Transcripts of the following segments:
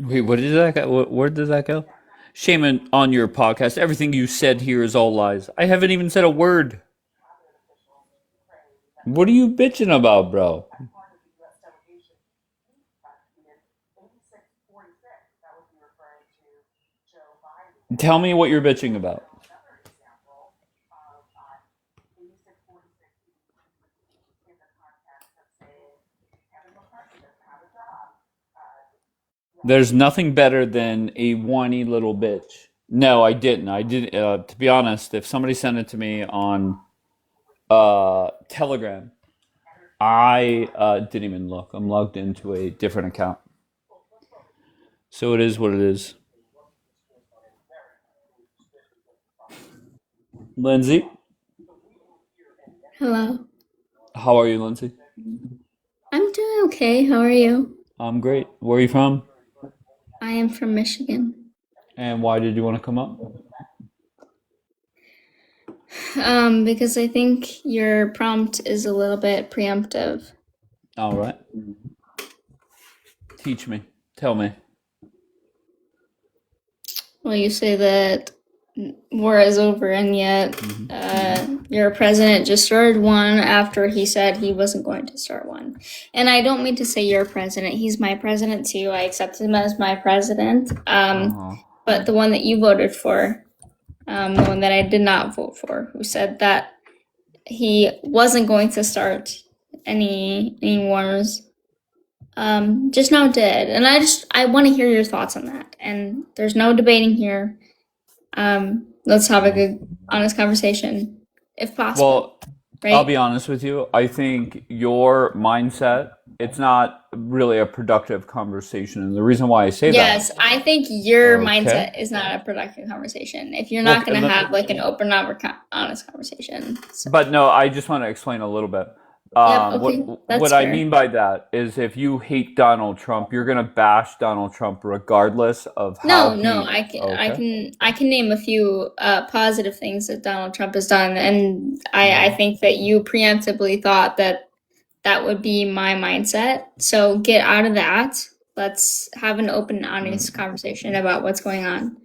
Wait, what did that go? Where did that go? Shame on your podcast. Everything you said here is all lies. I haven't even said a word. What are you bitching about, bro? Tell me what you're bitching about. There's nothing better than a whiny little bitch. No, I didn't. I did. To be honest, if somebody sent it to me on Telegram, I didn't even look. I'm logged into a different account, so it is what it is. Lindsay, Hello. how are you, Lindsay? I'm doing okay. How are you? I'm great. Where are you from? I am from Michigan. And why did you want to come up? Because I think your prompt is a little bit preemptive. All right. Teach me. Tell me. Well, you say that war is over, and yet your president just started one after he said he wasn't going to start one. And I don't mean to say your president. He's my president too. I accept him as my president. Uh-huh. But the one that you voted for, the one that I did not vote for, who said that he wasn't going to start any wars, just now did. And I want to hear your thoughts on that. And there's no debating here. Let's have a good, honest conversation, if possible. Well, I'll Right? be honest with you. I think your mindset, it's not really a productive conversation. And the reason why I say that, Yes, I think your okay. mindset is not a productive conversation if you're Well, not going to have like an open, honest conversation. So, but no, I just want to explain a little bit. yep, What okay, that's what I fair. mean by that is if you hate Donald Trump, you're gonna bash Donald Trump regardless of how No, he. Okay. I can name a few positive things that Donald Trump has done, and I think that you preemptively thought that that would be my mindset. So get out of that. Let's have an open, honest Mm. conversation about what's going on.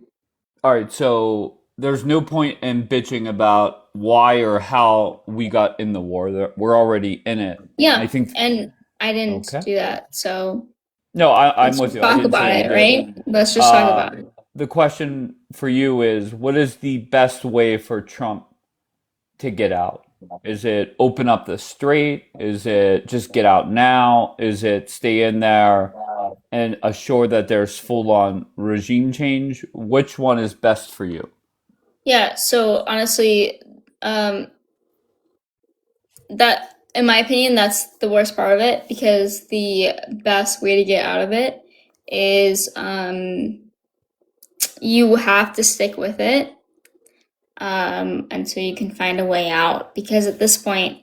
All right, so there's no point in bitching about why or how we got in the war. We're already in it. I Yeah, think. and I didn't Okay. do that. So No, I'm let's with just you. I talk didn't about say you it, did. right? Let's just talk Uh, about it. the question for you is, what is the best way for Trump to get out? Is it open up the strait? Is it just get out now? Is it stay in there and assure that there's full on regime change? Which one is best for you? Yeah, so honestly, um, that, in my opinion, that's the worst part of it because the best way to get out of it is you have to stick with it until you can find a way out. Because at this point,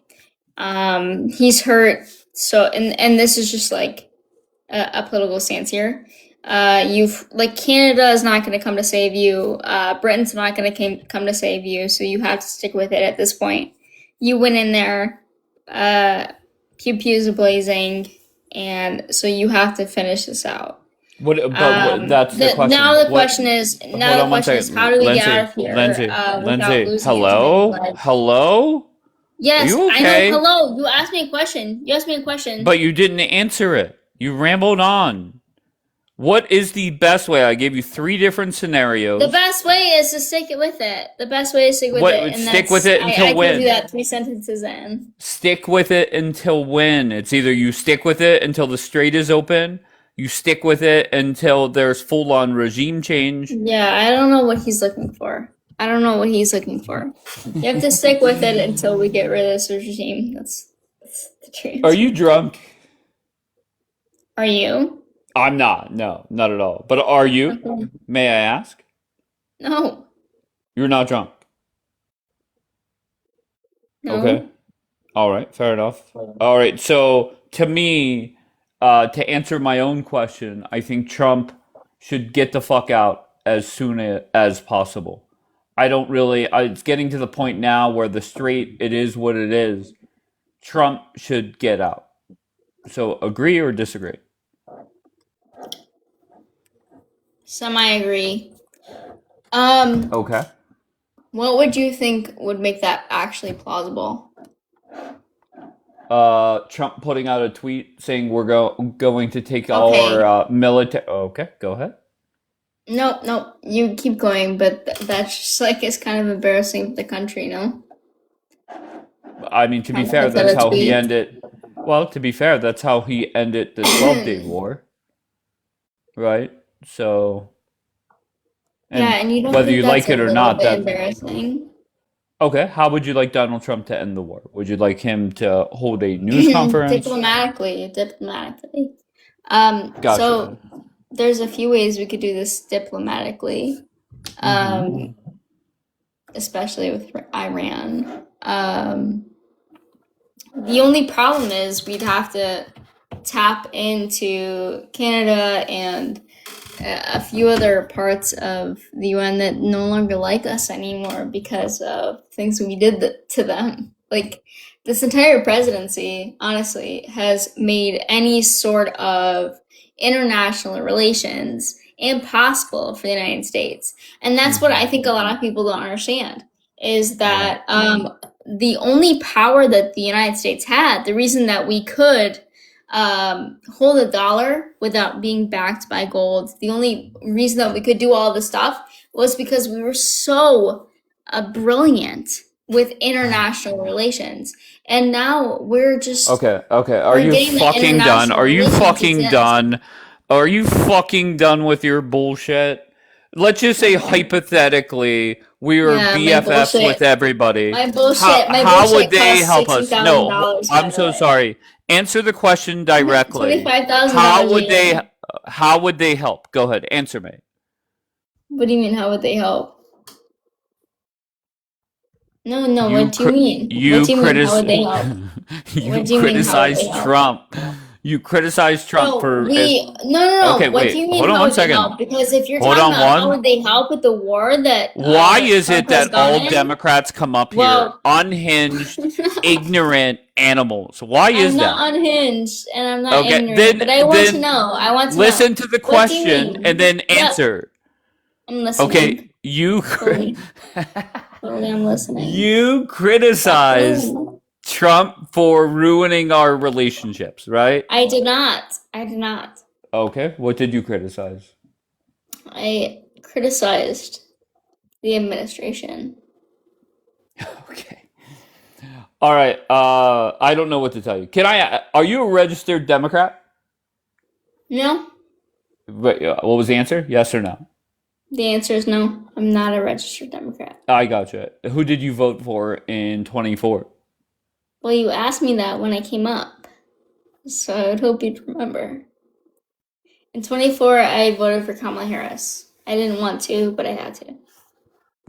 he's hurt. So, and this is just like a political stance here. You've like Canada is not going to come to save you. Britain's not going to come to save you. So you have to stick with it at this point. You went in there, uh, pew pews are blazing, and so you have to finish this out. That's the question. Hold Now the on one question is, how second. do we get out Lindsay, of here Lindsay, without Lindsay, losing as many hello? lives? Hello? Are Yes, you I know. okay? Hello, you asked me a question. You asked me a question. But you didn't answer it. You rambled on. What is the best way? I gave you three different The scenarios. best way is to stick it with it. The best way is to stick with What it, would and stick with that's it I until told you when? that 3 sentences in. Stick with it until when? It's either you stick with it until the strait is open, you stick with it until there's full on regime change. Yeah, I don't know what he's looking for. I don't know what he's looking for. You have to stick with it until we get rid of this regime. That's the true Are answer. you drunk? Are you? I'm not. No, not at all. But are you? Okay. May I ask? No, You're not drunk. Okay. no. All right. Fair enough. All right. So to me, to answer my own question, I think Trump should get the fuck out as soon as possible. I don't really. It's getting to the point now where the straight it is what it is. Trump should get out. So agree or disagree? Semi agree. Um, Okay. what would you think would make that actually plausible? Trump putting out a tweet saying we're going to take all our Okay. military. Okay, go ahead. No, no, you keep going, but that's just like it's kind of embarrassing for the country, no? I mean, to be Trying to fair, put that that's a how he tweet. ended. Well, to be fair, that's how he ended the 12-day war, right? So, Yeah, and and you don't whether think you that's like a it or little not, bit that embarrassing? okay. How would you like Donald Trump to end the war? Would you like him to hold a news conference? Diplomatically. Gotcha. So there's a few ways we could do this diplomatically, Mm-hmm. um, especially with Iran. The only problem is we'd have to tap into Canada and a few other parts of the UN that no longer like us anymore because of things we did to them. Like, this entire presidency, honestly, has made any sort of international relations impossible for the United States. And that's what I Mm-hmm. think a lot of people don't understand is Right. that the only power that the United States had, the reason that we could hold a dollar without being backed by gold. The only reason that we could do all this stuff was because we were so brilliant with international relations. And now Okay, okay. Are we're you getting the fucking done? international Are you relations fucking exist. done? Are you fucking done with your bullshit? Let's just say Okay. hypothetically we were Yeah, BFFs with everybody. my How would bullshit they costs help sixty us? thousand No, dollars. I'm By the so way, sorry. Answer the question directly. How $25,000 a would they year. how would they help? Go ahead, answer me. What do you mean? How would they help? No, no. You What do you cr- mean? What you do you mean? How critis would they help? you What do you mean? How would they criticized help? Trump. You criticized Trump No, for as no. okay, What do wait. you mean? Hold on How one would they second. help? Because if you're Hold talking on about how one. would they help with the war that Why is Trump it has that gone all in, Democrats come up here well, unhinged, ignorant animals? Why I'm is that? not unhinged and I'm not Okay, ignorant, but I want to then know. I want to know. listen to the What do you question and mean? then Yep, answer. I'm Okay, listening. you Fully, fully, I'm listening. you Stop criticized bullying me. Trump for ruining our relationships, right? I did not. I did not. Okay, what did you criticize? I criticized the administration. Okay. All right. I don't know what to tell you. Are you a registered Democrat? No, What was the answer? Yes or no? the answer is no. I'm not a registered Democrat. I gotcha. Who did you vote for in 24? Well, you asked me that when I came up, so I would hope you'd remember. In 24, I voted for Kamala Harris. I didn't want to, but I had to.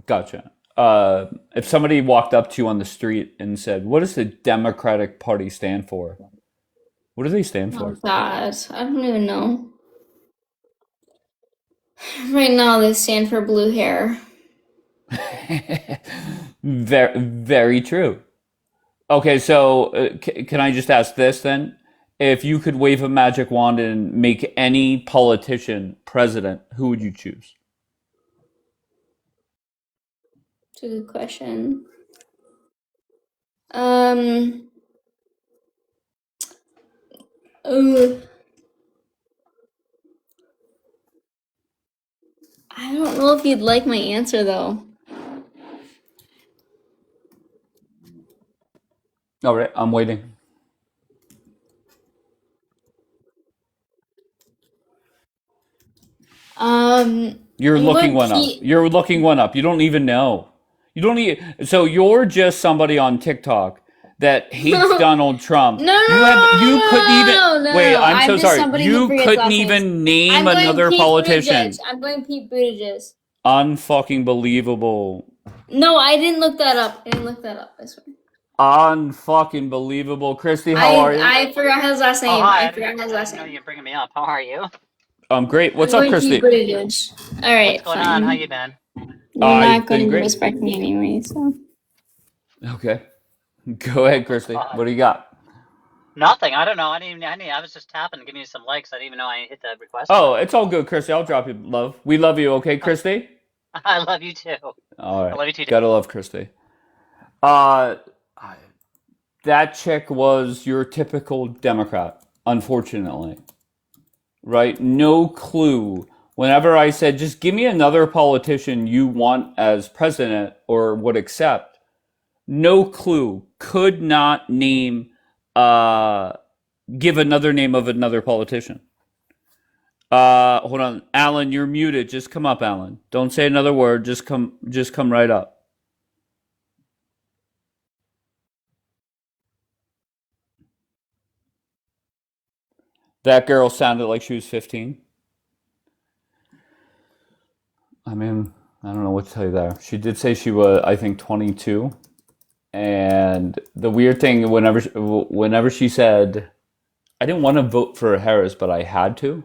Gotcha. If somebody walked up to you on the street and said, "What does the Democratic Party stand for?" What do they stand Oh, for? God. I don't even know. Right now, they stand for blue hair. Very, very true. Okay, so can I just ask this then? If you could wave a magic wand and make any politician president, who would you choose? It's a good question. Um, ooh, if you'd like my answer though. All right, I'm waiting. You're I'm looking going one up. Pete. You're looking one up. You don't even know. You don't need. So you're just somebody on TikTok that hates No, Donald Trump. no, You couldn't even. Wait, I'm I'm so just sorry. somebody who You forgets couldn't last names. even name I'm going another Pete Buttigieg. politician. I'm going Pete Buttigieg. Unfucking believable. No, I didn't look that up. I didn't look that up. I swear. Unfucking believable. Christy, how are you? I forgot his last Oh, name. hi. I forgot his I last didn't know you name. were bringing me up. How are you? I'm great. I'm What's up, going Pete Christy? Buttigieg. All What's right, going on? How fine. you been? You're not I've been going to great. respect me anyway, so. Okay. Go ahead, Christy. Uh, What do you got? Nothing. I don't know. I was just tapping to give you some likes. I didn't even know I hit the request Oh, button. it's all good, Christy. I'll drop you love. We love you, okay, Christy? I love you too. All I right. love you too. Gotta love Christy. Uh, that chick was your typical Democrat, unfortunately. Right? No clue. Whenever I said, just give me another politician you want as president or would accept, no clue. Could not name, uh, give another name of another politician. Hold on, Alan, you're muted. Just come up, Alan. Don't say another word. Just come right up. That girl sounded like she was 15. I mean, I don't know what to tell you there. She did say she was, I think, 22. And the weird thing, whenever she said, I didn't want to vote for Harris, but I had to.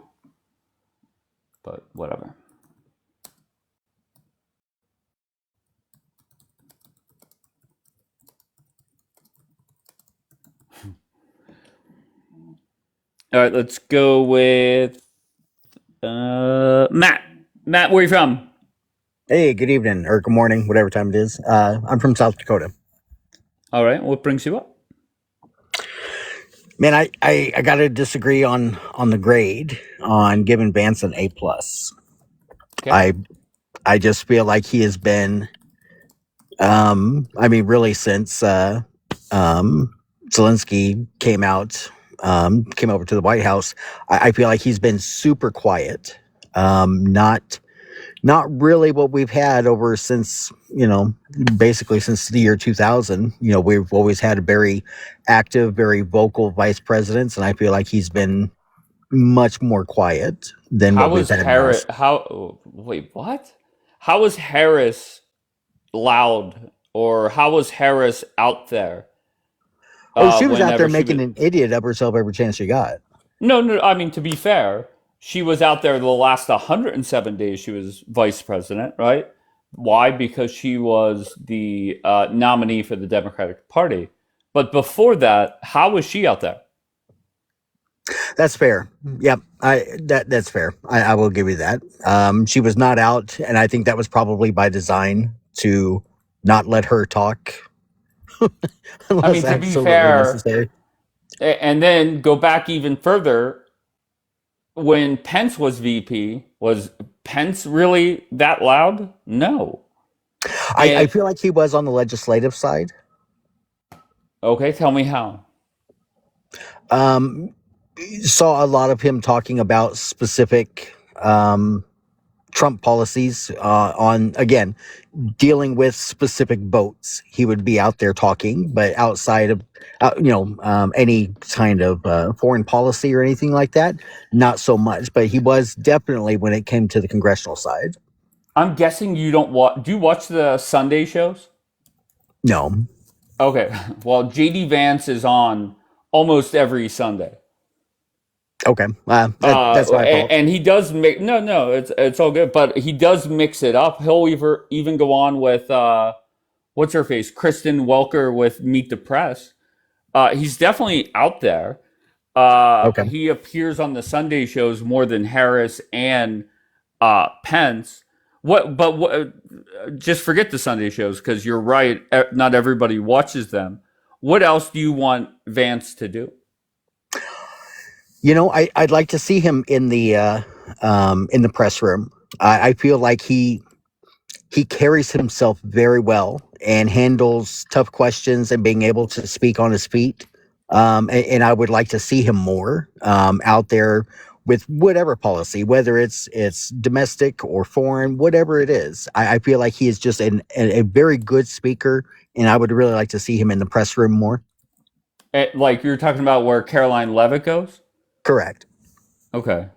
But whatever. All right, let's go with Matt. Matt, where are you from? Hey, good evening or good morning, whatever time it is. I'm from South Dakota. All right, what brings you up? Man, I got to disagree on the grade on giving Vance an A plus. Okay. I I just feel like he has been, I mean, really since um, Zelensky came over to the White House. I feel like he's been super quiet. Not really what we've had over since, basically since the year 2000. We've always had a very active, very vocal vice presidents, and I feel like he's been much more quiet than How what we've was had in the Harris? last. Wait, what? How was Harris loud, or how was Harris out there? Oh, she was out there Whenever she was, making an idiot of herself every chance she got. no, no. I mean, to be fair, she was out there the last 107 days. She was vice president, right? Why? Because she was the nominee for the Democratic Party. But before that, how was she out there? That's fair. Yep, that's fair. I will give you that. She was not out, and I think that was probably by design to not let her talk I unless mean, to be absolutely fair, necessary. and then go back even further. When Pence was VP, was Pence really that loud? No. I And feel like he was on the legislative side. okay, tell me how. Um, saw a lot of him talking about specific Trump policies on, again, dealing with specific votes. He would be out there talking, but outside of, any kind of foreign policy or anything like that, not so much. But he was definitely when it came to the congressional side. I'm guessing you don't watch. Do you watch the Sunday shows? No. Okay. Well, JD Vance is on almost every Sunday. Okay. That's my fault. And he does make no, it's all good, but he does mix it up. He'll even go on with what's her face, Kristen Welker with Meet the Press. He's definitely out there. Okay. He appears on the Sunday shows more than Harris and Pence. Just forget the Sunday shows because you're right. Not everybody watches them. What else do you want Vance to do? I'd like to see him in the press room. I feel like he carries himself very well and handles tough questions and being able to speak on his feet. And I would like to see him more out there with whatever policy, whether it's domestic or foreign, whatever it is. I feel like he is just a very good speaker, and I would really like to see him in the press room more. Like you're talking about where Caroline Levitt goes? Correct. Okay.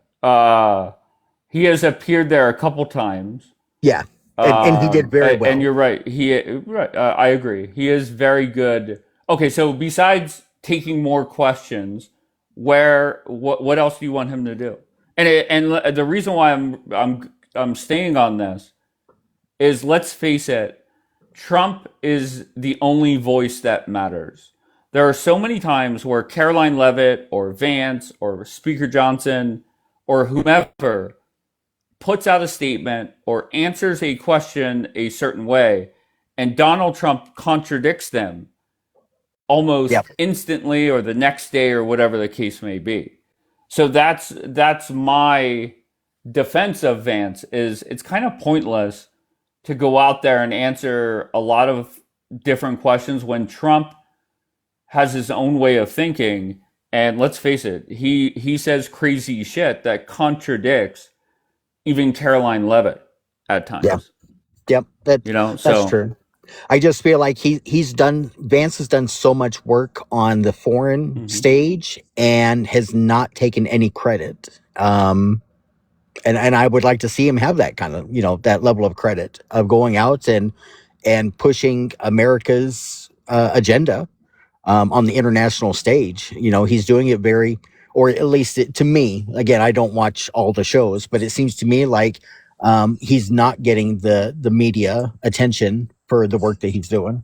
He has appeared there a couple times. Yeah. And he did very well. And you're right. I agree. He is very good. Okay, so besides taking more questions, what else do you want him to do? And the reason why I'm staying on this is, let's face it, Trump is the only voice that matters. There are so many times where Caroline Levitt or Vance or Speaker Johnson or whomever puts out a statement or answers a question a certain way, and Donald Trump contradicts them almost instantly or the next day or whatever the case may be. So that's my defense of Vance, is it's kind of pointless to go out there and answer a lot of different questions when Trump has his own way of thinking. And let's face it, he says crazy shit that contradicts even Caroline Levitt at times. Yep. That's true. I just feel like Vance has done so much work on the foreign stage and has not taken any credit. And I would like to see him have that kind of, that level of credit of going out and pushing America's agenda on the international stage. He's doing it very, or at least to me, again, I don't watch all the shows, but it seems to me like he's not getting the media attention for the work that he's doing.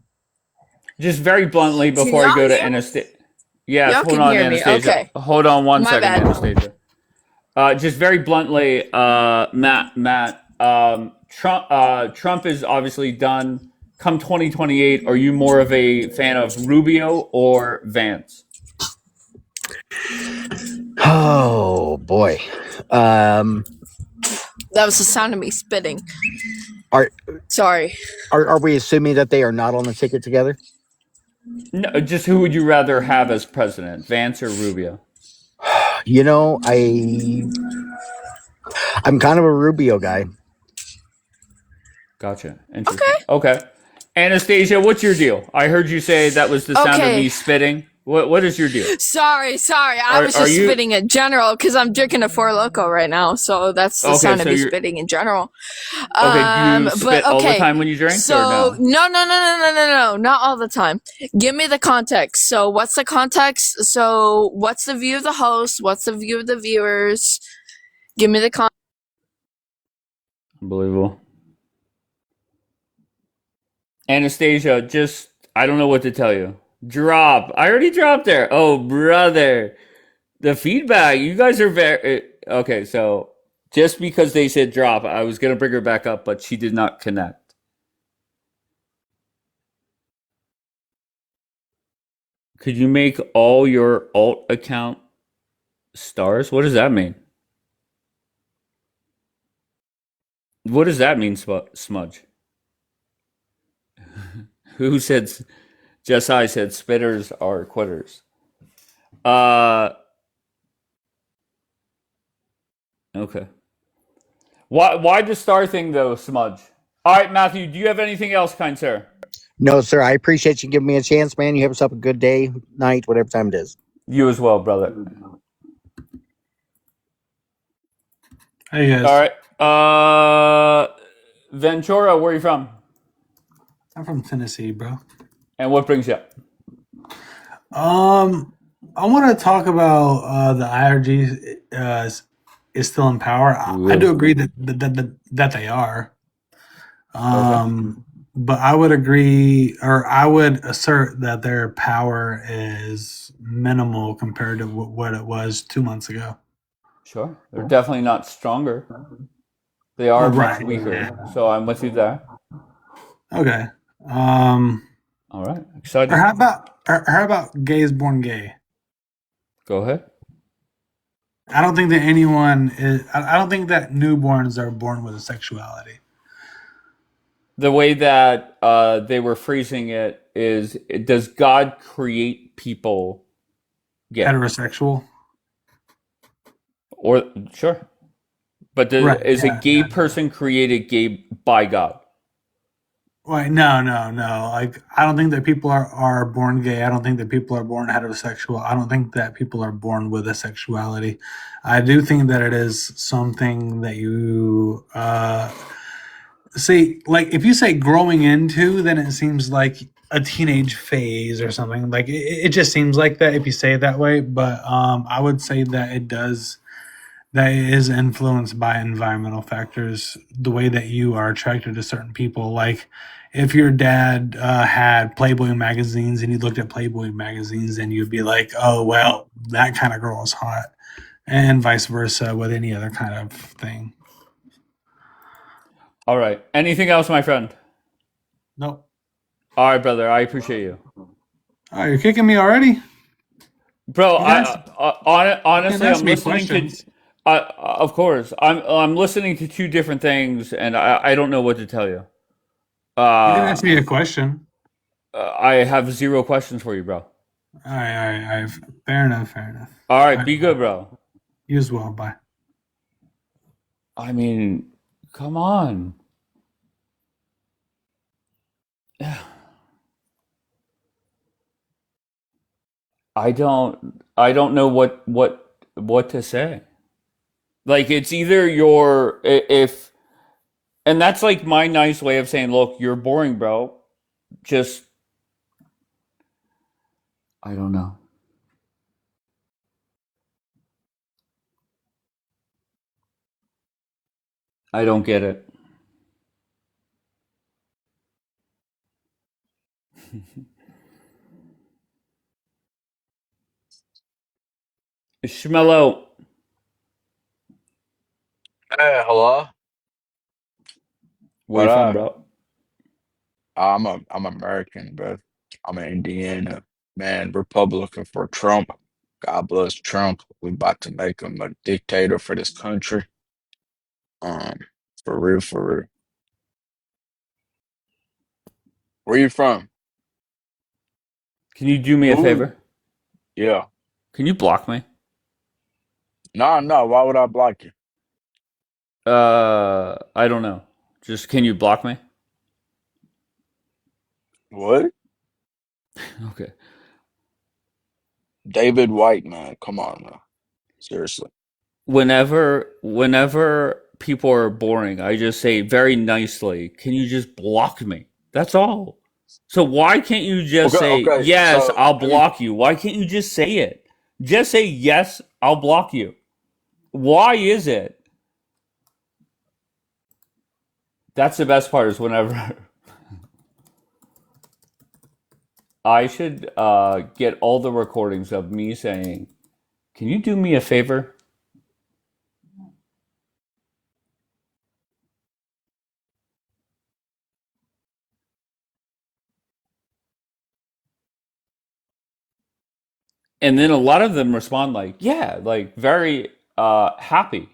Just very bluntly, before I go to Anastasia. Yes, hold on, Anastasia. Okay. Hold on one My second, bad. Anastasia. Just very bluntly, Matt, Trump is obviously done. Come 2028, are you more of a fan of Rubio or Vance? Oh boy. That was the sound of me spitting. Sorry. Are we assuming that they are not on the ticket together? No, just who would you rather have as president, Vance or Rubio? I'm kind of a Rubio guy. Gotcha. Interesting. Okay. Anastasia, what's your deal? I heard you say that was the sound of me spitting. What is your deal? Sorry. I was just spitting in general because I'm drinking a Four Loko right now, so that's the sound of me spitting in general. Okay, do you spit all the time when you drink? So or no? No, not all the time. Give me the context. So what's the context? So what's the view of the host? What's the view of the viewers? Give me the context. Unbelievable. Anastasia, I don't know what to tell you. Drop. I already dropped there. Oh, brother. The feedback. You guys are very... Okay, so just because they said drop, I was going to bring her back up, but she did not connect. Could you make all your alt account stars? What does that mean? What does that mean, Smudge? Who said... Just I said spitters are quitters. Okay. Why the star thing though, Smudge? All right, Matthew, do you have anything else, kind sir? No, sir. I appreciate you giving me a chance, man. You have yourself a good day, night, whatever time it is. You as well, brother. Hey guys. All right. Ventura, where are you from? I'm from Tennessee, bro. And what brings you up? I want to talk about the IRG is still in power. I do agree that they are. But I would agree, or I would assert that their power is minimal compared to what it was 2 months ago. Sure. They're definitely not stronger. They are much weaker. Yeah. So I'm with you there. Okay. All right. Excited. Or how about gays born gay? Go ahead. I don't think that anyone is. I don't think that newborns are born with a sexuality. The way that they were phrasing it is, does God create people gay? Heterosexual. Or sure, but Right. is a Yeah. gay person created gay by God? Right. No, no, no. Like, I don't think that people are born gay. I don't think that people are born heterosexual. I don't think that people are born with a sexuality. I do think that it is something that you see. Like, if you say growing into, then it seems like a teenage phase or something. Like, it just seems like that if you say it that way. But I would say that it does. That is influenced by environmental factors, the way that you are attracted to certain people. Like, if your dad had Playboy magazines and you looked at Playboy magazines, and you'd be like, oh, well, that kind of girl is hot. And vice versa with any other kind of thing. All right. Anything else, my friend? Nope. All right, brother. I appreciate you, Oh, you're kicking me already? bro. You guys you can Honestly, ask I'm me listening to. questions. Of course, I'm listening to two different things, and I don't know what to tell you. You can ask Uh, me a question. I have zero questions for you, bro. All right. Fair enough, fair enough. All All right, right. be good, bro. You as well. Bye. I mean, come on. I don't know what to say. Like, it's either if, and that's like my nice way of saying, look, you're boring, bro. Just, I don't know. I don't get it. Shmello, Hey, hello. where What you from, up? bro? I'm American, but I'm in Indiana. Man, we're Republican for Trump. God bless Trump. We about to make him a dictator for this country. Um, for real, for real. Where you from? Can you do me a Who? favor? Yeah. Can you block me? No, no. Why would I block you? I don't know. Just can you block me? What? Okay. David White, man. Come on, man. Seriously. Whenever people are boring, I just say very nicely, "Can you just block me?" That's all. So why can't you just Okay, say, okay. "Yes, So I'll let me. block you"? Why can't you just say it? Just say, "Yes, I'll block you." Why is it? That's the best part is whenever I should get all the recordings of me saying, "Can you do me a favor?" And then a lot of them respond like, "Yeah," like very happy.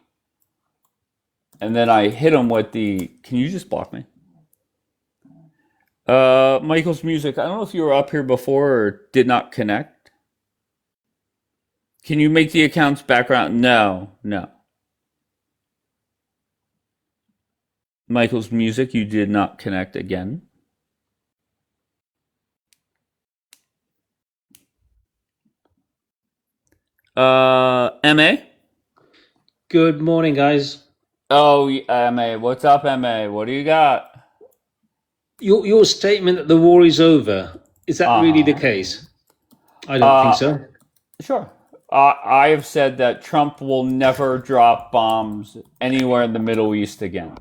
And then I hit them with the, "Can you just block me?" Michael's music. I don't know if you were up here before or did not connect. Can you make the account's background? No, no. Michael's music. You did not connect again. Ma. Good morning, guys. Oh, Ma. What's up, Ma? What do you got? Your statement that the war is over, is that Uh really the huh. case? I don't think Uh, so. sure. I have said that Trump will never drop bombs anywhere in the Middle East again.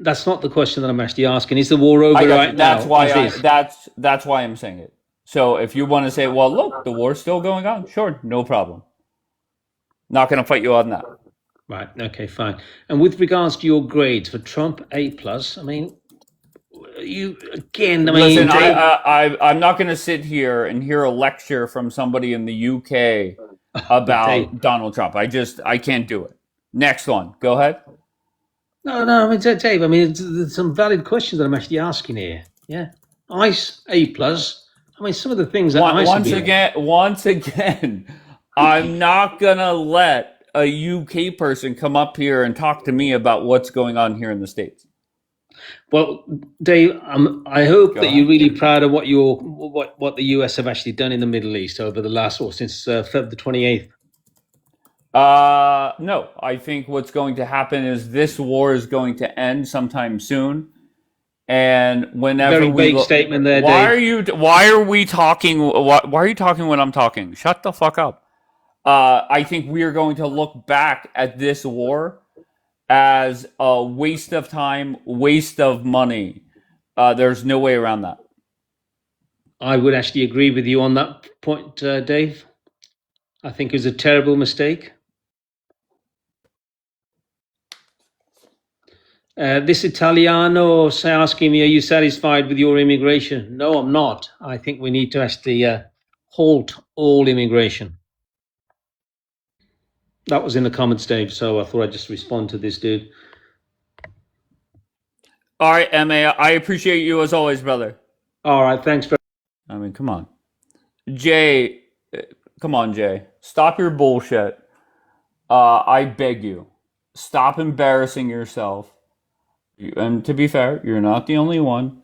That's not the question that I'm actually asking. Is the war I over got you. right now? As is. That's why I'm saying it. So if you want to say, well, look, the war's still going on, sure, no problem. Not going to fight you on that. Right, okay, fine. And with regards to your grades for Trump A plus, I mean, you again, I Listen, mean, I'm not going to sit here and hear a lecture from somebody in the UK okay. about Donald Trump. I can't do it. Next one, go ahead. No. I mean, Dave. I mean, there's some valid questions that I'm actually asking here. Yeah, ICE A plus. I mean, some of the things that ICE would be. Once again, I'm not gonna let a UK person come up here and talk to me about what's going on here in the States. Well, Dave, I hope Go that you're ahead. really proud of what the US have actually done in the Middle East over the last, or since Feb the 28th. No, I think what's going to happen is this war is going to end sometime soon. And whenever Very we vague look, statement there, Dave. why are we talking? Why are you talking when I'm talking? Shut the fuck up. I think we are going to look back at this war as a waste of time, waste of money. There's no way around that. I would actually agree with you on that point, Dave. I think it was a terrible mistake. This Italiano asking me, are you satisfied with your immigration? No, I'm not. I think we need to actually halt all immigration. That was in the comments, Dave, so I thought I'd just respond to this dude. All right, MA, I appreciate you as always, brother. All right, thanks very I mean, come on. Jay, come on, Jay. Stop your bullshit. I beg you. Stop embarrassing yourself. And to be fair, you're not the only one.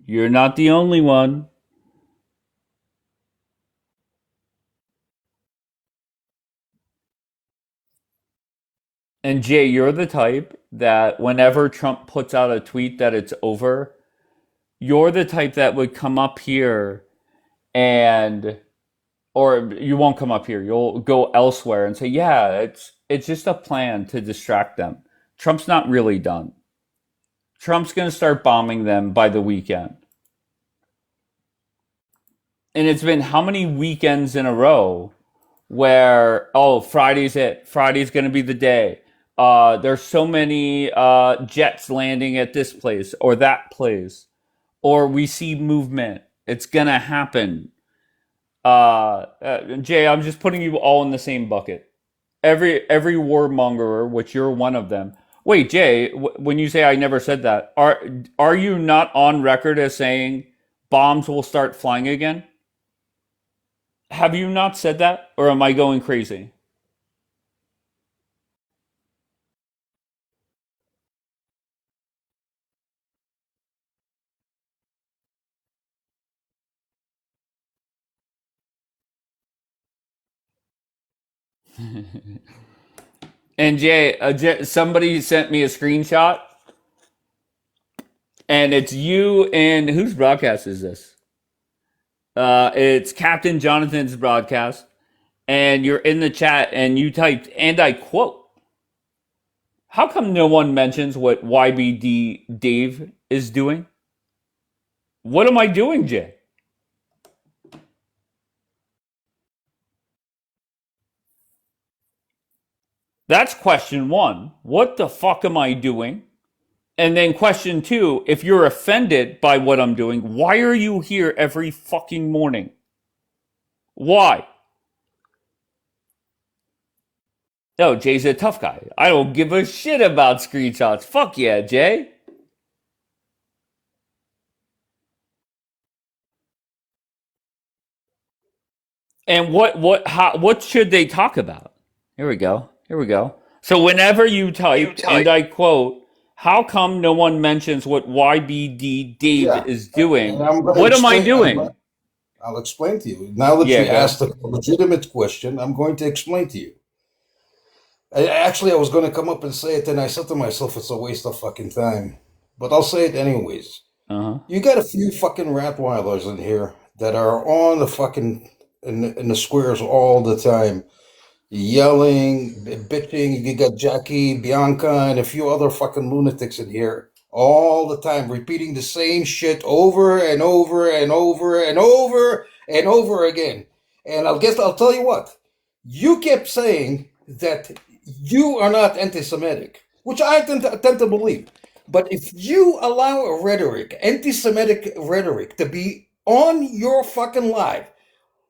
You're not the only one. And Jay, you're the type that whenever Trump puts out a tweet that it's over, you're the type that would come up here and or you won't come up here. You'll go elsewhere and say, "Yeah, it's just a plan to distract them." Trump's not really done. Trump's going to start bombing them by the weekend. And it's been how many weekends in a row where, oh, Friday's it. Friday's going to be the day. There's so many jets landing at this place or that place. Or we see movement. It's going to happen. Jay, I'm just putting you all in the same bucket. Every warmonger, which you're one of them. Wait, Jay, when you say I never said that, are you not on record as saying bombs will start flying again? Have you not said that, or am I going crazy? And Jay, somebody sent me a screenshot, and it's you and whose broadcast is this? It's Captain Jonathan's broadcast, and you're in the chat, and you typed, and I quote, "How come no one mentions what YBD Dave is doing?" What am I doing, Jay? That's question one. What the fuck am I doing? And then question two, if you're offended by what I'm doing, why are you here every fucking morning? Why? No, Jay's a tough guy. I don't give a shit about screenshots. Fuck yeah, Jay. And what should they talk about? Here we go. Here we go. So whenever you type, and I quote, "How come no one mentions what YBD Dave Yeah, is doing?" and I'm going to What am I explain. doing? I'll explain to you. Now that Yeah, you go. asked a legitimate question, I'm going to explain to you. Actually, I was going to come up and say it, and I said to myself, it's a waste of fucking time. But I'll say it anyways. Uh-huh. You got a few fucking Rottweilers in here that are on the fucking in the squares all the time, yelling, bitching. You got Jackie, Bianca, and a few other fucking lunatics in here all the time, repeating the same shit over and over and over and over and over again. And I'll tell you what. You kept saying that you are not anti-Semitic, which I tend to believe. But if you allow a rhetoric, anti-Semitic rhetoric, to be on your fucking live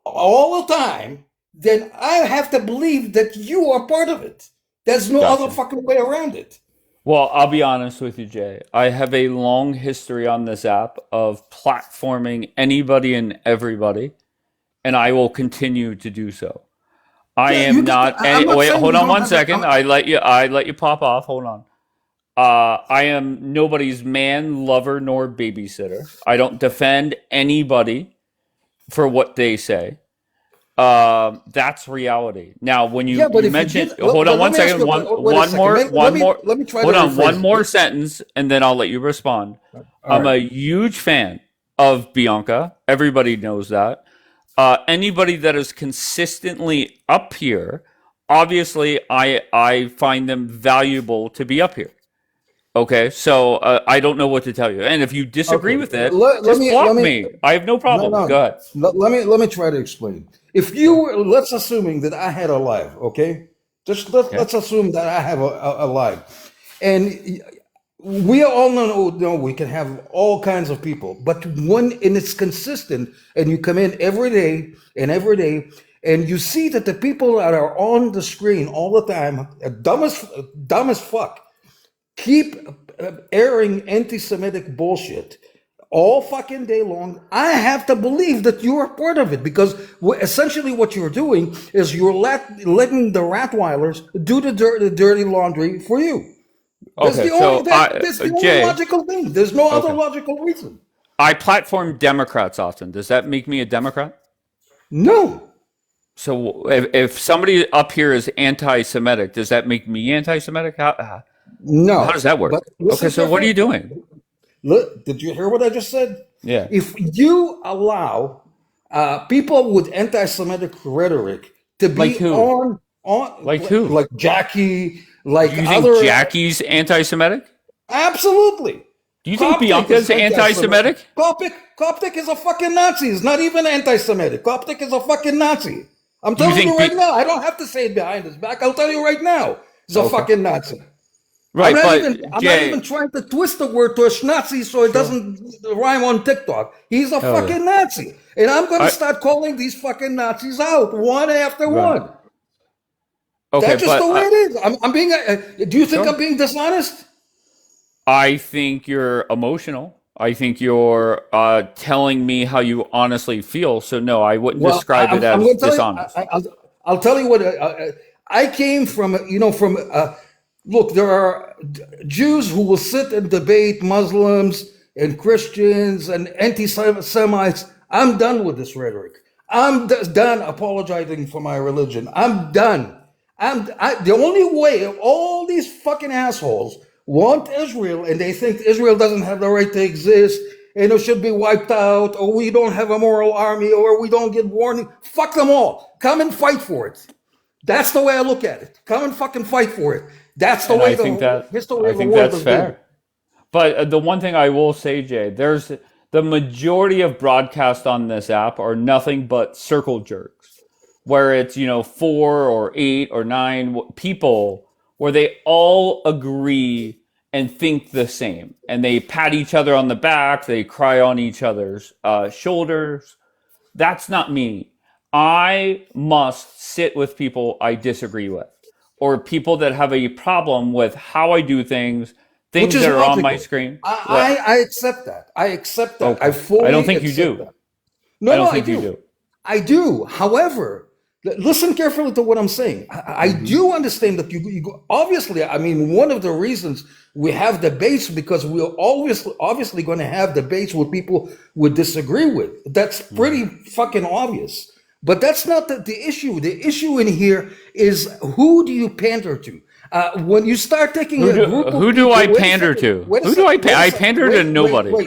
all the time, then I have to believe that you are part of it. There's no other Gotcha. fucking way around it. Well, I'll be honest with you, Jay. I have a long history on this app of platforming anybody and everybody, and I will continue to do so. I Yeah, am not I'm any. not Wait, saying hold you on don't one have that. second. I let you pop off. Hold on. I am nobody's man, lover, nor babysitter. I don't defend anybody for what they say. That's reality. Now, when Yeah, but you if you did, mentioned, hold on let one me ask second, you. Wait a second. one more, Let me try to hold on, one rephrase more it. sentence, and then I'll let you respond. All I'm right. a huge fan of Bianca. Everybody knows that. Anybody that is consistently up here, obviously, I find them valuable to be up here. Okay, so I don't know what to tell you. And if you disagree Okay. with it, Let just me let block me me. I have no no problem. Go no. ahead. Let me try to explain. If you Okay. were, let's assuming that I had a live, okay? Just Okay. let's assume that I have a live, and we all know we can have all kinds of people, but when and it's consistent, and you come in every day, and you see that the people that are on the screen all the time are dumb as fuck, keep airing anti-Semitic bullshit all fucking day long. I have to believe that you are part of it because essentially what you're doing is you're letting the Rottweilers do the dirty laundry for you. Okay. So That's the only Jay. logical thing. There's no other Okay. logical reason. I platform Democrats often. Does that make me a Democrat? No, So if somebody up here is anti-Semitic, does that make me anti-Semitic? How does no. that But work? Okay. listen So what are carefully. you doing? Look, did you hear what I just said? Yeah. If you allow people with anti-Semitic rhetoric to Like be who? Like who? like Jackie, Do like you think other, Jackie's anti-Semitic? absolutely. Do you think Coptic is Bianca's anti-Semitic. anti-Semitic? Coptic is a fucking Nazi. It's not even anti-Semitic. Coptic is a fucking Nazi. I'm Do you telling think you right now. I don't have to say it behind his back. I'll tell you right now. He's a Okay. fucking Nazi. Right, I'm but not even Jay. trying to twist the word to a Schnazi so it Sure. doesn't rhyme on TikTok. He's a Oh yeah. fucking Nazi. And I'm going to I start calling these fucking Nazis out one after right. one. Okay, That's just the but way it is. I'm being, do you think sure. I'm being dishonest? I think you're emotional. I think you're telling me how you honestly feel. So no, I wouldn't Well, describe it I'm as going to tell you, dishonest. I'll tell you what, I came from, look, there are Jews who will sit and debate Muslims and Christians and anti-Semites. I'm done with this rhetoric. I'm done apologizing for my religion. I'm done. The only way all these fucking assholes want Israel and they think Israel doesn't have the right to exist and it should be wiped out or we don't have a moral army or we don't get warning. Fuck them all. Come and fight for it. That's the way I look at it. Come and fucking fight for it. That's the And way the history I of the think world that's has been. fair. But the one thing I will say, Jay, there's the majority of broadcasts on this app are nothing but circle jerks, where it's, 4 or 8 or 9 people where they all agree and think the same. And they pat each other on the back, they cry on each other's shoulders. That's not me. I must sit with people I disagree with or people that have a problem with how I do things, Which things is that are on my logical. screen. I accept that. I accept that. I Okay. I don't fully think you accept do. that. I No, don't no, I think you do. do. I do. However, listen carefully to what I'm saying. I Hmm. do understand that obviously, I mean, one of the reasons we have debates because we're always obviously going to have debates with people we disagree with. That's Hmm. pretty fucking obvious. But that's not the issue. The issue in here is who do you pander to? When you start taking a group of Who do I people, pander to? wait a Who do second, wait a I second, pander to nobody.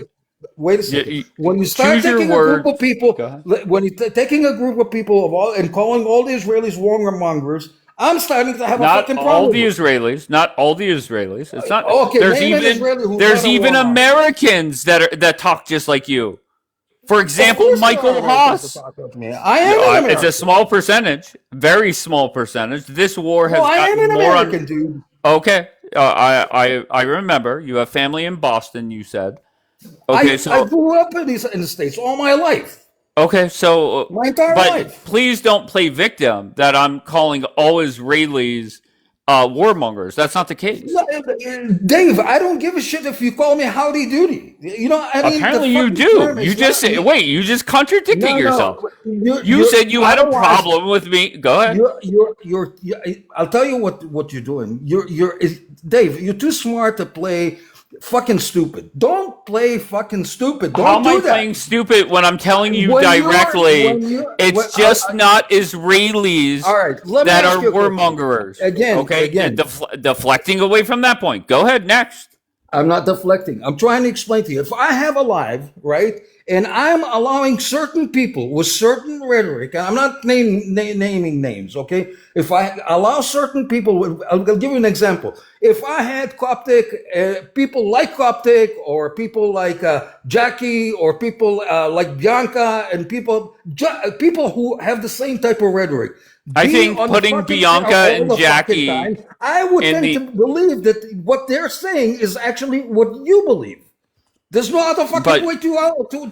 wait a You, second. When you, you start choose your taking a group of words. people, Go ahead. when you're taking a group of people of all and calling all the Israelis warmongers, I'm starting to have a Not fucking all problem the with Israelis. Not all the Israelis. It's not. it. Okay, name an Israeli who's not There's a even warmonger. Americans that talk just like you. For Of example, course, there are Michael Americans that Haas. talk with me. I am an It's a American. small percentage, very small percentage. This war Well, has I am gotten an more on. American, dude. Okay, I remember you have family in Boston. You said okay, I so grew up in the States all my life, okay, my entire but life. please don't play victim that I'm calling all Israelis warmongers. That's not the case. No, Dave, I don't give a shit if you call me howdy doody. You know, I mean, Apparently you fucking do. term You is just not say, me. wait, you just contradicting yourself. You said you had a otherwise, problem with me. Go ahead. I'll tell you what you're doing. Dave, you're too smart to play fucking stupid. Don't play fucking stupid. Don't How am do I that. playing stupid when I'm telling you When directly it's just I- not Israelis all right, let me that ask are you a question. warmongers? Again, Okay, again. deflecting away from that point. Go ahead, next. I'm not deflecting. I'm trying to explain to you. If I have a live, right, and I'm allowing certain people with certain rhetoric, and I'm not naming names, okay? If I allow certain people, I'll give you an example. If I had Coptic, people like Coptic, or people like Jackie, or people like Bianca, and people who have the same type of rhetoric. I Be think on the putting fucking Bianca show all and the fucking Jackie time, I would in tend the to believe that what they're saying is actually what you believe. There's no other fucking But way there's no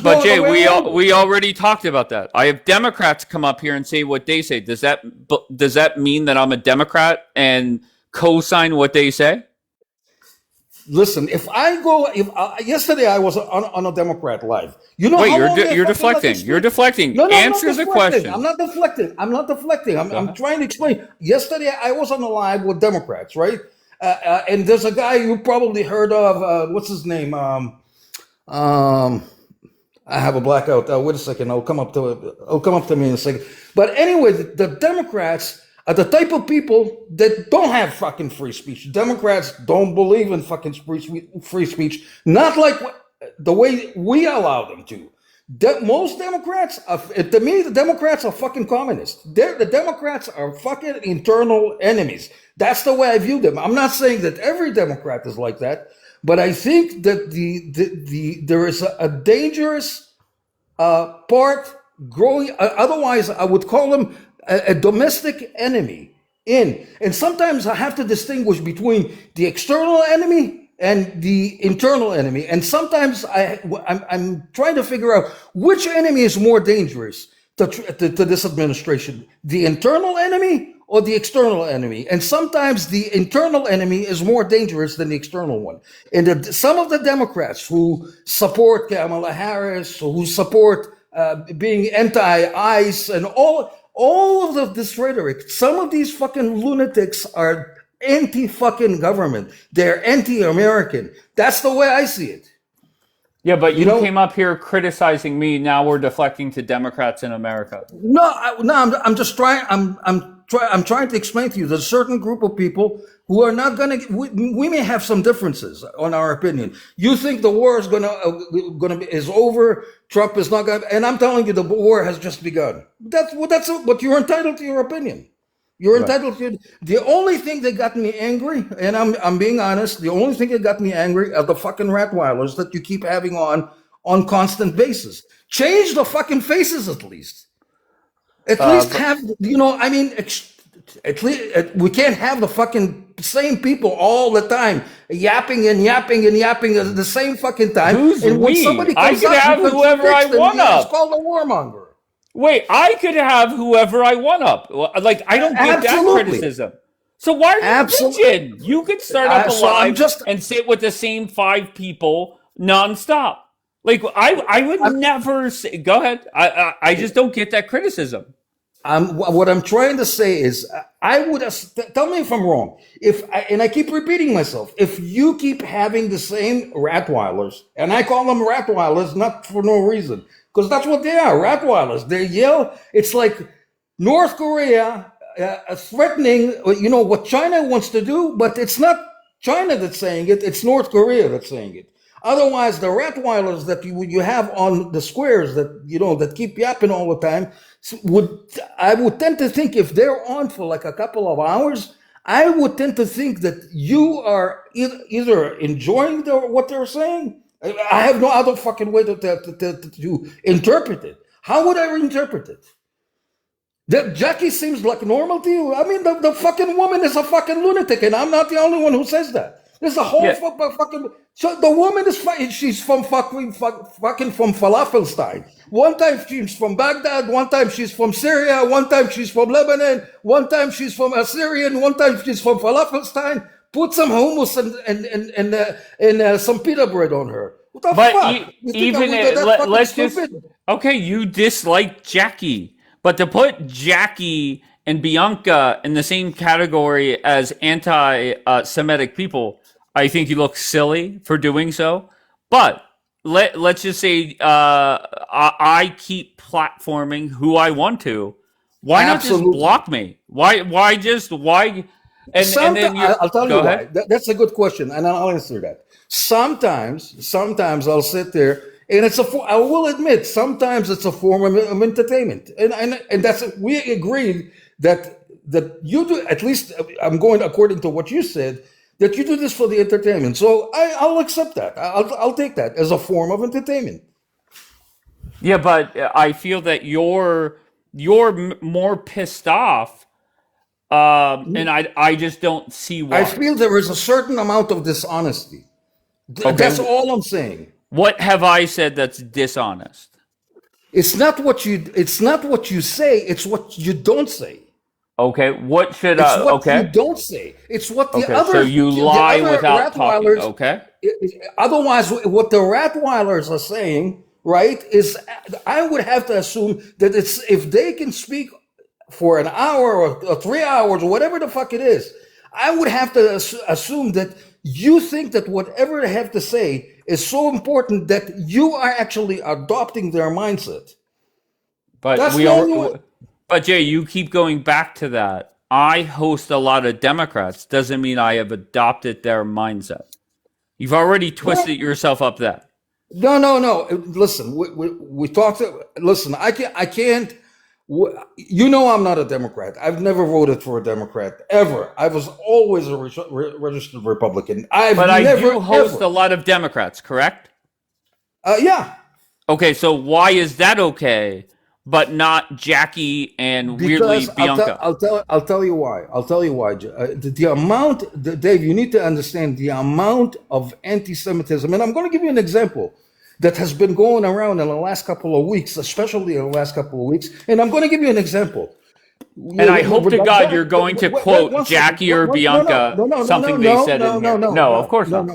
but other Jay, way around it. we already talked about that. I have Democrats come up here and say what they say. Does that mean that I'm a Democrat and co-sign what they say? Listen, if yesterday I was on a Democrat live. You know Wait, how long they you're fucking let deflecting. me You're speak? deflecting. No, I'm not Answer the deflecting. question. I'm not deflecting. I'm trying to explain. Yesterday I was on a live with Democrats, right? And there's a guy you probably heard of. What's his name? I have a blackout. Wait a second. It'll come up to me in a second. But anyway, the Democrats are the type of people that don't have fucking free speech. Democrats don't believe in fucking free speech. Not like the way we allow them to. Most Democrats, to me, the Democrats are fucking communists. The Democrats are fucking internal enemies. That's the way I view them. I'm not saying that every Democrat is like that, but I think that there is a dangerous part growing. Otherwise, I would call them a domestic enemy. And sometimes I have to distinguish between the external enemy and the internal enemy. And sometimes I'm trying to figure out which enemy is more dangerous to this administration: the internal enemy or the external enemy. And sometimes the internal enemy is more dangerous than the external one. And some of the Democrats who support Kamala Harris, who support being anti-ICE and all of this rhetoric, some of these fucking lunatics are anti-fucking government. They're anti-American. That's the way I see it. Yeah, but you know- came up here criticizing me. Now we're deflecting to Democrats in America. I'm just trying. I'm trying to explain to you. There's a certain group of people who are not going to. We may have some differences on our opinion. You think the war is is over. Trump is not going. And I'm telling you, the war has just begun. But you're entitled to your opinion. You're entitled to. The only thing that got me angry, and I'm being honest, the only thing that got me angry are the fucking Rottweilers that you keep having on constant basis. Change the fucking faces at least. At least have, I mean, at least we can't have the fucking same people all the time yapping and yapping and yapping at the same fucking time. Who's and when we? somebody I comes could up have and whoever I contradicts them, want it's up. called a warmonger. Wait, I could have whoever I want up. Like, I don't get that Absolutely. criticism. So why are you Absolutely. bitching? You could start up a So I'm live just- and sit with the same 5 people nonstop. Like, I would never say. Go ahead. I just don't get that criticism. What I'm trying to say is, I would tell me if I'm wrong. And I keep repeating myself, if you keep having the same Rottweilers, and I call them Rottweilers not for no reason, because that's what they are, Rottweilers. They yell. It's like North Korea threatening, what China wants to do, but it's not China that's saying it. It's North Korea that's saying it. Otherwise, the Rottweilers that you have on the squares that keep yapping all the time, I would tend to think if they're on for like a couple of hours, I would tend to think that you are either enjoying what they're saying. I have no other fucking way to interpret it. How would I interpret it? That Jackie seems like normal to you? I mean, the fucking woman is a fucking lunatic, and I'm not the only one who says that. There's a whole Yeah. fucking. So the woman is she's from fucking from Falafelstein. One time she's from Baghdad. One time she's from Syria. One time she's from Lebanon. One time she's from Assyrian. One time she's from Falafelstein. Put some hummus and some pita bread on her. What the But fuck? You think even that fucking let's just stupid? okay. You dislike Jackie, but to put Jackie and Bianca in the same category as anti-Semitic people, I think you look silly for doing so. But let's just say I keep platforming who I want to. Why not just Absolutely. block me? Why? And then you I'll tell go you why. ahead. That's a good question, and I'll answer that. Sometimes I'll sit there, and I will admit, sometimes it's a form of entertainment, and that's we agreed that you do. At least I'm going according to what you said, that you do this for the entertainment. So I'll accept that. I'll take that as a form of entertainment. Yeah, but I feel that you're more pissed off, and I just don't see I why. feel there is a certain amount of dishonesty. That's Okay, all I'm saying. what have I said that's dishonest? It's not what you say, it's what you don't say. Okay, what should It's what you okay? don't say. It's what the Okay, so you lie other without talking. Rottweilers. Okay, Otherwise, what the Rottweilers are saying, right, is I would have to assume that it's if they can speak for an hour or 3 hours or whatever the fuck it is, I would have to assume that you think that whatever they have to say is so important that you are actually adopting their mindset. but That's we the are. only way. But Jay, you keep going back to that. I host a lot of Democrats. Doesn't mean I have adopted their mindset. You've already twisted yourself up there. No. Listen, we talked. Listen, I can't. You know, I'm not a Democrat. I've never voted for a Democrat ever. I was always a registered Republican. I've But I never do host ever. a lot of Democrats, correct? Yeah, Okay, so why is that okay, but not Jackie and weirdly because Bianca? I'll tell you why. I'll tell you why. The amount, Dave, you need to understand the amount of anti-Semitism, and I'm going to give you an example that has been going around in the last couple of weeks, especially in the last couple of weeks. And I'm going to give you an example. And I hope to God you're going to quote One second. Jackie or Bianca something they said in here. No, of course not.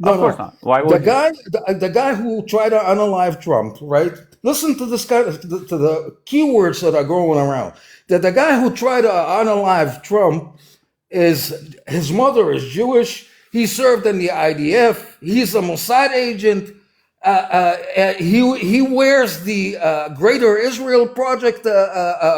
Of course not. Why The would you? guy who tried to unalive Trump, right? Listen to this guy, to the keywords that are going around. That the guy who tried to unalive Trump is his mother is Jewish. He served in the IDF. He's a Mossad agent. He wears the Greater Israel Project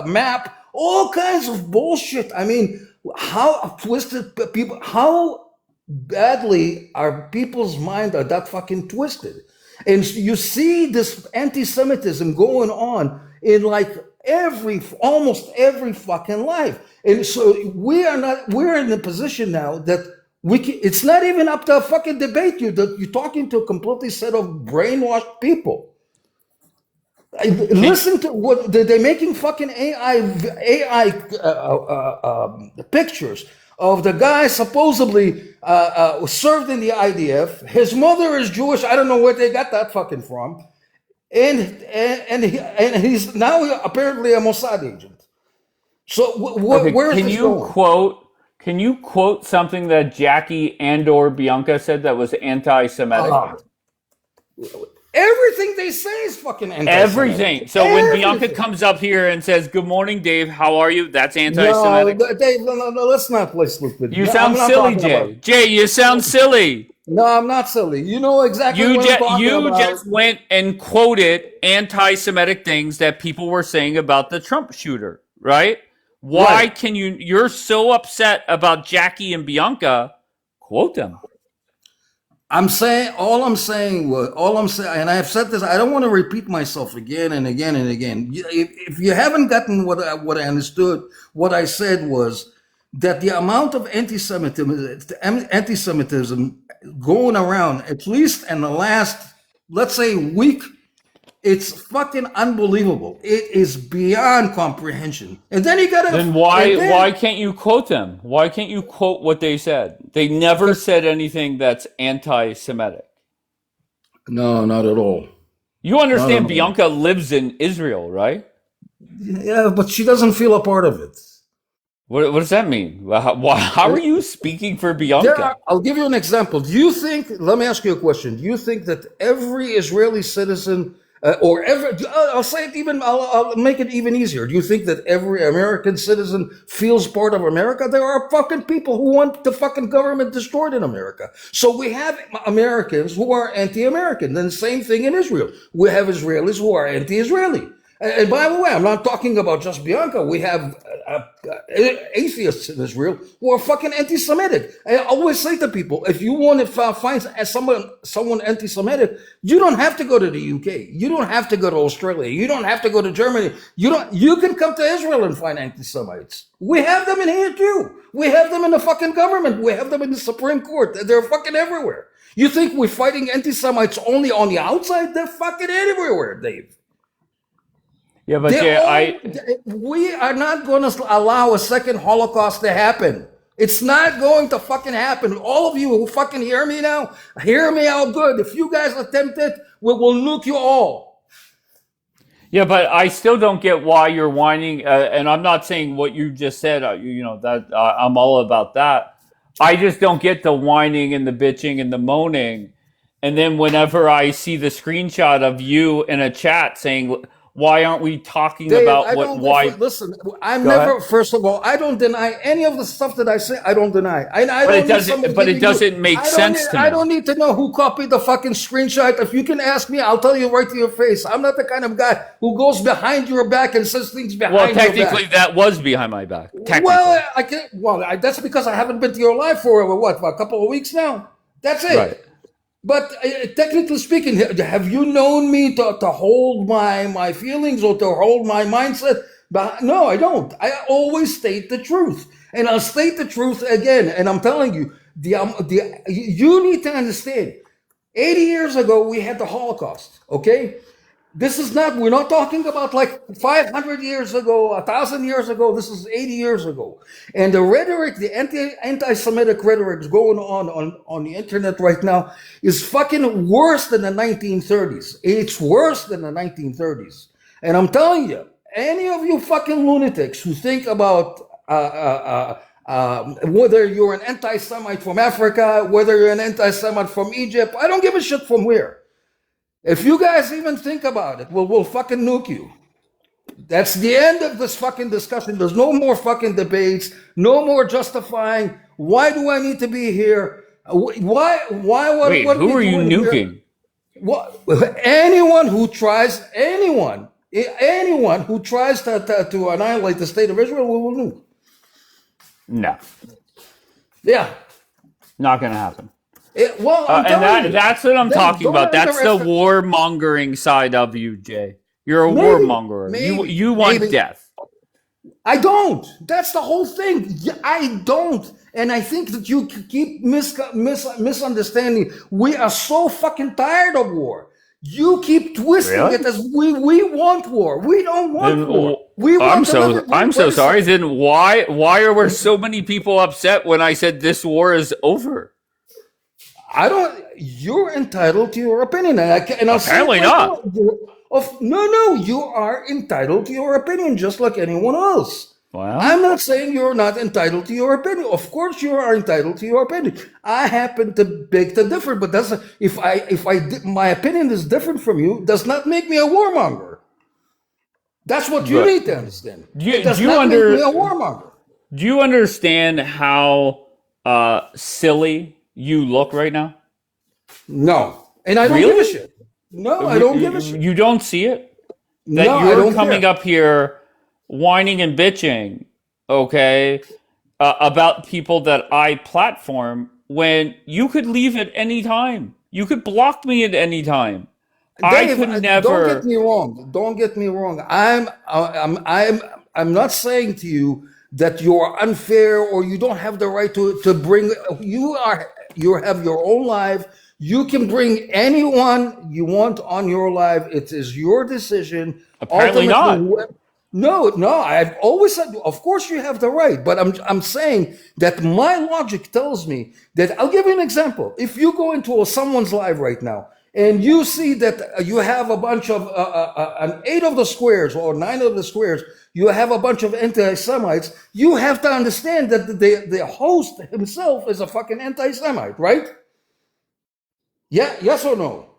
map. All kinds of bullshit. I mean, how twisted people? How badly our people's mind are that fucking twisted? And you see this anti-Semitism going on in like almost every fucking life. And so we're in a position now that it's not even up to a fucking debate. You're talking to a completely set of brainwashed people. Listen to what they're making fucking AI pictures of the guy supposedly served in the IDF. His mother is Jewish. I don't know where they got that fucking from. And he's now apparently a Mossad agent. So Okay, where is this going? can you quote something that Jackie and or Bianca said that was anti-Semitic? Everything they say is fucking anti-Semitic. Everything. So when Bianca comes up here and says, "Good morning, Dave. How are you?" That's anti-Semitic. No, Dave, no, let's not play stupid. You No, sound I'm not silly, talking Jay. about- Jay, you sound silly. No, I'm not silly. You know exactly what I'm talking You about. just went and quoted anti-Semitic things that people were saying about the Trump shooter, right? Why Right. can you're so upset about Jackie and Bianca? Quote them. All I'm saying, and I have said this, I don't want to repeat myself again and again and again. If you haven't gotten what I understood, what I said was that the amount of anti-Semitism going around, at least in the last, let's say, week, It's fucking unbelievable. It is beyond comprehension. And then you gotta. Then And why then can't you quote them? Why can't you quote what they said? They never said anything that's anti-Semitic. no, not at all. You Not at understand all. Bianca lives in Israel, right? Yeah, but she doesn't feel a part of it. What does that mean? How are you speaking for Bianca? I'll give you an example. Do you think, let me ask you a question. Do you think that every Israeli citizen, I'll say it even, I'll make it even easier. Do you think that every American citizen feels part of America? There are fucking people who want the fucking government destroyed in America. So we have Americans who are anti-American. Then same thing in Israel. We have Israelis who are anti-Israeli. And by the way, I'm not talking about just Bianca. We have atheists in Israel who are fucking anti-Semitic. I always say to people, if you want to find someone anti-Semitic, you don't have to go to the UK. You don't have to go to Australia. You don't have to go to Germany. You can come to Israel and find anti-Semites. We have them in here too. We have them in the fucking government. We have them in the Supreme Court. They're fucking everywhere. You think we're fighting anti-Semites only on the outside? They're fucking everywhere, Dave. Yeah, but Jay, We are not going to allow a second Holocaust to happen. It's not going to fucking happen. All of you who fucking hear me now, hear me out good. If you guys attempt it, we will nuke you all. yeah, but I still don't get why you're whining. And I'm not saying what you just said. That I'm all about that. I just don't get the whining and the bitching and the moaning. And then whenever I see the screenshot of you in a chat saying, why aren't we talking Dave, about why? Listen, Go ahead. first of all, I don't deny any of the stuff that I say. I don't deny. But it doesn't make sense to me. I don't need to know who copied the fucking screenshot. If you can ask me, I'll tell you right to your face. I'm not the kind of guy who goes behind your back and says things behind your back. Well, technically, that was behind my back. Technically. Well, I can't. Well, that's because I haven't been to your life for a couple of weeks now. That's it. Right. But technically speaking, have you known me to hold my feelings or to hold my mindset? But no, I don't. I always state the truth, and I'll state the truth again. And I'm telling you, you need to understand. 80 years ago, we had the Holocaust. Okay, we're not talking about like 500 years ago, 1,000 years ago. This is 80 years ago. And the rhetoric, the anti-Semitic rhetoric is going on the internet right now is fucking worse than the 1930s. It's worse than the 1930s. And I'm telling you, any of you fucking lunatics who think about whether you're an anti-Semite from Africa, whether you're an anti-Semite from Egypt, I don't give a shit from where. If you guys even think about it, we'll fucking nuke you. That's the end of this fucking discussion. There's no more fucking debates, no more justifying. Why do I need to be here? Wait, who are you nuking? What, anyone who tries to annihilate the state of Israel, we will nuke. No, Yeah. not going to happen. That's what I'm talking about. That's the warmongering side of you, Jay. You're a warmonger. You want death. I don't. That's the whole thing. I don't. And I think that you keep misunderstanding. We are so fucking tired of war. You keep twisting it as we want war. We don't want war. I'm so sorry. Then why are so many people upset when I said this war is over? You're entitled to your opinion. And I'll Apparently not. No, you are entitled to your opinion just like anyone else. Well, I'm not saying you're not entitled to your opinion. Of course you are entitled to your opinion. I happen to beg to differ, but my opinion is different from you, does not make me a warmonger. That's what you need to understand. It does not make me a warmonger. Do you understand how silly you look right now? No. And I don't give a shit. No, I don't give a shit. You don't see it? That you're coming up here whining and bitching, okay, about people that I platform when you could leave at any time. You could block me at any time. Dave, I could never. Don't get me wrong. Don't get me wrong. I'm not saying to you that you're unfair or you don't have the right to bring. You have your own life. You can bring anyone you want on your live. It is your decision. Apparently Ultimately, not. no. I've always said, of course, you have the right. But I'm saying that my logic tells me that I'll give you an example. If you go into someone's live right now and you see that you have a bunch of an 8 of the squares or 9 of the squares, you have a bunch of anti-Semites. You have to understand that the host himself is a fucking anti-Semite, right? Yeah, yes or no?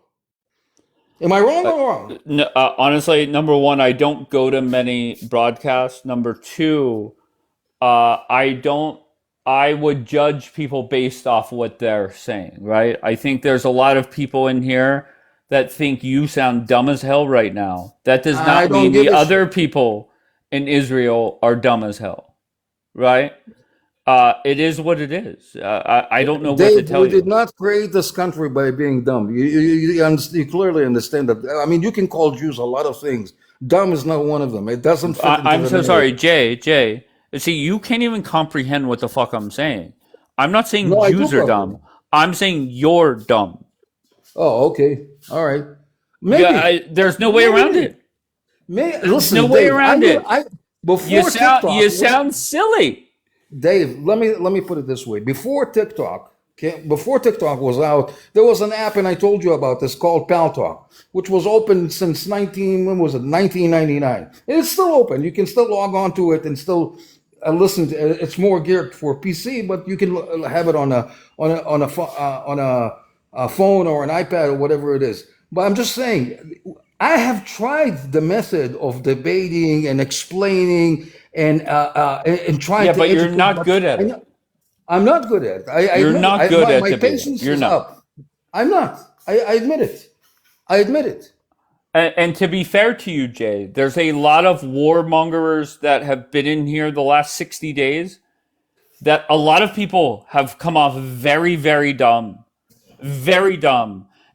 Am I wrong or wrong? No, honestly, number one, I don't go to many broadcasts. Number two, I don't. I would judge people based off what they're saying, right? I think there's a lot of people in here that think you sound dumb as hell right now. That does I not don't mean give the a other shit. people in Israel are dumb as hell, right? It is what it is. I don't know what to Dave, tell we did you. not create this country by being dumb. You clearly understand that. I mean, you can call Jews a lot of things. Dumb is not one of them. It doesn't fit into I'm the so sorry, narrative. Jay. See, you can't even comprehend what the fuck I'm saying. I'm not saying No, I do Jews are comprehend. dumb. I'm saying you're dumb. Oh, okay. All right. Yeah, Maybe. there's no way around Maybe. it. There's no Listen, way Dave, around it. I You before sound TikTok, you sound silly. Dave, let me put it this way. Before TikTok, okay, before TikTok was out, there was an app, and I told you about this called Pal Talk, which was open since 1999. And it's still open. You can still log on to it and still listen. It's more geared for PC, but you can have it on a phone or an iPad or whatever it is. But I'm just saying, I have tried the method of debating and explaining and trying Yeah, to but you're educate, not but good at it. I'm not good at it. I You're admit it. not good at My debating. patience You're is not. up. I'm not. I admit it. I admit it. And to be fair to you, Jay, there's a lot of warmongers that have been in here the last 60 days that a lot of people have come off very, very dumb,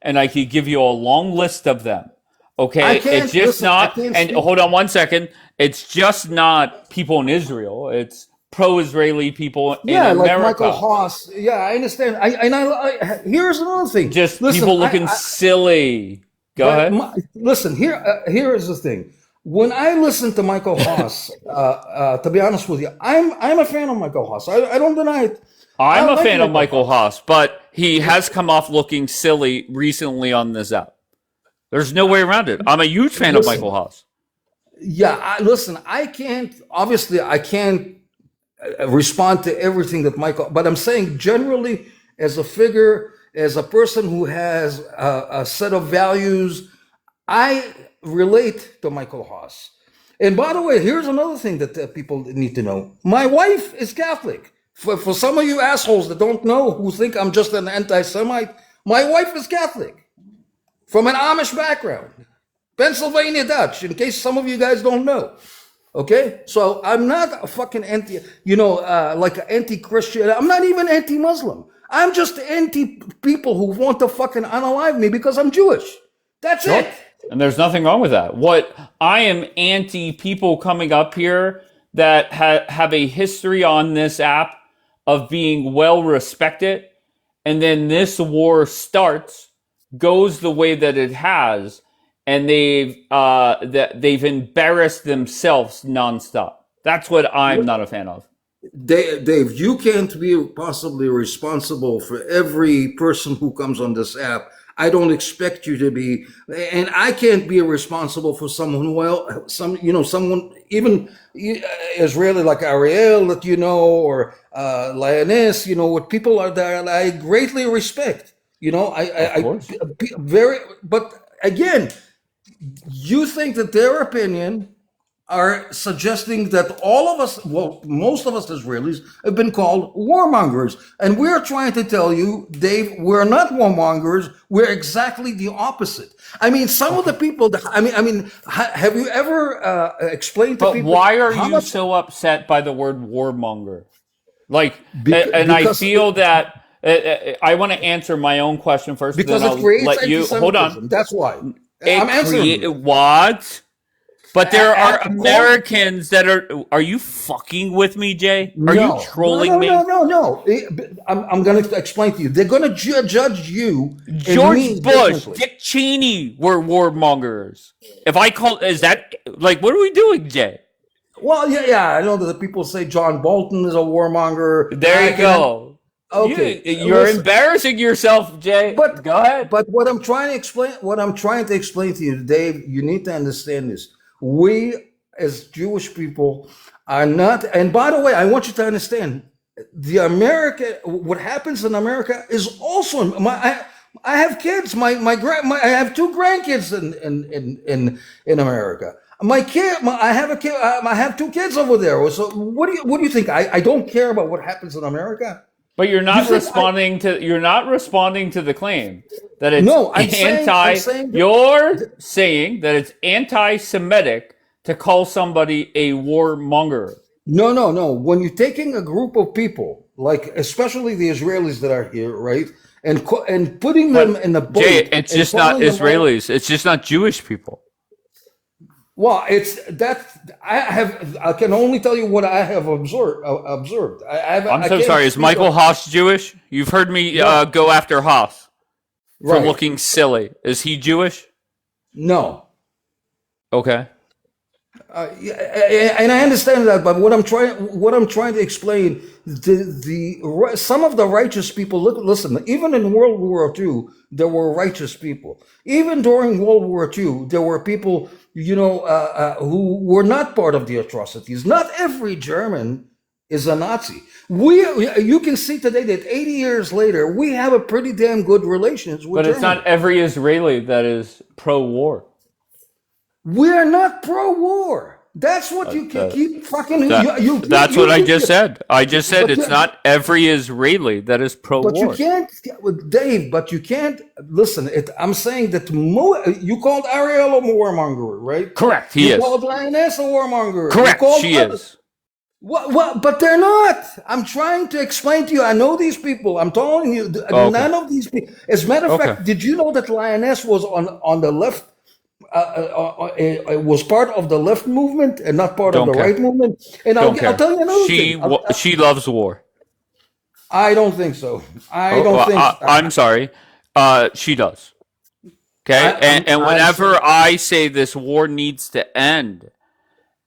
and I could give you a long list of them. I Okay, it's can't just listen. I not. can't And speak. hold on one second. It's just not people in Israel. It's pro-Israeli people in Yeah, like Michael America. Haas. Yeah, I understand. Here's another thing. Just Listen, people looking silly. Go ahead. listen here. Here is the thing. When I listen to Michael Haas, to be honest with you, I'm a fan of Michael Haas. I don't deny it. I I'm a like fan of Michael Michael Haas. Haas, but he has come off looking silly recently on this app. There's no way around it. I'm a huge fan of Michael Listen, Haas. yeah, listen. I can't. Obviously, I can't respond to everything that Michael. But I'm saying generally, as a figure, as a person who has a set of values, I relate to Michael Haas. And by the way, here's another thing that people need to know. My wife is Catholic. For some of you assholes that don't know, who think I'm just an anti-Semite, my wife is Catholic from an Amish background, Pennsylvania Dutch, in case some of you guys don't know. Okay, so I'm not a fucking like an anti-Christian. I'm not even anti-Muslim. I'm just anti-people who want to fucking unalive me because I'm Jewish. That's it. Sure. And there's nothing wrong with that. What I am anti people coming up here that have a history on this app of being well respected, and then this war starts, goes the way that it has, and they've embarrassed themselves nonstop. That's what I'm not a fan of. Dave, you can't be possibly responsible for every person who comes on this app. I don't expect you to be, and I can't be responsible for someone. Well, someone even Israeli like Ariel that or Lioness. What people are that I greatly respect. Of course. Very. But again, you think that their opinion are suggesting that all of us, well, most of us Israelis have been called warmongers. And we're trying to tell you, Dave, we're not warmongers. We're exactly the opposite. I mean, some of the people, have you ever explained to But people why are how you much, so upset by the word warmonger? Like, and I because, feel that I want to answer my own question first, then because it I'll creates let you hold on. anti-Semitism. That's why. I'm It answering create you. what? But there are At the core, Americans that are you fucking with me, Jay? Are you no, no, trolling no, no, me? no, no. I'm going to explain to you. They're going to judge you and me George Bush, differently. Dick Cheney were warmongers. If I call, is that like, what are we doing, Jay? Well, yeah. I know that the people say John Bolton is a warmonger. There you go. Okay, You're listen. embarrassing yourself, Jay. But Go ahead. what I'm trying to explain to you, Dave, you need to understand this. We as Jewish people are not, and by the way, I want you to understand what happens in America is also I have kids. I have two grandkids in America. I have a kid. I have two kids over there. So what do you think? I don't care about what happens in America. But you're You not think responding to the claim that it's No, I'm anti. saying You're saying that it's anti-Semitic to call somebody a warmonger. no. When you're taking a group of people, like especially the Israelis that are here, right, and putting them in a boat, Jay, it's and just not calling them all- Israelis. It's just not Jewish people. well, it's that I can only tell you what I have observed. I'm I so can't sorry. Is speak Michael of- Haas Jewish? You've heard me go after Haas for right? looking silly. Is he Jewish? No. Okay. And I understand that, but what I'm trying to explain, some of the righteous people. Listen, even in World War II, there were righteous people. Even during World War II, there were people, who were not part of the atrocities. Not every German is a Nazi. You can see today that 80 years later, we have a pretty damn good relations with But it's Germany. not every Israeli that is pro-war. We're not pro-war. That's what you can keep fucking. That's what I just said. I just said But it's not every Israeli that is But you pro-war. can't, Dave. But you can't listen. I'm saying that you called Ariel a warmonger, right? Correct. He You is. called Lioness a warmonger. Correct. You called She is. What? But they're not. I'm trying to explain to you. I know these people. I'm telling you, Okay. none of these people. As a matter of Okay. fact, did you know that Lioness was on the left? Was part of the left movement and not part of Don't the care. right movement. And Don't care. I'll tell you another thing. She loves war. I don't think so. I don't think. I'm sorry. She does. Okay, and whenever I say this war needs to end,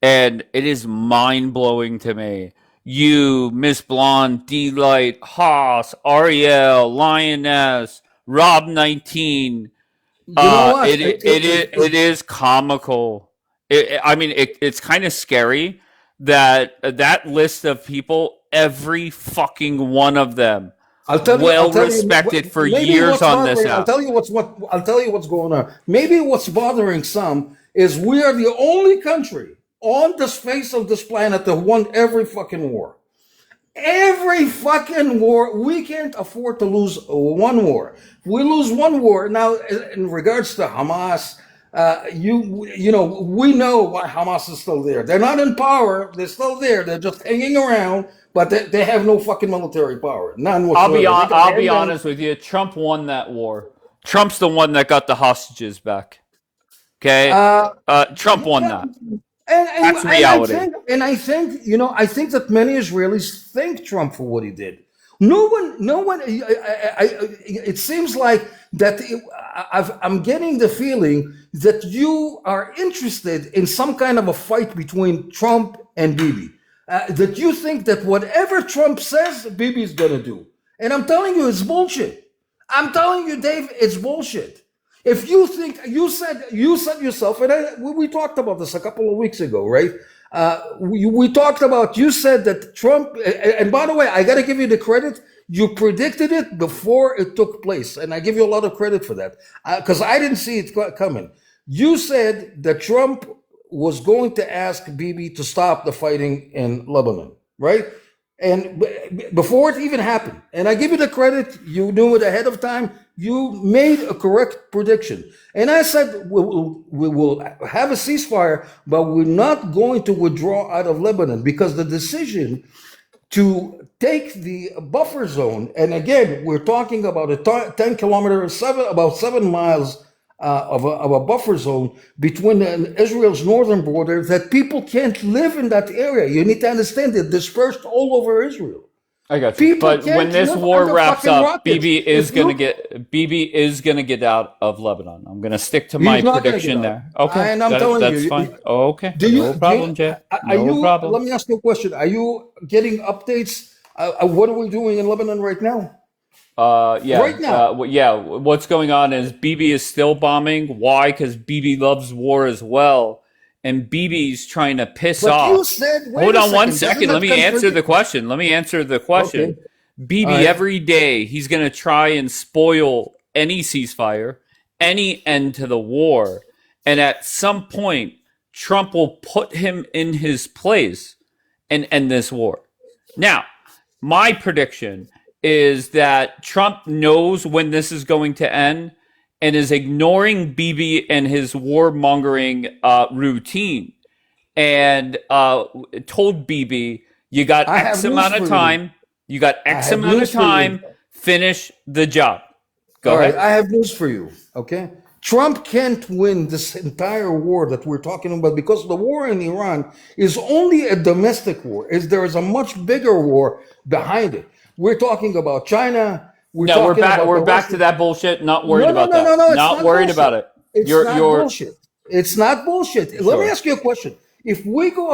and it is mind blowing to me. You, Miss Blonde, D-Light, Haas, Ariel, Lioness, Rob 19. You know what? It is comical. It's kind of scary that list of people, every fucking one of them, I'll tell you, respected for maybe years what's on this bothering- app. I'll tell you what's going on. Maybe what's bothering some is we are the only country on the face of this planet that won every fucking war. Every fucking war. We can't afford to lose one war. If we lose one war now, in regards to Hamas, we know why Hamas is still there. They're not in power. They're still there. They're just hanging around, but they have no fucking military power. None whatsoever. I'll be honest with you. Trump won that war. Trump's the one that got the hostages back. Okay, Trump won that. That's reality. I think that many Israelis thank Trump for what he did. No one. It seems like that. I'm getting the feeling that you are interested in some kind of a fight between Trump and Bibi. That you think that whatever Trump says, Bibi's gonna do. And I'm telling you, it's bullshit. I'm telling you, Dave, it's bullshit. If you think you said yourself, and we talked about this a couple of weeks ago, right? We talked about, you said that Trump, and by the way, I got to give you the credit. You predicted it before it took place, and I give you a lot of credit for that because I didn't see it coming. You said that Trump was going to ask Bibi to stop the fighting in Lebanon, right? And before it even happened, and I give you the credit, you knew it ahead of time. You made a correct prediction. And I said, we will have a ceasefire, but we're not going to withdraw out of Lebanon because the decision to take the buffer zone, and again, we're talking about a 10 kilometer, about 7 miles of a buffer zone between Israel's northern border that people can't live in that area. You need to understand they're dispersed all over Israel. I got you. People But when can't this live war under wraps fucking up, rockets. If you, BB is gonna get out of Lebanon. I'm gonna stick to my he's not going to get prediction out. there. Okay, And I'm telling that's you, fine. Okay, do no you, problem, Jay. are No you, let problem. me ask you a question. Are you getting updates? What are we doing in Lebanon right now? Right now. Yeah. What's going on is BB is still bombing. Why? Because BB loves war as well, and BB's trying to piss But you off. said, Hold wait a on one second, doesn't second. Let that me answer the contradict? question. Let me answer the Okay. question. All BB right. every day he's gonna try and spoil any ceasefire, any end to the war, and at some point Trump will put him in his place and end this war. Now, my prediction is that Trump knows when this is going to end and is ignoring BB and his warmongering routine and told BB, you got I X have news amount of for you. time, you got I X have amount of news for you. time, finish the job. Go All right, ahead. I have news for you. Okay, Trump can't win this entire war that we're talking about because the war in Iran is only a domestic war. There is a much bigger war behind it. We're talking about China. We're No, talking about we're the back to Russian. that bullshit. Not worried No, no, about no, no, that. no. It's Not not worried about bullshit. it. It's not You're bullshit. It's not bullshit. Let me sure. ask you a question. If we go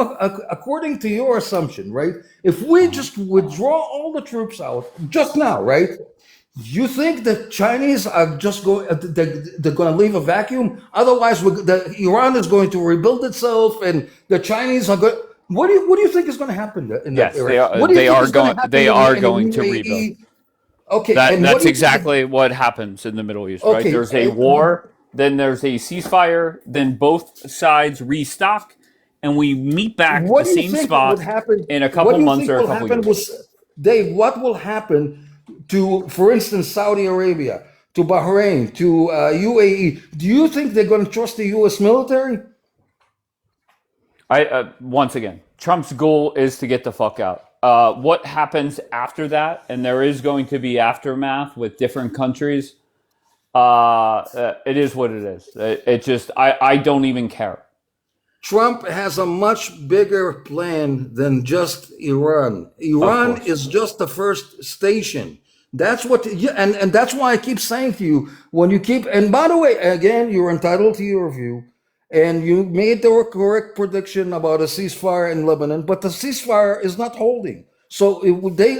according to your assumption, right? If we just withdraw all the troops out just now, right? You think the Chinese are just going? They're going to leave a vacuum. Otherwise, Iran is going to rebuild itself, and the Chinese are going. What do you think is going to happen in that Yes, area? What do you they think are is going going to happen in the to rebuild. UAE? Okay, and what That's do you think? exactly what happens in the Middle East, right? Okay, There's a war, then there's a ceasefire, then both sides restock, and we meet back at what the do you same think would spot happen? in a What couple do you months think or a will couple happen years. with Dave? What will happen to, for instance, Saudi Arabia, to Bahrain, to UAE? Do you think they're going to trust the U.S. military? Once again, Trump's goal is to get the fuck out. What happens after that, and there is going to be aftermath with different countries. It is what it is. It just I don't even care. Trump has a much bigger plan than just Iran. Of Iran course. is just the first station. That's what, and that's why I keep saying to you when you keep. And by the way, again, you're entitled to your view, and you made the correct prediction about a ceasefire in Lebanon, but the ceasefire is not holding. So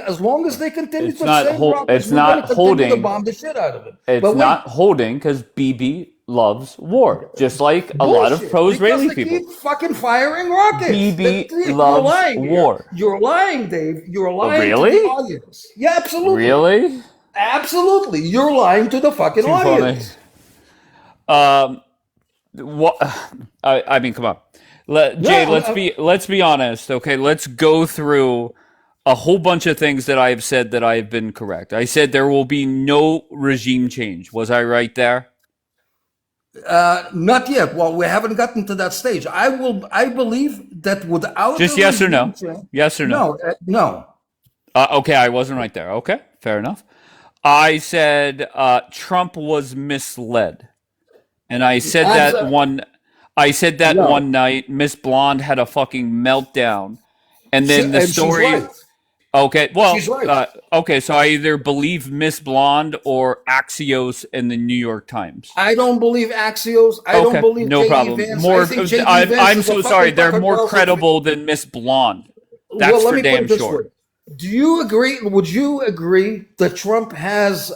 as long as they continue It's to not send rockets, it's we're going not to continue to holding. bomb the shit out of it. It's But wait, not holding because BB loves war, just like a lot of bullshit. Because pro-Israeli they people. keep fucking firing rockets. BB You're loves lying here. war. You're lying, Dave. You're Oh, lying to the really? audience. Yeah, absolutely. Really? Absolutely. You're lying to the fucking Too funny. audience. What? I mean, come on, Jay. No, Let's be honest, okay? Let's go through a whole bunch of things that I have said that I have been correct. I said there will be no regime change. Was I right there? not yet. Well, we haven't gotten to that stage. I believe that without a Just yes or regime no? change, Yes or no? no. Okay, I wasn't right there. Okay, fair enough. I said Trump was misled, and I said As, that one. I said that no. one night. Miss Blonde had a fucking meltdown, and then the And she's story. right. Okay, well, She's right. okay, so I either believe Miss Blonde or Axios and the New York Times. I don't believe Axios. I don't Okay, believe no J.D. problem. Vance. More, I think J.D. Vance I'm is a so sorry. fucking They're tucker more Carlson. credible than Miss Blonde. That's Well, let for me put damn it this way. sure. Do you agree? Would you agree that Trump has,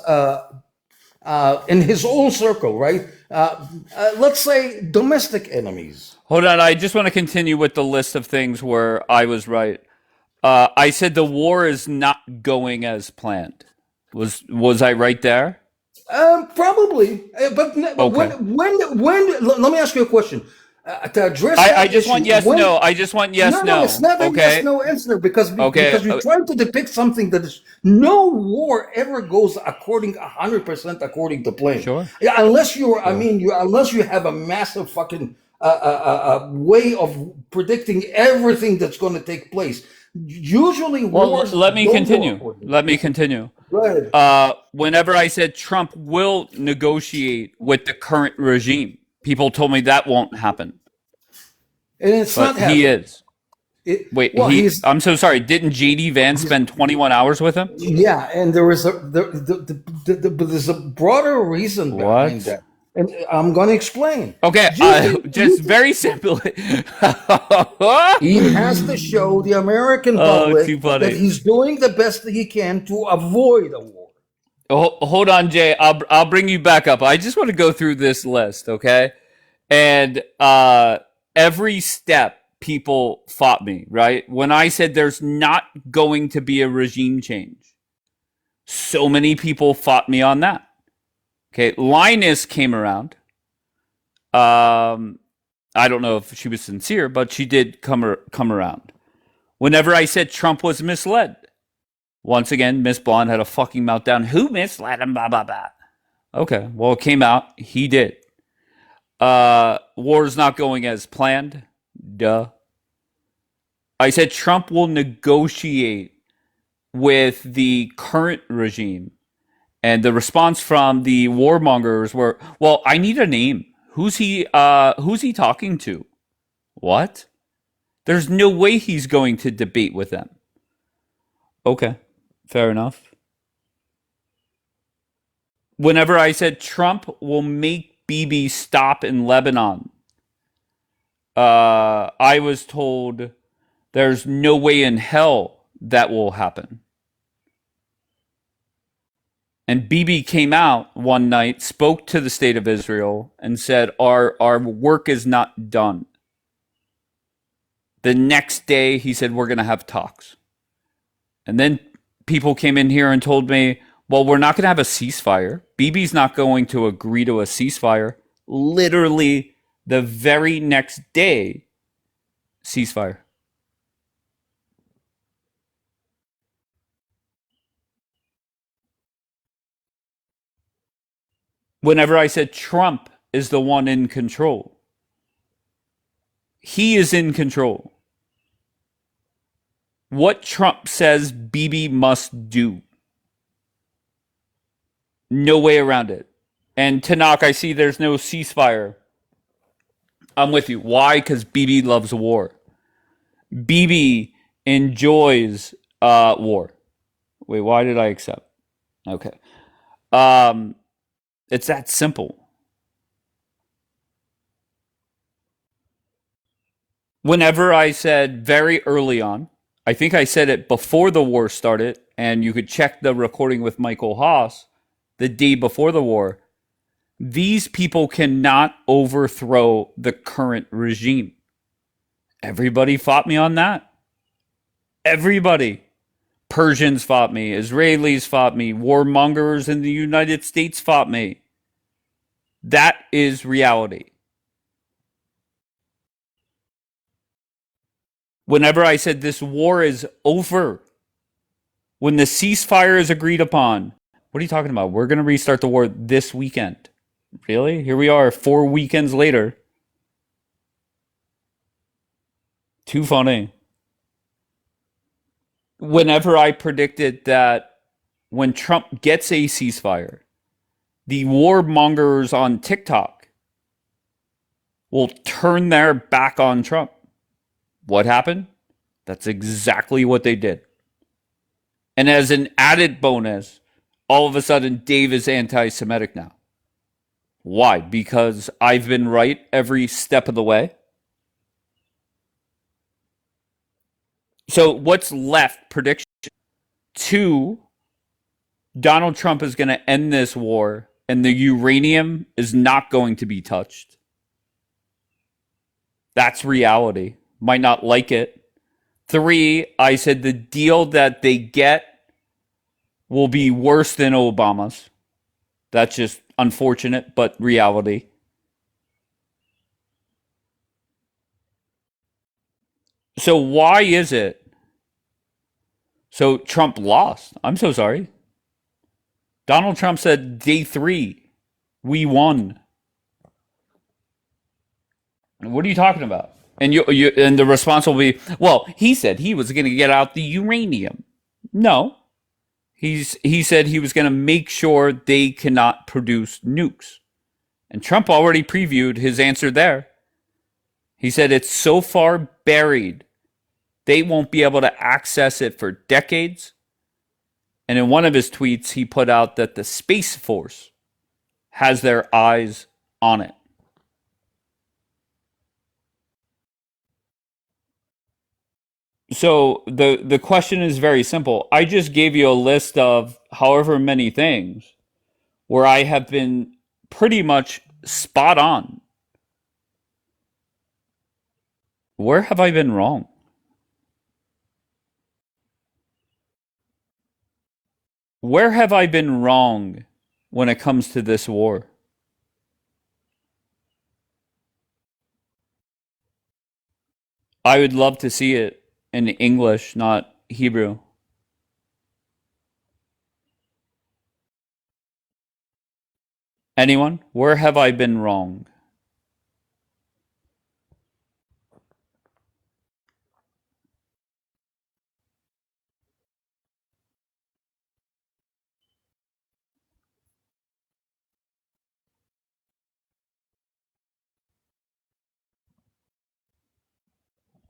in his own circle, right? Let's say domestic enemies. Hold on, I just want to continue with the list of things where I was right. I said the war is not going as planned. Was I right there? Probably, but Okay. let me ask you a question. To address I that just want issue, yes when no. I just want yes no, it's no. not a yes Okay. no answer because Okay. you're trying to depict something that is no war ever goes 100% according to plan. Sure. Yeah, unless unless you have a massive fucking way of predicting everything that's going to take place. Usually Well, wars let me don't go continue. according. Let me continue. Go ahead. Whenever I said Trump will negotiate with the current regime, people told me that won't happen, And it's not but he happening. is. Wait, Well, he's I'm so sorry. Didn't JD Vance spend 21 hours with him? yeah, and there was but there's a broader reason behind What? that, and I'm going to explain. Okay, just very simply. He has to show the American Oh, public too funny. that he's doing the best that he can to avoid a war. Hold on, Jay. I'll bring you back up. I just want to go through this list, okay? And every step, people fought me, right? When I said there's not going to be a regime change, so many people fought me on that. Okay, Linus came around. I don't know if she was sincere, but she did come around. Whenever I said Trump was misled, once again, Miss Blonde had a fucking meltdown. Who misled him? Blah, blah, blah. Okay, well, it came out. He did. War's not going as planned. Duh. I said Trump will negotiate with the current regime. And the response from the warmongers were, well, I need a name. Who's he talking to? What? There's no way he's going to debate with them. Okay, fair enough. Whenever I said Trump will make Bibi stop in Lebanon, I was told there's no way in hell that will happen. And Bibi came out one night, spoke to the state of Israel, and said, our work is not done. The next day, he said, we're going to have talks. And then people came in here and told me, well, we're not going to have a ceasefire. Bibi's not going to agree to a ceasefire. Literally the very next day, ceasefire. Whenever I said Trump is the one in control, he is in control. What Trump says Bibi must do. No way around it. And Tanakh, I see there's no ceasefire. I'm with you. Why? Because Bibi loves war. Bibi enjoys war. Wait, why did I accept? Okay. It's that simple. Whenever I said very early on, I think I said it before the war started, and you could check the recording with Michael Haas the day before the war. These people cannot overthrow the current regime. Everybody fought me on that. Everybody. Persians fought me. Israelis fought me. Warmongers in the United States fought me. That is reality. Whenever I said this war is over, when the ceasefire is agreed upon, what are you talking about? We're going to restart the war this weekend. Really? Here we are 4 weekends later. Too funny. Whenever I predicted that when Trump gets a ceasefire, the warmongers on TikTok will turn their back on Trump. What happened? That's exactly what they did. And as an added bonus, all of a sudden Dave is anti-Semitic now. Why? Because I've been right every step of the way. So what's left? Prediction 2, Donald Trump is going to end this war and the uranium is not going to be touched. That's reality. Might not like it. 3, I said the deal that they get will be worse than Obama's. That's just unfortunate, but reality. So why is it? So Trump lost. I'm so sorry. Donald Trump said day 3, we won. What are you talking about? And and the response will be, well, he said he was going to get out the uranium. No. He said he was going to make sure they cannot produce nukes. And Trump already previewed his answer there. He said it's so far buried, they won't be able to access it for decades. And in one of his tweets, he put out that the Space Force has their eyes on it. So the question is very simple. I just gave you a list of however many things where I have been pretty much spot on. Where have I been wrong? Where have I been wrong when it comes to this war? I would love to see it in English, not Hebrew. Anyone? Where have I been wrong?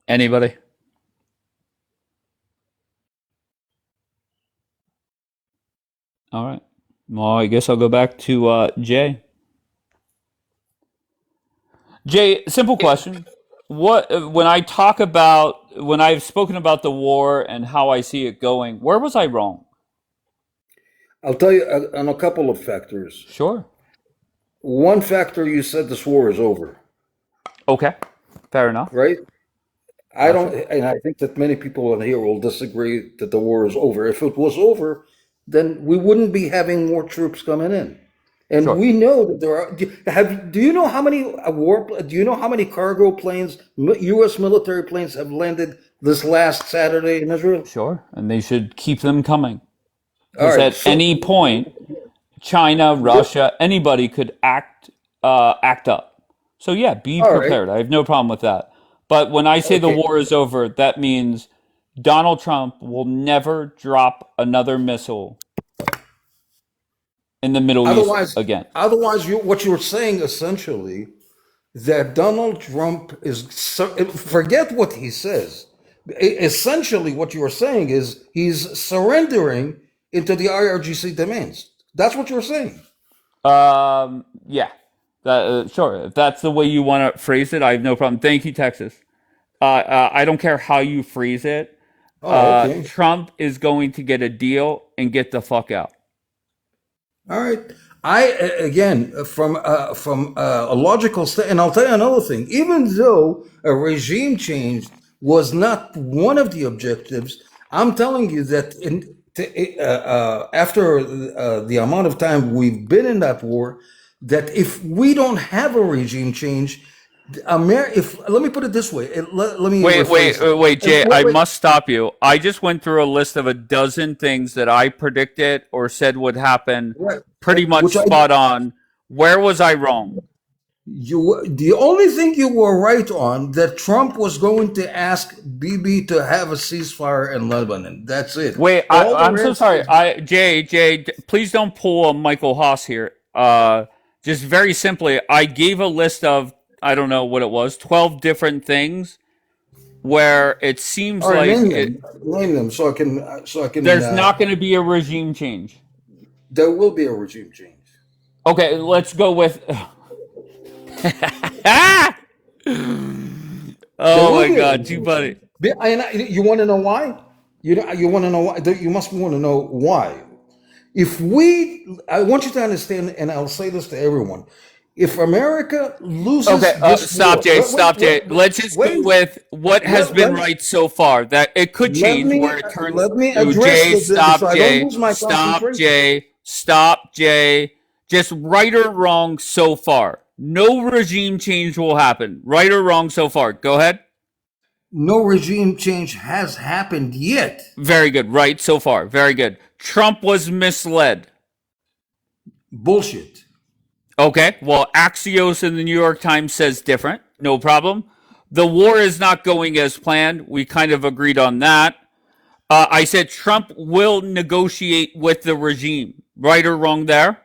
Anybody? All right. Well, I guess I'll go back to Jay. Jay, simple question. What when I talk about when I've spoken about the war and how I see it going, where was I wrong? I'll tell you on a couple of factors. Sure. One factor, you said this war is over, Okay. Fair enough. right? I don't, Gotcha. and I think that many people in here will disagree that the war is over. If it was over, then we wouldn't be having more troops coming in. And Sure. we know that there are. Do you know how many do you know how many cargo planes, U.S. military planes, have landed this last Saturday in Israel? Sure. And they should keep them coming. All Because right, at so any point, China, Russia, anybody could act up. So yeah, be all right, prepared. I have no problem with that. But when I say the okay. war is over, that means Donald Trump will never drop another missile in the Middle East Otherwise, again. what you're saying essentially that Donald Trump is forget what he says. Essentially, what you're saying is he's surrendering into the IRGC demands. That's what you're saying. Yeah, sure. If that's the way you want to phrase it, I have no problem. Thank you, Texas. I don't care how you phrase it. Oh, okay. Trump is going to get a deal and get the fuck out. All right. Again from a logical and I'll tell you another thing. Even though a regime change was not one of the objectives, I'm telling you that after the amount of time we've been in that war, that if we don't have a regime change, if let me put it this way, let me rephrase it. Wait, Jay. Wait, I wait, must stop you. I just went through a list of a dozen things that I predicted or said would happen, right, pretty much which I spot on. Where was I wrong? the only thing you were right on that Trump was going to ask Bibi to have a ceasefire in Lebanon. That's it. Wait, All the I'm so rest sorry. is Jay, please don't pull a Michael Haas here. Just very simply, I gave a list of, I don't know what it was, 12 different things where it seems all right. like Name them, so I can. there's not going to be a regime change. There will be a regime change. Okay, let's go with. Ah! There Oh will my be a God, too regime funny. change. You want to know why? You want to know why? You must want to know why. I want you to understand, and I'll say this to everyone: if America Okay, loses this stop, war, Jay. Stop, Jay. Let's just go wait, with what has been let, right so far. That it could let change me where it turns. let me Oh, address Jay, this so stop, I don't Jay. lose my Stop, concentration. Jay. Stop, Jay. Just right or wrong so far. No regime change will happen. Right or wrong so far. Go ahead. No regime change has happened yet. Very good. Right so far. Very good. Trump was misled. Bullshit. Okay. Well, Axios in the New York Times says different. No problem. The war is not going as planned. We kind of agreed on that. I said Trump will negotiate with the regime. Right or wrong there?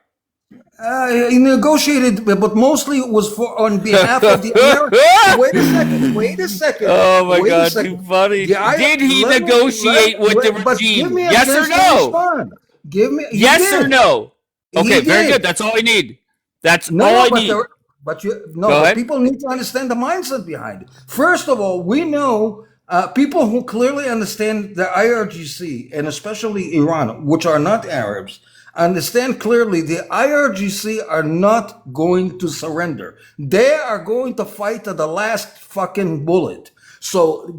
He negotiated, but mostly it was for on behalf of the American. Wait a second. Wait a second. Oh my Wait a God, too second. funny. Did he Let me, negotiate with the but give regime? me a Yes or chance to no? respond. Give me. He Yes or did. no? Okay, He very did. good. That's all I need. That's No, all no, I but need. Go but ahead. people need to understand the mindset behind it. First of all, we know people who clearly understand the IRGC and especially Iran, which are not Arabs, understand clearly the IRGC are not going to surrender. They are going to fight to the last fucking bullet. So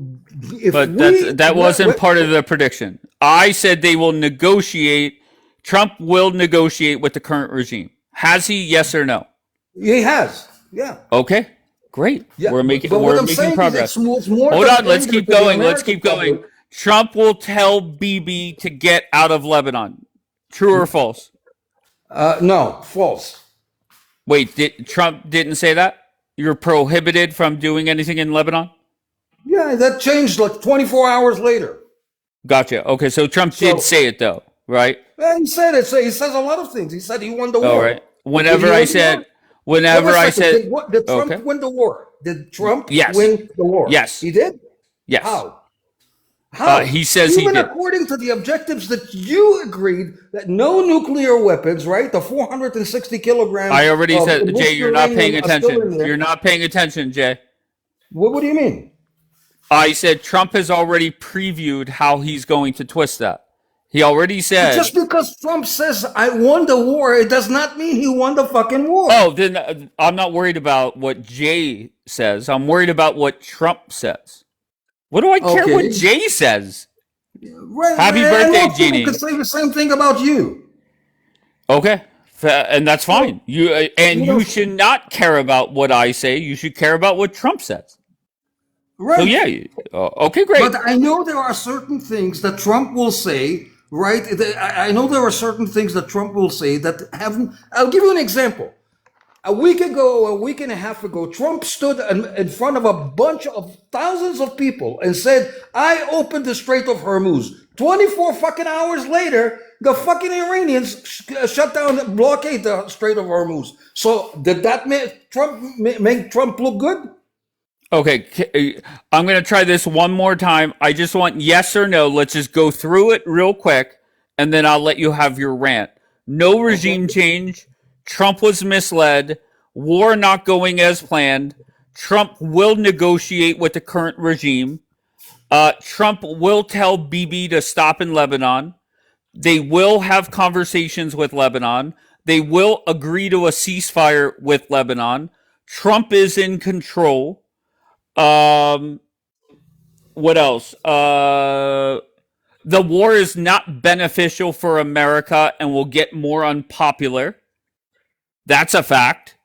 if But we that wasn't part of the prediction. I said they will negotiate. Trump will negotiate with the current regime. Has he? Yes or no? he has, yeah. Okay, great. Yeah, We're making but what we're I'm making saying is progress. it's more Hold than on, let's anger keep to the going. Let's American keep going. public. Trump will tell Bibi to get out of Lebanon. True or false? No, false. Wait, Trump didn't say that? You're prohibited from doing anything in Lebanon? Yeah, that changed like 24 hours later. Gotcha. Okay, so Trump did So say it though, right? he said it. So he says a lot of things. He said he won the All war. right. Did he Whenever I win the war? said, Wait a whenever I second. said, Did Trump okay, win the war? Did Trump yes, win the war? yes, He did? yes. How? How? He says he Even did. according to the objectives that you agreed that no nuclear weapons, right? The 460 kilograms I already of said, Jay, enriched you're not paying uranium are still in attention. there. You're not paying attention, Jay. What do you mean? I said Trump has already previewed how he's going to twist that. He already But just said, because Trump says I won the war, it does not mean he won the fucking war. oh, then I'm not worried about what Jay says. I'm worried about what Trump says. What do I care what Okay. Jay says? Right. Happy and birthday, most people Jeannie. could say the same thing about you. Okay. And that's fine. And You know, you should not care about what I say. You should care about what Trump says. right. So yeah. Okay, great. But I know there are certain things that Trump will say, right? I know there are certain things that Trump will say that haven't. I'll give you an example. A week ago, a week and a half ago, Trump stood in front of a bunch of thousands of people and said, I opened the Strait of Hormuz. 24 fucking hours later, the fucking Iranians shut down, blockade the Strait of Hormuz. So did that make Trump look good? Okay, I'm going to try this one more time. I just want yes or no. Let's just go through it real quick, and then I'll let you have your rant. No regime change. Trump was misled. War not going as planned. Trump will negotiate with the current regime. Trump will tell Bibi to stop in Lebanon. They will have conversations with Lebanon. They will agree to a ceasefire with Lebanon. Trump is in control. What else? The war is not beneficial for America and will get more unpopular. That's a fact.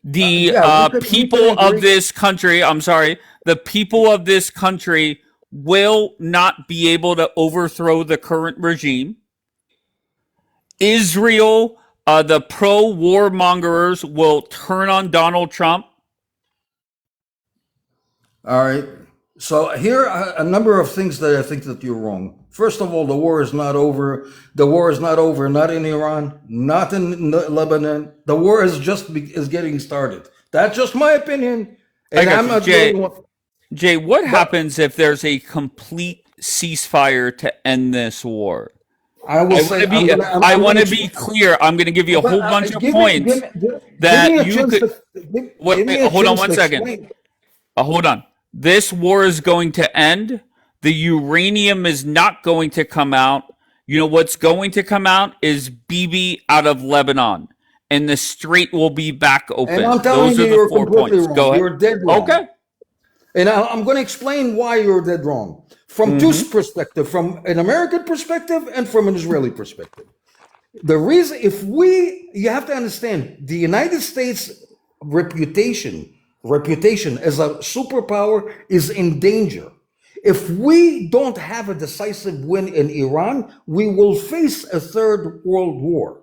The We can people of agree. this country, I'm sorry, the people of this country will not be able to overthrow the current regime. Israel, the pro warmongers will turn on Donald Trump. All right. So here are a number of things that I think that you're wrong. First of all, the war is not over. The war is not over. Not in Iran. Not in Lebanon. The war is is getting started. That's just my opinion, I and got I'm you. not the only one. Jay, what But happens if there's a complete ceasefire to end this war? I will I want say to be I I'm want going to be to. clear. I'm going to give you a But whole bunch of give points me that a you chance could to wait, give me a hold on chance one to second. explain. Hold on. This war is going to end. The uranium is not going to come out. You know what's going to come out is Bibi out of Lebanon, and the strait will be back And open. I'm telling Those you, are the you're 4 completely points. wrong. Go ahead. You're dead wrong. Okay. And I'm going to explain why you're dead wrong. From two Mm-hmm. perspectives, from an American perspective and from an Israeli perspective. The reason, you have to understand, the United States reputation as a superpower is in danger. If we don't have a decisive win in Iran, we will face a third world war.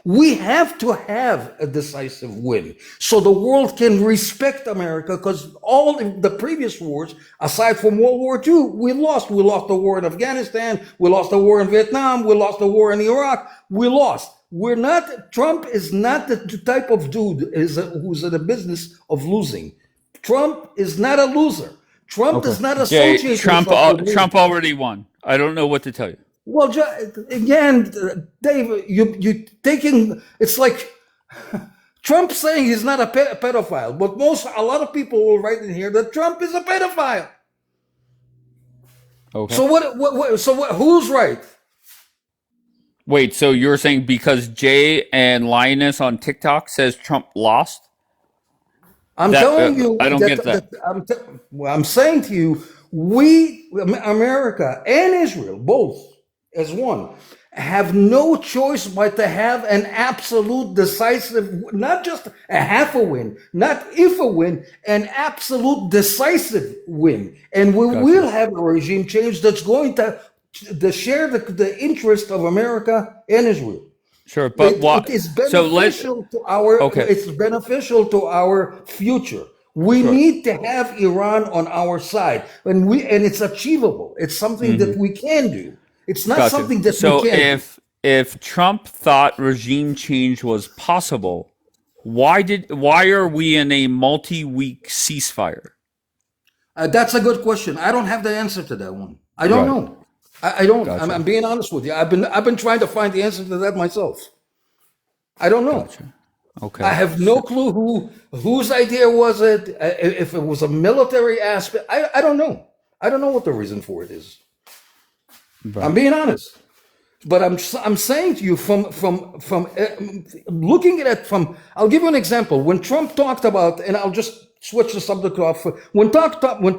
We have to have a decisive win so the world can respect America, because all the previous wars, aside from World War II, we lost. We lost the war in Afghanistan. We lost the war in Vietnam. We lost the war in Iraq. We lost. Trump is not the type of dude who's in the business of losing. Trump is not a loser. Trump does not Jay, associate himself with losing. Trump already won. I don't know what to tell you. Well, again, Dave, you taking, it's like Trump saying he's not a pedophile, but a lot of people will write in here that Trump is a pedophile. Okay. So who's right? Wait, so you're saying because Jay and Linus on TikTok says Trump lost? I'm telling you, I don't get that. I'm saying to you, we, America and Israel, both as one, have no choice but to have an absolute decisive, not just a half a win, not if a win, an absolute decisive win. And we will have a regime change that's going to share the interest of America and Israel. Sure, but it is beneficial to our. Okay. It's beneficial to our future. We need to have Iran on our side, and it's achievable. It's something that we can do. It's not something that we can't. So if Trump thought regime change was possible, why are we in a multi-week ceasefire? That's a good question. I don't have the answer to that one. I don't know. I don't. Gotcha. I'm being honest with you. I've been trying to find the answer to that myself. I don't know. Gotcha. Okay. I have no clue whose idea was it. If it was a military aspect, I don't know. I don't know what the reason for it is. Right. I'm being honest, but I'm saying to you from looking at it from. I'll give you an example. When Trump talked about, and I'll just switch the subject off. When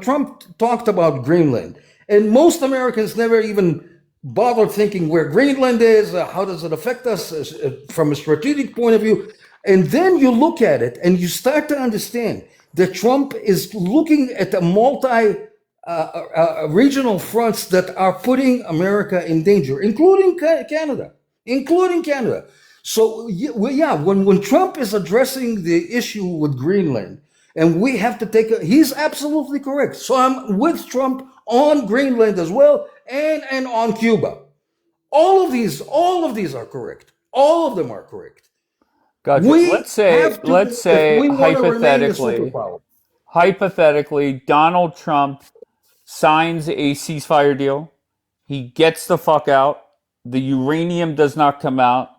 Trump talked about Greenland, and most Americans never even bothered thinking where Greenland is, how does it affect us from a strategic point of view. And then you look at it and you start to understand that Trump is looking at the regional fronts that are putting America in danger, including Canada. So when Trump is addressing the issue with Greenland, and we have to he's absolutely correct. So I'm with Trump on Greenland as well, and on Cuba. All of these are correct. All of them are correct. Gotcha. Let's say hypothetically, Donald Trump signs a ceasefire deal. He gets the fuck out. The uranium does not come out,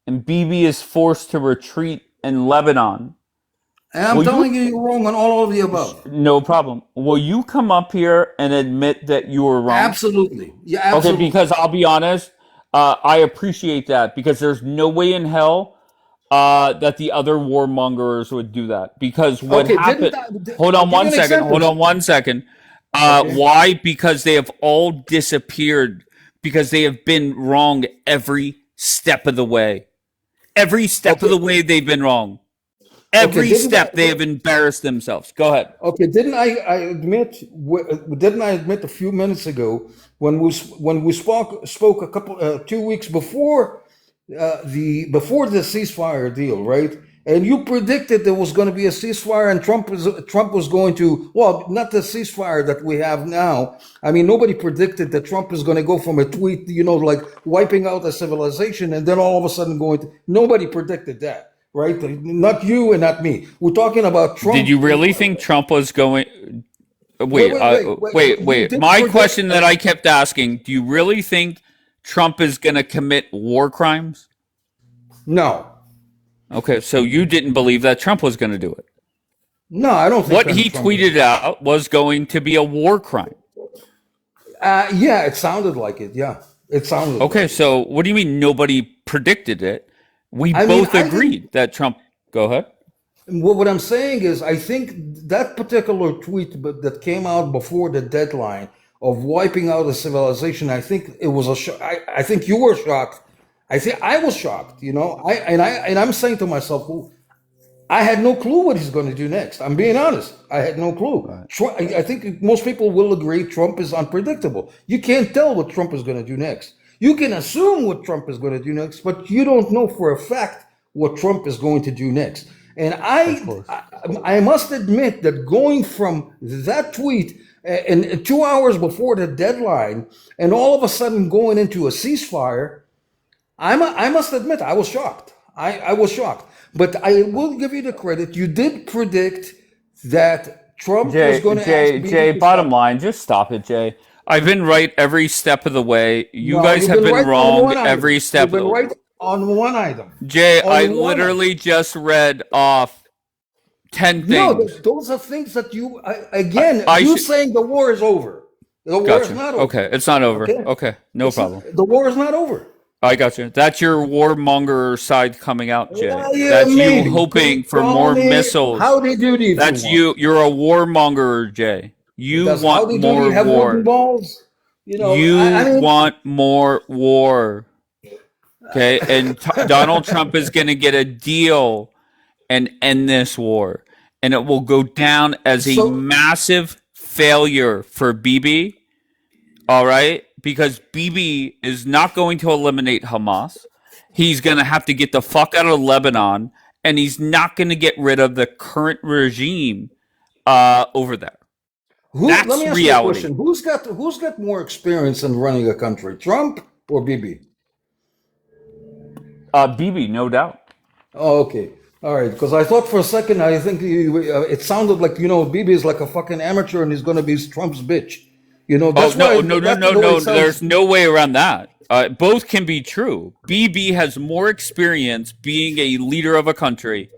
and Bibi is forced to retreat in Lebanon. And I'm telling you're wrong on all of the above. No problem. Will you come up here and admit that you were wrong? Absolutely. Yeah, absolutely. Okay, because I'll be honest, I appreciate that, because there's no way in hell that the other warmongers would do that. Because what happened... Hold on one second. Why? Because they have all disappeared. Because they have been wrong every step of the way. Every step of the way they've been wrong. Every step they have embarrassed themselves. Go ahead. Okay, didn't I admit a few minutes ago when we spoke a couple 2 weeks before the ceasefire deal, right? And you predicted there was going to be a ceasefire, and Trump was going to, well, not the ceasefire that we have now. I mean, nobody predicted that Trump is going to go from a tweet, like wiping out a civilization, and then all of a sudden nobody predicted that. Right? Not you and not me. We're talking about Trump. Did you really think Trump was going... Wait. My question that I kept asking, do you really think Trump is going to commit war crimes? No. Okay, so you didn't believe that Trump was going to do it? No, I don't think what he tweeted out was going to be a war crime. Yeah, it sounded like it. Yeah, it sounded okay, like so what do you mean nobody predicted it? We both agreed that Trump... Go ahead. What I'm saying is, I think that particular tweet that came out before the deadline of wiping out a civilization, I think it was I think you were shocked. I think I was shocked. I'm saying to myself, well, I had no clue what he's going to do next. I'm being honest. I had no clue. Right. I think most people will agree Trump is unpredictable. You can't tell what Trump is going to do next. You can assume what Trump is going to do next, but you don't know for a fact what Trump is going to do next. And Of course. I must admit that going from that tweet and 2 hours before the deadline, and all of a sudden going into a ceasefire, I must admit I was shocked. I was shocked. But I will give you the credit. You did predict that Trump was going to ask Bibi Jay, to bottom stop. line, just stop it, Jay. I've been right every step of the way. You No, guys you've have been been right on wrong one every item. step You've of been the way. right on one item. Jay, I On one item. literally just read off 10 No, things. those are things that again, I you should saying the war is over. The war is Gotcha. not over. Okay, it's not over. Okay? Okay, no problem. The war is not over. I got you. That's your warmonger side coming out, Jay. Yeah, That's you maybe. hoping for Call more me missiles. Howdy Doody if That's you want. you. You're a warmonger, Jay. You Does want Howdy more Doody have wooden war. balls? You know, You I mean, want more war. Okay, and Donald Trump is going to get a deal and end this war, and it will go down as a so massive failure for Bibi. All right, because Bibi is not going to eliminate Hamas. He's going to have to get the fuck out of Lebanon, and he's not going to get rid of the current regime over there. let That's me ask you a reality. question. Who's got more experience in running a country, Trump or Bibi? Bibi, no doubt. Oh, okay. All right. Because I thought for a second, I think it sounded like, Bibi is like a fucking amateur and he's going to be Trump's bitch. Oh That's no, why, no, no, that's no, the way no. it sounds. There's no way around that. Both can be true. BB has more experience being a leader of a country,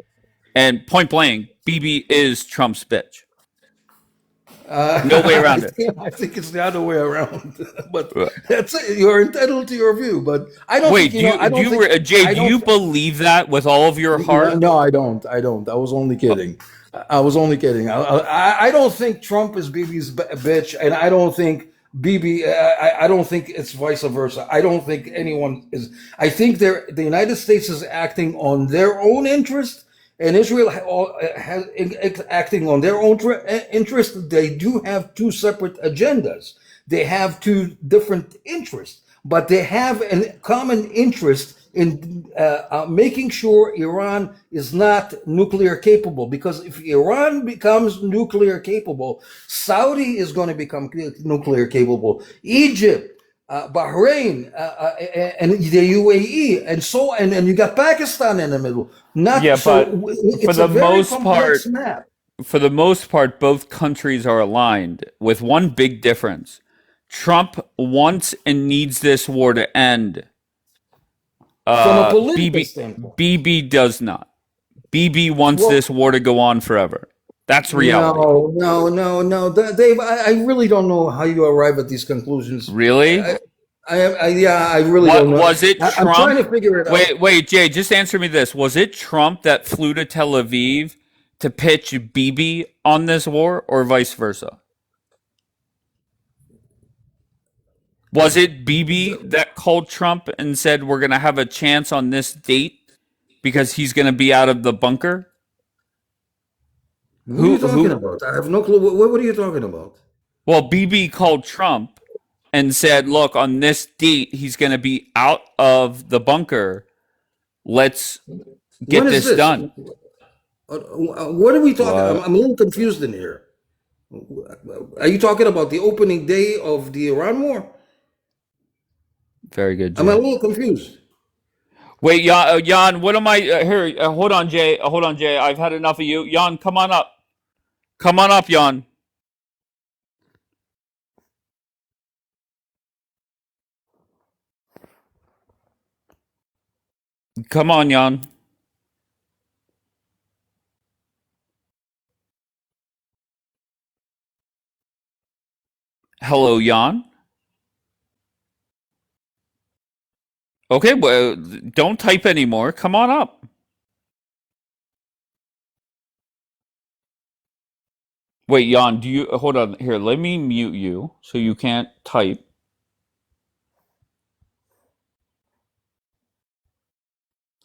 and point blank, BB is Trump's bitch. No way around it. I think it's the other way around. But Uh, that's it. You're entitled to your view. But I don't Wait, think, I don't think, Jay? I Do you don't, believe that with all of your heart? no, I don't. I don't. I was only kidding. I was only kidding. I don't think Trump is Bibi's bitch, and I don't think Bibi. I don't think it's vice versa. I don't think anyone is. I think the United States is acting on their own interest, and Israel has acting on their own interest. They do have two separate agendas. They have two different interests, but they have a common interest in making sure Iran is not nuclear capable. Because if Iran becomes nuclear capable, Saudi is going to become nuclear capable. Egypt, Bahrain, and the UAE, and you got Pakistan in the middle. Yeah, Not but so. for It's a the very most complex part, map. both countries are aligned with one big difference. Trump wants and needs this war to end. From a political BB standpoint. BB does not. BB wants Well, this war to go on forever. That's reality. no, Dave. I really don't know how you arrive at these conclusions. Really? Yeah, I really What don't know. was it? I'm trying Trump? to figure it out. Wait, Jay. Just answer me this: was it Trump that flew to Tel Aviv to pitch BB on this war, or vice versa? Was it BB that called Trump and said we're going to have a chance on this date because he's going to be out of the bunker? What are you talking Who? about? I have no clue. What are you talking about? Well, BB called Trump and said, "Look, on this date he's going to be out of the bunker. Let's get When is this this? done." What are we talking? What? I'm a little confused in here. Are you talking about the opening day of the Iran war? Very good, I'm a Jay. little confused. Wait, Jan, what am I here? Hold on, Jay. Hold on, Jay. I've had enough of you. Jan, come on up. Come on up, Jan. Come on, Jan. Hello, Jan. Okay, well, don't type anymore. Come on up. Wait, Jan, do you hold on here? Let me mute you so you can't type.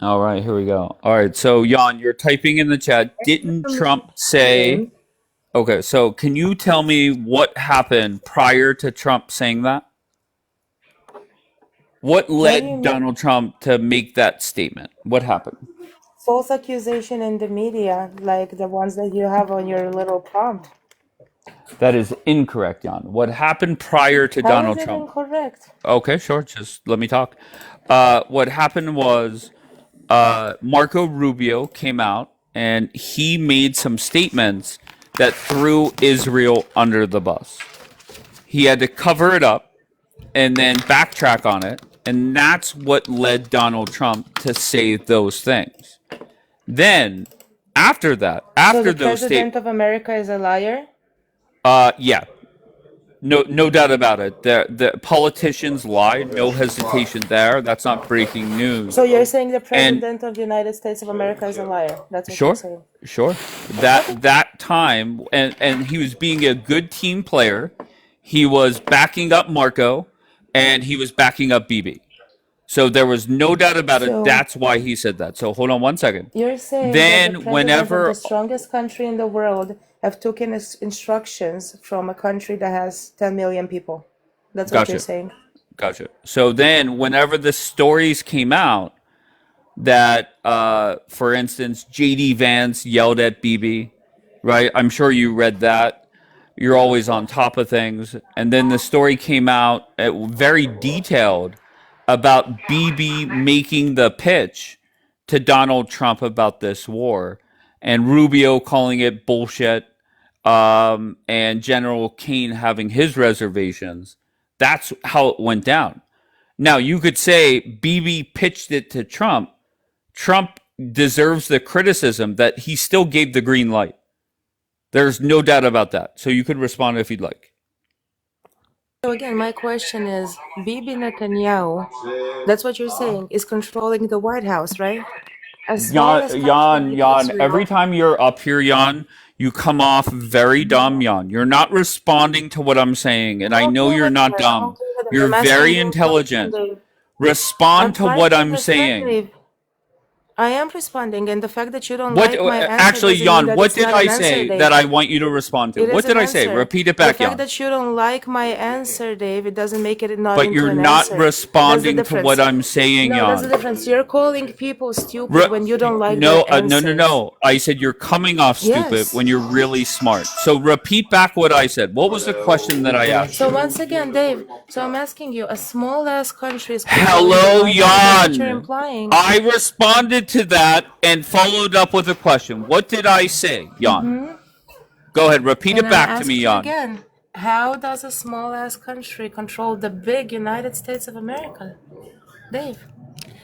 All right, here we go. All right, so Jan, you're typing in the chat. Didn't Trump say? Okay, so can you tell me what happened prior to Trump saying that? What What do you led mean? Donald Trump to make that statement? What happened? False accusation in the media, like the ones that you have on your little prompt. That is incorrect, Jan. What happened prior to How is Donald it Trump? incorrect? Okay, sure. Just let me talk. What happened was Marco Rubio came out and he made some statements that threw Israel under the bus. He had to cover it up and then backtrack on it. And that's what led Donald Trump to say those things. Then, after that, So after the those president statements, of America is a liar? yeah, no doubt about it. The politicians lie, no hesitation there. That's not breaking news. So you're saying the And president of the United States of America is a liar? That's what you're sure, saying. sure. Okay. That time, and he was being a good team player. He was backing up Marco, and he was backing up BB. So there was no doubt about it. So That's why he said that. So hold on one second. you're saying that the Then, president of the whenever, strongest country in the world have taken instructions from a country that has 10 million people. That's what you're gotcha, saying. gotcha. So then, whenever the stories came out that, for instance, JD Vance yelled at BB, right? I'm sure you read that. You're always on top of things. And then the story came out very detailed about BB making the pitch to Donald Trump about this war and Rubio calling it bullshit, and General Kane having his reservations. That's how it went down. Now, you could say BB pitched it to Trump. Trump deserves the criticism that he still gave the green light. There's no doubt about that. So you could respond if you'd like. So again, my question is, Bibi Netanyahu, that's what you're saying, is controlling the White House, right? As small as country like Jan, every Israel. time you're up here, Jan, you come off very dumb, Jan. You're not responding to what I'm saying, and I I'm know okay you're with not it. I'm dumb. okay with it. You're I'm asking very you a question, intelligent. Dave. I'm Respond to trying what to I'm understand, saying. Dave. I am responding, and the fact that you don't What like my answer actually, doesn't mean Jan, that what it's did not I an answer, say that Dave. I want you to respond to? It What is did an I say? answer. Repeat it The back, fact Jan. that you don't like my answer, Dave, it doesn't make it not But into you're an not answer. That's the responding to what difference. I'm saying, No, that's the Jan. difference. You're calling people stupid when you don't like No, their no, no, answers. no. I said you're coming off stupid Yes. when you're really smart. So repeat back what I said. What was the question that I asked So you? once again, Dave, so I'm asking you, a small ass country is controlling the Hello, White House. That's what you're Jan. implying. I responded to that and followed up with a question. What did I say, Jan? Mm-hmm. Go ahead, repeat And it I'm back to me, asking Jan. again, how does a small ass country control the big United States of America? Dave,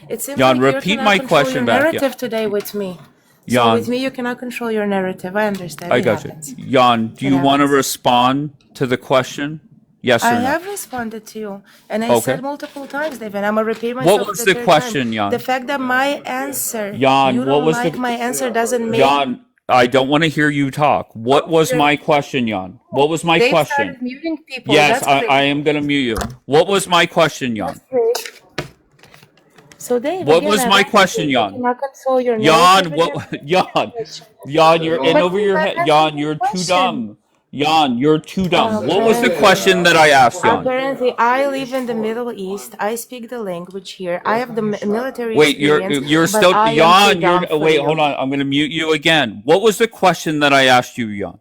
it seems Jan, like you repeat cannot my control your question back, Jan. narrative today with me. So with Jan, me, you cannot control your narrative. I understand. I It got you. happens. Jan, do It you want to happens. respond to the question? Yes I or no? have responded to you, and I Okay. said multiple times, Dave, and I'm gonna repeat What myself was the the third time. question, The Jan? fact that my answer, Jan, you what don't was like my the answer, doesn't make. Jan? I don't want to hear you talk. What Oh, was you're. my question, Jan? What was my Dave question? started muting people. Yes, That's I great. am gonna mute you. What was my question, Jan? That's great. So Dave, What again, was I've my asked you. question, You Jan? cannot control your Jan, narrative, and you're what? Jan, question. Jan, you're in But over Dave, your I'm head. asking Jan, you you're a too question. dumb. Jan, you're too dumb. What was the Apparently, question that I asked, Jan? apparently, I live in the Middle East. I speak the language here. I have the military Wait, experience, you're but still I am too Jan. You're dumb for wait. Hold you. on. I'm gonna mute you again. What was the question that I asked you, Jan?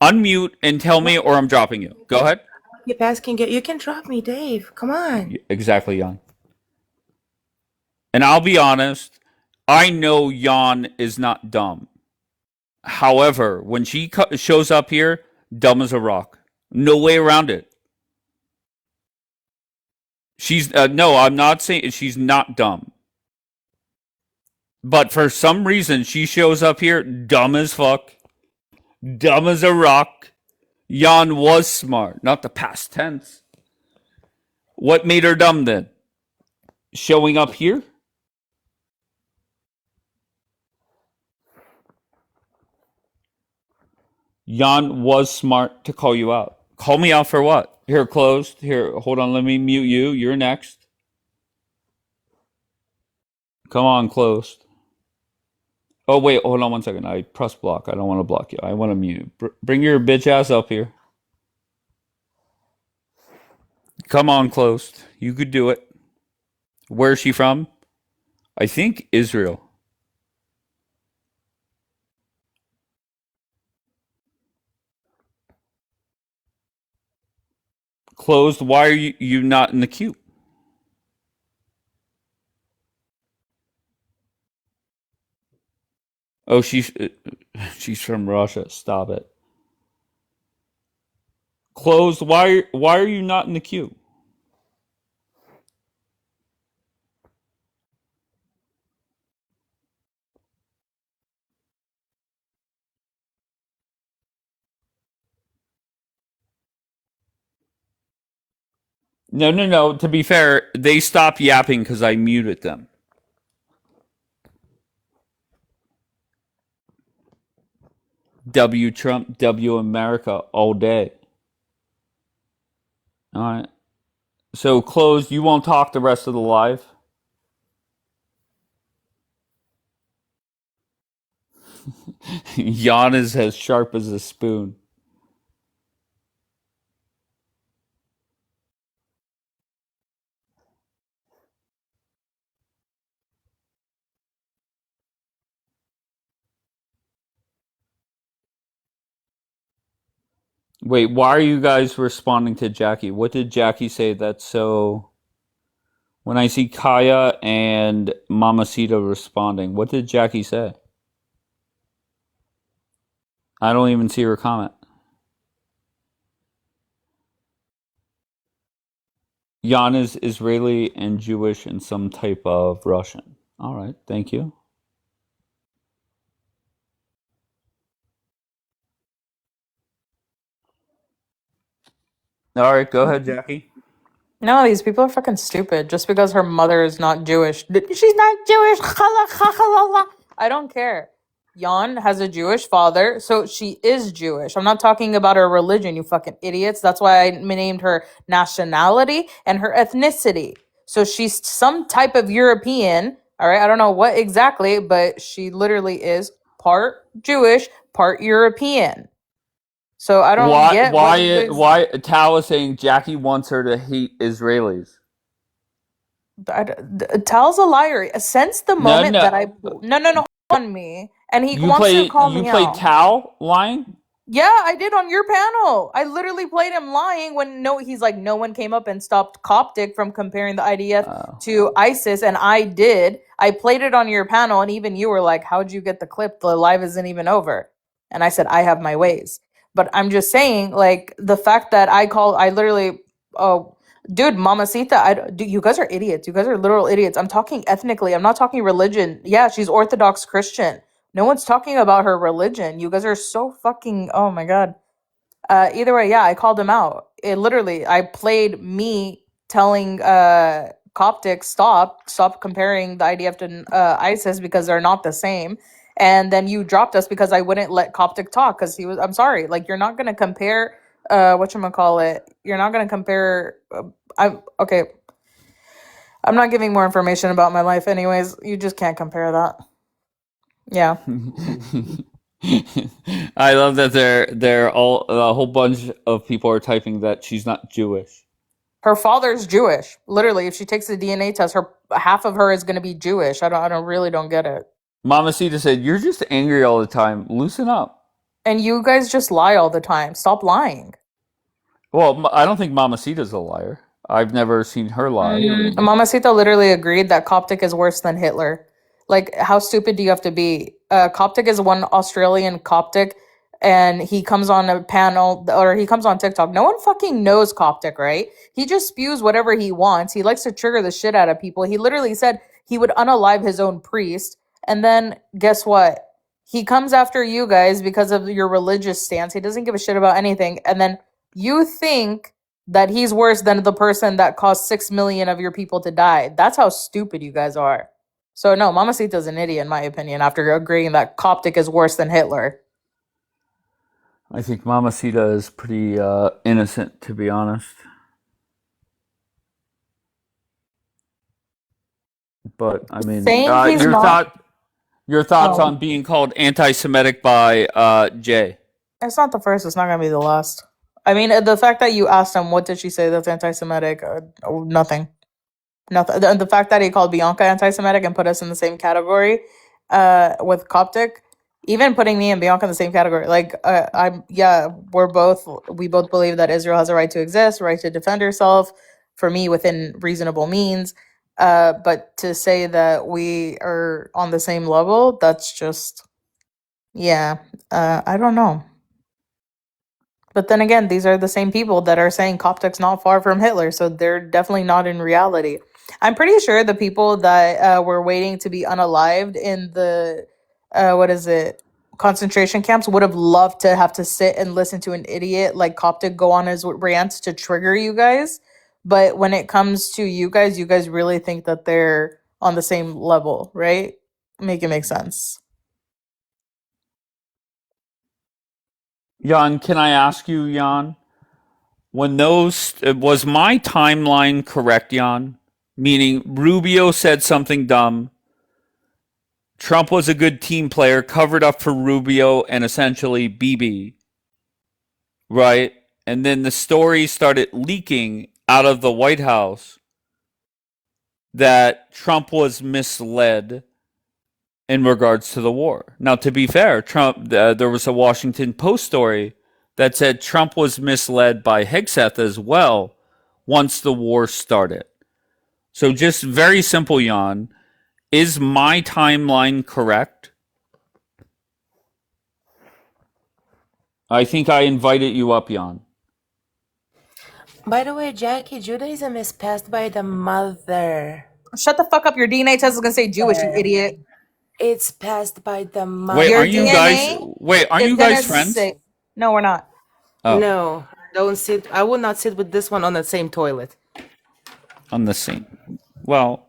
Unmute and tell me, or I'm dropping you. Go ahead. Keep asking it. You can drop me, Dave. Come on. Exactly, Jan. And I'll be honest. I know Jan is not dumb. However, when she shows up here, dumb as a rock. No way around it. She's no, I'm not saying she's not dumb. But for some reason, she shows up here dumb as fuck, dumb as a rock. Jan was smart, not the past tense. What made her dumb then? Showing up here? Jan was smart to call you out. Call me out for what? Here, closed. Here, hold on. Let me mute you. You're next. Come on, closed. Oh, wait. Hold on one second. I press block. I don't want to block you. I want to mute. Bring your bitch ass up here. Come on, Closed. You could do it. Where's she from? I think Israel. Closed. Why are you not in the queue? Oh, she's from Russia. Stop it. Closed. Why are you not in the queue? No. To be fair, they stopped yapping because I muted them. W Trump, W America all day. All right. So, Closed. You won't talk the rest of the live? Jan is as sharp as a spoon. Wait, why are you guys responding to Jackie? What did Jackie say that's so... When I see Kaya and Mamacita responding, what did Jackie say? I don't even see her comment. Jan is Israeli and Jewish and some type of Russian. All right, thank you. All right, go ahead, Jackie. No, these people are fucking stupid. Just because her mother is not Jewish. She's not Jewish. I don't care. Jan has a Jewish father, so she is Jewish. I'm not talking about her religion, you fucking idiots. That's why I named her nationality and her ethnicity. So she's some type of European, all right? I don't know what exactly, but she literally is part Jewish, part European. So I don't get what you guys... Why Tao is saying Jackie wants her to hate Israelis. Tal's a liar. Since the moment that I no on me, and he wants to call me out. You played Tao lying? Yeah, I did on your panel. I literally played him lying when he's like, no one came up and stopped Coptic from comparing the IDF to ISIS, and I did. I played it on your panel, and even you were like, how'd you get the clip? The live isn't even over. And I said, I have my ways. But I'm just saying, like, the fact that I literally, dude, Mamacita, you guys are idiots. You guys are literal idiots. I'm talking ethnically. I'm not talking religion. Yeah, she's Orthodox Christian. No one's talking about her religion. You guys are so fucking, oh my God. Either way, yeah, I called him out. I played me telling Coptic, stop comparing the IDF to ISIS because they're not the same. And then you dropped us because I wouldn't let Coptic talk because I'm sorry, like, you're not going to compare, whatchamacallit, you're not going to compare, okay. I'm not giving more information about my life anyways. You just can't compare that. Yeah. I love that they're all a whole bunch of people are typing that she's not Jewish. Her father's Jewish. Literally, if she takes the DNA test, half of her is going to be Jewish. I really don't get it. Mamacita said, "You're just angry all the time. Loosen up." And you guys just lie all the time. Stop lying. Well, I don't think Mamacita's a liar. I've never seen her lie. Mamacita literally agreed that Coptic is worse than Hitler. Like, how stupid do you have to be? Coptic is one Australian Coptic, and he comes on a panel, or he comes on TikTok. No one fucking knows Coptic, right? He just spews whatever he wants. He likes to trigger the shit out of people. He literally said he would unalive his own priest. And then, guess what? He comes after you guys because of your religious stance. He doesn't give a shit about anything. And then you think that he's worse than the person that caused 6 million of your people to die. That's how stupid you guys are. So no, Mamacita's an idiot in my opinion after agreeing that Coptic is worse than Hitler. I think Mamacita is pretty innocent, to be honest. But I mean, your thoughts on being called anti-Semitic by Jay? It's not the first. It's not gonna be the last. I mean, the fact that you asked him, what did she say that's anti-Semitic? Nothing. Nothing. The fact that he called Bianca anti-Semitic and put us in the same category, with Coptic, even putting me and Bianca in the same category, like, we both believe that Israel has a right to exist, right to defend herself. For me, within reasonable means. But to say that we are on the same level, that's just, yeah. I don't know. But then again, these are the same people that are saying Coptic's not far from Hitler, so they're definitely not in reality. I'm pretty sure the people that were waiting to be unalived in the concentration camps would have loved to have to sit and listen to an idiot like Coptic go on his rants to trigger you guys. But when it comes to you guys really think that they're on the same level, right? Make it make sense. Jan, can I ask you, Jan? When those was my timeline correct, Jan? Meaning Rubio said something dumb. Trump was a good team player, covered up for Rubio and essentially BB, right? And then the story started leaking out of the White House that Trump was misled in regards to the war. Now, to be fair, Trump, there was a Washington Post story that said Trump was misled by Hegseth as well once the war started. So just very simple, Jan. Is my timeline correct? I think I invited you up, Jan. By the way, Jackie, Judaism is passed by the mother. Shut the fuck up. Your DNA test is going to say Jewish, you idiot. It's passed by the mother. Wait, Your aren't you guys? DNA Wait, aren't is you gonna guys friends? say- No, we're not. Oh, No, don't sit. I would not sit with this one on the same toilet. on the same. Well,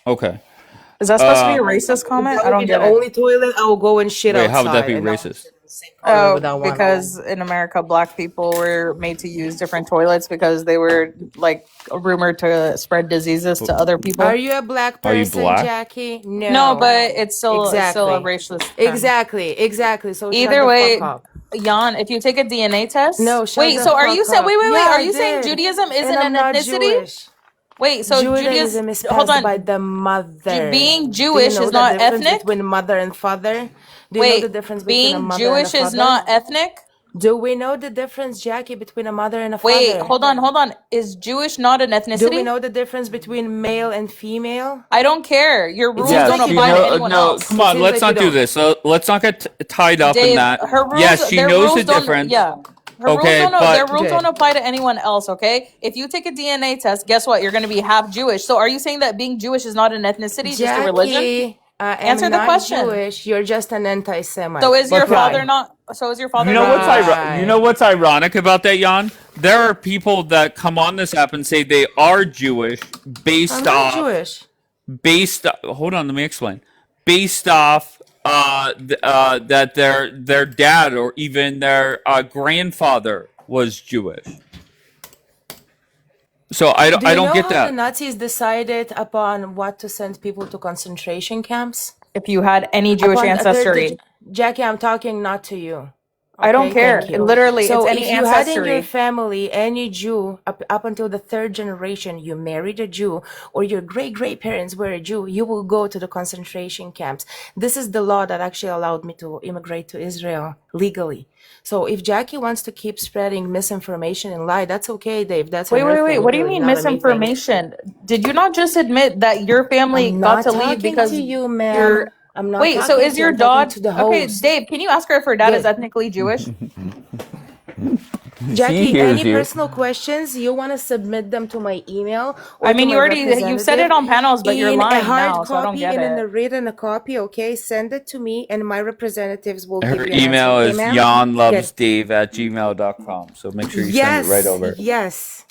okay. Is that supposed to be a racist comment? I That would don't be get the it. only toilet I will go and shit Wait, outside. how would that be and not racist? sit in the same toilet with that Oh, one. because in America, black people were made to use different toilets because they were like rumored to spread diseases to other people. Are you a black Are you person, black? Jackie? No. No, but it's still a Exactly. racialist term. Exactly. So shut Either the way, fuck up. Jan, if you take a DNA test, No, shut wait. the So are fuck you saying? up. Wait. Yeah, Are I you saying did. Judaism isn't And I'm an not ethnicity? Jewish. Wait. So Judaism is hold passed on. by the mother. Being Do you Jewish know is the not difference ethnic. between mother and father? Do you know the Wait, difference between a being mother and a Jewish is father? not ethnic. Do we know the difference, Jackie, between a mother and a Wait, father? hold on. Is Jewish not an Do we ethnicity? know the difference between male and female? I don't care. Your rules seems don't like you apply to don't. anyone No, else. come It on, seems let's like you not do don't. this. Let's not get tied up in Dave, that. her rules, Yes, she their knows the rules don't. difference. Yeah, her Okay, rules don't. but Their rules Good. don't apply to anyone else. Okay, if you take a DNA test, guess what? You're going to be half Jewish. So, are you saying that being Jewish is not an ethnicity, just a religion? Jackie, I am Answer the not question. Jewish. You're just an anti-Semite. So is your But father right. not? So is your father You know not what's Jewish? you know what's ironic about that, Jan? There are people that come on this app and say they are Jewish I'm based not off Jewish. hold on, let me explain. Based off that their dad or even their grandfather was Jewish. So I Do you don't know get how the that. Nazis decided upon what to send people to concentration camps? If you had any Jewish Upon ancestry, Jackie, I'm talking not to you. I don't Okay, care. thank you. Literally, it's So any if you had in your ancestry. family any Jew up until the third generation, you married a Jew, or your great parents were a Jew, you will go to the concentration camps. This is the law that actually allowed me to immigrate to Israel legally. So if Jackie wants to keep spreading misinformation and lie, that's okay, Dave. That's Wait. her thing, What do you really, mean not a me thing. misinformation? Did you not just admit that your family I'm got not to leave talking because to you, ma'am. you're? I'm not Wait. So talking is to you. your I'm talking dad? to the Okay, host. Dave. Can you ask her if her dad is Good. ethnically Jewish? She Jackie, hears any you. personal questions, you want to submit them to my email or I to mean, my you said it representative on panels, but you're in a lying hard now, so I don't copy get and in it. a written copy, okay? Send it to me and my representatives will Her give you an answer, email okay, is ma'am? yanlovesdave@gmail.com. So make sure you send it right over. Yes,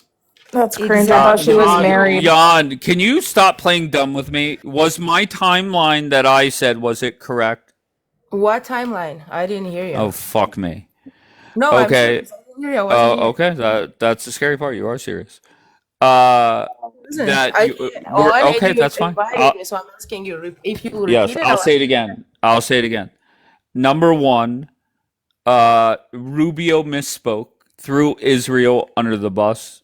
That's cringe. I thought she was exactly. married. Jan, can you stop playing dumb with me? Was my timeline that I said, was it correct? What timeline? I didn't hear you. Oh, fuck me. No, I'm Okay. serious. I didn't hear you. I wasn't here. Okay. That's the scary part. You are serious. Listen, That I you did. were One, and okay. you That's fine. invited me, so I'm asking you if you will Yes, repeat it. I'll I'll say it ask you again. I'll say it again. Number one, Rubio misspoke. threw Israel under the bus.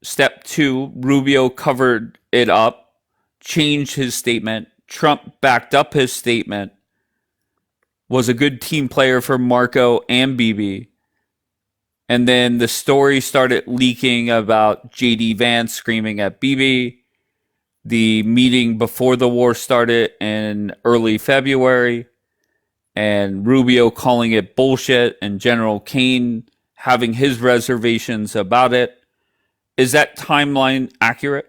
Step 2, Rubio covered it up, changed his statement. Trump backed up his statement, was a good team player for Marco and Bibi. And then the story started leaking about J.D. Vance screaming at Bibi. The meeting before the war started in early February, and Rubio calling it bullshit, and General Kane having his reservations about it. Is that timeline accurate?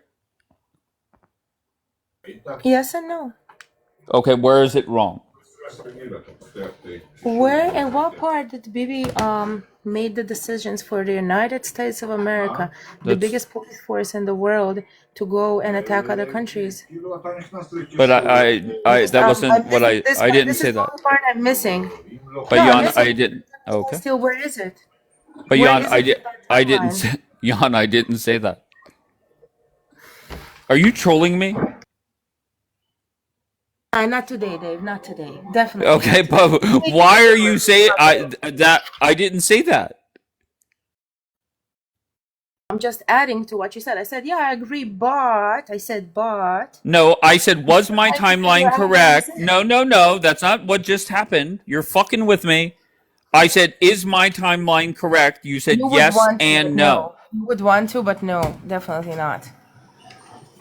Yes and no. Okay, where is it wrong? Where and what part did Bibi made the decisions for the United States of America, the That's, biggest police force in the world, to go and attack other countries? but that I'm wasn't what missing this I part. didn't This say is the that. only part I'm missing. But No, I'm Jan, missing I didn't. Okay. still. Where is it? But Where Jan, is it in that I didn't timeline? say, Jan, I didn't say that. Are you trolling me? Not today, Dave. Not today. Definitely Okay, not today. but why are you saying I didn't say that? I'm just adding to what you said. I said, yeah, I agree, but I said, but No, I said, was my I think timeline you're correct? No, that's not what just happened. You're fucking with me. I said, is my timeline correct? You said you would yes want to, but and no. no. You would want to, but no, definitely not.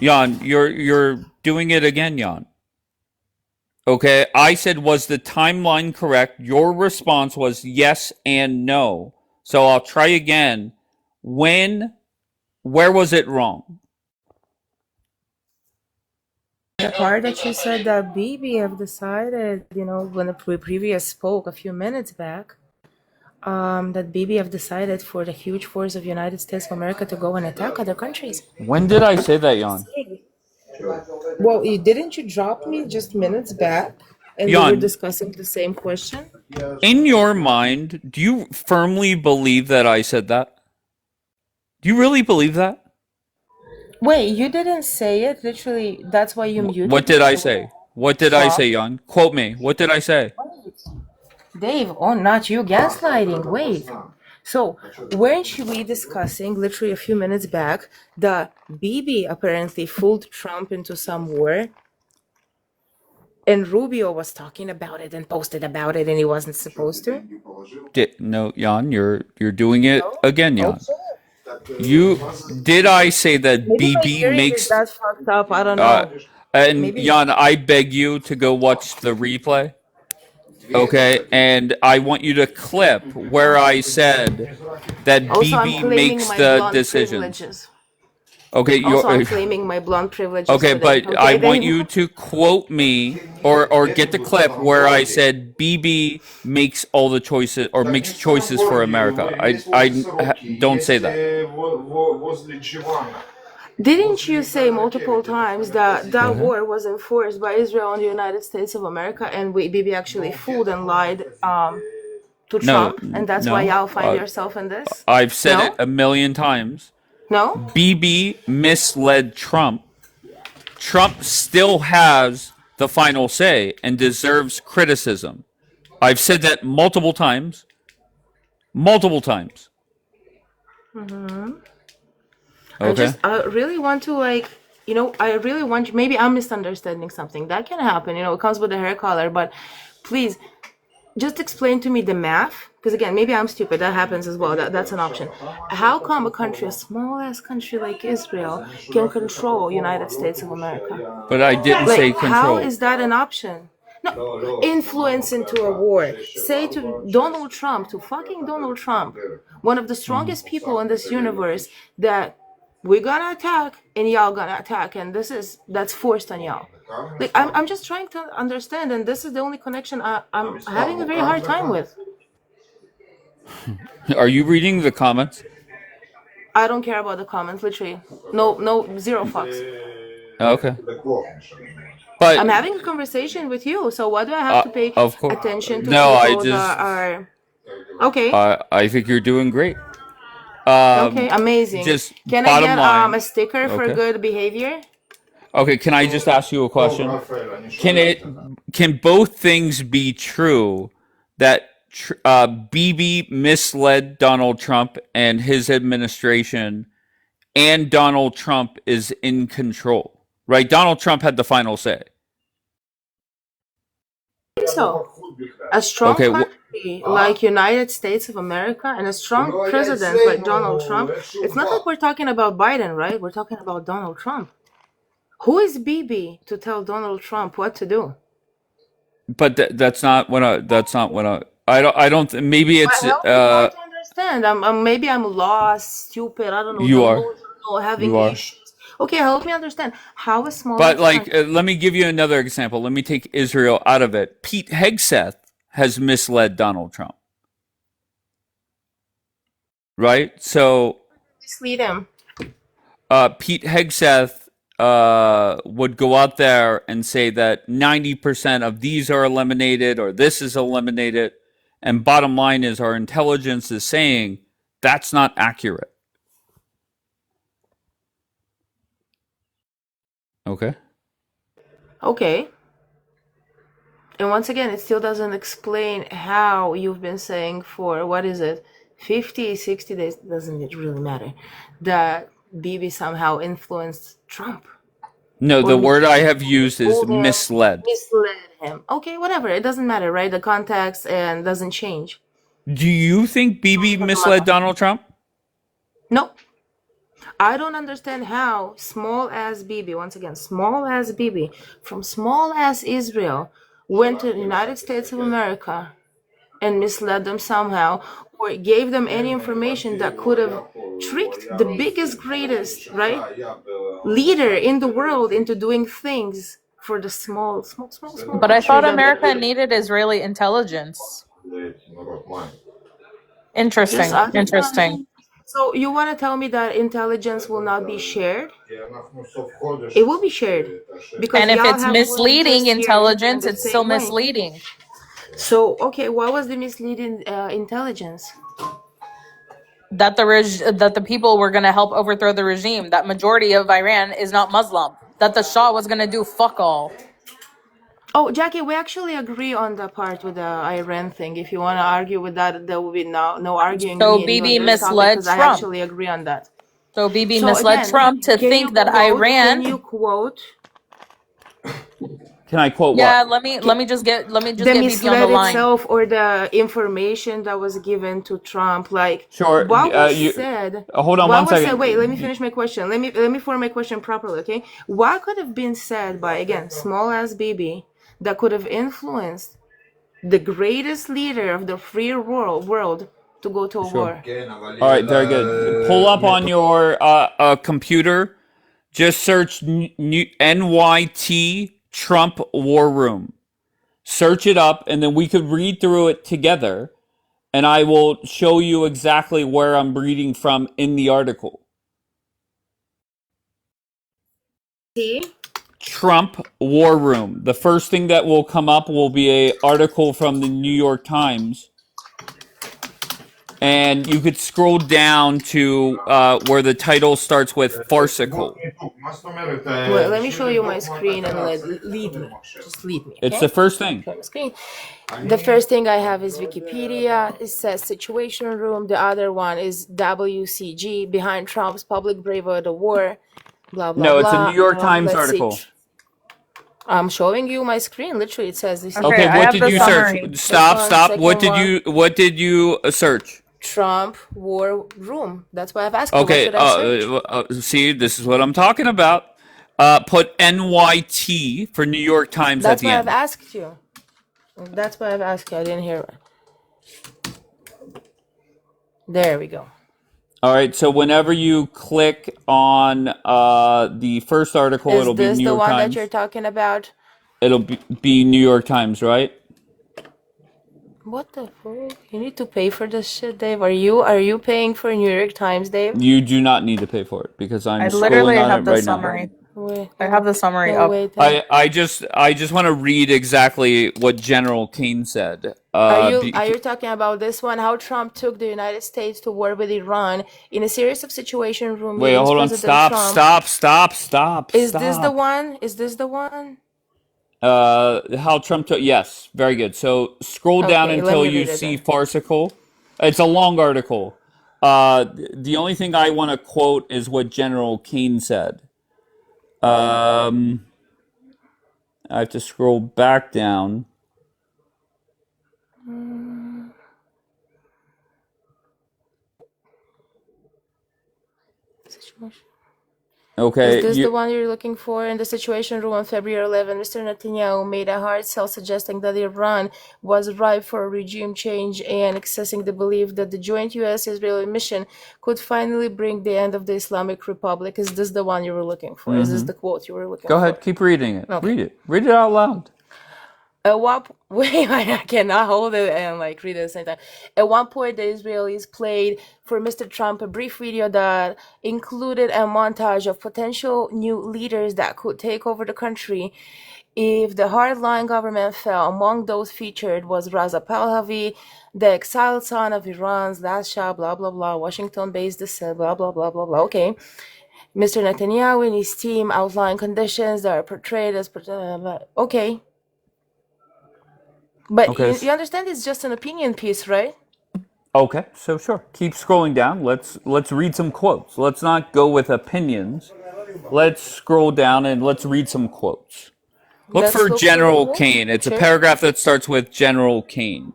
Jan, you're doing it again, Jan. Okay, I said, was the timeline correct? Your response was yes and no. So I'll try again. Where was it wrong? The part that you said that Bibi have decided, when the previous spoke a few minutes back, that Bibi have decided for the huge force of United States of America to go and attack other countries. When did I say that, Jan? Well, didn't you drop me just minutes back, and we were Jan, discussing the same question? in your mind, do you firmly believe that I said that? Do you really believe that? Wait, you didn't say it. Literally, that's why you muted What me. did I So say? What did I say, Jan? Quote me. What did I say? Dave, oh, not you gaslighting. Wait. So, weren't we discussing literally a few minutes back that Bibi apparently fooled Trump into some war? And Rubio was talking about it and posted about it, and he wasn't supposed to? No, Jan, you're doing it No? again, Jan. Okay. Did I say that Maybe my BB hearing is makes that fucked up. I don't uh know. and Maybe. Jan, I beg you to go watch the replay. Okay, and I want you to clip where I said that Also, I'm BB claiming makes my the blonde decisions. privileges. Okay, Also, I'm you're claiming my blonde privileges okay, today. but I Okay, want Dave? you to quote me or get the clip where I said BB makes all the choices or makes choices for America. Don't say that. Didn't you say multiple times that that war was enforced by Israel and the United States of America, and Bibi actually fooled and lied to No, Trump, and that's why y'all find no. yourself in this? I've said it No? a million times. No? BB misled Trump. Trump still has the final say and deserves criticism. I've said that multiple times. Multiple times. Okay. I really want to I really want maybe I'm misunderstanding something. That can happen, it comes with the hair color, but please just explain to me the math. Because again, maybe I'm stupid. That happens as well. That's an option. How come a country, a small ass country like Israel, can control United States of America? But I didn't say Like, how control. is that an option? No, influence into a war. Say to Donald Trump, one of the strongest people in this universe, that we're gonna attack and y'all gonna attack, and that's forced on y'all. Like, I'm just trying to understand, and this is the only connection I'm having a very hard time with. Are you reading the comments? I don't care about the comments, literally. No, zero fucks. Okay. But I'm having a conversation with you, so why do I have to pay of course. attention to No, I people just that are okay? I think you're doing great. Okay, amazing. Just Can I bottom get line. a sticker for Okay. good behavior? Okay, can I just ask you a question? Can both things be true, that Bibi misled Donald Trump and his administration, and Donald Trump is in control, right? Donald Trump had the final say. So, a strong Okay, country like United States of America and a strong president like Donald Trump, it's not like we're talking about Biden, right? We're talking about Donald Trump. Who is Bibi to tell Donald Trump what to do? but that's not what I don't maybe But it's help me try to understand. Maybe I'm lost, stupid, I don't know, you are delusional, having you are. issues. Okay, help me understand how a small But like, country. let me give you another example. Let me take Israel out of it. Pete Hegseth has misled Donald Trump, right? So Mislead him. Pete Hegseth would go out there and say that 90% of these are eliminated or this is eliminated. And bottom line is our intelligence is saying that's not accurate. Okay. Okay. And once again, it still doesn't explain how you've been saying for, what is it, 50, 60 days, doesn't it really matter, that Bibi somehow influenced Trump No, or the word I have used is told him, misled. misled him. Okay, whatever. It doesn't matter, right? The context and doesn't change. Do you think Bibi misled Donald Trump? No. I don't understand how small as Bibi, once again, small as Bibi, from small as Israel, went to the United States of America and misled them somehow, or gave them any information that could have tricked the biggest, greatest, right, leader in the world into doing things for the small But I country thought that America needed Israeli intelligence. Interesting. just other Interesting. time. So you want to tell me that intelligence will not be shared? It will be shared because And if y'all it's have misleading volunteers here in intelligence, the it's still same way. misleading. So, okay, what was the misleading intelligence? That that the people were going to help overthrow the regime. That majority of Iran is not Muslim. That the Shah was going to do fuck all. Oh, Jackie, we actually agree on the part with the Iran thing. If you want to argue with that, there will be no arguing So me and you on Bibi this topic misled because I Trump. actually agree on that. So Bibi So misled again, Trump to think that can Iran. you quote Can I quote Yeah, what? let me just get the Bibi on the misled line. itself or the information that was given to Trump? Like Sure. what was said? Hold on What one was said? second. Wait, let me finish my question. Let me form my question properly, okay? What could have been said by, again, small ass Bibi that could have influenced the greatest leader of the free world to go to a Sure. war? All right, very good. Pull up on your computer. Just search NYT Trump War Room. Search it up, and then we could read through it together. And I will show you exactly where I'm reading from in the article. See? Trump War Room. The first thing that will come up will be an article from the New York Times. And you could scroll down to where the title starts with farcical. Well, let me show you my screen and lead me. Just lead me. Okay? It's the first thing. Show my screen. The first thing I have is Wikipedia. It says Situation Room. The other one is WCG, Behind Trump's Public Bravo of the War. Blah, blah, No, it's blah. a New York Times Let's see. article. I'm showing you my screen. Literally, it says this. Okay, I what have did the you summary. search? Stop, Second stop. one. What did you search? Trump War Room. That's why I've asked you. Okay, What should I search? see, this is what I'm talking about. Put NYT for New York Times at That's the why I've end. asked you. That's why I've asked you. I didn't hear it. There we go. All right, so whenever you click on the first article, Is it'll be this New the York one that Times. you're talking about? It'll be New York Times, right? What the fuck? You need to pay for this shit, Dave. Are you paying for New York Times, Dave? You do not need to pay for it because I'm I literally scrolling on have it the right summary. Wait, I have the summary no, up. wait. I just want to read exactly what General Kane said. Are you talking about this one? How Trump took the United States to war with Iran in a series of Situation Room Wait, meetings? hold on. President Trump. Stop. Is this the one? Is this the one? How Trump took. Yes, very good. So scroll down Okay, let until me you read it see then. farcical. It's a long article. The only thing I want to quote is what General Kane said. Um, I have to scroll back down. Situation. Is Okay, this the you. one you're looking for? In the Situation Room on February 11, Mr. Netanyahu made a hard sell suggesting that Iran was ripe for a regime change and expressing the belief that the joint US-Israeli mission could finally bring the end of the Islamic Republic. Is this the one you were looking for? Is this Mm-hmm. the quote you were looking Go for? ahead, keep reading it. Okay. Read it. Read it out loud. At one wait, I cannot hold it and like read it at the same time. At one point, the Israelis played for Mr. Trump a brief video that included a montage of potential new leaders that could take over the country if the hardline government fell. Among those featured was Raza Pahlavi, the exiled son of Iran's last Shah, blah blah blah, Washington-based dissent, blah blah blah blah blah. Okay. Mr. Netanyahu and his team outlined conditions that are portrayed as okay. But Okay. you understand it's just an opinion piece, right? Okay, so sure. Keep scrolling down. Let's read some quotes. Let's not go with opinions. Let's scroll down and let's read some quotes. Look Let's for look for the General quotes. Kane. It's a Sure. paragraph that starts with General Kane.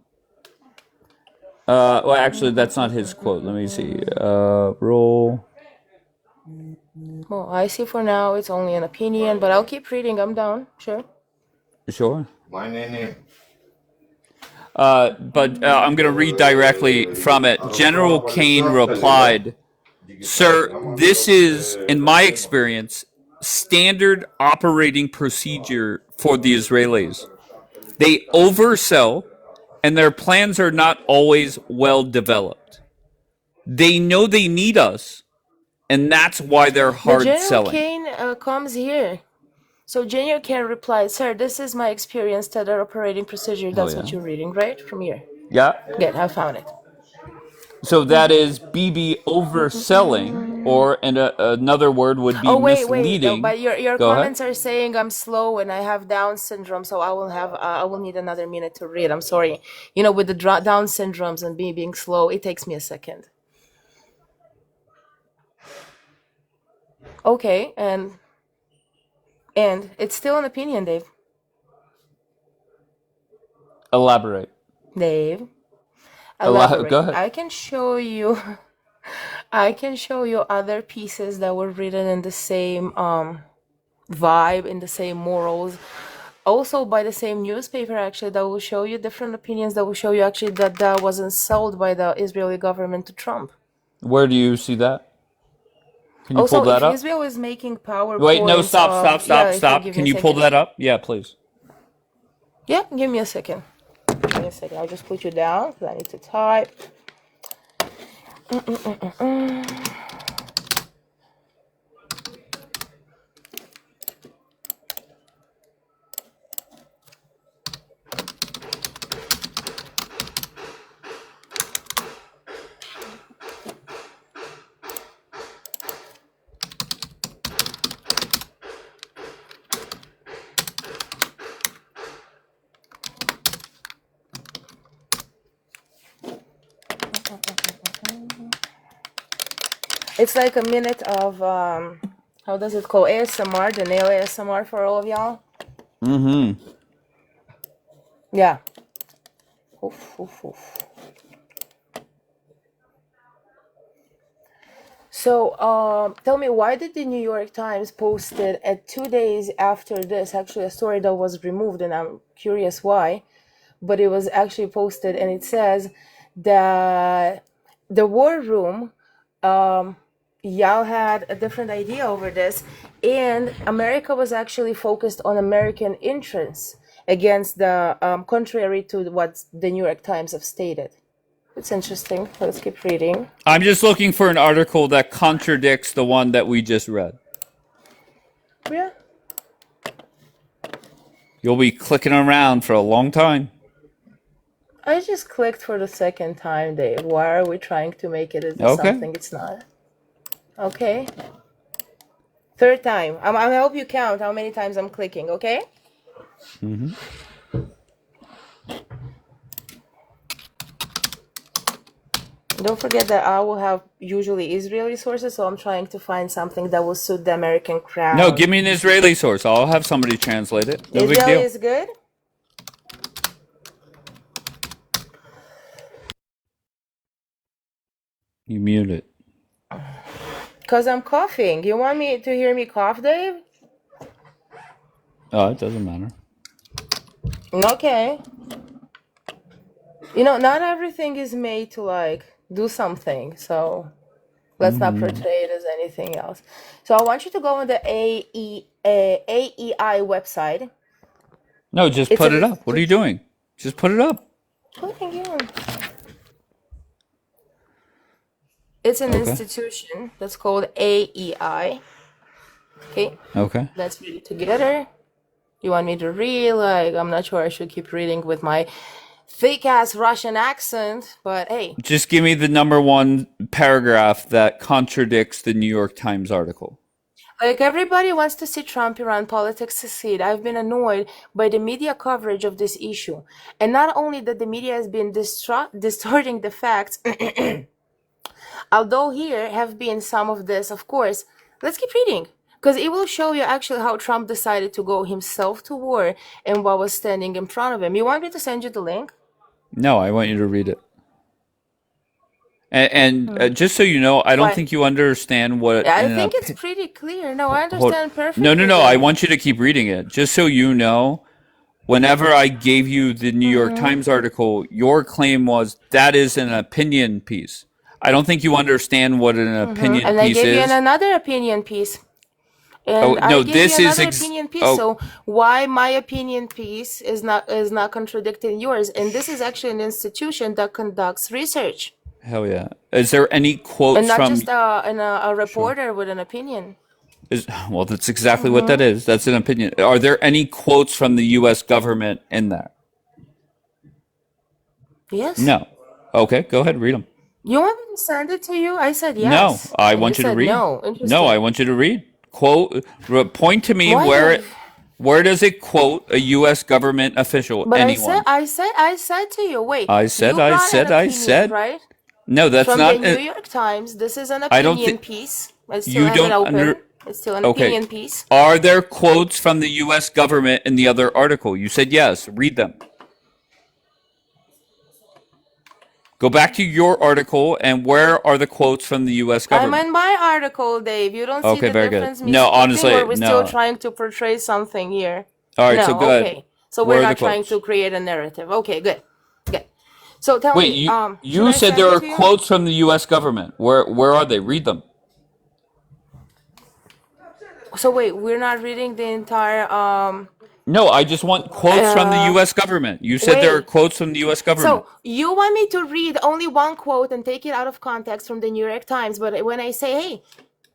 Well, actually, that's not his quote. Let me see. Roll. Well, I see for now it's only an opinion, but I'll keep reading. I'm down. Sure. Sure. Mine in here. But I'm going to read directly from it. General Kane replied, "Sir, this is, in my experience, standard operating procedure for the Israelis. They oversell, and their plans are not always well developed. They know they need us, and that's why they're But hard General selling." Kane comes here. So General Kane replied, "Sir, this is my experience, standard operating procedure." Oh, That's yeah. what you're reading, right? From here. Yeah. Good, I found it. So that is BB overselling, or another word would be Oh wait. No, misleading. but your Go ahead. comments are saying I'm slow and I have Down syndrome, so I will need another minute to read. I'm sorry. You know, with the Down syndromes and me being slow, it takes me a second. Okay, and it's still an opinion, Dave. Elaborate. Dave, elaborate. Go ahead. I can show you. I can show you other pieces that were written in the same vibe, in the same morals, also by the same newspaper actually, that will show you different opinions, that will show you actually that that wasn't sold by the Israeli government to Trump. Where do you see that? Can you pull Also, if that up? Israel is making PowerPoints Wait, no, stop. yeah, if you give Can me a you pull second. that up? Yeah, please. Yeah, give me a second. Give me a second. I'll just put you down because I need to type. It's like a minute of how does it call, ASMR, the nail ASMR for all of y'all. Mm-hmm. Yeah. Oof, oof, oof. So, tell me, why did the New York Times posted at 2 days after this, actually a story that was removed, and I'm curious why, but it was actually posted, and it says that the war room, y'all had a different idea over this, and America was actually focused on American interests against the contrary to what the New York Times have stated. It's interesting. Let's keep reading. I'm just looking for an article that contradicts the one that we just read. Yeah. You'll be clicking around for a long time. I just clicked for the second time, Dave. Why are we trying to make it into Okay. something it's not? Okay. Third time. I'll help you count how many times I'm clicking, okay? Hmm. Don't forget that I will have usually Israeli sources, so I'm trying to find something that will suit the American No, crowd. give me an Israeli source. I'll have somebody translate it. No big Israeli deal. is good? You mute it. Because I'm coughing. You want me to hear me cough, Dave? Oh, it doesn't matter. Okay. You know, not everything is made to like do something, so let's not portray it as anything else. So I want you to go on the AEI website. No, just It's put an it up. What are you doing? Just put it up. It's an Okay. institution that's called AEI. Okay, Okay. let's read it together. You want me to read? Like, I'm not sure I should keep reading with my fake ass Russian accent, but hey. Just give me the number one paragraph that contradicts the New York Times article. Like, everybody wants to see Trump Iran politics succeed. I've been annoyed by the media coverage of this issue. And not only that the media has been distorting the facts, although here have been some of this, of course. Let's keep reading, because it will show you actually how Trump decided to go himself to war and what was standing in front of him. You want me to send you the link? No, I want you to read it. And just so you know, I don't Why? think you understand what I an think it's opi- pretty clear. No, I hold- understand perfectly. No. I want you to keep reading it. Just so you know, whenever I gave you the New York Times article, your claim was that is an opinion piece. I don't think you understand what an opinion And I piece gave you is. another opinion piece. Oh And I no, gave this you is another opinion piece. oh So why my opinion piece is not contradicting yours? And this is actually an institution that conducts research, hell yeah. Is there any and quotes not from just a reporter with an opinion. well, that's exactly what that is. That's an opinion. Are there any quotes from the US government in there? Yes. No. Okay, go ahead, read them. You want me to send it to you? I said No, yes. I And want you to said read. no. No, Interesting. I want you to read. Point to me Why? where does it quote a US government official, But anyone? I said to you, wait, I you said, brought an opinion, right? No, that's From the not New York Times. This is an I don't opinion think piece. I still you have it don't open. under It's still an Okay. opinion piece. Are there quotes from the US government in the other article? You said yes. Read them. Go back to your article and where are the quotes from the US I'm government? in my article, Dave. You don't see Okay, the very good. difference me No, skipping, honestly, or we're still no. trying to portray something here? All right, so No, good. okay. So Where we're are the not trying quotes? to create a narrative. Okay, good. Good. So tell Wait, me, should you I said send there it are to you? quotes from the US government. Where are they? Read them. So wait, we're not reading the entire No, I just want quotes from the US government. You said there are wait. quotes from the US government. So you want me to read only one quote and take it out of context from the New York Times, but when I say, hey,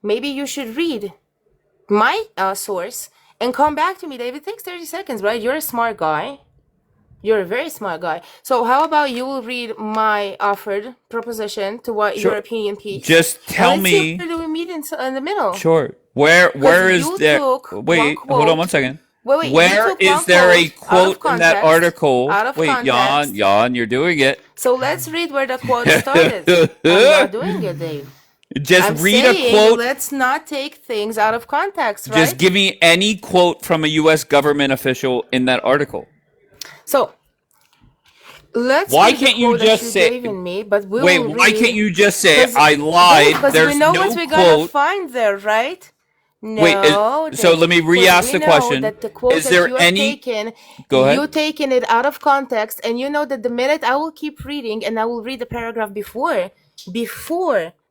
maybe you should read my source and come back to me, Dave, it takes 30 seconds, right? You're a smart guy. You're a very smart guy. So how about you will read my offered proposition to what your Sure. opinion piece? Just And tell let's see me. where do we meet in the middle. Sure. Where Because is you there? took one Wait, hold on quote. one second. Wait, you Where took is one there a quote out of quote in that context. article? Out of Wait, context. Jan, you're doing it. So let's read where the quote started. I'm not doing it, Dave. Just I'm read a saying quote. let's not take things out of context, right? Just give me any quote from a US government official in that article. So let's Why read the can't you quote that just you say gave in me, but we Wait, will why read can't you just say because I lied? because There's we know no what we're gonna quote. find there, right? Wait, No, so let me because re-ask we the know question. that the quote Is that there you have any taken, Go you ahead. taken it out of context, and you know that the minute I will keep reading and I will read the paragraph before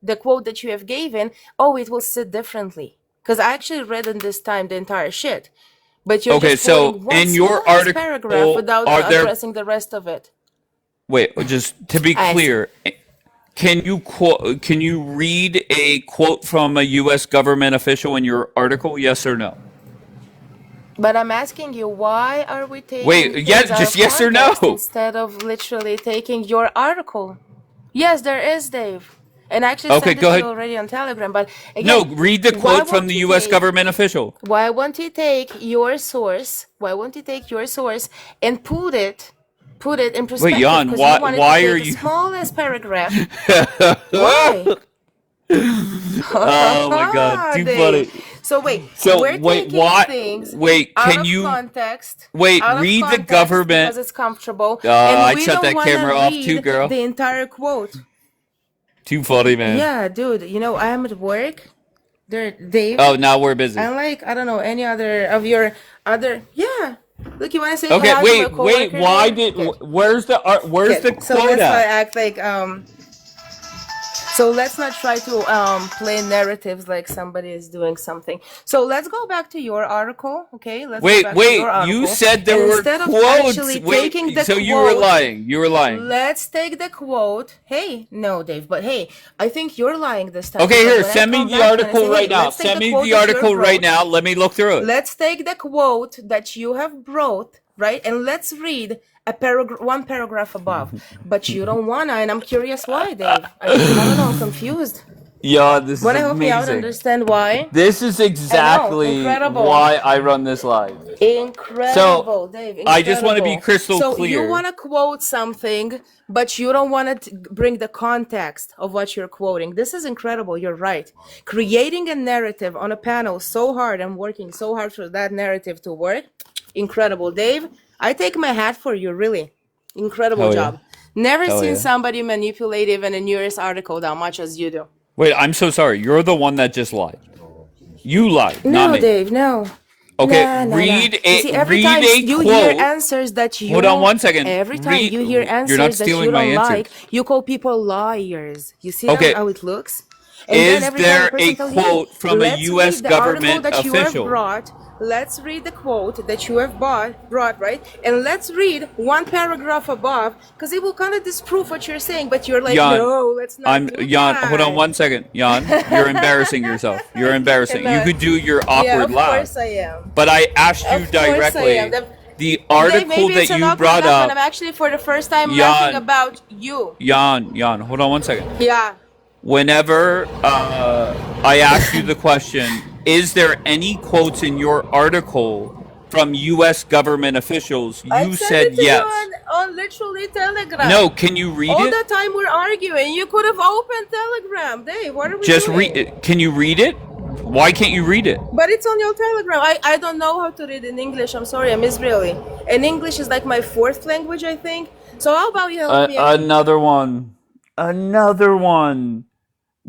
the quote that you have given, oh, it will sit differently. Because I actually read in this time the entire shit. But you're Okay, just so quoting one in your small paragraph article, without are there addressing the rest of it. Wait, just to be I see. clear, can you read a quote from a US government official in your article? Yes or no? But I'm asking you, why are we taking Wait, things yes, out just of yes or context no. instead of literally taking your article? Yes, there is, Dave. And I actually Okay, sent it go to you ahead. already on Telegram. But No, again, read the why quote from won't the you U.S. take government official. why won't you take your source? Why won't you take your source and put it in Wait, perspective? Jan, Because you wanted to why are take the you? smallest paragraph. Why? Oh my God, too Dave. funny. So wait, So we're wait, taking what? things Wait, out can of you context, wait? Read the because government. it's comfortable, and I we shut don't that want to camera off too, read girl. the entire quote. Too funny, man. Yeah, dude, I'm at work. There, Dave. Oh, now we're busy. Unlike, I don't know, any other of your other. Yeah. Look, you want to say Okay, hi to my wait. coworker, Why Dave? did? Good. Where's the Good. So quote let's not at? act like So let's not try to play narratives like somebody is doing something. So let's go back to your article, okay? Let's go back to your Wait. You article. said there And were instead of quotes. actually taking Wait, the so you were quote, lying. You were lying. let's take the quote. Hey, no, Dave, but hey, I think you're lying this time. Okay, Because here, when I send me come the back to you and I article say, hey, right now. let's take Send the me quote the that you article right wrote. now. Let me look through it. Let's take the quote that you have brought, right? And let's read one paragraph above. But you don't wanna, and I'm curious why, Dave. I don't know, I'm confused. Yeah, this is Wanna help me out, amazing. understand why? This is I know, exactly incredible. why I run this live. Incredible, So, Dave, I just want to be incredible. crystal So you clear. want to quote something, but you don't want to bring the context of what you're quoting. This is incredible. You're right. Creating a narrative on a panel so hard and working so hard for that narrative to work. Incredible, Dave. I take my hat for you, really. Incredible Hell yeah. job. Never Hell seen yeah. somebody manipulate even a newest article that much as you do. Wait, I'm so sorry. You're the one that just lied. You lied, not No, me. Dave, no. Okay, Nah. read You a see, every read time a you hear quote. answers that you Hold on don't, one second. every time you hear You're not answers that you stealing my don't like, answers. you call people liars. You see Okay, how it looks? And then is every time a there a person tells you, hey, quote from a let's U.S. read the article government that you have official? brought, let's read the quote that you have brought, right? And let's read one paragraph above, because it will kind of disprove what you're saying, but you're like, Jan, no, let's not do Jan. Hold on that. one second, Jan. You're embarrassing yourself. You're embarrassing. You could do your Yeah, awkward of laugh, course I am. but I asked you Of course I am. directly. The And Dave, article maybe it's that an you awkward brought laugh, and I'm up, actually for the first time laughing Jan, about you. Jan. Hold on one second. Yeah. Whenever I asked you the question, is there any quotes in your article from U.S. government officials? I You sent said it to you yes. on literally Telegram. No, can you read All it? the time we're arguing. You could have opened Telegram. Dave, what are we Just doing? read it. Can you read it? Why can't you read it? But it's on your Telegram. I don't know how to read in English. I'm sorry, I'm Israeli. And English is like my fourth language, I think. So how about you help me out? Another one. Another one.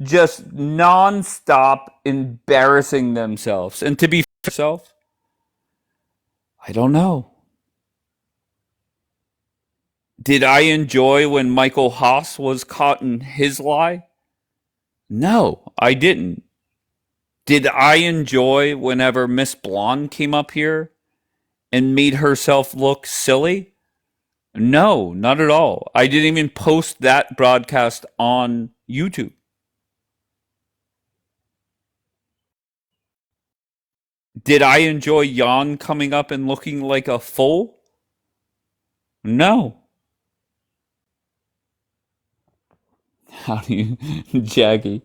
Just non-stop embarrassing themselves. And to be fair to yourself, I don't know. Did I enjoy when Michael Haas was caught in his lie? No, I didn't. Did I enjoy whenever Miss Blonde came up here and made herself look silly? No, not at all. I didn't even post that broadcast on YouTube. Did I enjoy Jan coming up and looking like a fool? No. How do you, Jackie?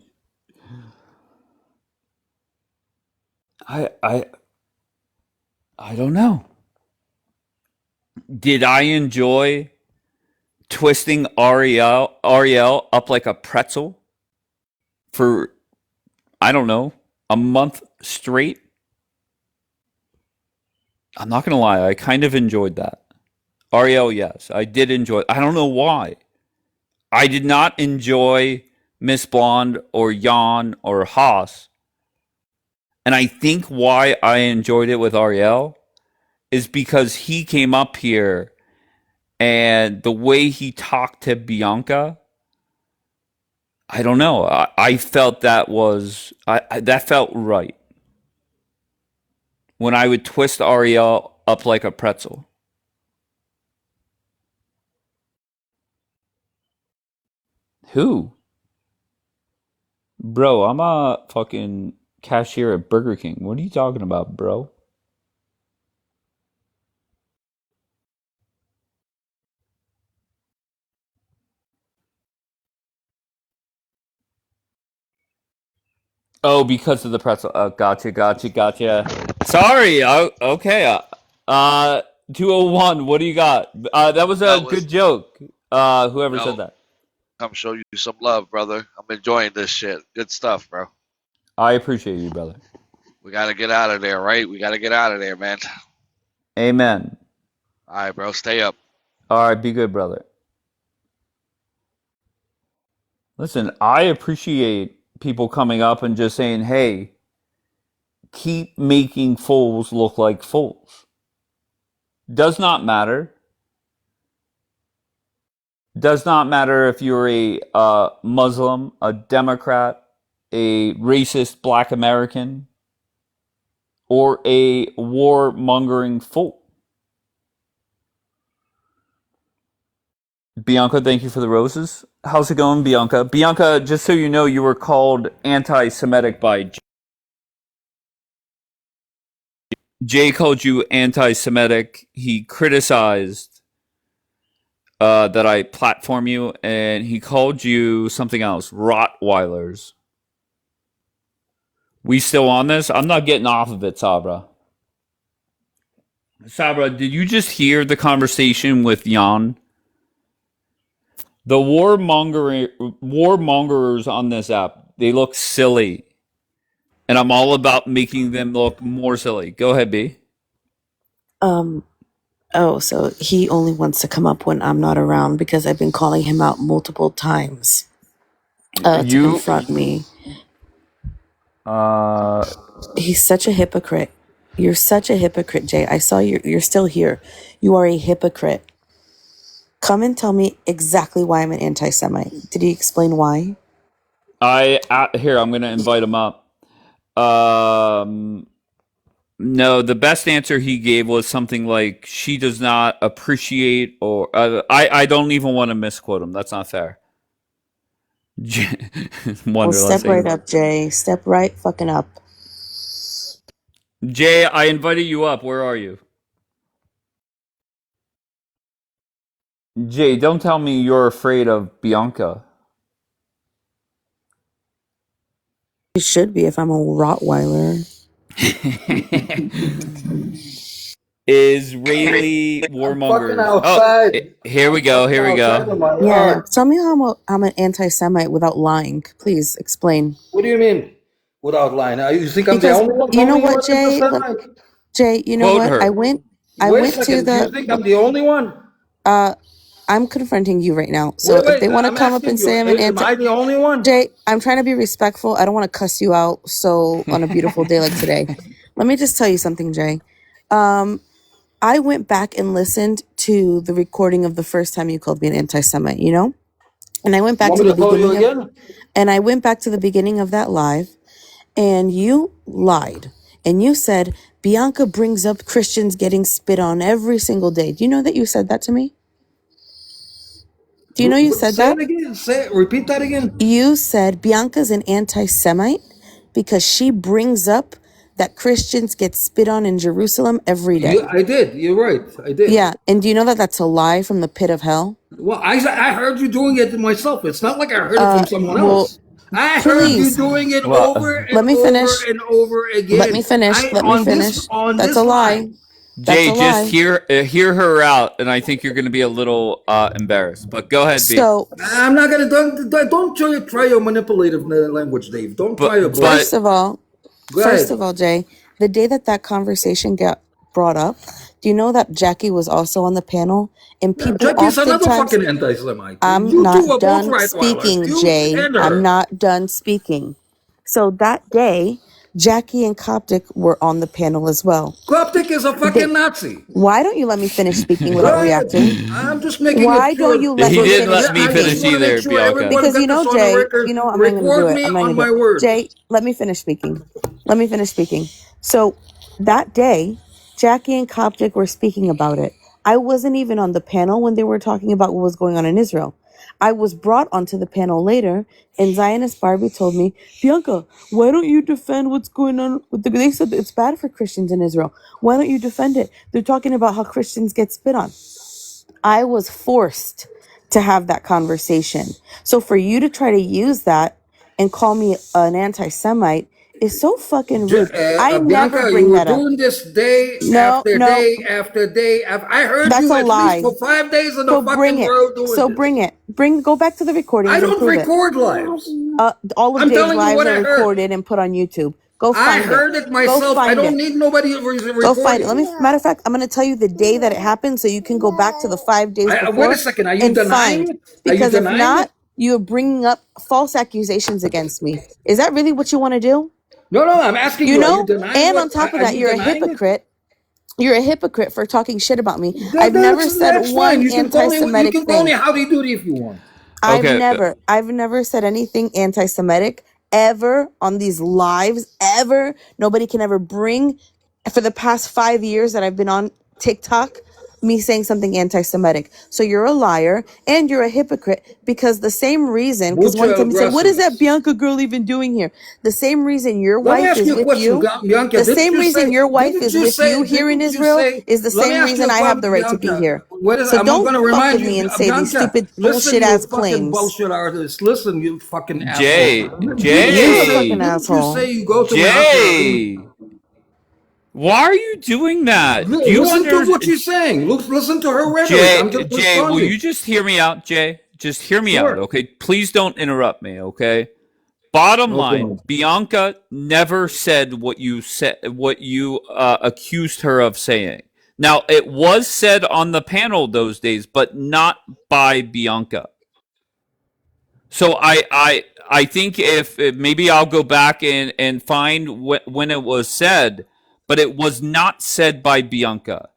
I I I don't know. Did I enjoy twisting Ariel up like a pretzel for I don't know, a month straight? I'm not gonna lie, I kind of enjoyed that. Ariel, yes, I did enjoy it. I don't know why. I did not enjoy Miss Blonde or Jan or Haas. And I think why I enjoyed it with Ariel is because he came up here and the way he talked to Bianca, I don't know. I felt that was that felt right. When I would twist Ariel up like a pretzel. Who? Bro, I'm a fucking cashier at Burger King. What are you talking about, bro? Oh, because of the pretzel. Oh, gotcha. Sorry. Oh, okay. 201. What do you got? That was a That was good joke. Whoever said no. that. Come show you some love, brother. I'm enjoying this shit. Good stuff, bro. I appreciate you, brother. We gotta get out of there, right? We gotta get out of there, man. Amen. All right, bro. Stay up. All right, be good, brother. Listen, I appreciate people coming up and just saying, "Hey, keep making fools look like fools." Does not matter. Does not matter if you're a Muslim, a Democrat, a racist Black American, or a warmongering fool. Bianca, thank you for the roses. How's it going, Bianca? Bianca, just so you know, you were called anti-Semitic by Jay. Called you anti-Semitic. He criticized that I platform you, and he called you something else, Rottweilers. We still on this? I'm not getting off of it, Sabra. Sabra, did you just hear the conversation with Jan? The warmongers on this app, they look silly. And I'm all about making them look more silly. Go ahead, B. Oh, so he only wants to come up when I'm not around because I've been calling him out multiple times to You, confront me. uh, He's such a hypocrite. You're such a hypocrite, Jay. I saw you're still here. You are a hypocrite. Come and tell me exactly why I'm an anti-Semite. Did he explain why? here, I'm going to invite him up. No, the best answer he gave was something like, she does not appreciate, or, I don't even want to misquote him. That's not fair. Well, step right up, Jay. Step right fucking up. Jay, I invited you up. Where are you? Jay, don't tell me you're afraid of Bianca. It should be if I'm a Rottweiler. Israeli warmongers. Oh, here we go. Yeah, tell me how I'm an anti-Semite without lying. Please explain. What do you mean? Without lying? You think I'm the Because only one? you know what, Jay? Jay, you know Quote what? her. I went Wait a to second. Do you think I'm the only one? I'm confronting you right now. So Wait, if they want to I'm come up asking and you, say I'm an am I the only one? Jay, I'm trying to be respectful. I don't want to cuss you out so on a beautiful day like today. Let me just tell you something, Jay. I went back and listened to the recording of the first time you called me an anti-Semite, you know? And I went back to the beginning and I went back to the beginning of that live, and you lied. And you said Bianca brings up Christians getting spit on every single day. Do you know that you said that to me? Do you know you said that? Say it again. Repeat that again. You said Bianca's an anti-Semite because she brings up that Christians get spit on in Jerusalem every day. I did. You're right. I did. Yeah, and do you know that that's a lie from the pit of hell? Well, I heard you doing it myself. It's not like I heard it from someone else. I heard you doing it over and let me finish. over and over again. Let me finish. That's a lie. Jay, just hear her out, and I think you're going to be a little embarrassed. But go ahead, B. So I'm not gonna. Don't try your manipulative language, Dave. Don't try your. First of all, Jay, the day that conversation got brought up, do you know that Jackie was also on the panel? And people Jackie's another oftentimes, fucking anti-Semite. I'm not done speaking, Jay. I'm not done speaking. So that day, Jackie and Coptic were on the panel as well. Coptic is a fucking Nazi. Why don't you let me finish speaking without reacting? I'm just making Why it sure. don't you let He me didn't finish let me speaking? finish either, Bianca. Because you know, Jay, you know what, I'm not going to do it. I'm not on going my word. Jay, let me finish speaking. So that day, Jackie and Coptic were speaking about it. I wasn't even on the panel when they were talking about what was going on in Israel. I was brought onto the panel later, and Zionist Barbie told me, Bianca, why don't you defend what's going on with they said that it's bad for Christians in Israel. Why don't you defend it? They're talking about how Christians get spit on. I was forced to have that conversation. So for you to try to use that and call me an anti-Semite is so fucking rude. I never Bianca, you bring were that up. doing this day No, after no, day after day. I heard that's you a at least lie. for 5 days on the So bring fucking it. road doing So this. bring it. Go back to the recordings I and don't prove it. record lives. All of I'm Jay's telling you lives what are I heard. recorded and put on YouTube. Go I find heard it. it myself. I find don't it. need nobody Go find it. recording. Matter of fact, I'm going to tell you the day that it happened so you can go back to the 5 days Wait before a second. Are you and denying find. it? Are you Because if denying not, it? you're bringing up false accusations against me. Is that really what you want to do? No, I'm asking you. Are you denying And what? on top of Are that, you you're a denying it? hypocrite. You're a hypocrite for talking shit about me. That- I've never that's said that's one fine. You can call me. You anti-Semitic can call me thing. Howdy Doody if you want. I've Okay. never said anything anti-Semitic ever on these lives, ever. Nobody can ever bring, for the past 5 years that I've been on TikTok, me saying something anti-Semitic. So you're a liar and you're a hypocrite because the same reason, because one time you said, what is that Bianca girl even doing here? The same reason your Let me wife ask is you a with question, you, Bianca. the Didn't same you reason say- your wife didn't is you with say- you here in didn't you Israel say- is the let me same ask reason you a I have the right to be Bianca, here. what is, So I'm don't going to fuck remind with you, me and say these Bianca, stupid listen, bullshit you ass fucking claims. bullshit artist. Listen, you fucking asshole. Jay, Didn't You're a fucking Jay, asshole. you go to Me'asharim? Jay. Why are you doing that? Do you Listen to what she's saying. Listen to her rhetoric. I'm just Jay, will responding. you just hear me out, Jay? Just hear me out, Sure. okay? Please don't interrupt me, okay? Bottom line, Bianca never said what you accused her of saying. Now, it was said on the panel those days, but not by Bianca. So I think if maybe I'll go back and find when it was said, but it was not said by Bianca.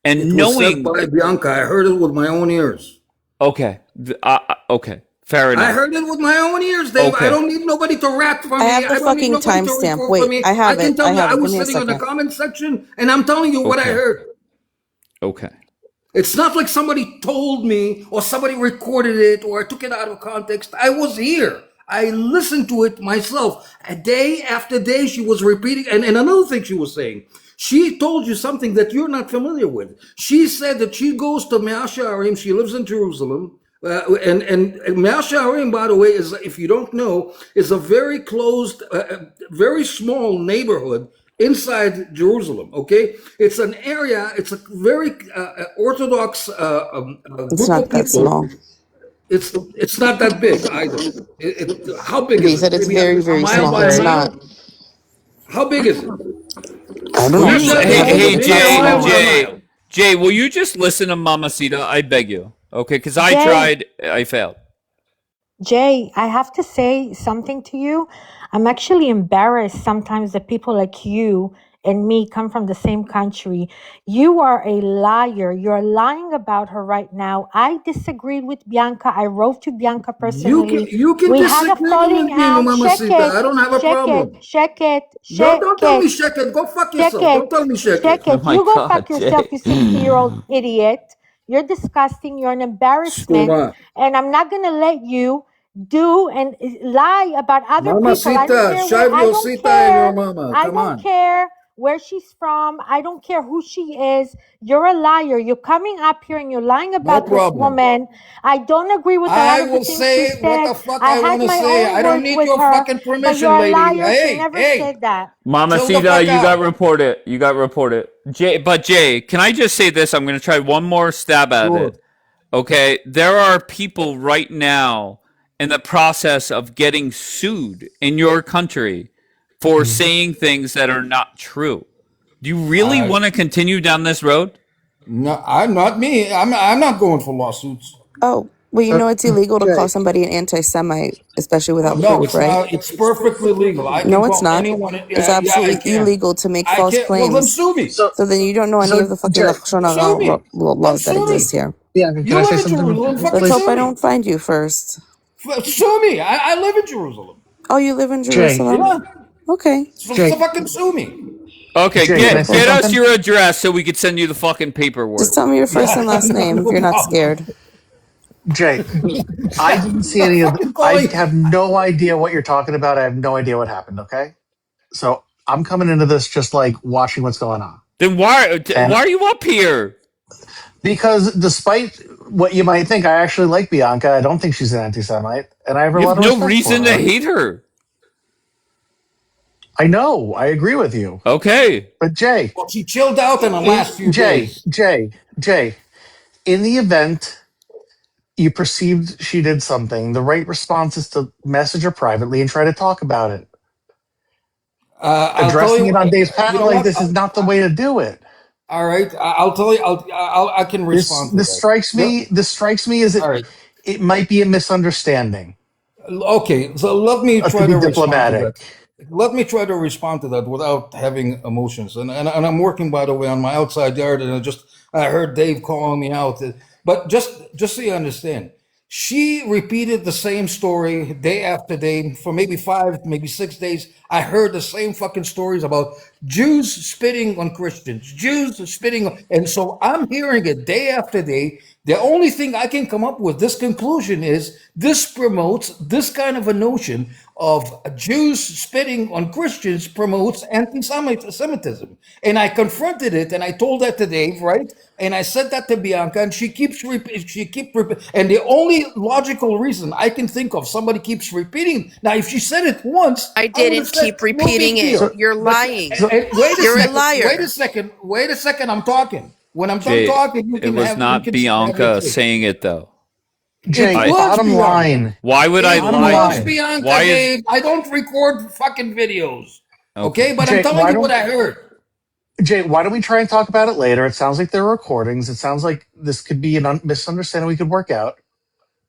And It was said by Bianca. I heard it with my own ears. Okay, okay, fair enough. I heard it with my own ears, Dave. Okay. I don't need nobody to rat for me. I have the don't need fucking nobody to timestamp. report Wait, for me. I have can it. tell you, I Give was me a sitting in the second. comment section, and I'm telling you what I Okay. heard. Okay. It's not like somebody told me or somebody recorded it or I took it out of context. I was here. I listened to it myself. A day after day, she was repeating. And another thing she was saying, she told you something that you're not familiar with. She said that she goes to Mea Shearim. She lives in Jerusalem. And Mea Shearim, by the way, is, if you don't know, is a very closed, very small neighborhood inside Jerusalem. Okay, it's an area. It's a very Orthodox It's group not of that people. small. It's not that big either. How big He is said it? it's Maybe very, a very mile small. by a It's mile. not. How big is it? I don't know. Mea Shearim, Hey, maybe a mile by a mile. Jay, will you just listen to Mamacita? I beg you. Okay, because I Jay. tried, I failed. Jay, I have to say something to you. I'm actually embarrassed sometimes that people like you and me come from the same country. You are a liar. You're lying about her right now. I disagreed with Bianca. I wrote to Bianca personally. You can We had a disagree falling with me, out. Mamacita. I don't have a problem. No, don't tell me shake it. Go fuck yourself. Don't tell me shake it. Oh my You go God, fuck yourself, Jay. you 60-year-old idiot. You're disgusting. You're an embarrassment. Shuma. And I'm not going to let you do and lie about other people. I don't Mamacita, care shave I your don't sita and your care. mama. I Come don't on. care where she's from. I don't care who she is. You're a liar. You're coming up here and you're lying No about this problem. woman. I don't agree with a lot I of the will things she say what said. the fuck I I had want to my say. own I don't words need with your her, fucking but permission, you're a lady. liar. She Hey, never hey. said that. Chill the Mamacita, fuck you got out. reported. You got reported. Jay, can I just say this? I'm going to try one more stab at Sure. it. Okay, there are people right now in the process of getting sued in your country for saying things that are not true. Do you really want to continue down this road? No, I'm not me. I'm not going for lawsuits. Oh, well, you know it's illegal to call somebody an anti-Semite, especially without No, proof, it's right? not. It's perfectly legal. I can No, it's call not. anyone. It's Yeah, I absolutely can. illegal to make I false can't. Well, then claims. sue me. So then you don't know any of the fucking Lashon Sue Hara me. Then laws that sue exist me. here. Yeah, can You I say live in something? Jerusalem. Fucking Let's hope sue I me. don't find you first. Sue me. I live in Jerusalem. Oh, you live in Jay. Jerusalem? Yeah. Okay. So Jay. fucking sue me. Okay, Jay, can I say get us something? your address so we could send you the fucking paperwork. Just tell me your first and last name if you're not problem. scared. Jay, I didn't see any of. I have no idea what you're talking about. I have no idea what happened. Okay, so I'm coming into this just like watching what's going on. Then why And are you up here? because despite what you might think, I actually like Bianca. I don't think she's an anti-Semite, and I have a You lot have of no respect reason for to her. hate her. I know. I agree with you. Okay. But Jay, Well, she chilled out in the last few Jay, days. Jay, in the event you perceived she did something, the right response is to message her privately and try to talk about it. I'll tell Addressing you. it on Dave's You panel know like what? this is not the way to do it. All right. I'll tell you. I can respond to This that. strikes me. This strikes me as All right. it might be a misunderstanding. Okay. So let me To try be to respond to that. diplomatic. Let me try to respond to that without having emotions. And I'm working, by the way, on my outside yard, and I heard Dave calling me out. But just so you understand, she repeated the same story day after day for maybe 5, maybe 6 days. I heard the same fucking stories about Jews spitting on Christians, Jews spitting and so I'm hearing it day after day. The only thing I can come up with this conclusion is this promotes this kind of a notion of Jews spitting on Christians promotes anti-Semitism. And I confronted it and I told that to Dave, right? And I said that to Bianca, and and the only logical reason I can think of somebody keeps repeating. Now, if she said it once, I I would have didn't said keep no repeating big it. deal. So, You're But lying. so, wait a You're a second, wait a liar. second, wait a second. I'm talking. When I'm done Jay, talking, it was you not can have your Bianca say. saying it though. It Jay, I was bottom Bianca. line, why would I It bottom lie? was line, Bianca, Why is Dave. I don't record fucking videos. okay. Okay, but I'm Jay, telling you what I heard. why don't we try and talk about it later? It sounds like there are recordings. It sounds like this could be a misunderstanding we could work out.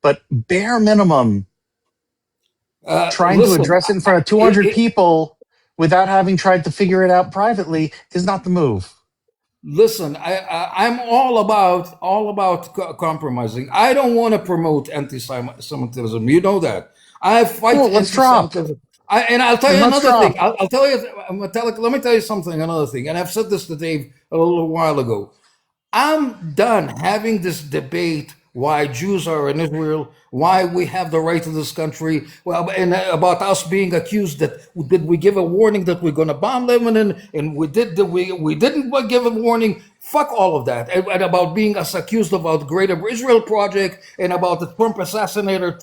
But bare minimum, trying to Listen, address it in front of it, 200 it, people without having tried to figure it out privately is not the move. listen. I'm all about compromising. I don't want to promote anti-Semitism. You know that. I fight Cool. Let's drop. anti-Semitism. And I'll tell Then you let's another thing. drop. I'll tell you. Let me tell you something. Another thing. And I've said this to Dave a little while ago. I'm done having this debate why Jews are in Israel, why we have the right to this country, well, and about us being accused that did we give a warning that we're going to bomb Lebanon, and we didn't give a warning. Fuck all of that, and about being us accused about Greater Israel Project and about the Trump assassinator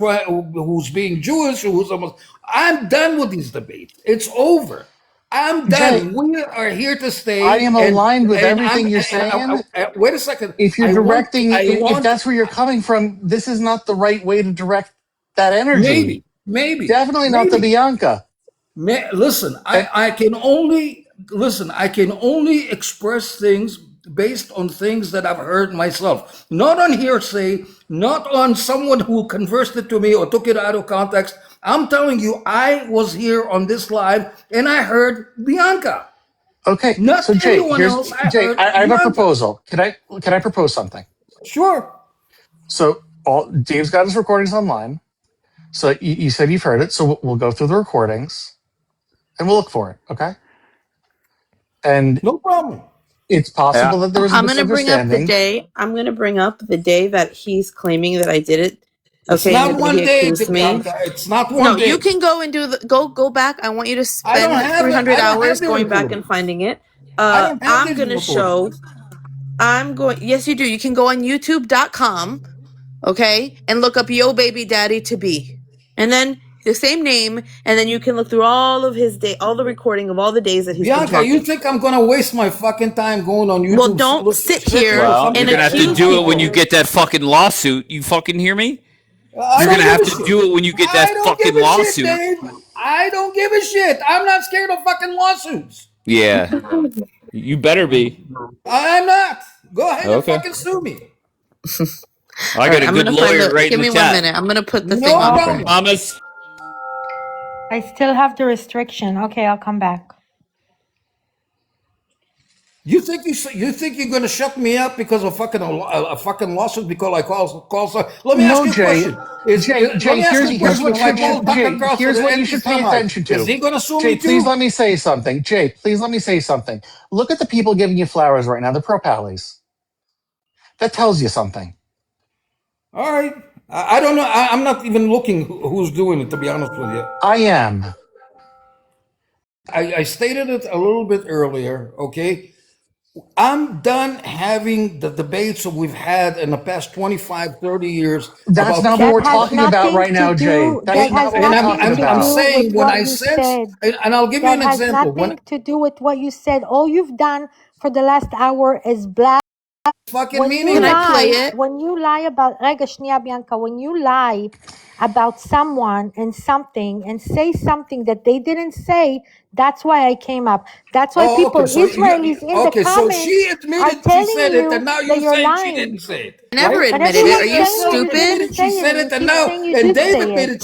who's being Jewish, who's almost. I'm done with these debates. It's over. I'm Jay, done. We are here to I stay, am and aligned with and I'm everything you're and saying. wait a second. If you're directing, if that's where you're coming from, this is not the right way to direct that energy. Maybe, maybe, Definitely not the maybe. Bianca. Listen, And I can only listen. I can only express things based on things that I've heard myself, not on hearsay, not on someone who conversed it to me or took it out of context. I'm telling you, I was here on this live and I heard Bianca. okay, Not so Jay, anyone else. I Jay. heard I have a Bianca. proposal. Can I propose something? Sure. So Dave's got his recordings online. So you said you've heard it. So we'll go through the recordings and we'll look for it. Okay. And No problem. it's Yeah. possible that there was a I'm gonna bring up the misunderstanding. day. I'm gonna bring up the day that he's claiming that I did it. It's Okay, and not the day he one day, accused me. Bianca. It's not No, one you day. can go and do the go back. I want you to I spend don't like have it. 300 I don't have hours the going back and recording. finding it. I don't have I'm the gonna show. recording. I'm going. Yes, you do. You can go on YouTube.com, okay, and look up Yo Baby Daddy to be, and then the same name, and then you can look through all of his day, all the recording of all the days that he's been Bianca, you talking. think I'm gonna waste my fucking time going on Well, YouTube don't sit searching here for Well, and you're something gonna that have to ain't accuse do it when you people. true? get that fucking lawsuit. You fucking hear me? I You're don't gonna give have a to shit. do it when you get that I don't fucking give a shit, lawsuit. Dave. I don't give a shit. I'm not scared of fucking lawsuits. Yeah. You better be. I'm not. Go ahead and Okay. fucking sue me. I All got right, a I'm good gonna find lawyer the. right in Give the me one chat. minute. I'm gonna put the thing No on Oh, first. problem. Thomas. I still have the restriction. Okay, I'll come back. You think you're gonna shut me up because of fucking a fucking lawsuit because I call? Let me ask No, you a Jay. question. Let Jay, me ask you a here's question. what If I you call should. Tucker Jay, Carlson here's an what you should pay anti-Semite, attention is to. he gonna sue Jay, me please too? let me say something. Jay, please let me say something. Look at the people giving you flowers right now. The pro pallies. That tells you something. All right. I don't know. I'm not even looking who's doing it, to be honest with you. I am. I stated it a little bit earlier, okay? I'm done having the debates that we've had in the past 25, 30 years That's about not what That we're has talking Cuba. about nothing right to now, Jay. do. That's That not has what we're And talking nothing to I'm about. do with saying when what I you sense, said. and I'll give you That an has example. When nothing to do with what you said. All you've done for the last hour is blah. fucking When Can you I meaningless. play lie, it? when you lie about Rega Shnia Bianca, when you lie about someone and something and say something that they didn't say, that's why I came up. That's why Oh, people, okay. So Israelis in the okay. So comments she are admitted she telling said it, and you now that you're you're saying she lying. didn't say it, I never right? But admitted it. Are everyone's you You're telling you saying you didn't stupid? admitted she say it, said and it, you and keep now saying you and did Dave say it. admitted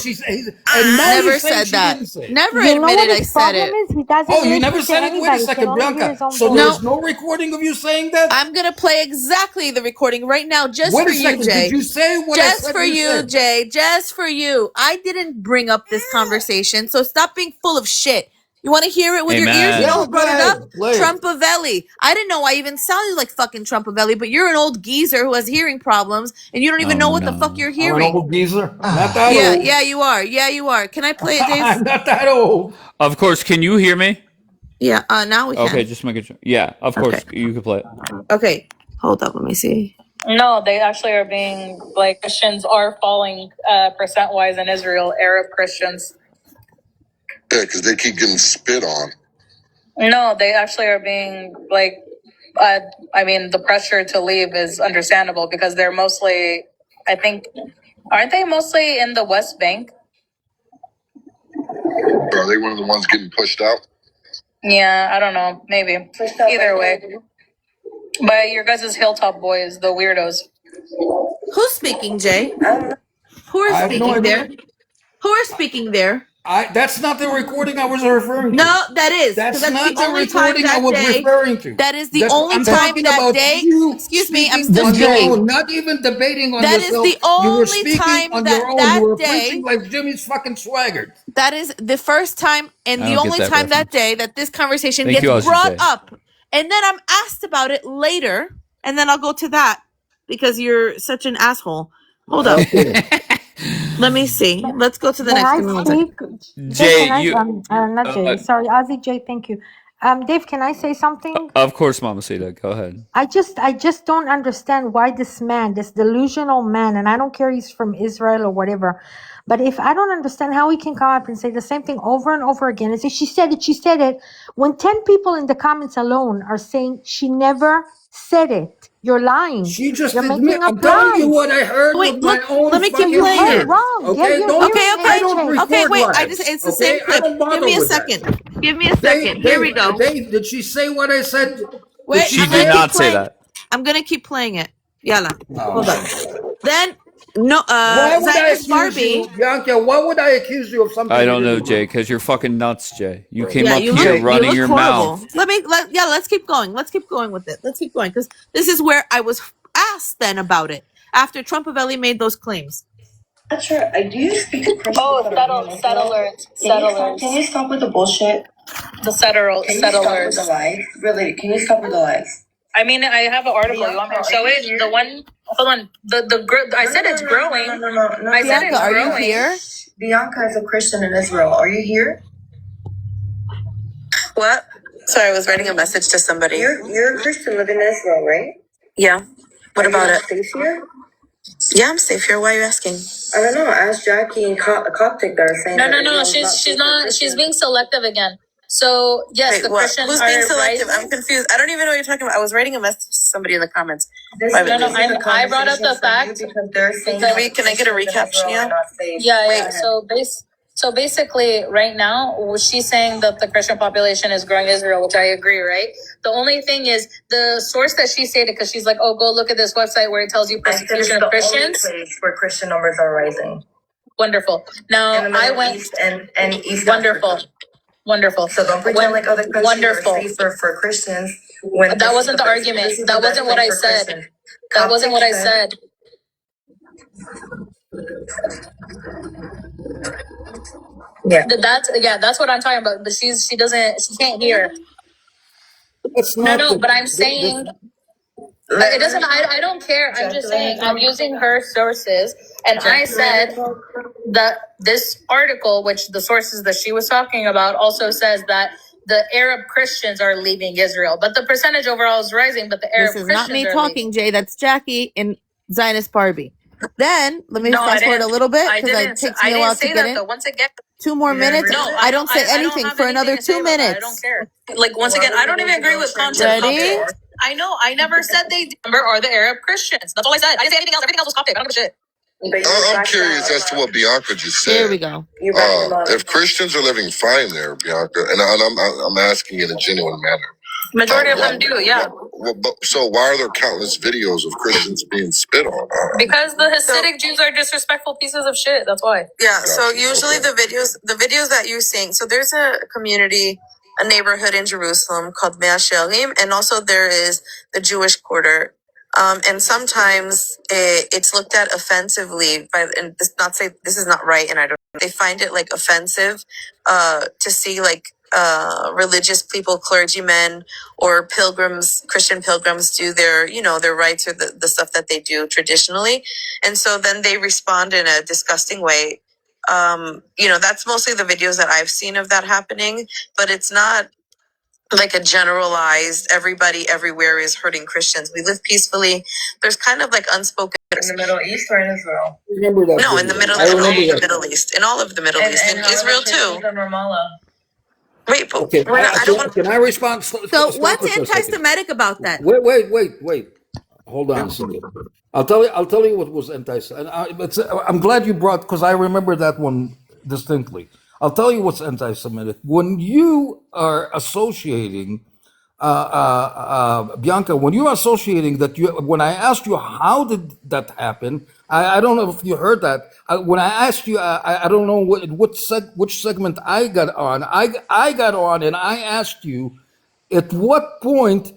and now you're Never saying said she that. didn't say it. Never You know what admitted I his said problem it. is? He Oh, doesn't you never listen to said it. Wait a anybody. He can second, only hear Bianca. his own So voice. No, there's no recording of you saying that? I'm gonna play exactly the recording right now just Wait for a you, second. Did Jay. you say what I Just said for you you, said? Jay. Just for you. I didn't bring up this conversation, so stop being full of shit. You want to hear it with your ears? You know Yeah, who Amen. go brought it up? ahead. Play it. Trumpavelli. I didn't know I even sounded like fucking Trumpavelli, but you're an old geezer who has hearing problems, and you don't even Oh know what the fuck no. you're I'm an hearing. old geezer. I'm not that Yeah, Ah, old. yeah, you are. Yeah, you are. Can I play it, Dave? I'm not that old. Of course, can you hear me? Yeah, now we Okay, can. just making sure. Yeah, of Okay. course you can play it. Okay. Hold up, let me see. No, they actually are being like Christians are falling percent wise in Israel, Arab Christians. Yeah, because they keep getting spit on. No, they actually are being like, I mean, the pressure to leave is understandable because they're mostly, I think, aren't they mostly in the West Bank? Are they one of the ones getting pushed out? Yeah, I don't know, maybe. Either way. But your guys' Hilltop Boys, the weirdos. Who's speaking, Jay? Who are I have no speaking there? idea. Who are speaking there? That's not the recording I was referring to. No, that is because That's that's the not the only time recording I that was day. referring to. That is the only I'm time talking that about day. you Excuse me, I'm speaking still on this your Jay. speaking. own, not even debating on That is yourself. the You were only speaking time on your own. You that were preaching day. like Jimmy's fucking swaggered. That is the first time and I the don't get only that time that reference. day that this conversation Thank gets you, Aussie brought J. up. And then I'm asked about it later. And then I'll go to that because you're such an asshole. Hold up. Okay. Let me see. Let's go to the Can next. I Give me 1 second. speak? Jay, Jay, can I, you not Jay, uh, sorry, Ozzy J, thank you. Dave, can I say something? of course, Mama Sita, go ahead. I just don't understand why this man, this delusional man, and I don't care he's from Israel or whatever, but if I don't understand how he can come up and say the same thing over and over again and say she said it, when 10 people in the comments alone are saying she never said it, you're lying. She just You're admit. making up I'm telling you lies. what I heard Wait, with my own let me keep fucking You playing heard it. ears. wrong. Yeah, Okay, you're don't. Okay, hearing I okay. don't everything. Okay, record wait. lives. It's the same Okay, I clip. don't Give bother me a with that. second. Give me a Dave, second. Here we go. Did she say what I said? Did Wait, she She I'm say gonna did it? keep not say playing. that. I'm gonna keep playing it. Yalla. Oh Hold my up. god. Then no Why would I Zionist accuse Barbie. you, Bianca? Why would I accuse you of something I you don't know, didn't Jay, do? because you're fucking nuts, Jay. You came Yeah, up you here look Jay, you running look your horrible. mouth. Let's keep going. Let's keep going with it. Let's keep going because this is where I was asked then about it after Trumpavelli made those claims. Sure. Do you speak to Christians Oh, that are being settlers. Can you stop with the bullshit? The Can you stop with settlers. the lies? Really, can you stop with the lies? I mean, I have an article. You want me to show it? The one. Hold on. I said it's growing. No. I said Bianca, it's are you growing. here? Bianca is a Christian in Israel. Are you here? What? Sorry, I was writing a message to somebody. You're a Christian living in Israel, right? Yeah. What Are about you it? not safe here? Yeah, I'm safe here. Why are you asking? I don't know. Ask Jackie and Coptic that are saying No, that no, no. Israel's She's safe for not. She's Christians. being selective again. So yes, wait, the what? Christians Who's being selective? I'm confused. I don't even know what you're talking about. I was writing a message to somebody in the comments. No, no. I brought up the fact. Because they're saying Can I get a recap, Shania? Yeah, yeah. So basically, right now, she's saying that the Christian population is growing in Israel, which I agree, right? The only thing is the source that she stated, because she's like, oh, go look at this website where it tells you persecution of Christians. The only place where Christian numbers are rising. Wonderful. Now, In the I Middle went. East and East Wonderful. Africa. Wonderful. So don't pretend like other countries Wonderful. are safer for Christians. When That wasn't the argument. That wasn't what I said. That wasn't what I said. Yeah. That's what I'm talking about. But she can't hear. That's No, not no, but I'm saying it doesn't. I don't care. I'm just saying I'm using her sources, and I said that this article, which the sources that she was talking about, also says that the Arab Christians are leaving Israel, but the percentage overall is rising. But the Arab This is Christians not me are talking, leaving. Jay. That's Jackie in Zionist Barbie. Then let me fast forward a little bit because it takes me a while to get in. Once again, 2 more minutes. no, I don't say anything for another 2 minutes. I don't care. Like once again, I don't even agree with concept. Ready? I know. I never said they are the Arab Christians. That's all I said. I didn't say anything else. Everything else was Coptic. I don't give a shit. I'm curious as to what Bianca just said. Here we go. If Christians are living fine there, Bianca, and I'm asking in a genuine manner. Majority of them do, yeah. So why are there countless videos of Christians being spit on? Because the Hasidic Jews are disrespectful pieces of shit. That's why. Yeah. So usually the videos that you're seeing. So there's a community, a neighborhood in Jerusalem called Mea Shearim, and also there is the Jewish Quarter. And sometimes it's looked at offensively by, and this not say this is not right, and I don't. They find it like offensive, to see like religious people, clergymen, or pilgrims, Christian pilgrims, do their their rites or the stuff that they do traditionally, and so then they respond in a disgusting way. That's mostly the videos that I've seen of that happening, but it's not like a generalized everybody everywhere is hurting Christians. We live peacefully. There's kind of like unspoken In the Middle East or in Israel? Remember that? no in the Middle East, all of the Middle East, in all of the Middle East, in Israel too. In Ramallah. Wait, but Okay, I don't want. can I respond? So Stop what's it for a second. anti-Semitic about that? Wait. Hold on a second. I'll tell you what was anti-Semitic. I'm glad you brought, because I remember that one distinctly. I'll tell you what's anti-Semitic. When you are associating, Bianca, when you're associating that, when I asked you how did that happen, I don't know if you heard that. When I asked you, I don't know which segment I got on. I got on and I asked you, at what point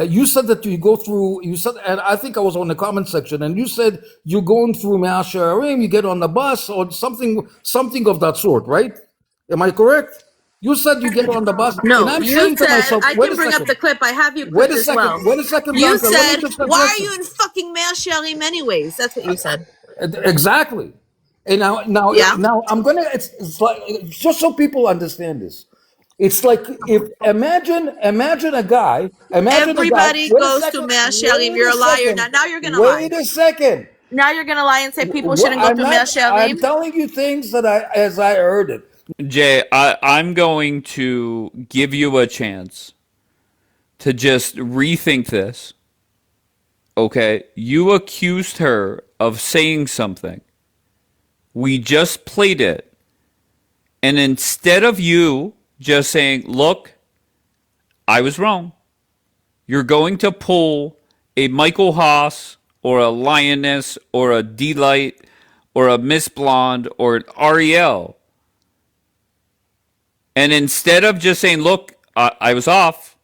you said that you go through, you said, and I think I was on the comment section, and you said you're going through Mea Shearim, you get on the bus or something of that sort, right? Am I correct? You said you get on the bus, and No, I'm you saying to said, myself, I wait can a bring up second. the clip. I have you Wait clipped a as second. well. Wait a second, You Bianca. Let said, me just why address are you it. in fucking Mea Shearim anyways? That's what you said. Exactly. And now Yeah. I'm gonna. It's like, just so people understand this. It's like, if imagine a guy. Everybody Wait a goes to second. Mea Shearim. Wait You're a a liar. second. Now you're gonna lie. Wait a second. Now you're gonna lie and say people What, shouldn't go to Mea I'm Shearim. telling you things that as I heard it. Jay, I'm going to give you a chance to just rethink this. Okay? You accused her of saying something. We just played it. And instead of you just saying, look, I was wrong, you're going to pull a Michael Haas or a Lioness or a D-Light or a Miss Blonde or an Ariel. And instead of just saying, look, I was off,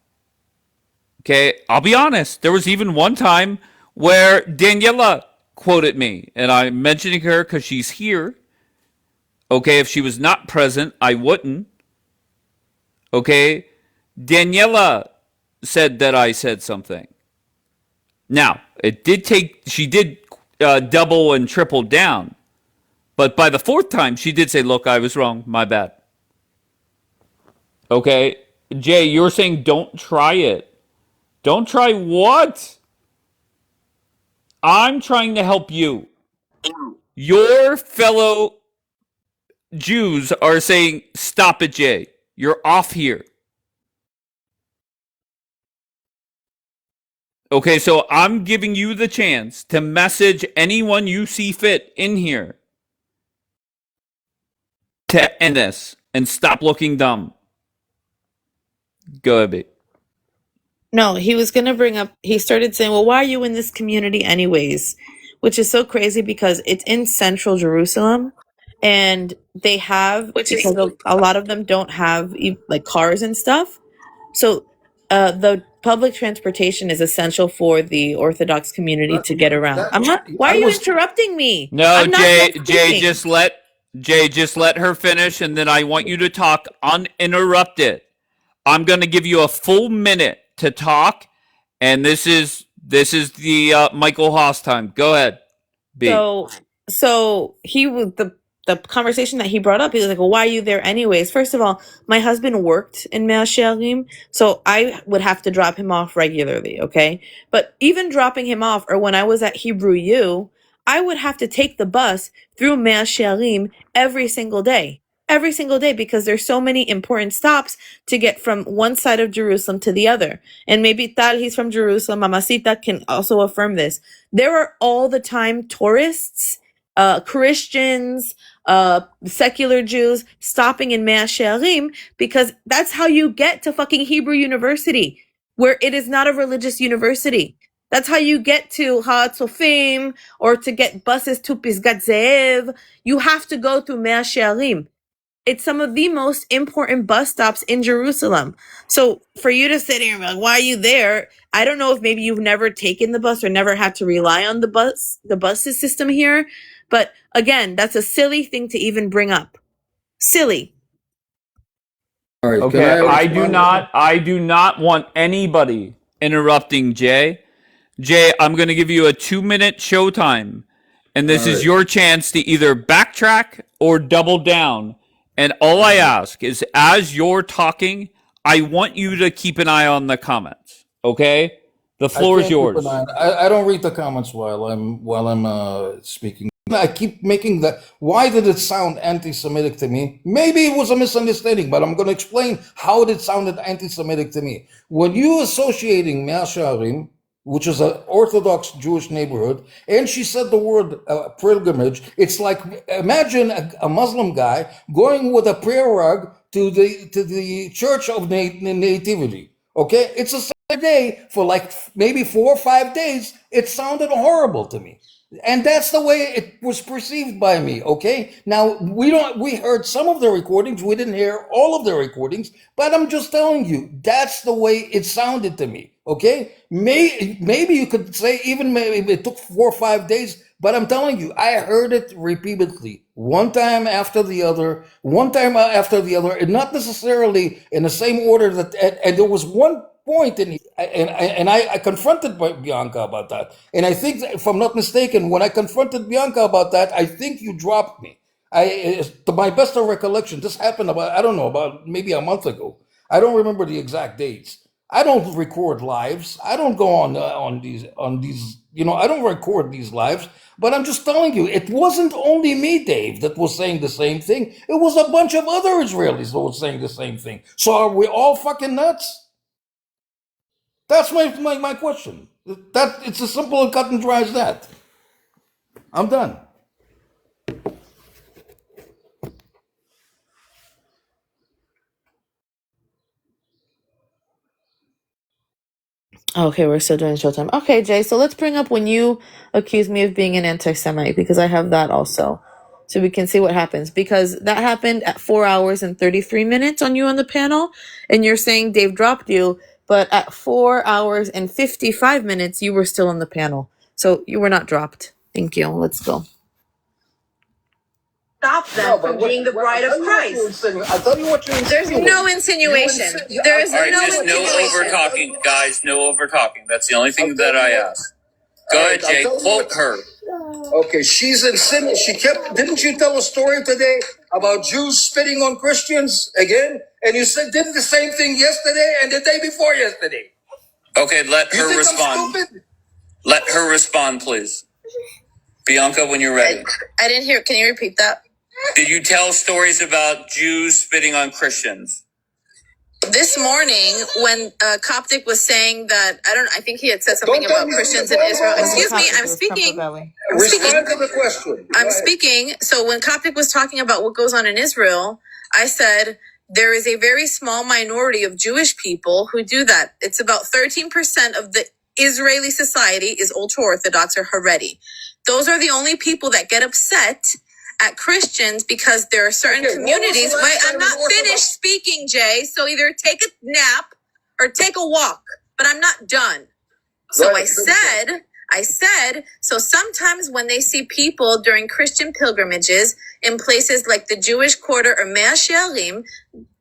okay, I'll be honest. There was even one time where Daniela quoted me, and I'm mentioning her because she's here. Okay, if she was not present, I wouldn't. Okay, Daniela said that I said something. Now, she did double and triple down. But by the fourth time, she did say, look, I was wrong. My bad. Okay, Jay, you're saying don't try it. Don't try what? I'm trying to help you. Your fellow Jews are saying, stop it, Jay. You're off here. Okay, so I'm giving you the chance to message anyone you see fit in here to end this and stop looking dumb. Go ahead, babe. No, he was going to bring up, he started saying, well, why are you in this community anyways? Which is so crazy because it's in central Jerusalem, and they have, because a lot of them don't have like cars and stuff. So the public transportation is essential for the Orthodox community to get around. Why are you interrupting me? No, I'm not Jay, done Jay, speaking. just let her finish, and then I want you to talk uninterrupted. I'm going to give you a full minute to talk, and this is the Michael Haas time. Go ahead, B. So he was the conversation that he brought up, he was like, well, why are you there anyways? First of all, my husband worked in Mea Shearim, so I would have to drop him off regularly, okay? But even dropping him off, or when I was at Hebrew U, I would have to take the bus through Mea Shearim every single day. Every single day, because there's so many important stops to get from one side of Jerusalem to the other. And maybe Tal, he's from Jerusalem, Mamacita can also affirm this. There are all the time tourists, Christians, secular Jews stopping in Mea Shearim, because that's how you get to fucking Hebrew University, where it is not a religious university. That's how you get to Ha'atzofim, or to get buses to Pisgat Ze'ev. You have to go through Mea Shearim. It's some of the most important bus stops in Jerusalem. So for you to sit here and be like, why are you there? I don't know if maybe you've never taken the bus or never had to rely on the bus system here. But again, that's a silly thing to even bring up. Silly. All right. Okay, I do not want anybody interrupting Jay. Jay, I'm going to give you a 2-minute showtime, and this is your chance to either backtrack or double down. And all I ask is, as you're talking, I want you to keep an eye on the comments. Okay, the floor is yours. I don't read the comments while I'm speaking. I keep making that. Why did it sound anti-Semitic to me? Maybe it was a misunderstanding, but I'm going to explain how it sounded anti-Semitic to me. When you associating Mea Shearim, which is an Orthodox Jewish neighborhood, and she said the word pilgrimage, it's like, imagine a Muslim guy going with a prayer rug to the Church of Nativity. Okay, it's a day for like maybe 4 or 5 days. It sounded horrible to me. And that's the way it was perceived by me, okay? Now, we heard some of the recordings, we didn't hear all of the recordings, but I'm just telling you, that's the way it sounded to me, okay? Maybe you could say even maybe it took 4 or 5 days, but I'm telling you, I heard it repeatedly, one time after the other, and not necessarily in the same order and there was one point and I confronted Bianca about that. And I think, if I'm not mistaken, when I confronted Bianca about that, I think you dropped me. To my best of recollection, this happened about maybe a month ago. I don't remember the exact dates. I don't record lives. I don't go on these, I don't record these lives. But I'm just telling you, it wasn't only me, Dave, that was saying the same thing. It was a bunch of other Israelis that were saying the same thing. So are we all fucking nuts? That's my question. It's as simple and cut and dry as that. I'm done. Okay, we're still doing showtime. Okay, Jay, so let's bring up when you accuse me of being an anti-Semite, because I have that also. So we can see what happens. Because that happened at 4 hours and 33 minutes on you on the panel, and you're saying Dave dropped you, but at 4 hours and 55 minutes, you were still on the panel. So you were not dropped. Thank you. Let's go. Stop them from being the bride of Christ. I tell you what you're There's no insinuation. There is All right, no just no insinuation. over talking, guys. No over talking. That's the only thing that I ask. Go ahead, Jay. Quote her. Okay, she's insinuating. Didn't you tell a story today about Jews spitting on Christians again? And you did the same thing yesterday and the day before yesterday. Okay, let her respond. I'm stupid? Let her respond, please. Bianca, when you're ready. I didn't hear. Can you repeat that? Did you tell stories about Jews spitting on Christians? This morning, when Coptic was saying that, I think he had said something about Christians in Israel. Excuse me, I'm speaking. Respond to the question. I'm speaking. So when Coptic was talking about what goes on in Israel, I said there is a very small minority of Jewish people who do that. It's about 13% of the Israeli society is ultra-Orthodox or Haredi. Those are the only people that get upset at Christians because there are certain communities. Wait, I'm not finished speaking, Jay. So either take a nap or take a walk, but I'm not done. So I said, so sometimes when they see people during Christian pilgrimages in places like the Jewish Quarter or Mea Shearim,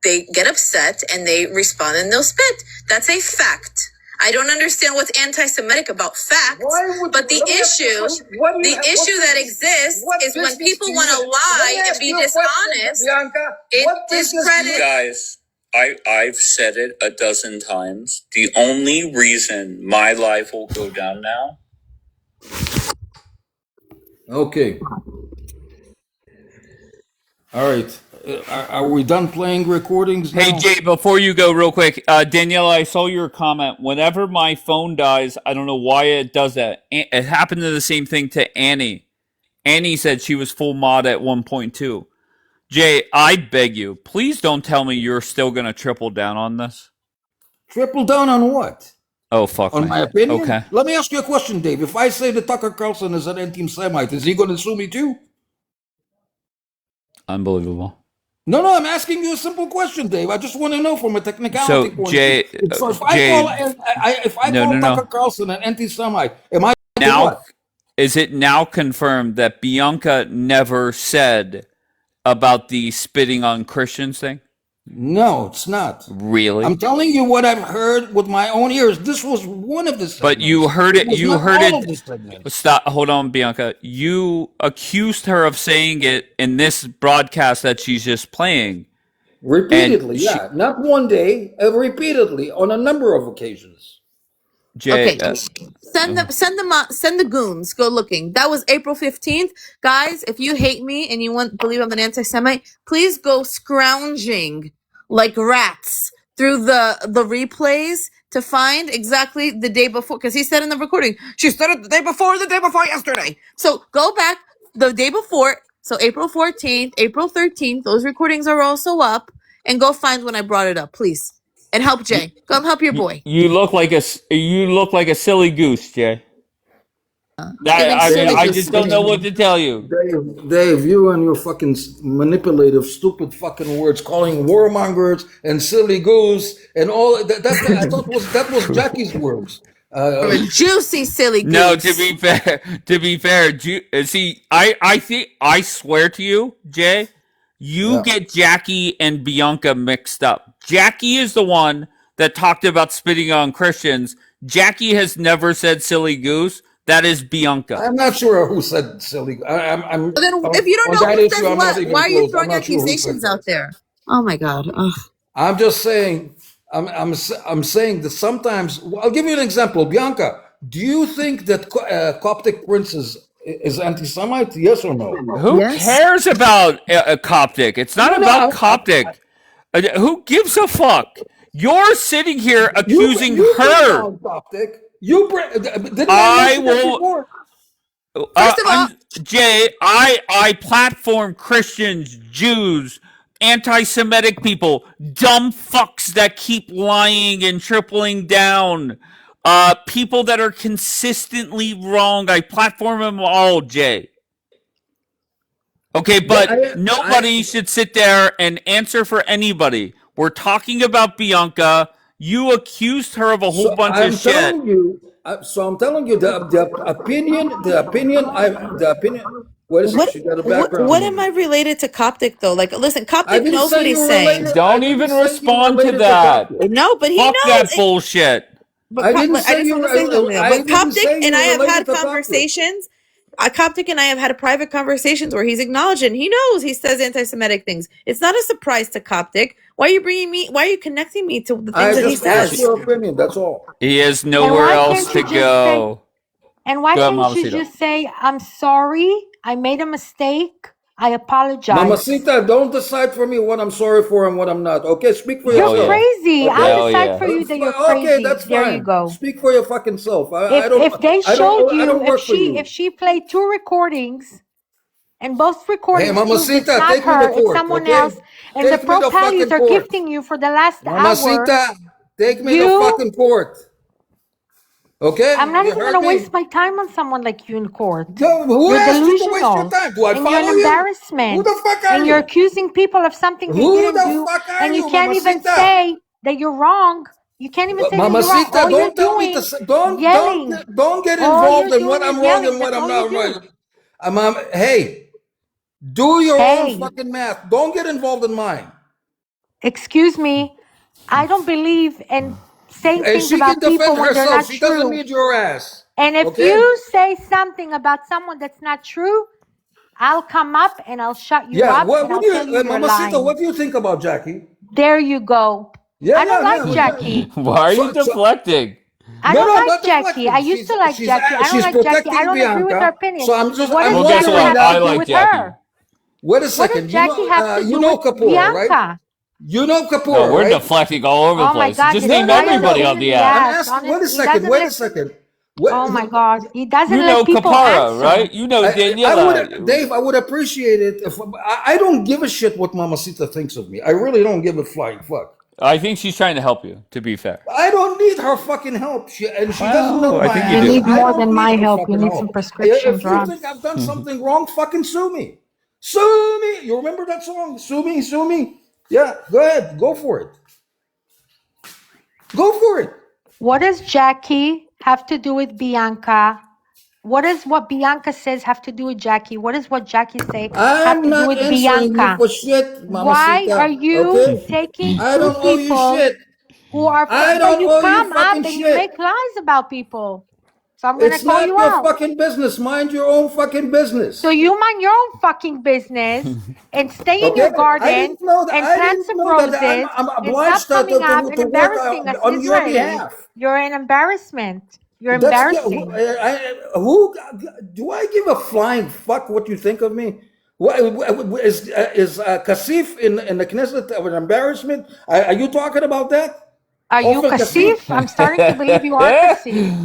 they get upset and they respond and they'll spit. That's a fact. I don't understand what's anti-Semitic about facts. But the issue that exists is when people want to lie and be dishonest, it discredits. Guys, I've said it a dozen times. The only reason my life will go down now. Okay. All right. Are we done playing recordings now? Hey, Jay, before you go real quick, Danielle, I saw your comment. Whenever my phone dies, I don't know why it does that. It happened to the same thing to Annie. Annie said she was full mod at 1.2. Jay, I beg you, please don't tell me you're still going to triple down on this. Triple down on what? Oh, fuck On me. my opinion? Okay. Let me ask you a question, Dave. If I say that Tucker Carlson is an anti-Semite, is he going to sue me too? Unbelievable. No, I'm asking you a simple question, Dave. I just want to know from a technicality point Jay, of view. So if Jay, I call Tucker Carlson an anti-Semite, am I now? what? Is it now confirmed that Bianca never said about the spitting on Christians thing? No, it's not. Really? I'm telling you what I've heard with my own ears. This was one of the segments. But you heard it. You heard it. Stop. Hold on, Bianca. You accused her of saying it in this broadcast that she's just playing. Repeatedly, yeah. Not one day, repeatedly on a number of occasions. Jay, Okay, send the goons. Go looking. That was April 15th, guys. If you hate me and you believe I'm an anti-Semite, please go scrounging like rats through the replays to find exactly the day before. Because he said in the recording, she said it the day before yesterday. So go back the day before. So April 14th, April 13th. Those recordings are also up, and go find when I brought it up, please. And help Jay. Go help your boy. You look like a silly goose, Jay. I just don't know what to tell you. Dave, you and your fucking manipulative, stupid fucking words, calling warmongers and silly goose and all that. I thought that was Jackie's words. Juicy silly goose. No, to be fair, see, I swear to you, Jay, you get Jackie and Bianca mixed up. Jackie is the one that talked about spitting on Christians. Jackie has never said silly goose. That is Bianca. I'm not sure who said silly. I'm then if you don't know who said what, why are you throwing accusations out there? Oh my God. Ugh. I'm just saying. I'm saying that sometimes. I'll give you an example. Bianca, do you think that Coptic Prince is anti-Semite? Yes or no? Who cares about Coptic? It's not about Coptic. Who gives a fuck? You're sitting here accusing her. Coptic. I will. First of all, Jay, I platform Christians, Jews, anti-Semitic people, dumb fucks that keep lying and tripling down, people that are consistently wrong. I platform them all, Jay. Okay, but nobody should sit there and answer for anybody. We're talking about Bianca. You accused her of a whole bunch of shit. I'm telling you, the opinion. What am I related to Coptic though? Like, listen, Coptic knows what he's saying. Don't even respond to that. No, but he knows that bullshit. But I just want to say something. But Coptic and I have had conversations. Coptic and I have had private conversations where he's acknowledged it. And he knows he says anti-Semitic things. It's not a surprise to Coptic. Why are you connecting me to the things that he says? Your opinion. That's all. He has nowhere else to go. And why can't you just say, I'm sorry, I made a mistake, I apologize. Mamacita, don't decide for me what I'm sorry for and what I'm not. Okay, speak for yourself. You're crazy. Okay. I'll decide for you that you're crazy. Okay, that's fine. There you go. Speak for your fucking self. If they showed you, if she played 2 recordings, and both recordings proved it's not her, it's someone else, and the pro pals are gifting you for the last hour. Take me to fucking court. Okay? I'm not even going to waste my time on someone like you in court. No, who asked you to waste your time? Do I and follow you're an you? embarrassment. Who the fuck are and you? you're accusing people of something they didn't do, and you can't even say that you're wrong. You can't even say that you're wrong. All you're doing is don't get involved in what I'm wrong and what I'm not wrong. Hey, do your own fucking math. Don't get involved in mine. Excuse me. I don't believe in say And things she can about people defend when they're herself. not She doesn't true. need your ass. And if Okay? you say something about someone that's not true, I'll come up and I'll shut you Yeah. up What, and what I'll do tell you you, you're Mamacita, lying. what do you think about Jackie? There you go. Yeah, I don't yeah, like yeah. Jackie. Why are you So, deflecting? I no, don't no, I'm like not Jackie. I deflecting. used to like Jackie. I don't She's like Jackie. I protecting don't agree with her Bianca. opinion. So What I'm does Well, guess Jackie wondering what? have I to do now. like with Jackie. her? Wait a What does second. Jackie have to You do know with Kapoor, right? Bianca? You know No, Kapoor, we're right? deflecting all over the Oh my place. God, Just this No, name no, guy no, is a everybody no. pain on in the the app. I'm ass. asking. Honest, Wait a he second. doesn't Wait a let. second. Oh my God, he doesn't You let know people Kapara, answer. right? You know I Daniela. would, Dave. I would appreciate it if I don't give a shit what Mamacita thinks of me. I really don't give a flying fuck. I think she's trying to help you, to be fair. I don't need her fucking help. She doesn't Well, know I my think you You ass. do. need I more don't than need my her help. You fucking need some help. prescription If you think drugs. I've done something wrong, fucking sue me. Sue me. You remember that song? Sue me, sue me. Yeah, go ahead. Go for it. Go for it. What does Jackie have to do with Bianca? What does what Bianca says have to do with Jackie? What does what Jackie say have I'm to do not with answering you Bianca? for shit, Why are Mamacita. you Okay? taking I two don't owe you people shit. who are, I but don't you owe you come up fucking and you shit. make lies about people. So I'm gonna It's call not you your out. fucking business. Mind your own fucking So business. you mind your own fucking business and stay in Okay? your garden and I plant didn't some know that roses I'm and stop obliged coming up and to work embarrassing us on your Israelis. behalf. You're an embarrassment. You're That's who, embarrassing. who do I give a flying fuck what you think of me? Is Kasif in the Knesset of an embarrassment? Are you talking about that? Are you Ofer Kasif? Kasif? I'm starting to believe you are Kasif.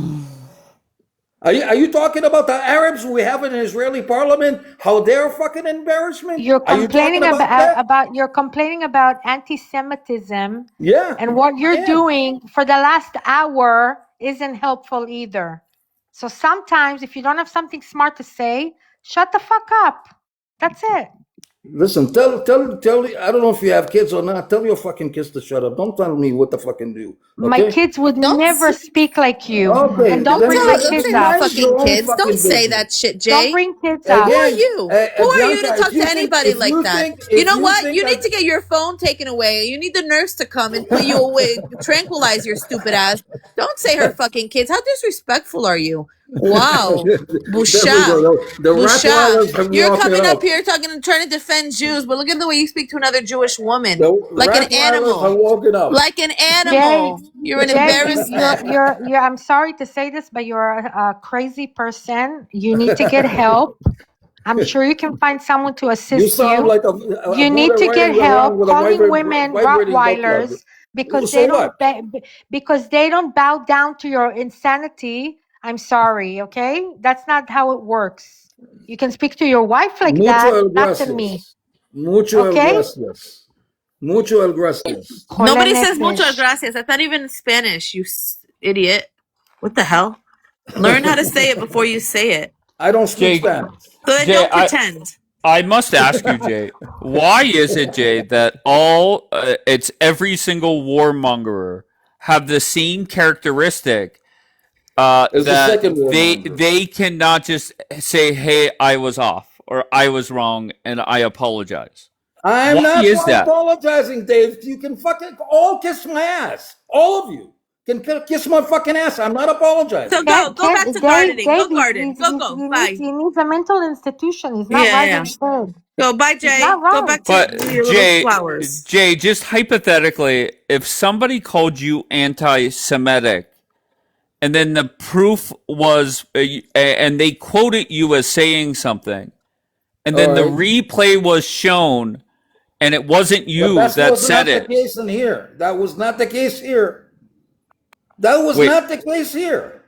Are you talking about the Arabs we have in the Israeli parliament? How they're fucking embarrassment? You're Are you talking complaining about that? about you're complaining about anti-Semitism, Yeah, and what I you're am. doing for the last hour isn't helpful either. So sometimes if you don't have something smart to say, shut the fuck up. That's it. Listen, tell. I don't know if you have kids or not. Tell your fucking kids to shut up. Don't tell me what to fucking do. My Okay? kids would Don't never speak like you. Okay. And don't bring my don't kids say my up. Mind fucking your own kids. Don't fucking say business. that shit, Don't Jay. bring kids Who up. are Again, you? Who are you Bianca, to talk to anybody like that? if You know you what? think You need to get your phone taken away. You need the nurse to come and put you away, tranquilize your stupid ass. Don't say her fucking kids. How disrespectful are you? Wow. there we Busha. go. The Busha. Rottweilers have You're woken coming up up. here trying to defend Jews, but look at the way you speak to another Jewish woman. The Like an Rottweilers have animal. woken up. Like an Jay, animal. You're an Jay, embarrassment. I'm sorry to say this, but you're a crazy person. You need to get help. I'm sure you can find someone to You assist sound you. like a You Buddha need to get riding around help with a calling women vibrating butt plug. Rottweilers because So what? because they don't bow down to your insanity. I'm sorry, okay? That's not how it works. You can speak to your wife like that, Mucho not to me, gracias. Mucho okay? gracias. Mucho gracias. Jole Nobody says muchas nefesh. gracias. That's not even Spanish, you idiot. What the hell? Learn how to say it before you say it. I don't speak Jay, Spanish. So then Jay, don't pretend. I must ask you, Jay, why is it, Jay, that it's every single warmongerer have the same characteristic It's the that second warmonger. they cannot just say, "Hey, I was off" or "I was wrong" and I apologize. I'm Why not is that? apologizing, Dave. You can fucking all kiss my ass. All of you can kiss my fucking ass. I'm not apologizing. So go back to gardening. Dave, Go garden. Go. Bye. he needs a mental institution. He's not Yeah, right in yeah. his head. Go. Bye, He's Jay. not Go right. back to But your little flowers. Jay, just hypothetically, if somebody called you anti-Semitic, and then the proof was, and they quoted you as saying something, and All then the right. replay was shown, and it wasn't But you that that was said not the it. case in here. That was not the case here. That was Wait, not the case here.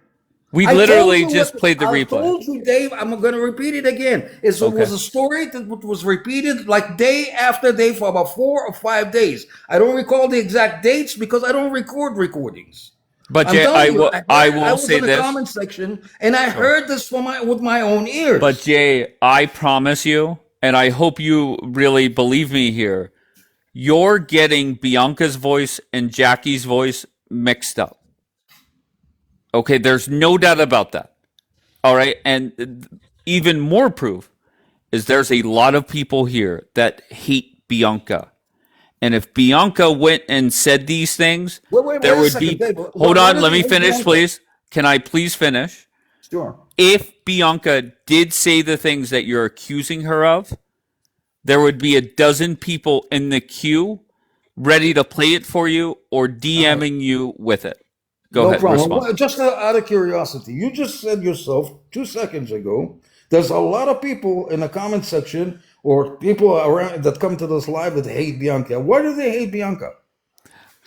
we I told literally you what just played the I replay. told you, Dave. I'm going to repeat it again. It Okay. was a story that was repeated like day after day for about 4 or 5 days. I don't recall the exact dates because I don't record recordings. But I'm Jay, telling you, I I will was say in the this. comment section and I Sorry. heard this with my own ears. But Jay, I promise you, and I hope you really believe me here, you're getting Bianca's voice and Jackie's voice mixed up. Okay, there's no doubt about that. All right, and even more proof is there's a lot of people here that hate Bianca. And if Bianca went and said these things, Wait there a would second, be. Dave. Hold Why on, did let he me hate finish, Bianca? please. Can I please finish? Sure. If Bianca did say the things that you're accusing her of, there would be a dozen people in the queue ready to play it for you or DMing you with it. Go No ahead, problem. respond. Well, just out of curiosity, you just said yourself 2 seconds ago, there's a lot of people in the comment section or people around that come to this live that hate Bianca. Why do they hate Bianca?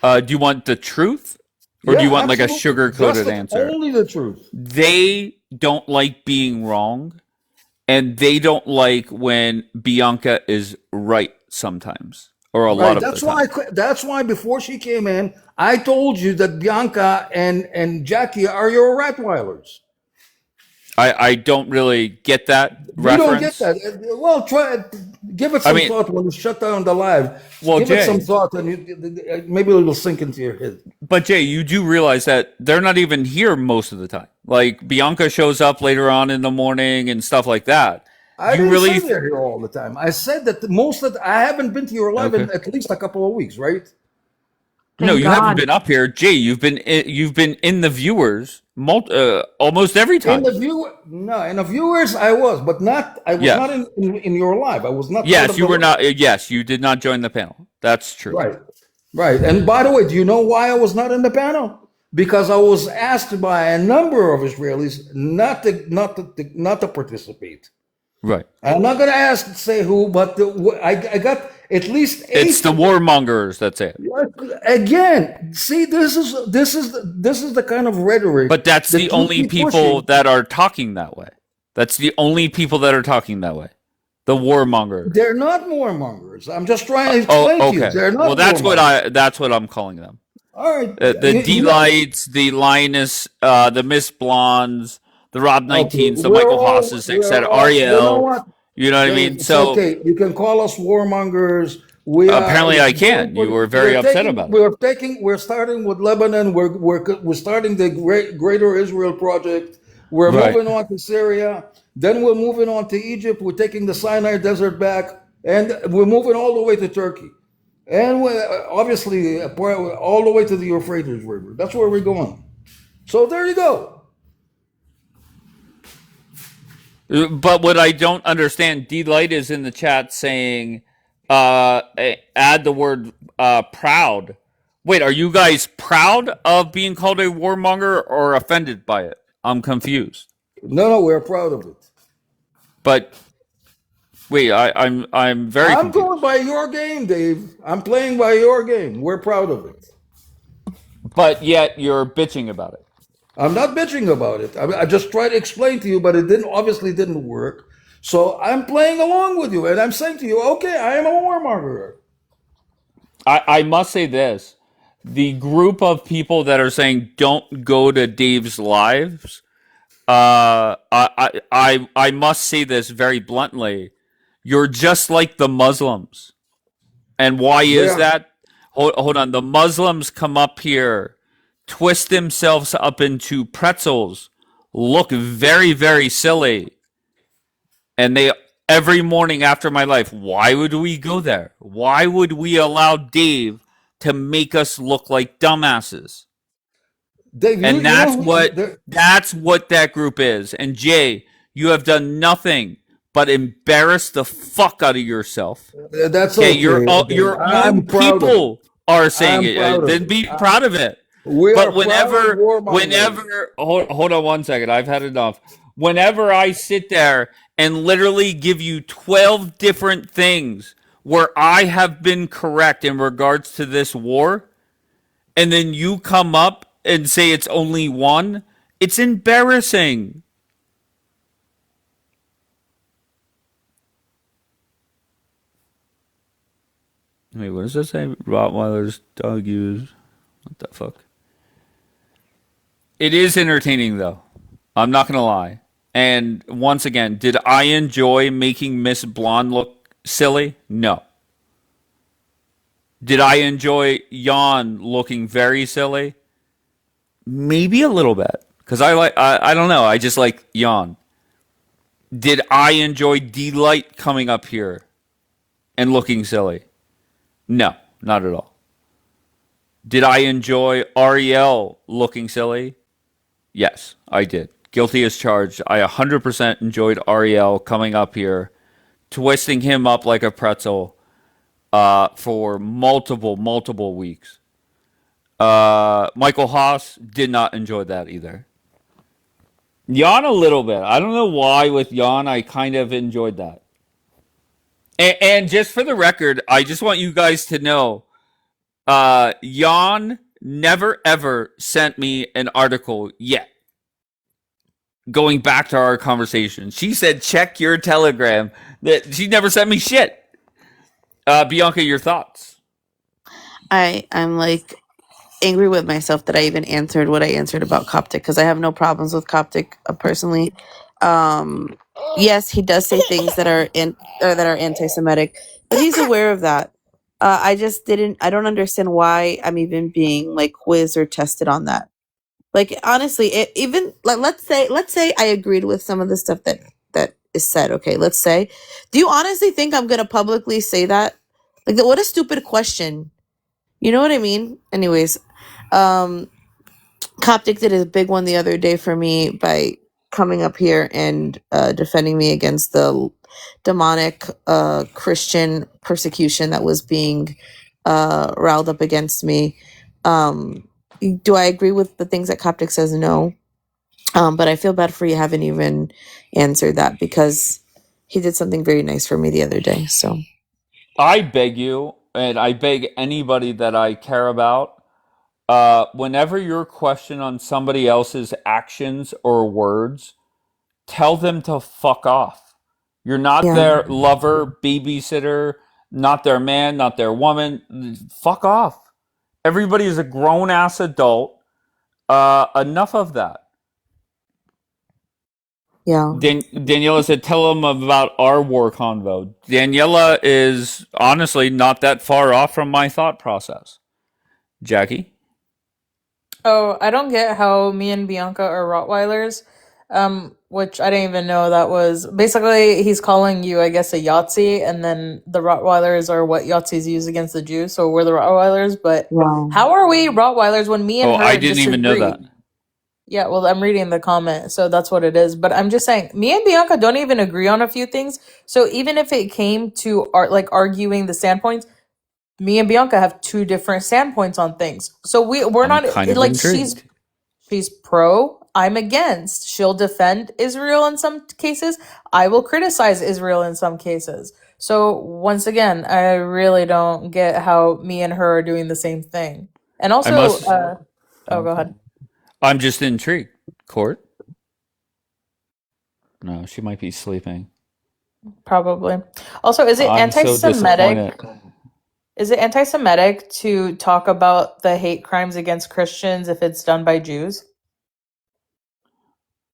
Do you want the truth? Or do you Yeah, want like a absolutely. Just sugar-coated answer? only the truth. They don't like being wrong, and they don't like when Bianca is right sometimes, or a lot Right. of the time. That's why before she came in, I told you that Bianca and Jackie are your Rottweilers. I don't really get that You don't get reference. that. Well, try give it I some mean, thought when you shut down the live. well, Give it some Jay, thought, and maybe it'll sink into your head. but Jay, you do realize that they're not even here most of the time. Like Bianca shows up later on in the morning and stuff like that. I You didn't really say they're here all the time. I said that I haven't been to your live okay? in at least a couple of weeks, right? No, Thank you haven't God. been up here, Jay. You've been in the viewers almost every In time. the viewers, I was, but I was Yes, not in your live. I was not part yes, of you the were live. not. Yes, you did not join the panel. That's true. Right, right. And by the way, do you know why I was not in the panel? Because I was asked by a number of Israelis not to participate. Right. I'm not going to say who, but I got at least It's eight. the warmongers. That's it. Again, see, this is the kind of rhetoric But that's the that you only keep people pushing. that are talking that way. That's the only people that are talking that way. The warmongers. They're not warmongers. I'm just trying to Oh, explain to you. okay. They're Well, not warmongers. that's what I'm calling them. All right. The D lights, the Linus, the Miss Blondes, the Rob Okay. 19s, the Michael Hosses, We're etc. all. You know Ariel. what, You know what I Dave? mean? It's So okay. You can call us warmongers. We are. apparently I can. You were very upset about it. We're starting with Lebanon. We're starting the Greater Israel Project. We're Right. moving on to Syria. Then we're moving on to Egypt. We're taking the Sinai Desert back, and we're moving all the way to Turkey, and we're obviously all the way to the Euphrates River. That's where we're going. So there you go. But what I don't understand, D Light is in the chat saying, add the word proud. Wait, are you guys proud of being called a warmonger or offended by it? I'm confused. No, we're proud of it. But wait, I'm very I'm confused. going by your game, Dave. I'm playing by your game. We're proud of it. But yet you're bitching about it. I'm not bitching about it. I just tried to explain to you, but it didn't work. So I'm playing along with you, and I'm saying to you, okay, I am a warmonger. I must say this. The group of people that are saying don't go to Dave's lives, I must say this very bluntly. You're just like the Muslims. And why is Yeah. that? Hold on. The Muslims come up here, twist themselves up into pretzels, look very, very silly. And they, every morning after my life, why would we go there? Why would we allow Dave to make us look like dumbasses? Dave, And you know that's what that group is. And Jay, you have done nothing but embarrass the fuck out of yourself. that's Okay, okay. your I'm own proud of it. people are saying I'm it. proud of Then it. be proud of it. We But are proud warmongers. hold on one second. I've had enough. Whenever I sit there and literally give you 12 different things where I have been correct in regards to this war, and then you come up and say it's only one, it's embarrassing. Wait, what does that say? Rottweilers, dog use. What the fuck? It is entertaining, though. I'm not going to lie. And once again, did I enjoy making Miss Blonde look silly? No. Did I enjoy Jan looking very silly? Maybe a little bit. Because I don't know. I just like Jan. Did I enjoy D-Light coming up here and looking silly? No. Not at all. Did I enjoy Ariel looking silly? Yes, I did. Guilty as charged. I 100% enjoyed Ariel coming up here, twisting him up like a pretzel for multiple weeks. Michael Haas did not enjoy that either. Jan a little bit. I don't know why with Jan I kind of enjoyed that. And just for the record, I just want you guys to know, Jan never ever sent me an article yet. Going back to our conversation, she said check your Telegram. That she never sent me shit. Bianca, your thoughts? I'm like angry with myself that I even answered what I answered about Coptic, because I have no problems with Coptic personally. Yes, he does say things that are anti-Semitic, but he's aware of that. I don't understand why I'm even being like quizzed or tested on that. Like honestly, let's say I agreed with some of the stuff that is said. Okay, let's say, do you honestly think I'm gonna publicly say that? Like, what a stupid question. You know what I mean? Anyways, Coptic did a big one the other day for me by coming up here and defending me against the demonic Christian persecution that was being riled up against me. Do I agree with the things that Coptic says? No. But I feel bad for you haven't even answered that, because he did something very nice for me the other day. So I beg you, and I beg anybody that I care about, whenever you're questioned on somebody else's actions or words, tell them to fuck off. You're not yeah, their lover, babysitter, not their man, not their woman. Fuck off. Everybody is a grown ass adult. Enough of that. yeah. Daniela said, tell them about our war convo. Daniela is honestly not that far off from my thought process. Jackie? Oh, I don't get how me and Bianca are Rottweilers, which I didn't even know that was. Basically, he's calling you, I guess, a Yahtzee, and then the Rottweilers are what Yahtzees use against the Jews, so we're the Rottweilers. But Wow. how are we Rottweilers when me and Oh, her I didn't even know disagree? that. Yeah, well, I'm reading the comment, so that's what it is. But I'm just saying, me and Bianca don't even agree on a few things. So even if it came to arguing the standpoints, me and Bianca have two different standpoints on things. So we're I'm not kind of like intrigued. she's pro, I'm against. She'll defend Israel in some cases. I will criticize Israel in some cases. So once again, I really don't get how me and her are doing the same thing. And I also, must. oh, go ahead. I'm just intrigued. Court? No, she might be sleeping. Probably. Also, is it I'm so anti-Semitic? disappointed. Is it anti-Semitic to talk about the hate crimes against Christians if it's done by Jews?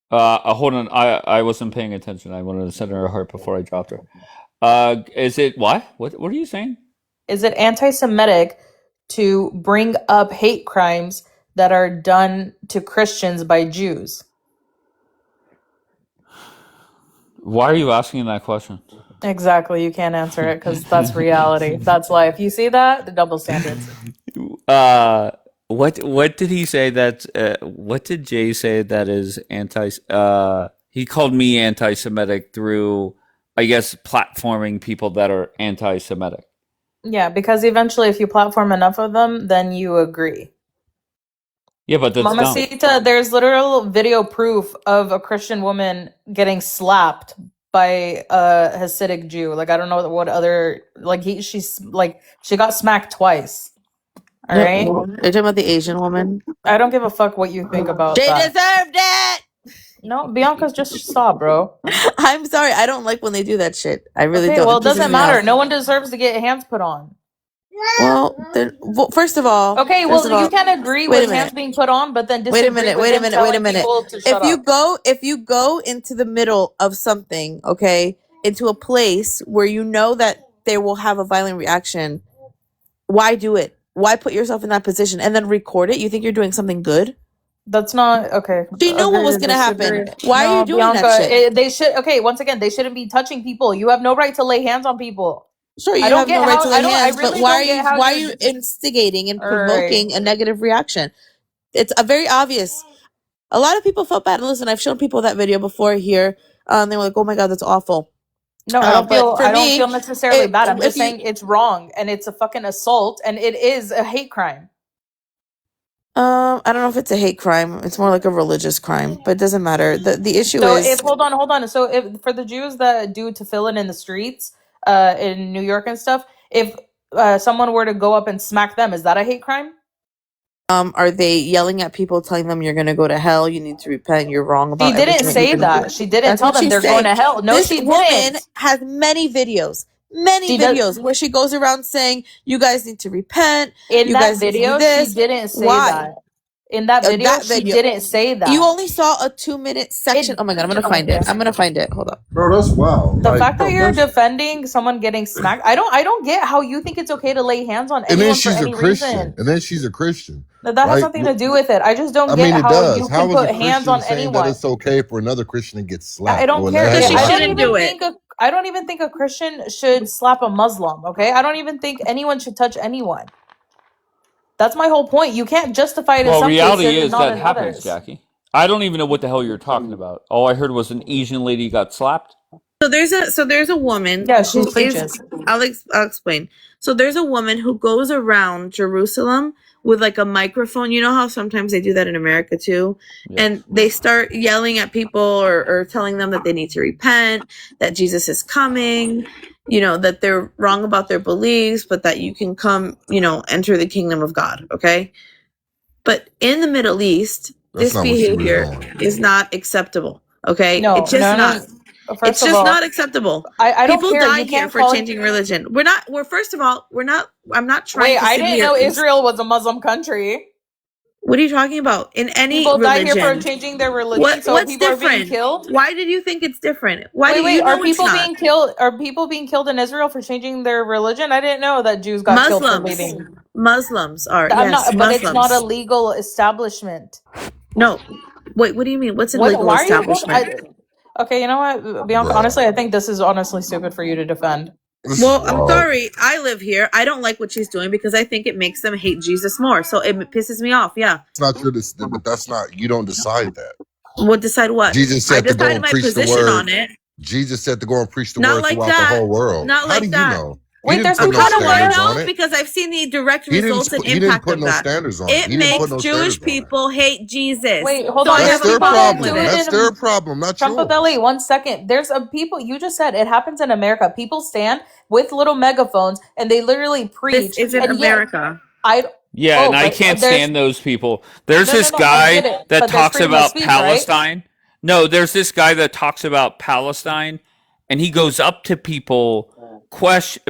Hold on. I wasn't paying attention. I wanted to send her a heart before I dropped her. Is it what? What are you saying? Is it anti-Semitic to bring up hate crimes that are done to Christians by Jews? Why are you asking that question? Exactly. You can't answer it because that's reality. That's life. You see that? The double standards. What did he say that? What did Jay say that is anti? He called me anti-Semitic through, I guess, platforming people that are anti-Semitic. Yeah, because eventually, if you platform enough of them, then you agree. Yeah, but that's dumb. Mamacita, there's literal video proof of a Christian woman getting slapped by a Hasidic Jew. Like, I don't know what other, like, she got smacked twice. All right? You're talking about the Asian woman? I don't give a fuck what you think about They that. deserved it! No, Bianca's just stop, bro. I'm sorry. I don't like when they do that shit. I really Okay, don't. well, it pisses doesn't me matter. off. No one deserves to get hands put on. Well, first of all, Okay, well, you can agree wait a with minute. hands being put on, but then Wait a disagree minute. with Wait a him minute. Wait a telling minute. people to shut If you go into the middle of something, okay, into a place where you know that they will have a violent reaction, why do it? Why put yourself in that position and then record it? You think you're doing something good? That's not okay. So you know what was gonna happen. Why are you doing that shit? They should. Okay, once again, they shouldn't be touching people. You have no right to lay hands on people. Sure, I you don't have get no right how to I lay don't I hands, but really don't get how why are you're you instigating and all right. provoking a negative reaction? It's a very obvious. A lot of people felt bad. Listen, I've shown people that video before here. They were like, "Oh my god, that's awful." No, But for I don't feel me, necessarily bad. I'm if just you saying it's wrong and it's a fucking assault and it is a hate crime. I don't know if it's a hate crime. It's more like a religious crime, but it doesn't matter. The issue So is if hold on. So if for the Jews that do tefillin in the streets, in New York and stuff, if someone were to go up and smack them, is that a hate crime? are they yelling at people telling them you're going to go to hell, you need to repent, you're wrong She about didn't everything that say you've been that. doing? She didn't That's tell what them she's they're going to saying. hell. No, This she woman didn't. has many videos She does where she goes around saying you guys need to repent, in you that guys need to do video, she this. didn't say Why? that. In that video, That she video, didn't say you that. only saw a 2-minute section. It Oh my god, I'm gonna find it. okay. I'm gonna find it. Hold up. Bro, that's wild. The Like, fact that bro, you're there's defending someone getting smacked, I don't get how you think it's okay to lay hands on And then anyone for she's a any Christian. reason. And then she's a Christian. That has Right? nothing to do with it. I just don't I get mean, it how does. you can How is put a hands Christian on saying that anyone. it's okay for another Christian to get I slapped don't when care. that Because has she not shouldn't do it. I don't even think a Christian should slap a Muslim. Okay, I don't even think anyone should touch anyone. That's my whole point. You can't justify it in Well, some reality cases and is not that in happens, others. Jackie. I don't even know what the hell you're talking about. All I heard was an Asian lady got slapped. So there's a woman Yeah, she who is preaches. I'll explain. So there's a woman who goes around Jerusalem with like a microphone. You know how sometimes they do that in America too? Yes. And they start yelling at people or telling them that they need to repent, that Jesus is coming, that they're wrong about their beliefs, but that you can come, enter the kingdom of God, okay? But in the Middle East, That's this not what she was behavior doing. is not acceptable, okay? No, It's just no, not. no. It's First of just all, not acceptable. I don't People care. die You here can't for call. changing religion. First of all, I'm not trying Wait, to I sit didn't here. know Israel was a Muslim country. What are you talking about? In any People die here for religion. changing their religion, so What's people are being different? killed. Why did you think it's different? Why do Wait, you are know it's people not? being killed? Are people being killed in Israel for changing their religion? I didn't know that Jews got killed for Muslims. leaving. Muslims are, I'm yes, not, but it's not a Muslims. legal establishment. No. Wait, what do you mean? What's a What? legal Why are you holding? establishment? Okay, you know what, Bianca? Bruh. Honestly, I think this is honestly stupid for you to defend. This Well, is I'm wild. sorry. I live here. I don't like what she's doing because I think it makes them hate Jesus more. So it pisses me off. Yeah. It's not your but that's not, you don't decide that. What decide what? Jesus I said to go decided and my preach the position word. on it. Jesus said to go and preach the Not word like throughout the that. whole world. Not How like do you that. know? He Wait, didn't there's put I no people kind of want to standards know on it. because I've seen the direct He results and didn't impact put of no that. standards on it. It He didn't put makes no Jewish standards on it. people hate Jesus. Wait, hold So on. I That's There's have a their people problem that with do problem. it it. That's their problem, not Trumpabelli, yours. 1 second. There's a people, you just said it happens in America. People stand with little megaphones and they literally This preach. isn't And yet, America. Yeah, and I can't there's, stand those people. There's no, this I get guy it. that But there's talks freedom of about speech, right? Palestine. No, there's this guy that talks about Palestine, and he goes up to people,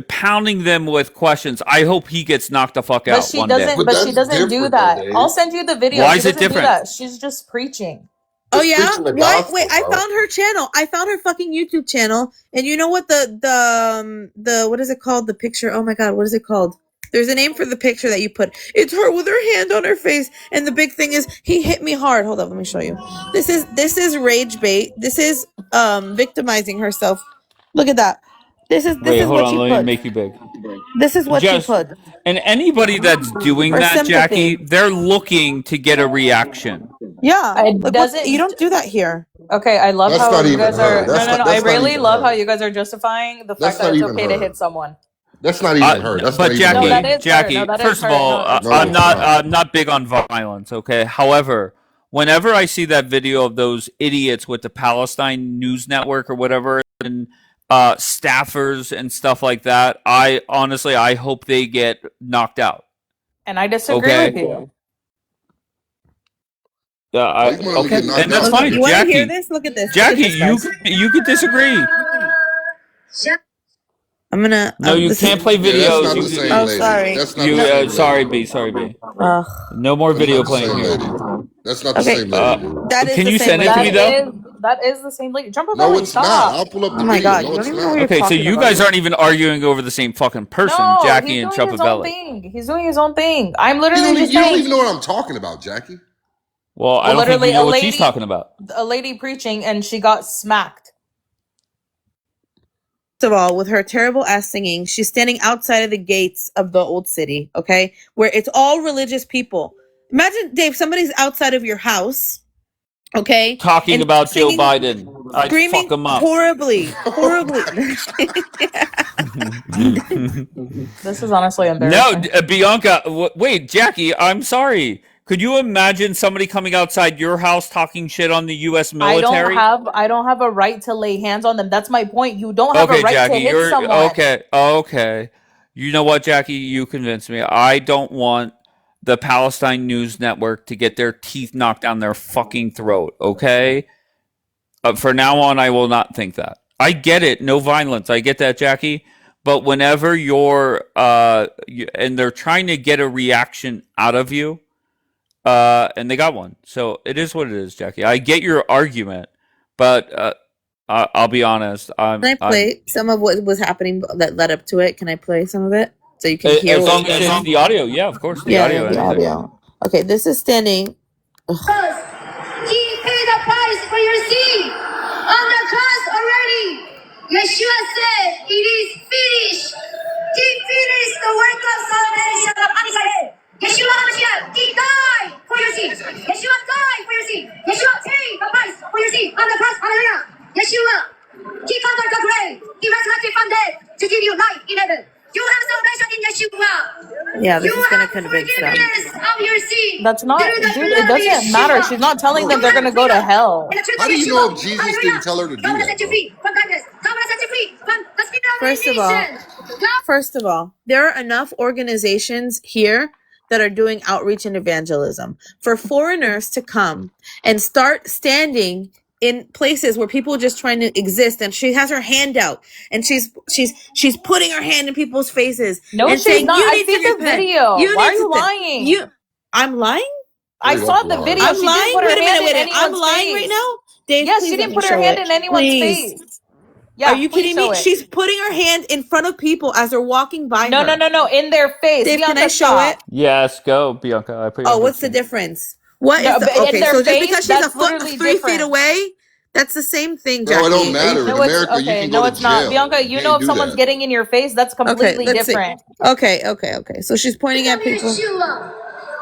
pounding them with questions. I hope he gets knocked the fuck But out she one day. doesn't, But but she that's doesn't do different though, that. I'll Dave. send you the video. Why She is it doesn't do different? that. She's just preaching. Oh Just yeah? preaching the Why? gospel, Wait, I bro. found her channel. I found her fucking YouTube channel. And you know what the what is it called? The picture. Oh my god, what is it called? There's a name for the picture that you put. It's her with her hand on her face, and the big thing is he hit me hard. Hold up, let me show you. This is rage bait. This is victimizing herself. Look at that. This Wait, is hold what on. she Let me put. make you big. This is what she Just, put and anybody that's doing for that, sympathy. Jackie, they're looking to get a reaction. Yeah, It like what? doesn't. You don't do that here. Okay, I love That's how not you even guys her. are. No, no, no. I That's not really even love how her. you guys are justifying the fact That's that not it's even okay to her. hit someone. That's not even her. That's But not even No, that her. is her. No, Jackie, that is first of her. all, No, it's No, I'm it's her. not not. I'm not big on violence. Okay, however, whenever I see that video of those idiots with the Palestine News Network or whatever, and staffers and stuff like that, I honestly I hope they get knocked out. And I disagree with Okay, you. Why you want them to okay, get knocked and that's out, Okay, fine, you Jackie? want to hear Jackie. this? Look at this. Look at Jackie, this, guys. you could disagree. I'm gonna. No, you This can't is. play Yeah, that's videos. not the You, same Oh, lady. sorry. That's not you the same sorry, lady. B. Sorry, B. Ugh. No more That's video not the playing same here. lady. That's not the Okay, same lady, dude. that is Can the you same send it to me lady. though? That is the same lady. No, Trumpabelli, it's not. stop. I'll pull up Oh the my video. god, No, you don't it's even know what not. you're Okay, so talking you about. guys aren't even arguing over the same fucking person, No, Jackie he's and doing his own Trumpabelli. thing. He's doing his own thing. I'm You literally don't, just you don't even saying. know what I'm talking about, Jackie. Well, I Well, don't think literally, you know what she's talking about. a lady preaching, and she got smacked. of all, with her terrible ass singing, she's standing outside of the gates of the old city, okay, where it's all religious people. Imagine, Dave, somebody's outside of your house, okay, Talking and about Joe singing, Biden. I'd fuck screaming him up. horribly. This is honestly No, embarrassing. Bianca. Wait, Jackie. I'm sorry. Could you imagine somebody coming outside your house talking shit on the U.S. I don't military? have a right to lay hands on them. That's my point. You don't have a Okay, right to Jackie. hit You're someone. okay. Okay. You know what, Jackie? You convinced me. I don't want the Palestine News Network to get their teeth knocked down their fucking throat. Okay. For now on, I will not think that. I get it. No violence. I get that, Jackie. But whenever you're and they're trying to get a reaction out of you, and they got one. So it is what it is, Jackie. I get your argument, but I'll be honest. Can I play some of what was happening that led up to it? Can I play some of it so you can hear? As long as it's the audio, yeah, of course, the audio. The audio. Okay, this is standing. He paid the price for your sin on the cross already. Yeshua said, "It is finished." He finished the work of salvation of Israel. Yeshua HaMashiach, He died for your sin. Yeshua died for your sin. Yeshua paid the price for your sin on the cross. Hallelujah. Yeshua, He conquered the grave. He resurrected from dead to give you life in heaven. You have salvation in Yeshua. Yeah, this is going to convince them. Of your sin. That's not, dude, it doesn't matter. She's not telling them they're going to go to hell. How do you know if Jesus didn't tell her to do that, bro? First of all, there are enough organizations here that are doing outreach and evangelism for foreigners to come and start standing in places where people are just trying to exist, and she has her hand out and she's putting her hand in people's faces. No, and she's saying, not. you I need see to the repent. video. You Why need are you to lying? I'm lying? I saw the video. I'm She lying? didn't put her Wait a hand minute, in wait a minute. I'm anyone's lying face. right now? Dave, Yes, please she let didn't me put her show hand it. in anyone's Please. face. Yeah, Are you please kidding show me? it. She's putting her hand in front of people as they're walking by No, her. no, in their face. Dave, Bianca, can I show stop. it? Yes, go, Bianca. I put you Oh, on what's the screen. difference? What No, is the but in okay? their So just face, because she's that's a foot, literally 3 feet different. away, that's the same thing, Bro, Jackie. it don't matter. In No, it's America, you okay. can No, go to it's not. jail. Bianca, You you know can't if do someone's that. getting in your face, that's Okay, completely let's different. see. Okay. So she's pointing at people.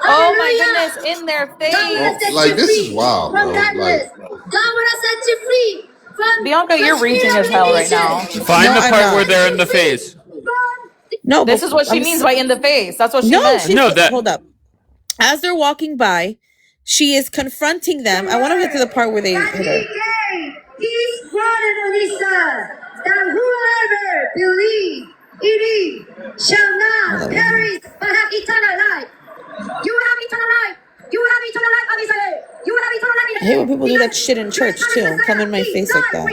Oh my goodness, in their God will face. set Like, you this is free wild, from bro. darkness. God will set you free from Bianca, you're the spirit reaching of as hell right now. limitation. Find No, the I'm part where not. they're in the face. No, This but is what she means by in the face. That's what she no, meant. she's No, that hold up. As they're walking by, she is confronting them. I want to get to the part where they hit her. His brother Lisa, that whoever believes in him shall not perish but have eternal life. You have eternal life. You have eternal life of Israel. You have eternal life in I hate when people do that shit in church too. Come in my face like that.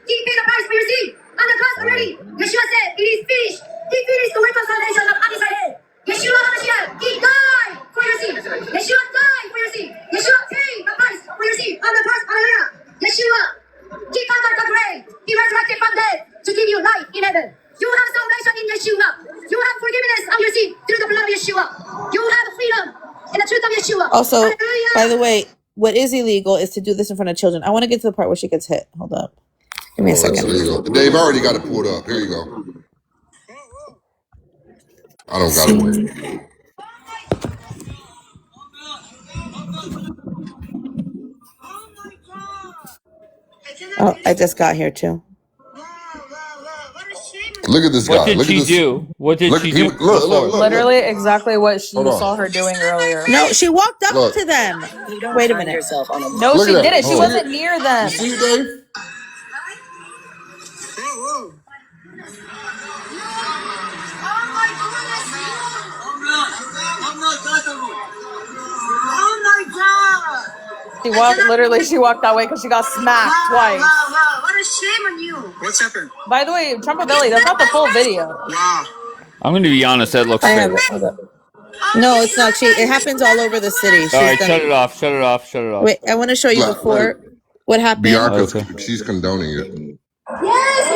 He paid the price for your sin on the cross already. Yeshua said, "It is finished." He finished the work of salvation of Israel. Yeshua HaMashiach, He died for your sin. Yeshua died for your sin. Yeshua paid the price for your sin on the cross. Hallelujah. Yeshua, He conquered the grave. He resurrected from dead to give you life in heaven. You have salvation in Yeshua. You have forgiveness of your sin through the blood of Yeshua. You have freedom in the truth of Yeshua. Also, Hallelujah. by the way, what is illegal is to do this in front of children. I want to get to the part where she gets hit. Hold up. Give me a That's second. illegal. Dave already got it pulled up. Here you go. I don't got to wait. Oh, I just got here too. Look at this what guy. did Look at she this. do? What did Look, she he, do look, look, before? look, Literally look. exactly what Hold you on. saw her doing earlier. No, she walked up Look. to them. Wait a minute. No, Look she at that. didn't. She Hold on. wasn't near You them. see it, Dave? She walked that way because she got smacked twice. What a shame on you. What's happened? By the way, Trumpabilly, that's not the full video. Wow. I'm going to be honest. That looks I have fake. it. Hold up. No, it's not. It happens all over the city. All right, shut it off. Shut it off. Shut it off. Wait, I want to show you before what happened. Bianca's, Okay. she's condoning it.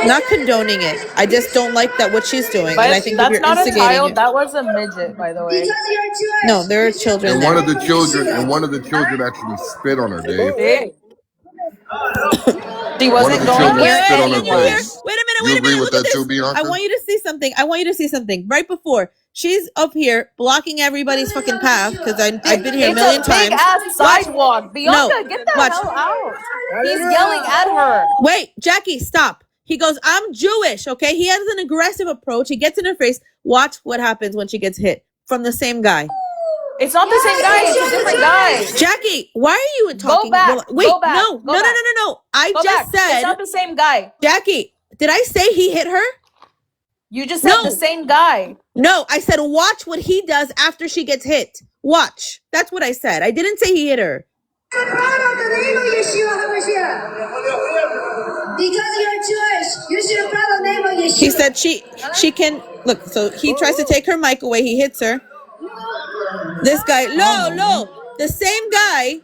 Not condoning it. I just don't like that what she's doing, But and I think that's you're not a instigating child. it. That was a midget, by the way. No, there are children And there. one of the children actually spit on her, Dave. See? She One of wasn't the going children near spit on her anyone. face. Wait a minute. You a agree minute. with Look at that too, this. I Bianca? want you to see something. I want you to see something. Right before, she's up here blocking everybody's fucking path because I've been here a It's million a big times. ass Watch. sidewalk. No. Bianca, get the Watch. hell out. He's yelling at her. Wait, Jackie, stop. He goes, I'm Jewish, okay? He has an aggressive approach. He gets in her face. Watch what happens when she gets hit from the same guy. It's not the same guy. It's a different guy. Jackie, why are you talking? Go back. Well, wait, Go back. no. I Go just back. said. It's not the same guy. Jackie, did I say he hit her? You just said the same guy. No, I said watch what he does after she gets hit. Watch. That's what I said. I didn't say he hit her. Because you're Jewish, you should have proud of the name of Yeshua. He said she can look. So he tries to take her mic away. He hits her. This guy, the same guy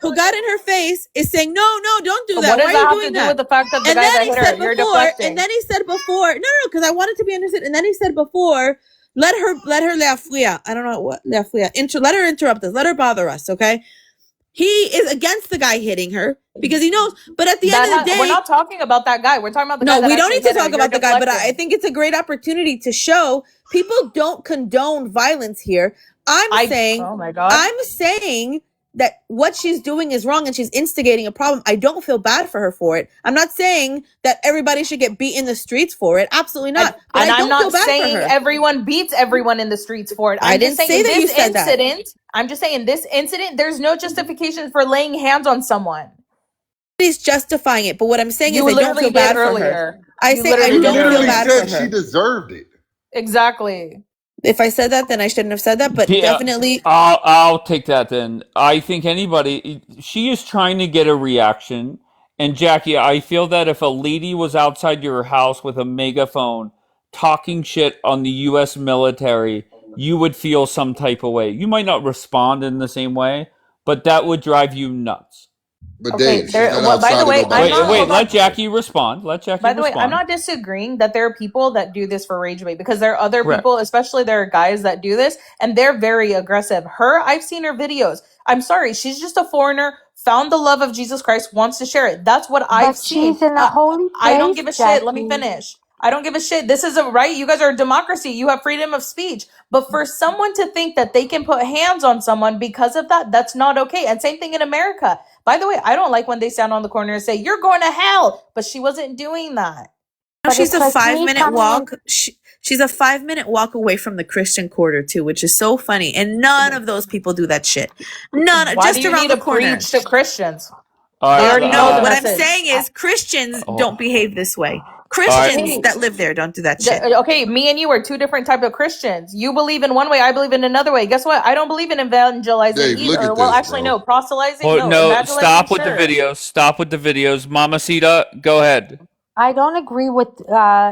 who got in her face is saying, no, don't do that. What does Why that are have you to doing do that? with the fact that the And guy then that he hit said her? You're before, deflecting. and then he said before, no, because I wanted to be understood. And then he said before, let her leafria. I don't know what leafria. Let her interrupt us. Let her bother us. Okay. He is against the guy hitting her because he knows. But at the end of the day, we're not talking about that guy. We're talking about the guy. no, we don't need to hit her. talk You're about the guy. But I deflecting. think it's a great opportunity to show people don't condone violence here. I'm saying, oh my God. I'm saying that what she's doing is wrong and she's instigating a problem. I don't feel bad for her for it. I'm not saying that everybody should get beat in the streets for it. Absolutely not. But And I I'm don't feel not bad for saying her. everyone beats everyone in the streets for it. I I'm didn't just say saying that you this said that. incident. I'm just saying this incident. There's no justification for laying hands on someone. He's justifying it, but what I'm saying You is I don't literally feel bad did for earlier. her. I You say I literally don't did feel earlier. bad said for her. she deserved it. Exactly. If I said that, then I shouldn't have said that. But Yeah, definitely, I'll take that then. I think she is trying to get a reaction. And Jackie, I feel that if a lady was outside your house with a megaphone talking shit on the U.S. military, you would feel some type of way. You might not respond in the same way, but that would drive you nuts. But Okay. Dave, she's not By the outside of way, I'm nobody's not. Wait, Hold house. on. let Jackie respond. By the way, I'm not disagreeing that there are people that do this for rage bait because there are other Correct. people, especially there are guys that do this, and they're very aggressive. I've seen her videos. I'm sorry, she's just a foreigner, found the love of Jesus Christ, wants to share it. That's what I've But seen. she's in a holy I don't place, give a shit. Let me Jackie. finish. I don't give a shit. This is a right. You guys are a democracy. You have freedom of speech. But for someone to think that they can put hands on someone because of that, that's not okay. And same thing in America. By the way, I don't like when they stand on the corner and say, "You're going to hell." But she wasn't doing that. But she's it's a like me 5-minute coming walk. She's a 5-minute walk away from the Christian quarter too, which is so funny. And none of those people do that shit. None, Why just do you around need the to corner. preach to Christians? All They right, already know the What I'm message. saying is Christians don't behave this way. right. Christians that live there don't do that shit. Okay, me and you are two different type of Christians. You believe in one way, I believe in another way. Guess what? I don't believe in evangelizing Dave, look either. at Well, this, actually, bro. no. Proselytizing, Oh, no. no, Evangelizing, stop with sure. the videos. Stop with the videos. Mamacita, go ahead. I don't agree with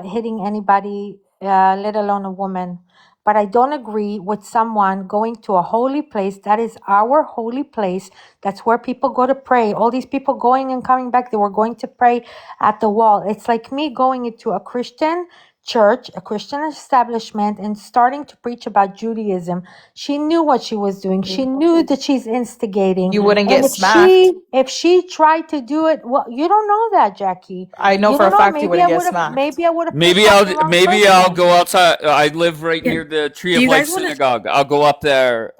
hitting anybody, let alone a woman. But I don't agree with someone going to a holy place. That is our holy place. That's where people go to pray. All these people going and coming back, they were going to pray at the wall. It's like me going into a Christian church, a Christian establishment, and starting to preach about Judaism. She knew what she was doing. She knew that she's instigating. You wouldn't And get smacked. if she tried to do it, well, you don't know that, Jackie. I know You for a don't know. fact you wouldn't get smacked. Maybe I would have. Maybe I'll go outside. I live right near the Tree Do of you Life guys wanna- synagogue. I'll go up there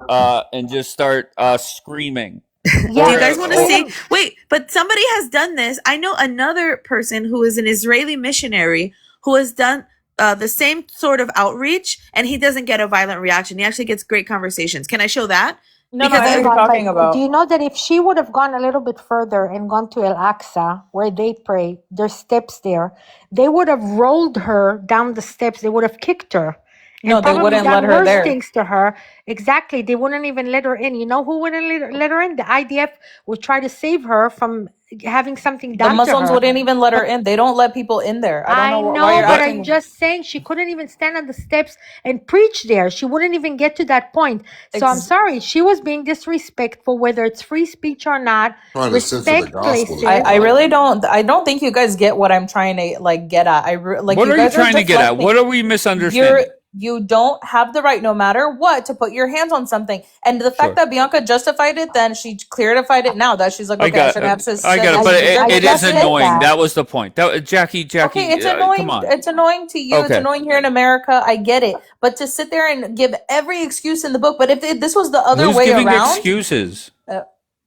and just start screaming. Do you guys want to see? Wait, but somebody has done this. I know another person who is an Israeli missionary who has done the same sort of outreach, and he doesn't get a violent reaction. He actually gets great conversations. Can I show that? No, I know what you're talking about. Do you know that if she would have gone a little bit further and gone to El Aqsa, where they pray, there's steps there, they would have rolled her down the steps. They would have kicked her. No, they wouldn't let her there. Things to her. Exactly. They wouldn't even let her in. You know who wouldn't let her in? The IDF would try to save her from having something done The Muslims to her. wouldn't even let her in. They don't let people in there. I don't know why you're but asking. I'm just saying she couldn't even stand on the steps and preach there. She wouldn't even get to that point. So I'm sorry. She was being disrespectful, whether it's free speech or not. Trying to censor the Respect gospel. places. I really don't. I don't think you guys get what I'm trying to get at. What are you trying to get at? What are we misunderstanding? you don't have the right, no matter what, to put your hands on something. And the fact Sure. that Bianca justified it, then she clarified it now that she's like, okay, I shouldn't have I said got it, that but she deserved it it. is That's it. annoying. That was the point. Jackie, Okay, it's come annoying. on. It's annoying to you. It's Okay. annoying here in America. I get it. But to sit there and give every excuse in the book, but if this was the other Who's way giving around, excuses?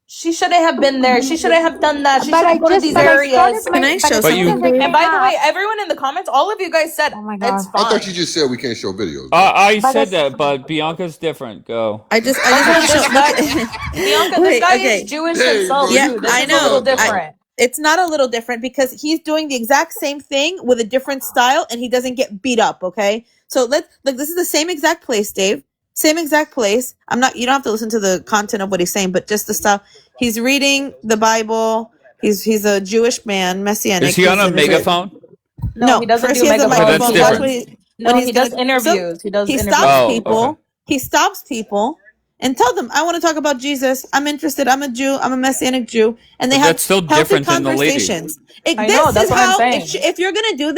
she shouldn't have been there. She shouldn't have done that. She But shouldn't I go to these started areas. my, by the But time you, that they And came by the way, up, everyone in the comments, all of you guys said oh my God. it's I fine. thought you just said we can't show videos. I But said as, that, but Bianca's different. Go. I just Okay, want to this show. guy, Look, Bianca, this wait, guy okay. is Jewish Dang, himself bro, Yeah, too. This I is a little know. different. It's not a little different because he's doing the exact same thing with a different style and he doesn't get beat up, okay? So look, this is the same exact place, Dave. Same exact place. You don't have to listen to the content of what he's saying, but just the style. He's reading the Bible. He's a Jewish man, messianic. Is he on He's a an Israeli. megaphone? No, he doesn't First do he has a Okay, that's megaphones. microphone. different. No, he does So interviews. He does he interviews. stops Oh, people. okay. He stops people and tell them, "I want to talk about Jesus. I'm interested. I'm a Jew. I'm a messianic Jew." And they But have that's still healthy different than the lady. conversations. I know, that's what I'm saying. If you're gonna do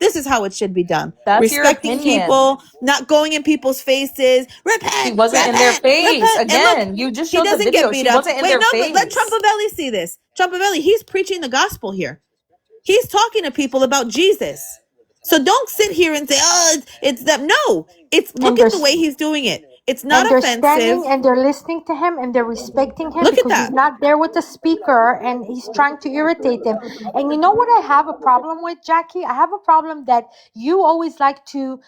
this is how it should be done. That's your Respecting opinion. people, not going in people's faces. Repent. He wasn't in their face. repent. And Again, look, you just he showed the doesn't video. get beat She up. wasn't in Wait, their no, but let face. Trumpavelli see this. Trumpavelli, he's preaching the gospel here. He's talking to people about Jesus. So don't sit here and say, "Oh, it's that." No, it's look at the way he's doing it. It's not and they're offensive. standing and they're listening to him and they're respecting him Look at because he's that. not there with the speaker and he's trying to irritate them. And you know what I have a problem with, Jackie? I have a problem that you always like to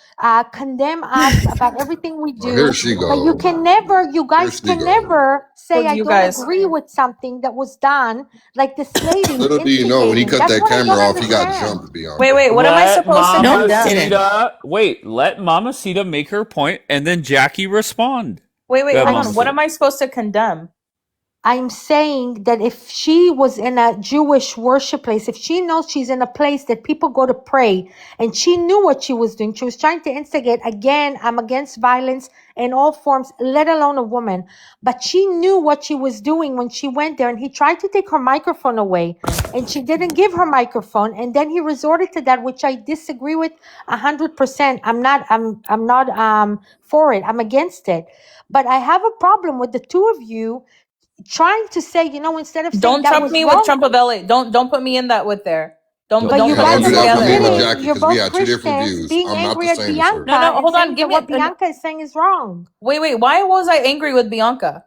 condemn us about everything we Oh, do, here she but you goes. can never, you guys Here she can goes. never say Who's I you don't guys? agree with something that was done, like this lady Little do you know, when he instigating. cut That's that what I camera don't off, he got understand. jumped, Bianca. Wait, what am I Let supposed to condemn? Mamacita wait. Let Mamacita make her point, and then Jackie respond. Wait, Go ahead, hold on. What Mamacita. am I supposed to condemn? I'm saying that if she was in a Jewish worship place, if she knows she's in a place that people go to pray and she knew what she was doing, she was trying to instigate. Again, I'm against violence in all forms, let alone a woman. But she knew what she was doing when she went there, and he tried to take her microphone away and she didn't give her microphone. And then he resorted to that, which I disagree with 100%. I'm not for it. I'm against it. But I have a problem with the two of you trying to say, instead of saying Don't that trump was me wrong, with Trumpavelli. Don't put me in that with there. Don't but you put guys them are Don't do that both for me with together. Jackie, you're because we both had two different Christians views. being I'm not angry the at same as her. Bianca and Hold on. saying Give that me what Bianca is saying is wrong. Wait. Why was I angry with Bianca?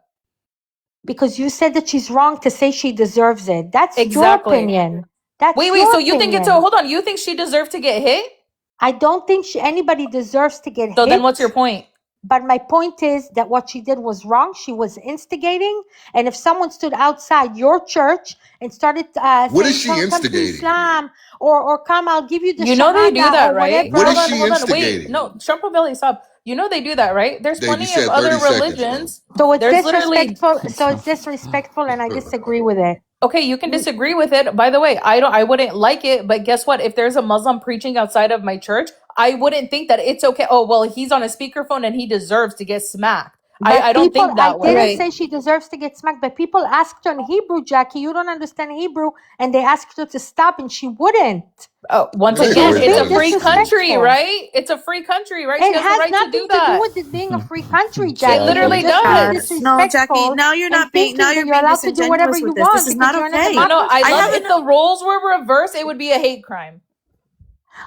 Because you said that she's wrong to say she deserves it. That's your Exactly. opinion. That's Wait. your So you think opinion. hold on. You think she deserved to get hit? I don't think anybody deserves to get So hit. then what's your point? But my point is that what she did was wrong. She was instigating. And if someone stood outside your church and started What saying, is she come to instigating? Islam, or come, I'll give you the You know they do shahada that, or right? What whatever. is she Hold on. Wait. instigating? No, Trumpavelli, stop. You know they do that, right? There's Dave, you plenty of said other 30 seconds, bro. religions. So it's There's literally disrespectful. So it's disrespectful, and I disagree with it. okay, you can disagree with it. By the way, I wouldn't like it, but guess what? If there's a Muslim preaching outside of my church, I wouldn't think that it's okay. Oh, well, he's on a speakerphone and he deserves to get smacked. I don't People, think that I didn't way. say she deserves to get smacked, but people asked her in Hebrew, Jackie, you don't understand Hebrew, and they asked her to stop, and she wouldn't. Oh, once They again, always it's a being free country, disrespectful. right? It's a free country, right? She It has the has right to nothing do to do that. with it being a free country, It Jackie. literally You're just being does. No, Jackie, disrespectful now you're and not being thinking that you're being allowed to do whatever disingenuous you with this. This want is because not you're in a okay. democracy. I love if the roles were reversed, it would be a hate crime.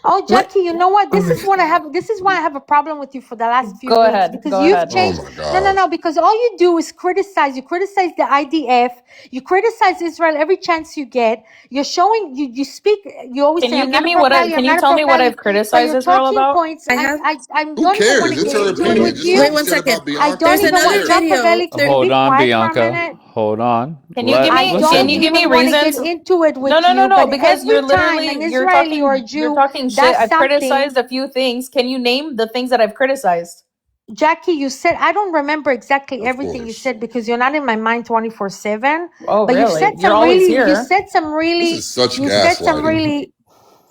Oh, Jackie, you know what? This is what I have. This is why I have a problem with you for the last few Go weeks ahead. because Go you've ahead. Oh changed. my God. No. Because all you do is criticize. You criticize the IDF. You criticize Israel every chance you get. You're showing. You speak. You always Can say, you "I'm give not a me pro-Palestinian. can I'm you not a tell me what pro-Palestinian." I've But criticized your Israel talking about? points. I have I Who don't even want cares? to It's get her into it opinion. with Just like Wait you. you one said second. about Bianca. I don't There's Who even want another cares? video. Trumpavelli. Be Hold on, quiet for a Bianca. minute. Hold on. Can you give me Listen. can you give me Even want to reasons? get into it with No, you, but because you're every time literally an Israeli or a you're Jew talking shit. does I've something, criticized a few things. Can you name the things that I've criticized? Jackie, you said, I don't remember exactly Of everything you course. said because you're not in my mind 24/7. Oh, But really? You're always here. This is such gaslighting.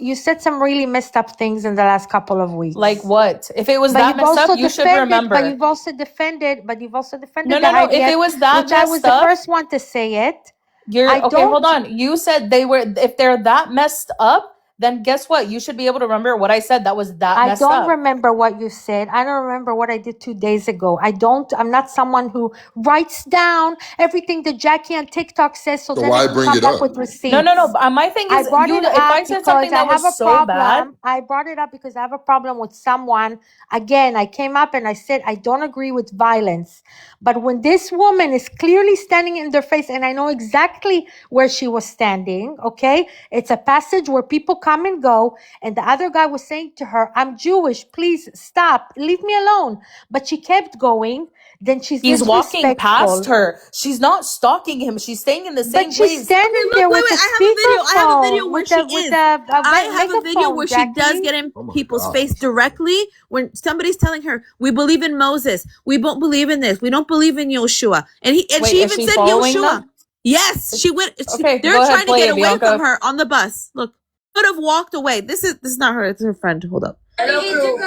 You said some really messed up things in the last couple of weeks. Like what? If it was But that you've messed also up, you should defended. remember. But you've also defended. No. The If IDF, it was that which I was messed the up, first one to say it. you're I okay. don't. Hold on. You said they were. If they're that messed up, then guess what? You should be able to remember what I said that was that I messed don't up. remember what you said. I don't remember what I did 2 days ago. I'm not someone who writes down everything that Jackie on TikTok says so So then I why can bring come it back up? with No, no, no. receipts. My thing I is, brought you. it If up I said because something I that have a was so bad, problem. I brought it up because I have a problem with someone. Again, I came up and I said, I don't agree with violence. But when this woman is clearly standing in their face, and I know exactly where she was standing, okay? It's a passage where people come and go, and the other guy was saying to her, I'm Jewish, please stop, leave me alone. But she kept going. Then she's he's walking past disrespectful. her. She's not stalking him. She's staying in the But same she's place. Okay, standing look, there wait, with wait. a I have a video. I have a video speakerphone, where with she a with is. a I have a video megaphone, where she does Jackie. get in Oh my people's face gosh. directly when somebody's telling her, "We believe in Moses. We don't believe in this. We don't believe in Yoshua." And Wait, she is even she said following Yoshua. them? Yes, she went. Okay, They're go ahead, trying to play get it, away from Bianca. her on the bus. Look, could have walked away. This is not her. It's her friend. Hold up.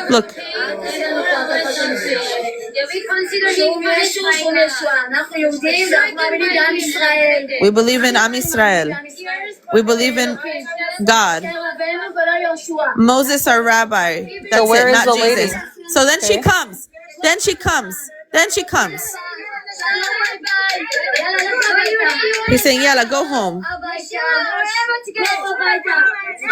Look. We believe in Am Israel. We believe in God. Moses, our rabbi. That's So where it, is not the Jesus. lady? So then she Okay. comes. Then she comes. Then she comes. He's saying, Yalla, go home.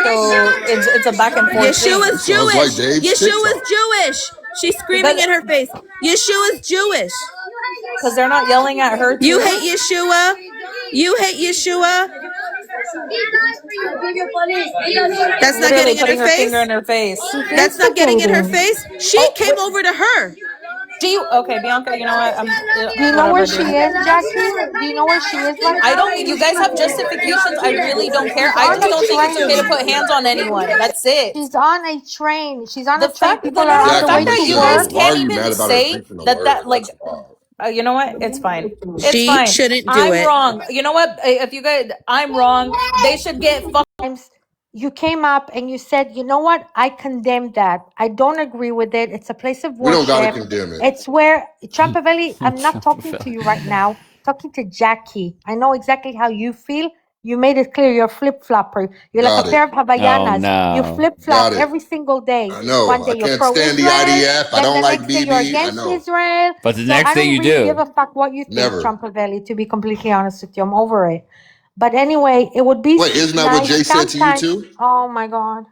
So it's a back and forth thing. Yeshua's Sounds like Jewish. Dave's Yeshua's TikTok. Jewish. She's Because screaming in her face. Yeshua's Jewish. they're not yelling at her You too. hate Yeshua. You hate Yeshua. That's not Literally getting in her putting her finger face. in her face. She's That's not getting in her instigating. face. She Oh, came wait. over to her. Okay, Bianca, you know what? Do you know where Whatever, dude. she is, Jackie? Do you know where she is right I now? don't. You guys have justifications. I really don't care. She's I on just a don't think it's okay to train. put hands on anyone. That's it. She's on a train. She's on The a train. fact, People no, are no, on the the fact way that to you guys Michelle, work. why are can't you even mad about her say preaching the that word? like, That's odd. you know what? It's fine. It's She fine. shouldn't do I'm it. wrong. You know what? If you guys, I'm wrong. They should get fucked. Times you came up and you said, you know what? I condemn that. I don't agree with it. It's a place of We don't got to worship. condemn it. It's where Trumpavelli, I'm not Trump talking to Valley. you right now, talking to Jackie. I know exactly how you feel. You made it clear you're a flip flopper. You're like a Got pair it. of Oh Havaianas. You no. flip flop Got it. every single day. I know. One I day you're can't pro stand the Israel, IDF. I then don't the like next day you're BB. I against know. Israel. But the So next I thing don't you really give do. a fuck what you think, Never. Trumpavelli, to be completely honest with you. I'm over it. But anyway, it would be Wait, isn't that what nice Jay said to you sometimes. too? Oh my God.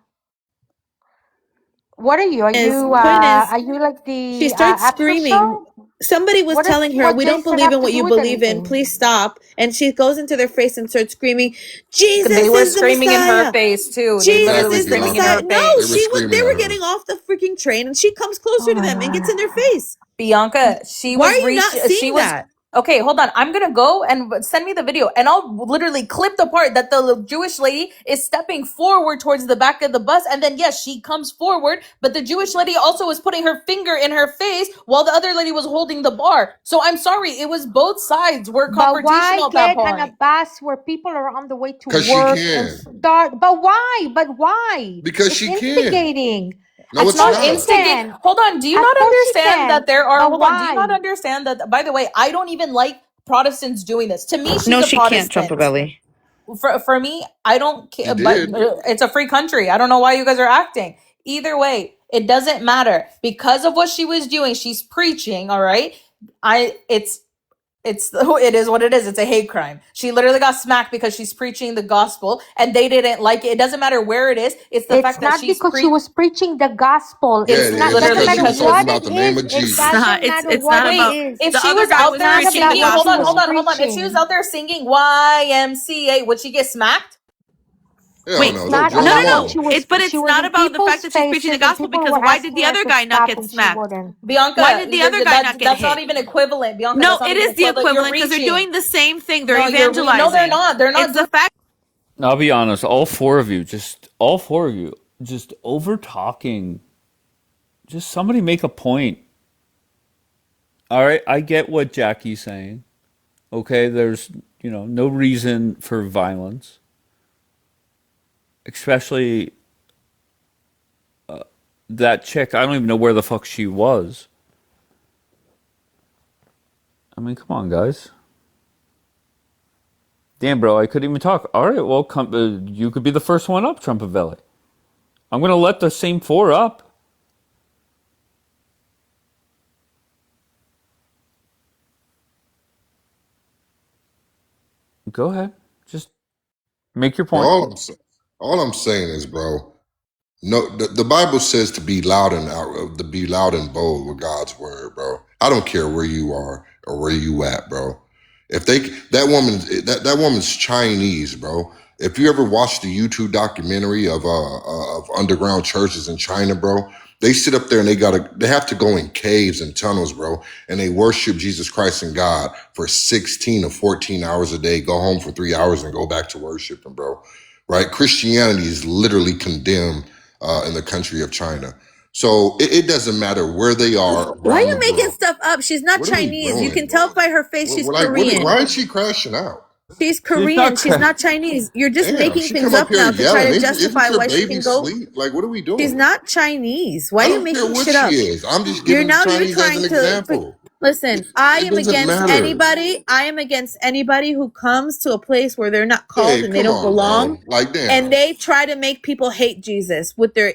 What are you? Point is, Are you like she the starts after screaming. show? Somebody was telling her, What "We don't Jason believe have in to what do you with believe in. anything? Please stop." And she goes into their face and starts screaming, They "Jesus were is the screaming in her Messiah. face too. They literally Jesus Exactly, were is the screaming in her Messiah." Bianca. No, They face. were screaming they at were her. getting off the freaking train and she comes closer Oh to my them and gets God. in their face. Bianca, she Why was are you not she seeing was that? okay, hold on. I'm gonna go and send me the video and I'll literally clip the part that the Jewish lady is stepping forward towards the back of the bus, and then yes, she comes forward, but the Jewish lady also was putting her finger in her face while the other lady was holding the bar. So I'm sorry, it was both sides were But why confrontational at that get on a point. bus where people are on the way to Because she work and can. start? But why? But why? Because It's she can. instigating. No, Of It's it's not course she not. instigate. can. Hold on. Do you Of not course she understand that can. there are, But hold on. Do you not why? understand that, by the way, I don't even like Protestants doing this. To me, she's No, a she can't, Protestant. Trumpabelli. For me, I don't She care, but did. it's a free country. I don't know why you guys are acting. Either way, it doesn't matter. Because of what she was doing, she's preaching, all right? It is what it is. It's a hate crime. She literally got smacked because she's preaching the gospel and they didn't like it. It doesn't matter where it is. It's the It's fact that not she's because she was preaching the gospel. Yeah, it's It's it not, is. It's doesn't literally because she matter was because talking what she's it about the is. name of It Jesus. doesn't It's matter it's what not it about wait, is. if the she other was guy out was there Not preaching the about singing, what hold she on, was hold gospel. on, hold on. If she was preaching. out there singing YMCA, would she get smacked? Hell Wait, no, It's they'll not drone no, her about no, what no. low. she was. But She it's was not in about the fact people's that she's preaching the faces and gospel people because were why did asking the her other to guy not stop get and she smacked? wouldn't. Why Bianca, did the other guy not get that's not hit? even equivalent. Bianca, No, that's not it even is the equivalent. You're equivalent because they're reaching. doing the same thing. They're No, no, they're evangelizing. not. They're not It's doing. the fact. I'll be honest, all four of you, just over talking. Just somebody make a point. All right, I get what Jackie's saying. Okay, there's, no reason for violence, especially that chick. I don't even know where the fuck she was. I mean, come on, guys. Damn, bro, I couldn't even talk. All right, well, you could be the first one up, Trumpavelli. I'm going to let the same 4 up. Go ahead. Just make your Bro, point. all I'm saying is, bro, no, the Bible says to be loud and bold with God's word, bro. I don't care where you are or where you at, bro. If that woman's Chinese, bro. If you ever watched the YouTube documentary of underground churches in China, bro, they sit up there and they have to go in caves and tunnels, bro, and they worship Jesus Christ and God for 16 or 14 hours a day, go home for 3 hours and go back to worshiping, bro. Right? Christianity is literally condemned in the country of China. So it doesn't matter where they are Why are around you the making world. stuff up? She's not What are we Chinese. You doing? can tell by her face she's Korean. Why is she crashing out? She's She's Korean. not She's cra- not Chinese. You're just Damn, making she things come up up here now to try yelling. to justify Isn't your why she baby can go. asleep? Like, what are we She's doing? not Chinese. Why I are you don't care making what shit she up? is. I'm just You're giving the now even Chinese as an trying to example. listen. I It am doesn't against matter. anybody. I am against anybody who comes to a place where they're not called Dave, and they come don't on, bro. belong, Like, and damn. they try to make people hate Jesus with their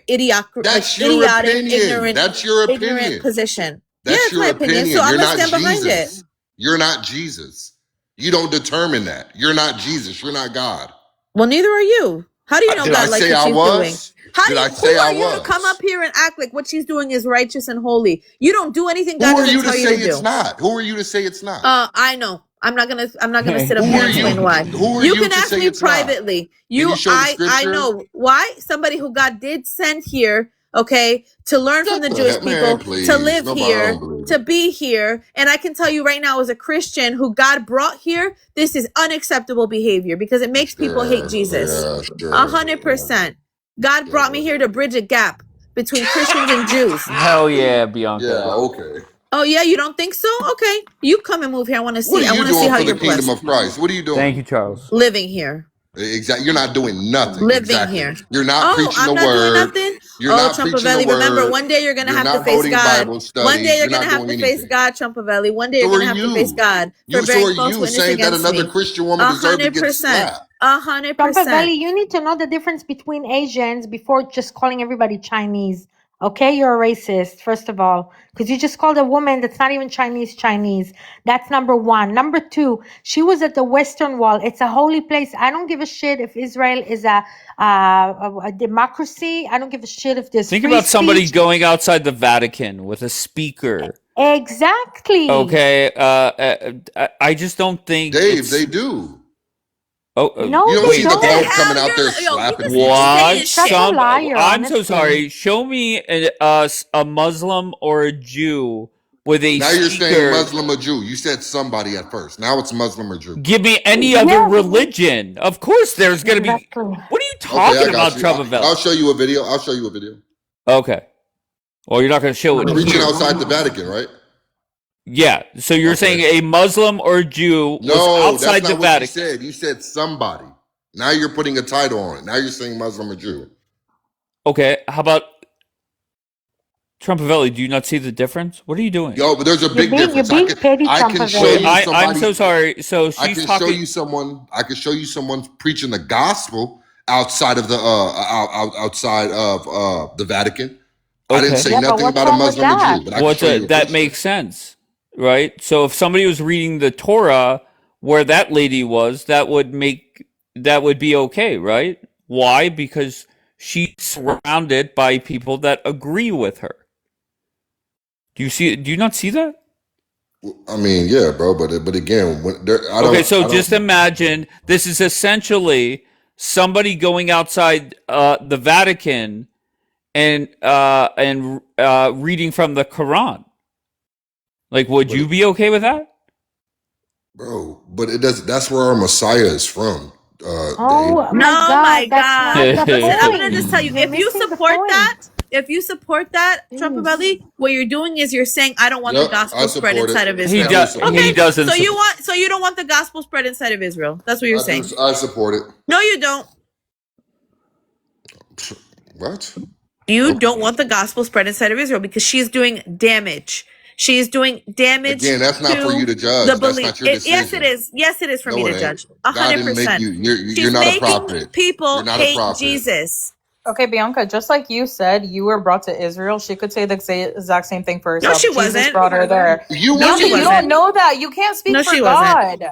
That's your idiotic, opinion. That's your ignorant opinion. position. Yeah, That's it's my your opinion. So opinion. I'm You're gonna not stand behind it. Jesus. You're not Jesus. You don't determine that. You're not Jesus. You're not God. Well, neither are you. How do you know Did I God likes say what I she's doing? was? How do Did you? I Who say I are you to come up was? here and act like what she's doing is righteous and holy? You don't do anything God Who are doesn't you to tell you say to it's do. not? Who are you to say it's not? I know. I'm not gonna. I'm not gonna sit up Who here are and you? explain why. Who are You you can to ask say me it's not? privately. Can you show the I scripture? know why. Somebody who God did send here, okay, to learn from Shut the the Jewish heck, man, people, to please. live Nobody, I here, don't believe to it. be here, and I can tell you right now, as a Christian who God brought here, this is unacceptable behavior because it makes people hate Jesus. Yeah, sure. 100%. God brought me here to bridge a gap between Christians and Jews. Hell yeah, Yeah, Bianca. okay. Oh yeah, you don't think so? Okay, you come and move here. I want to What see. are I you want to see doing how for the you're kingdom blessed. of Christ? What are you Thank doing? you, Charles. Living here. Exactly. You're not doing nothing. Living Exactly. here. You're not Oh, preaching the I'm not doing word. nothing. You're Oh, not preaching the Trumpavelli, remember, word. one day you're gonna You're have to not face holding God. Bible One day studies. you're You're gonna not have doing to face anything. God, Trumpavelli. One day you're So are gonna have to face you. God for So bearing are false you witness saying that against another me. Christian woman deserved to get 100%. slapped? 100%. Valley, you need to know the difference between Asians before just calling everybody Chinese. Okay, you're a racist, first of all, because you just called a woman that's not even Chinese Chinese. That's number one. Number two, she was at the Western Wall. It's a holy place. I don't give a shit if Israel is a democracy. I don't give a shit if there's Think free about somebody speech. going outside the Vatican with a speaker. Exactly. Okay, I just don't think Dave, it's. they do. Oh, No, You don't they see wait, the The don't. Pope coming hell? out there You slapping just keep people. saying what? Such shit. a liar, I'm so honestly. sorry. Show me a Muslim or a Jew with a Now you're saying speaker. Muslim or Jew. You said somebody at first. Now it's Muslim or Jew. Give me any other Yeah, religion. Of course, there's gonna be. exactly. What are you Okay, I talking got about, you. I'll Trumpavelli? show you a video. I'll show you a video. Okay. Well, you're not gonna show it Preaching here. outside the Vatican, right? Yeah. So you're saying Okay. a Muslim or a Jew was No, that's outside the not what you Vatican? said. You said somebody. Now you're putting a title on it. Now you're saying Muslim or Jew. Okay. How about Trumpavelli? Do you not see the difference? What are you doing? Yo, but there's a big You're difference. being petty, I can show Wait, Trumpavelli. you I'm somebody. so sorry. So I she's can show talking. you someone. I can show you someone preaching the gospel outside of the outside of the Vatican. I didn't Okay. say Yeah, but nothing what's about a wrong with Muslim or that? Jew, but I can show you a That Christian. makes sense, right? So if somebody was reading the Torah where that lady was, that would be okay, right? Why? Because she's surrounded by people that agree with her. Do you not see that? I mean, yeah, bro, but again, Okay, so I don't. just imagine this is essentially somebody going outside the Vatican and reading from the Quran. Like, would But you be okay with that? bro, but it does. That's where our Messiah is from, Dave. Oh No, my that's God. not the Listen, I'm gonna point. just tell you, You're missing the point. if you support that, Jeez. Trumpavelli, what you're doing is you're saying I don't want the Yep, I gospel spread support it. inside of He Israel. does. Definitely He Okay, support doesn't. so you don't want the gospel spread inside of Israel. That's what you're saying. I support it. No, you don't. What? You don't want the gospel spread inside of Israel because she's doing damage. She is doing damage. Again, that's not for you to judge. The That's belief. not your decision. Yes, it is. Yes, it is for No, me it to ain't. judge. God didn't make 100%. you. You're She's not a making prophet. people You're not a hate prophet. Jesus. Okay, Bianca, just like you said, you were brought to Israel. She could say the exact same thing for No, herself. she Jesus wasn't. brought her there. You No, Bianca, she wasn't you either. don't wasn't. know that. You can't speak No, for she wasn't. God.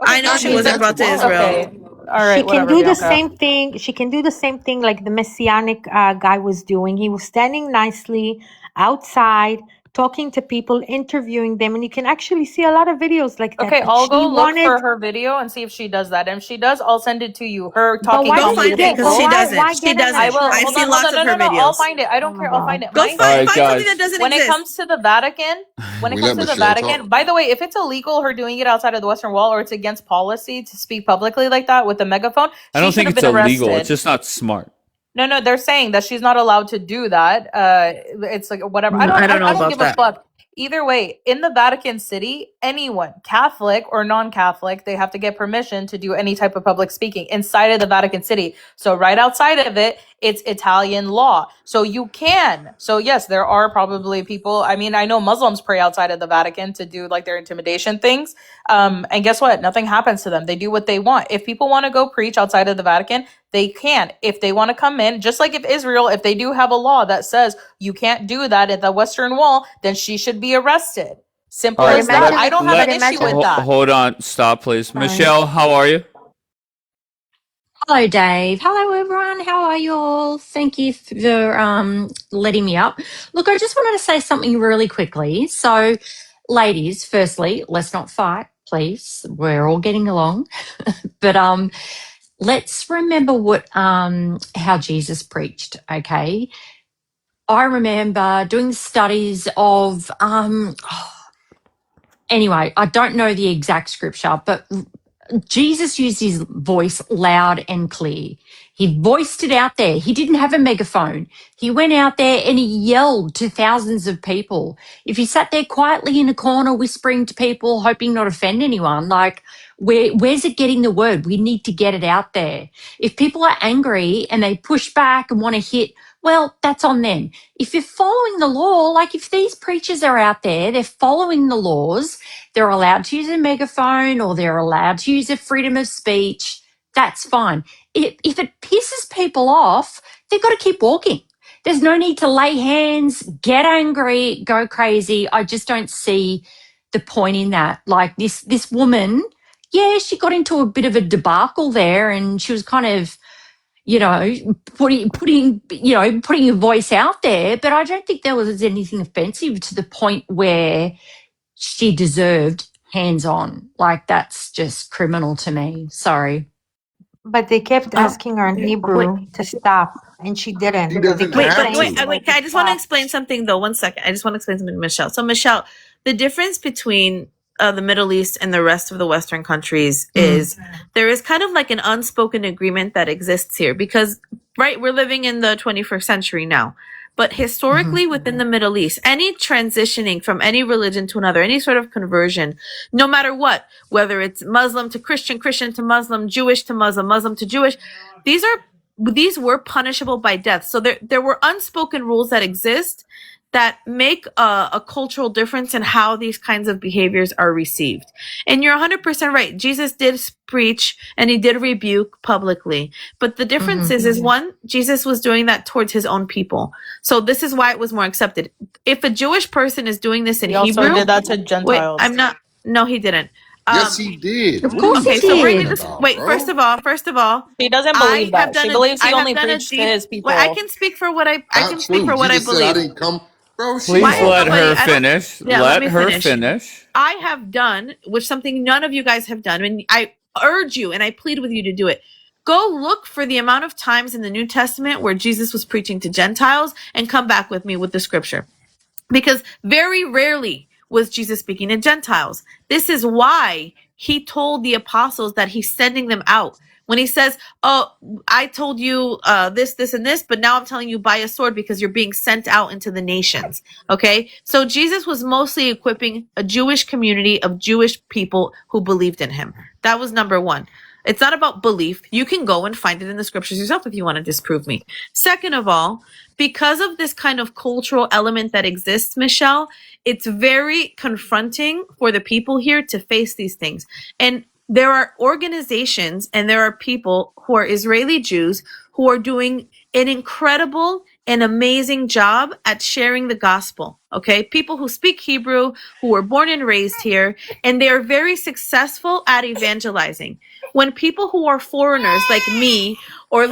Okay, I know I she mean, Bianca, wasn't that's brought to why. Israel. okay. All She right, can whatever, do the Bianca. same thing. She can do the same thing like the messianic guy was doing. He was standing nicely outside, talking to people, interviewing them, and you can actually see a lot of videos like that. Okay, But I'll she go look wanted, for her video and see if she does that. And if she does, I'll send it to you. Her but talking why Go did calmly you to find it get? because But she people. why doesn't. She get on I her doesn't. will. I've Hold show? seen on, hold lots on. of No, her no, no. I'll videos. find it. I Oh don't my care. I'll god. find it. Go Mind All you, right, find something guys, that doesn't when it exist. comes to the Vatican, we let Michelle talk. by the way, if it's illegal her doing it outside of the Western Wall or it's against policy to speak publicly like that with a megaphone, I she don't should think have it's been illegal. It's arrested. just not smart. No, they're saying that she's not allowed to do that. It's like whatever. No, I don't know I don't about give a that. fuck. Either way, in the Vatican City, anyone, Catholic or non-Catholic, they have to get permission to do any type of public speaking inside of the Vatican City. So right outside of it, it's Italian law. So you can. So yes, there are probably people. I mean, I know Muslims pray outside of the Vatican to do like their intimidation things. And guess what? Nothing happens to them. They do what they want. If people want to go preach outside of the Vatican, they can. If they want to come in, just like if Israel, if they do have a law that says you can't do that at the Western Wall, then she should be arrested. Simple All But right, as that. imagine I if, don't have but an let issue with imagine, that. hold on, stop, please. sorry. Michelle, how are you? Hello, Dave. Hello, everyone. How are you all? Thank you for letting me up. Look, I just wanted to say something really quickly. So, ladies, firstly, let's not fight, please. We're all getting along. But let's remember what how Jesus preached. Okay, I remember doing studies of anyway. I don't know the exact scripture, but Jesus used his voice loud and clear. He voiced it out there. He didn't have a megaphone. He went out there and he yelled to thousands of people. If he sat there quietly in a corner whispering to people, hoping not to offend anyone, like, where's it getting the word? We need to get it out there. If people are angry and they push back and want to hit, well, that's on them. If you're following the law, like if these preachers are out there, they're following the laws, they're allowed to use a megaphone or they're allowed to use a freedom of speech. That's fine. If it pisses people off, they've got to keep walking. There's no need to lay hands, get angry, go crazy. I just don't see the point in that. Like this woman, yeah, she got into a bit of a debacle there and she was kind of, putting your voice out there. But I don't think there was anything offensive to the point where she deserved hands on. Like, that's just criminal to me. Sorry. But they kept asking her in Wait, Hebrew to stop, and she She didn't. They doesn't kept have saying wait, to to. her to I just want to stop. explain something though. One second. I just want to explain something to Michelle. So, Michelle, the difference between the Middle East and the rest of the Western countries is there is kind of like an unspoken agreement that exists here because, right, we're living in the 21st century now. But historically, within the Middle East, any transitioning from any religion to another, any sort of conversion, no matter what, whether it's Muslim to Christian, Christian to Muslim, Jewish to Muslim, Muslim to Jewish, these were punishable by death. So there were unspoken rules that exist that make a cultural difference in how these kinds of behaviors are received. And you're 100% right. Jesus did preach and he did rebuke publicly. But the difference is one, Jesus was doing that towards his own people. So this is why it was more accepted. If a Jewish person is doing this in He also Hebrew, did that to wait, Gentiles. no, he didn't. Yes, he did. Of What are course you Okay, he so bring me talking did. this. about, Wait, bro? first of all, She doesn't I believe have that. done She a believes I he have only done a preached to deep. his Well, I people. can speak for what I Not can speak true. for what I Jesus said, I believe. didn't come. Bro, she Please Why lying. is let nobody? her I don't. finish. Yeah, let Let me her finish. finish. I have done, which something none of you guys have done, and I urge you and I plead with you to do it. Go look for the amount of times in the New Testament where Jesus was preaching to Gentiles and come back with me with the scripture. Because very rarely was Jesus speaking to Gentiles. This is why he told the apostles that he's sending them out. When he says, oh, I told you this, this, and this, but now I'm telling you buy a sword because you're being sent out into the nations. Okay? So Jesus was mostly equipping a Jewish community of Jewish people who believed in him. That was number one. It's not about belief. You can go and find it in the scriptures yourself if you want to disprove me. Second of all, because of this kind of cultural element that exists, Michelle, it's very confronting for the people here to face these things. And there are organizations and there are people who are Israeli Jews who are doing an incredible and amazing job at sharing the gospel. Okay. People who speak Hebrew, who were born and raised here, and they are very successful at evangelizing. When people who are foreigners like me, or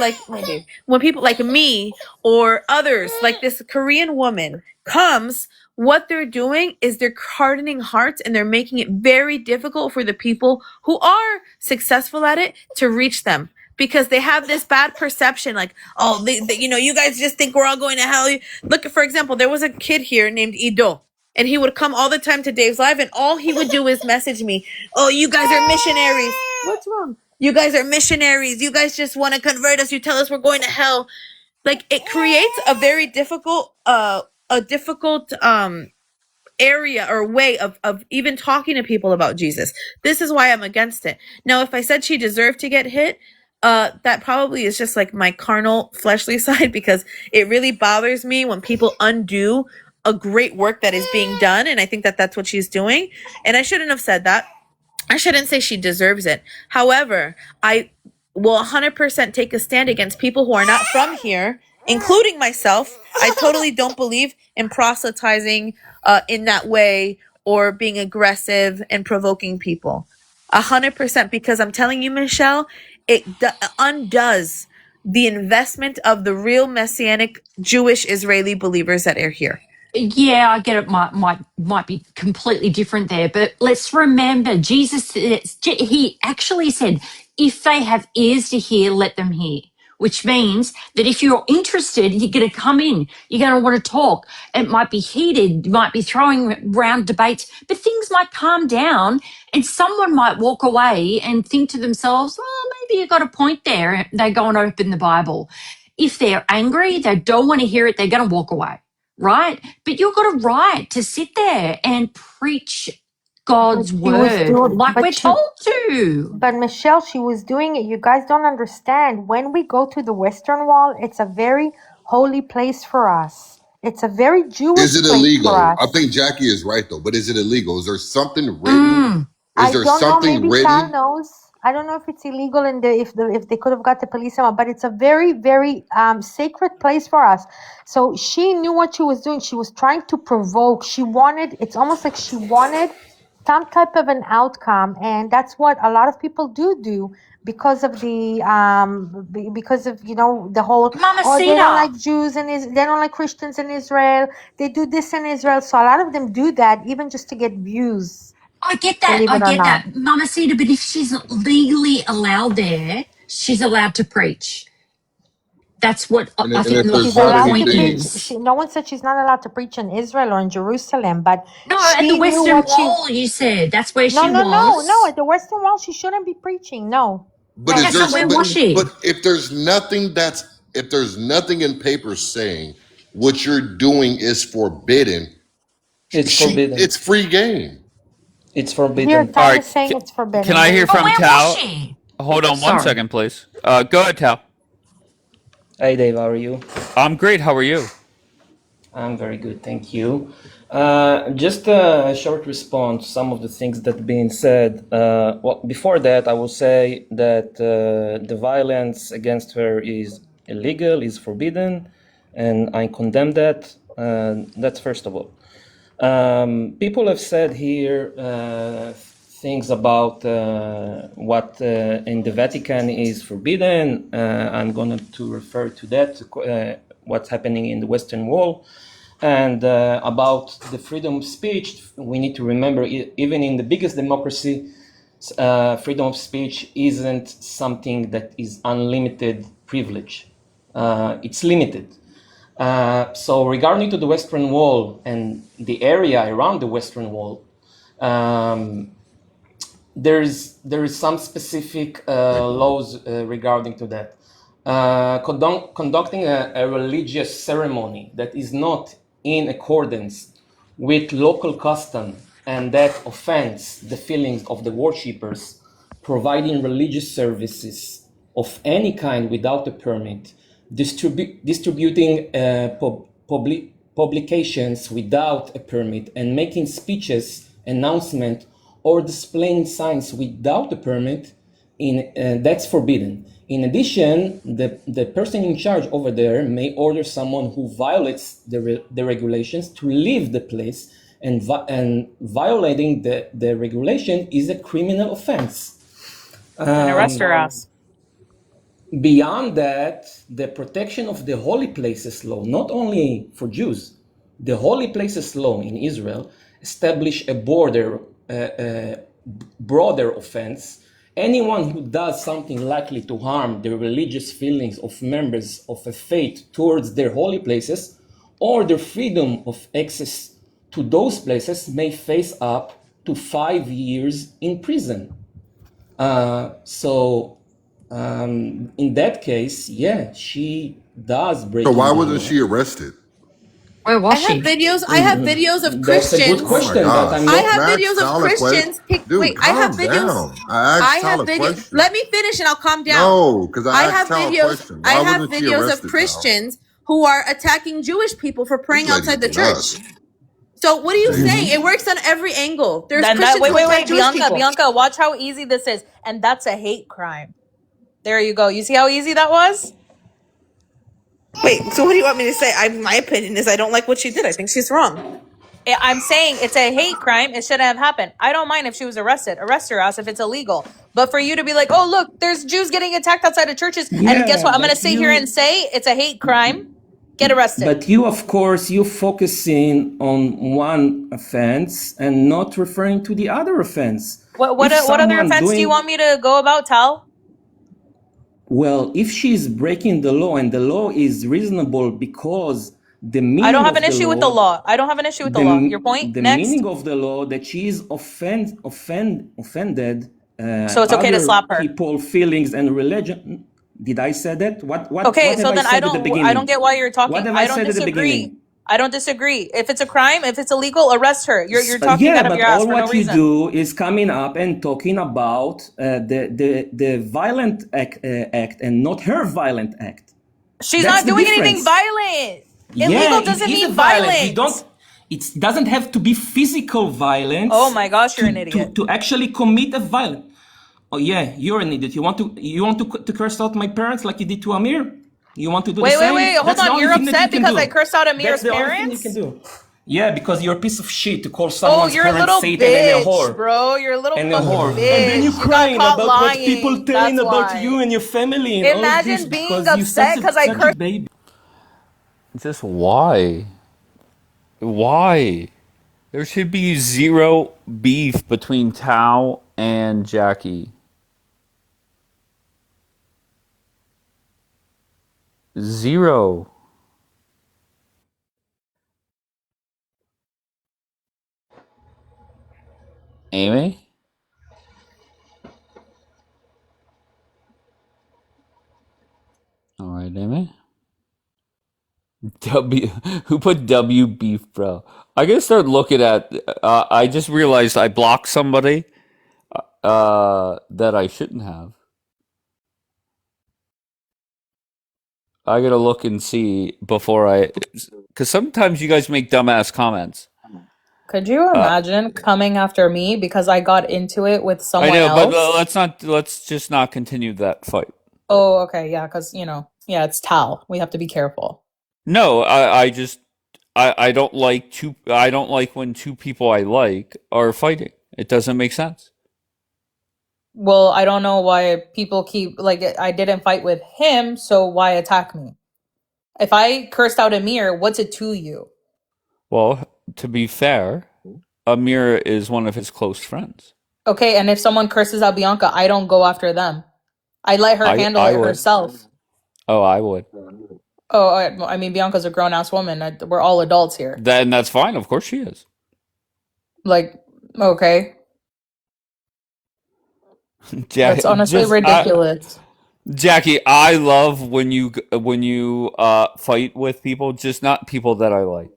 when people like me or others like this Korean woman comes, what they're doing is they're hardening hearts and they're making it very difficult for the people who are successful at it to reach them, because they have this bad perception, like, oh, you guys just think we're all going to hell. Look, for example, there was a kid here named Ido, and he would come all the time to Dave's Live, and all he would do is message me, oh, you guys are missionaries. What's wrong? You guys are missionaries. You guys just want to convert us. You tell us we're going to hell. Like, it creates a very difficult, area or way of even talking to people about Jesus. This is why I'm against it. Now, if I said she deserved to get hit, that probably is just like my carnal, fleshly side, because it really bothers me when people undo a great work that is being done. And I think that that's what she's doing. And I shouldn't have said that. I shouldn't say she deserves it. However, I will 100% take a stand against people who are not from here, including myself. I totally don't believe in proselytizing in that way or being aggressive and provoking people. 100%, because I'm telling you, Michelle, it undoes the investment of the real Messianic Jewish Israeli believers that are here. Yeah, I get it. Might be completely different there, but let's remember, Jesus. He actually said, "If they have ears to hear, let them hear." Which means that if you're interested, you're going to come in. You're going to want to talk. It might be heated. You might be throwing around debates, but things might calm down, and someone might walk away and think to themselves, "Well, maybe you got a point there." They go and open the Bible. If they're angry, they don't want to hear it. They're going to walk away. Right? But you've got a right to sit there and preach God's She was word doing, like we're told to. but Michelle, she was doing it. You guys don't understand. When we go to the Western Wall, it's a very holy place for us. It's a very Is Jewish it place for illegal? I us. think Jackie is right though, but is it illegal? Is there something written? Is I there don't know. something Maybe Tal written? knows. I don't know if it's illegal and if they could have got the police involved, but it's a very very sacred place for us. So she knew what she was doing. She was trying to provoke. She wanted. It's almost like she wanted some type of an outcome, and that's what a lot of people do because of the because of the whole, Mama oh, they don't Sita, like Jews and they don't like Christians in Israel. They do this in Israel. So a lot of them do that even just to get views. I get that. Believe I it or get not. that, Mama Sita. But if she's legally allowed there, she's allowed to preach. That's what I And think if the there's She's whole not allowed to point anything, preach. is. No one said she's not allowed to preach in Israel or in Jerusalem, but No, at the she knew Western what she. Wall, you said. That's where No, she no, no, no. was. At the Western Wall, she shouldn't be preaching. No, but no, is she Okay, there so where shouldn't was be. but she? if there's nothing that's if there's nothing in paper saying what you're doing is forbidden, It's forbidden. it's free game. It's Here, forbidden. All Tal right. is saying it's Can forbidden. I Let me hear Oh, from see. where was Tal? she? Hold on one Sorry. second, please. Go ahead, Tal. Hi Dave, how are you? I'm great. How are you? I'm very good, thank you. Just a short response to some of the things that being said. Well, before that, I will say that the violence against her is illegal, is forbidden, and I condemn that. That's first of all. People have said here things about what in the Vatican is forbidden. I'm going to refer to that, what's happening in the Western Wall. And about the freedom of speech, we need to remember, even in the biggest democracy, freedom of speech isn't something that is unlimited privilege. It's limited. So regarding to the Western Wall and the area around the Western Wall, there is some specific laws regarding to that. Conducting a religious ceremony that is not in accordance with local custom and that offends the feelings of the worshippers, providing religious services of any kind without a permit, distributing publications without a permit, and making speeches, announcement or displaying signs without a permit, that's forbidden. In addition, the person in charge over there may order someone who violates the regulations to leave the place, and violating the regulation is a criminal offense. And arrest her ass. Beyond that, the protection of the holy places law, not only for Jews, the holy places law in Israel establish a broader offense. Anyone who does something likely to harm the religious feelings of members of a faith towards their holy places or their freedom of access to those places may face up to 5 years in prison. In that case, yeah, she does break. So why the wasn't law. she arrested? Where was I have she? videos. I have videos of That's a Christians. good question. Oh my But gosh. I'm I not. have Max, videos of Tyler, Christians. dude, Wait, I have calm videos. down. I asked I have Tyler a video. question. Let me finish and I'll calm down. No, because I I asked have Tyler a videos. question. I Why have wasn't she videos of arrested, Tyler? Christians who are attacking Jewish people for This praying lady's outside the church. nuts. So what are you Jesus. saying? It works on every angle. There's Then Christians wait, who attack Jewish Bianca, people. Bianca, watch how easy this is. And that's a hate crime. There you go. You see how easy that was? Wait, so what do you want me to say? My opinion is I don't like what she did. I think she's wrong. I'm saying it's a hate crime. It shouldn't have happened. I don't mind if she was arrested. Arrest her ass if it's illegal. But for you to be like, oh, look, there's Jews getting attacked outside of churches. And guess what? I'm going to sit here and say it's a hate crime. Get arrested. But you, of course, you focusing on one offense and not referring to the other offense. What other offense do you want me to go about, Tal? Well, if she's breaking the law and the law is reasonable because the meaning I don't have of an issue with the law. I don't have an issue with the law. Your point? the Next. meaning of the law that she is offended So it's okay to other slap her. people feelings and religion. Did I say that? What Okay, have so then said at the beginning? I don't get why you're talking. What have I I don't said at the disagree. beginning? I don't disagree. If it's a crime, if it's illegal, arrest her. You're talking Yeah, out of but your ass all for no what you reason. do is coming up and talking about the violent act and not her violent act. She's That's not the doing anything difference. violent. Illegal doesn't it is mean a violence. violent. It doesn't have to be physical violence. Oh my gosh, you're an idiot. To actually commit a violence. Oh yeah, you're an idiot. You want to curse out my parents like you did to Amir? You want to do the same? Wait. Hold That's the on. only You're thing that upset you can because do. I cursed out Amir's That's the only thing parents? you can do. Yeah, because you're a piece of shit to call Oh, someone's you're a parents little Satan and a bitch, whore. bro. You're a little And a fucking whore. bitch. And then you're You got crying caught about what lying. people telling That's about why. you and your family and all of Imagine this being because you're upset such because I a cursed. baby. Just why? Why? There should be zero beef between Tao and Jackie. Zero. Amy? All right, Amy. Who put W beef, bro? I gotta start looking at. I just realized I blocked somebody that I shouldn't have. I gotta look and see before because sometimes you guys make dumbass comments. Could you imagine coming after me because I got into it with I someone know, but else? let's just not continue that fight. Oh, okay, yeah, because it's Tal. We have to be careful. No, I don't like I don't like when two people I like are fighting. It doesn't make sense. Well, I don't know why people keep I didn't fight with him, so why attack me? If I cursed out Amir, what's it to you? Well, to be fair, Amir is one of his close friends. Okay, and if someone curses out Bianca, I don't go after them. I let her handle I it would. herself. Oh, I would. Oh, I mean, Bianca's a grown ass woman. We're all adults here. Then that's fine. Of course she is. Okay. That's honestly ridiculous. Jackie, I love when you fight with people, just not people that I like.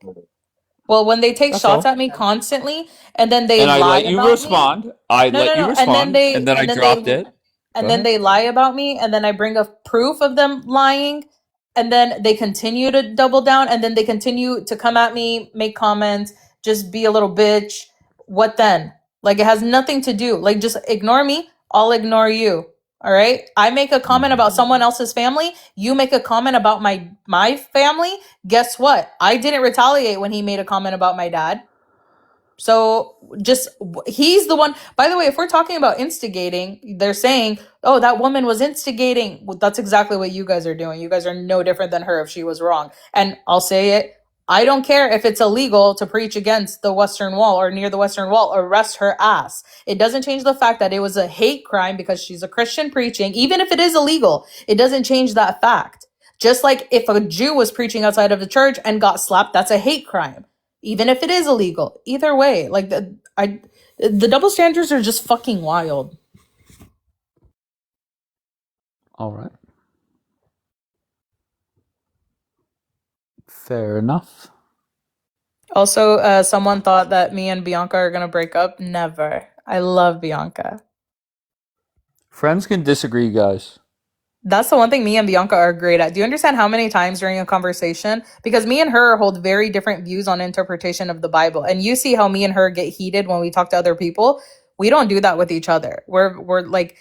Well, when they take That's shots all. at me constantly, and then they And I lie let you about respond. me. I No, let no, you no. respond, and then I dropped it. And Go then ahead. they lie about me, and then I bring up proof of them lying, and then they continue to double down, and then they continue to come at me, make comments, just be a little bitch. What then? Like it has nothing to do. Like just ignore me, I'll ignore you. All right? I make a comment about someone else's family, you make a comment about my family. Guess what? I didn't retaliate when he made a comment about my dad. So just he's the one. By the way, if we're talking about instigating, they're saying, "Oh, that woman was instigating." Well, that's exactly what you guys are doing. You guys are no different than her if she was wrong. And I'll say it. I don't care if it's illegal to preach against the Western Wall or near the Western Wall. Arrest her ass. It doesn't change the fact that it was a hate crime because she's a Christian preaching. Even if it is illegal, it doesn't change that fact. Just like if a Jew was preaching outside of the church and got slapped, that's a hate crime. Even if it is illegal. Either way, like the double standards are just fucking wild. All right. Fair enough. Also, someone thought that me and Bianca are gonna break up. Never. I love Bianca. Friends can disagree, guys. That's the one thing me and Bianca are great at. Do you understand how many times during a conversation? Because me and her hold very different views on interpretation of the Bible. And you see how me and her get heated when we talk to other people. We don't do that with each other. We're like,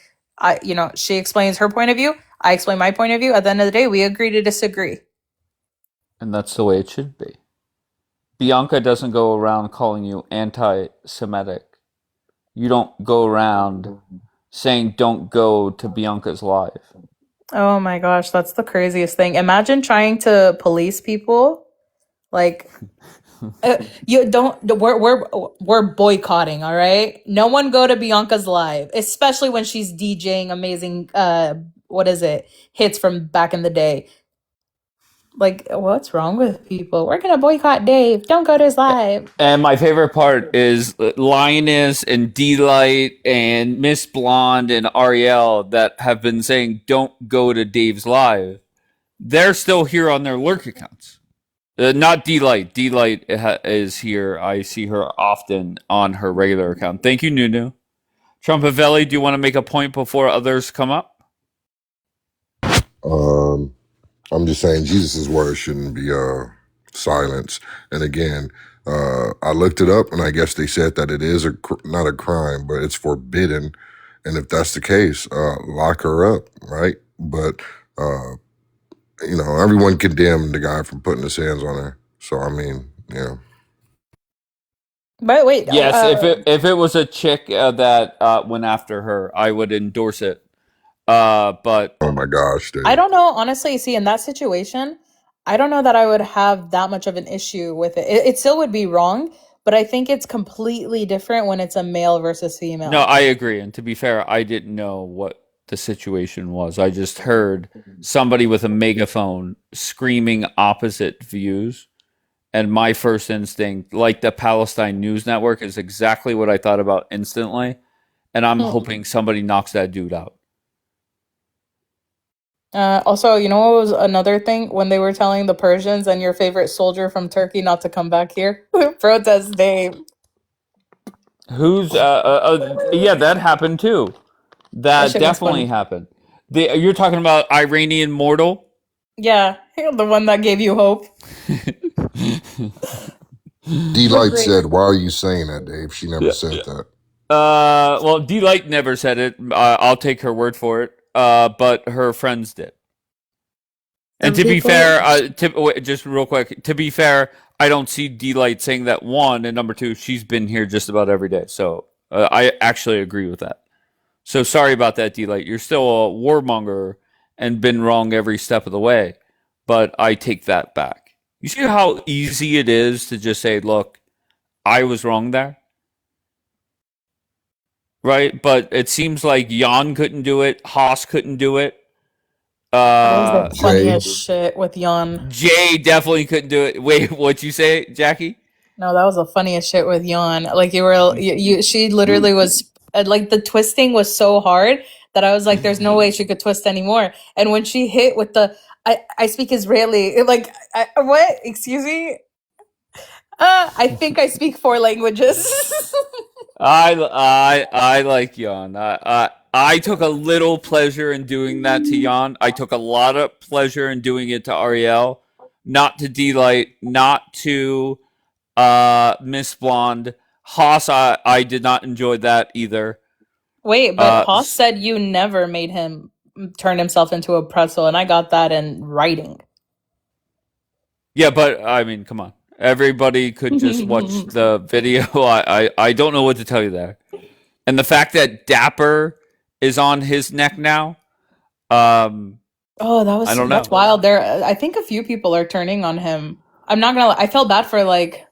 she explains her point of view. I explain my point of view. At the end of the day, we agree to disagree. And that's the way it should be. Bianca doesn't go around calling you anti-Semitic. You don't go around saying don't go to Bianca's live. Oh my gosh, that's the craziest thing. Imagine trying to police people. Like, you don't. We're boycotting. All right. No one go to Bianca's live, especially when she's DJing amazing. What is it? Hits from back in the day. Like, what's wrong with people? We're gonna boycott Dave. Don't go to his live. And my favorite part is Lioness and D-Light and Miss Blonde and Ariel that have been saying don't go to Dave's live. They're still here on their lurk accounts. Not D-Light. D-Light is here. I see her often on her regular account. Thank you, Nunu. Trumpavelli, do you want to make a point before others come up? I'm just saying Jesus' words shouldn't be silenced. And again, I looked it up, and I guess they said that it is not a crime, but it's forbidden. And if that's the case, lock her up, right? But everyone condemned the guy for putting his hands on her. So I mean, yeah. But wait, yes, if it was a chick that went after her, I would endorse it. But oh my gosh, dude. I don't know. Honestly, see, in that situation, I don't know that I would have that much of an issue with it. It still would be wrong, but I think it's completely different when it's a male versus female. No, I agree. And to be fair, I didn't know what the situation was. I just heard somebody with a megaphone screaming opposite views. And my first instinct, like the Palestine News Network, is exactly what I thought about instantly. And I'm hoping somebody knocks that dude out. Also, you know what was another thing? When they were telling the Persians and your favorite soldier from Turkey not to come back here? Protest Dave. Who's, yeah, that happened too. That definitely happened. You're talking about Iranian Mortal? Yeah, the one that gave you hope. D-Light said, why are you saying that, Dave? She never said that. Well, D-Light never said it. I'll take her word for it. But her friends did. And to be fair, just real quick, to be fair, I don't see D-Light saying that, one, and number two, she's been here just about every day. So I actually agree with that. So sorry about that, D-Light. You're still a warmonger and been wrong every step of the way. But I take that back. You see how easy it is to just say, look, I was wrong there? Right? But it seems like Jan couldn't do it. Haas couldn't do it. That was the funniest shit with Jan. Jay definitely couldn't do it. Wait, what'd you say, Jackie? No, that was the funniest shit with Jan. Like she literally was like the twisting was so hard that I was like, there's no way she could twist anymore. And when she hit with the, I speak Israeli, like what? Excuse me. I think I speak 4 languages. I like Jan. I took a little pleasure in doing that to Jan. I took a lot of pleasure in doing it to Ariel, not to D-Light, not to Miss Blonde. Haas, I did not enjoy that either. Wait, but Haas said you never made him turn himself into a pretzel, and I got that in writing. Yeah, but I mean, come on. Everybody could just watch the video. I don't know what to tell you there. And the fact that Dapper is on his neck now. Oh, that's know. wild. There, I think a few people are turning on him. I'm not gonna lie, I felt bad for like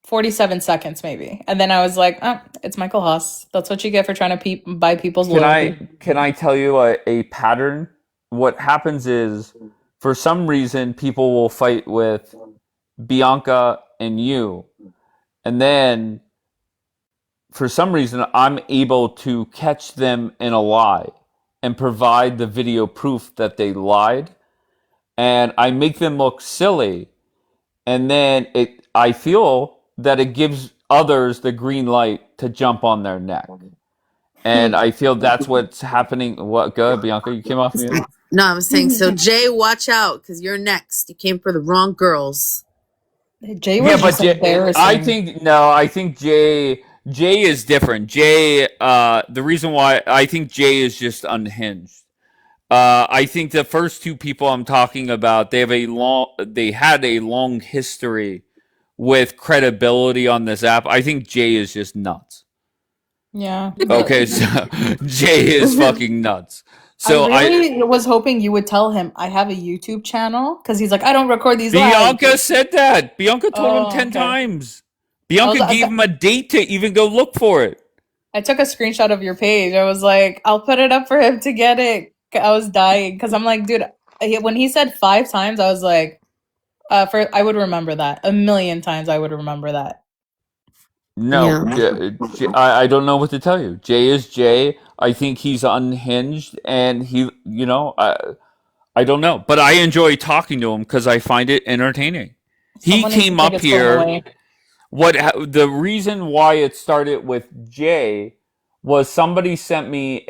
47 seconds maybe, and then I was like, oh, it's Michael Haas. That's what you get for trying to buy people's loyalty. Can I tell you a pattern? What happens is, for some reason, people will fight with Bianca and you, and then for some reason, I'm able to catch them in a lie and provide the video proof that they lied, and I make them look silly, and then I feel that it gives others the green light to jump on their neck. And I feel that's what's happening. What? Go ahead, Bianca. You came off mute. No, I'm saying, so Jay, watch out, because you're next. You came for the wrong girls. Jay was just embarrassing. I think Jay is different. Jay, the reason why I think Jay is just unhinged. I think the first two people I'm talking about, they had a long history with credibility on this app. I think Jay is just nuts. Yeah. Okay, so Jay is fucking nuts. So I really was hoping you would tell him I have a YouTube channel, because he's like, I don't record these live. Bianca said that. Bianca told him 10 times. Bianca gave him a date to even go look for it. I took a screenshot of your page. I was like, I'll put it up for him to get it. I was dying because I'm like, dude, when he said 5 times, I was like, I would remember that. 1,000,000 times I would remember that. No, I don't know what to tell you. Jay is Jay. I think he's unhinged, and he, I don't know, but I enjoy talking to him because I find it entertaining. He came up here. The reason why it started with Jay was somebody sent me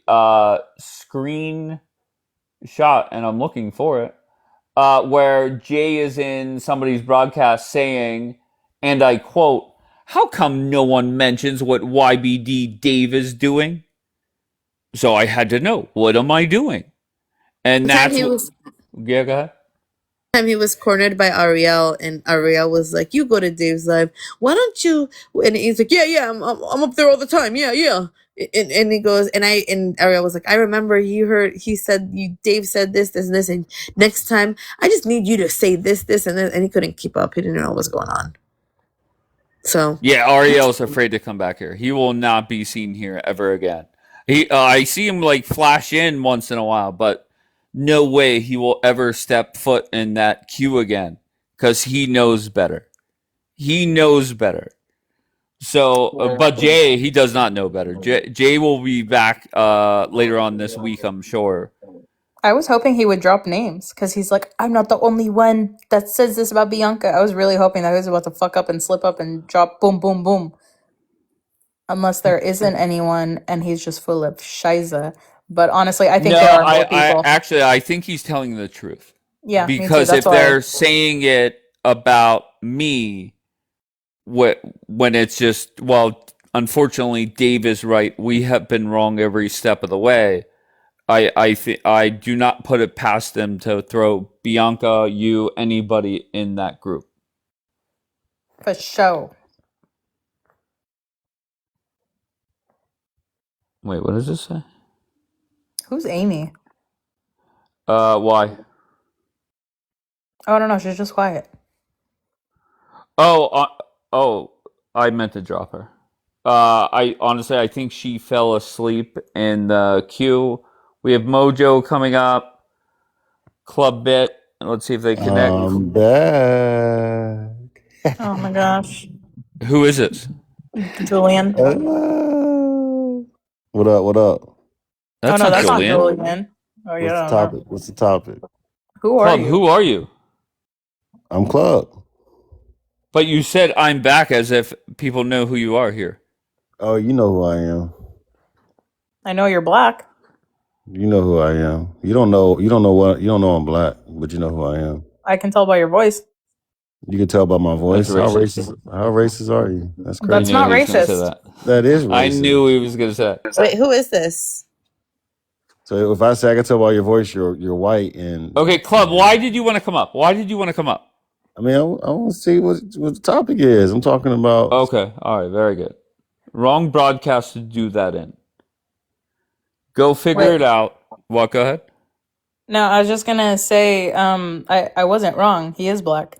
a screen shot, and I'm looking for it, where Jay is in somebody's broadcast saying, and I quote, "How come no one mentions what YBD Dave is doing?" So I had to know, what am I doing? And yeah, go ahead. Time he was cornered by Ariel, and Ariel was like, "You go to Dave's live. Why don't you?" And he's like, "Yeah, I'm up there all the time. Yeah." And he goes, and Ariel was like, "I remember he said Dave said this, and next time I just need you to say this, and this," and he couldn't keep up. He didn't know what was going on. So yeah, Ariel's afraid to come back here. He will not be seen here ever again. I see him like flash in once in a while, but no way he will ever step foot in that queue again, because he knows better. He knows better. So, but Jay, he does not know better. Jay will be back later on this week, I'm sure. I was hoping he would drop names, because he's like, I'm not the only one that says this about Bianca. I was really hoping that he was about to fuck up and slip up and drop boom, boom, boom. Unless there isn't anyone and he's just full of shiza. But honestly, I think there are more people. I think he's telling the truth. Yeah, because if they're saying it about me, when it's just, well, unfortunately, Dave is right. We have been wrong every step of the way. I do not put it past them to throw Bianca, you, anybody in that group. For sure. Wait, what does this say? Who's Amy? Why? Oh, I don't know. She's just quiet. Oh, I meant to drop her. I think she fell asleep in the queue. We have Mojo coming up. Club Bit. Let's see if they connect. I'm back. Oh my gosh. Who is it? Julian. What up? That's not Julian. Not Julian. Oh, yeah. What's the topic? Who are you? Who are you? I'm Club. But you said I'm back as if people know who you are here. Oh, you know who I am. I know you're black. You know who I am. You don't know I'm black, but you know who I am. I can tell by your voice. You can tell by my That's voice. racist. How racist are you? That's I That's crazy. knew not he was going to say racist. that. That is I racist. knew he was going to say that. Wait, who is this? So if I say I can tell by your voice, you're white, and Okay, Club, why did you want to come up? Why did you want to come up? I mean, I want to see what the topic is. I'm talking about. Okay, all right, very good. Wrong broadcast to do that in. Go figure Wait. it out. What? Go ahead. No, I was just gonna say, I wasn't wrong. He is black.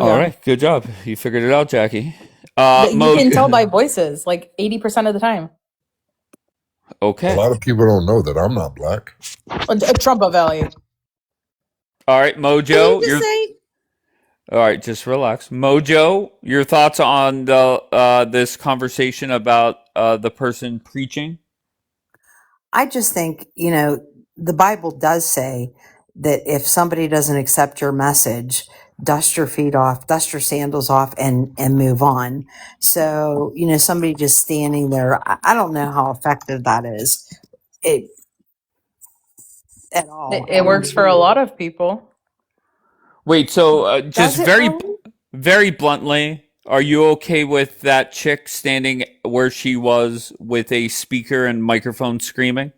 All Booyah. right, good job. You figured it out, Jackie. You Mo. can tell by voices, like 80% of the time. A Okay. lot of people don't know that I'm not black. Trumpa Valley. All right, What did Mojo. you just say? All right, just relax. Mojo, your thoughts on the this conversation about the person preaching? I just think, the Bible does say that if somebody doesn't accept your message, dust your feet off, dust your sandals off, and move on. So, somebody just standing there, I don't know how effective that is it, at all. It works for a lot of people. Wait, so Does just it really? very bluntly, are you okay with that chick standing where she was with a speaker and microphone screaming?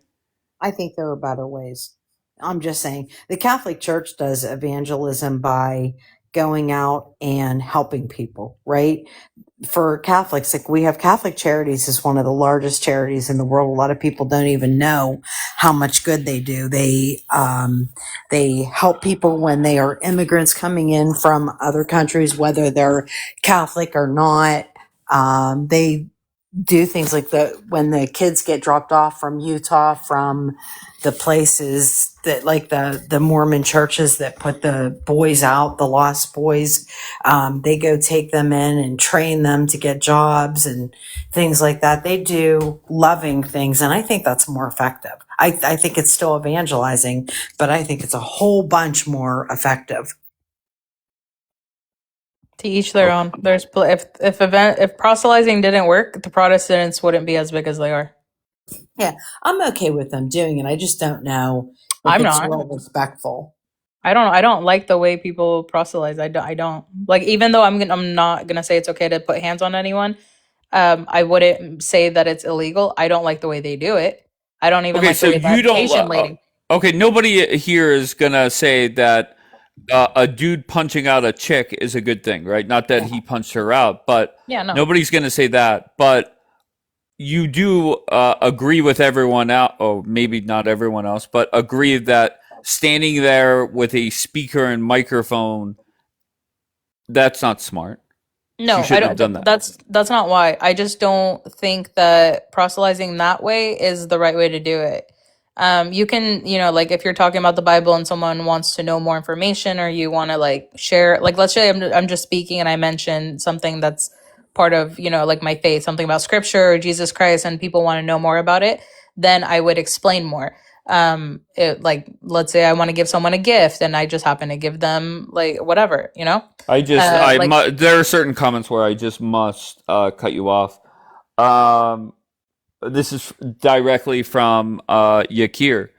I think there are better ways. I'm just saying the Catholic Church does evangelism by going out and helping people, right? For Catholics, like we have Catholic Charities is one of the largest charities in the world. A lot of people don't even know how much good they do. They help people when they are immigrants coming in from other countries, whether they're Catholic or not. They do things like when the kids get dropped off from Utah from the places that like the Mormon churches that put the boys out, the lost boys, they go take them in and train them to get jobs and things like that. They do loving things, and I think that's more effective. I think it's still evangelizing, but I think it's a whole bunch more effective. To each their own. There's if proselytizing didn't work, the Protestants wouldn't be as big as they are. Yeah, I'm okay with them doing it. I just don't know if I'm it's not. real respectful. I don't like the way people proselytize. I don't like, even though I'm not gonna say it's okay to put hands on anyone. I wouldn't say that it's illegal. I don't like the way they do it. I don't even Okay, like the so way you that don't. Asian lady. Okay, nobody here is gonna say that a dude punching out a chick is a good thing, right? Not that he punched her out, but Yeah, no. nobody's gonna say that. But you do agree with everyone else, or maybe not everyone else, but agree that standing there with a speaker and microphone, that's not smart. No, She I shouldn't have done don't. that. That's not why. I just don't think that proselytizing that way is the right way to do it. You can, like if you're talking about the Bible and someone wants to know more information, or you want to like share, like let's say I'm just speaking and I mention something that's part of, like my faith, something about scripture or Jesus Christ, and people want to know more about it, then I would explain more. Like let's say I want to give someone a gift and I just happen to give them like whatever, There are certain comments where I just must cut you off. This is directly from Yakir.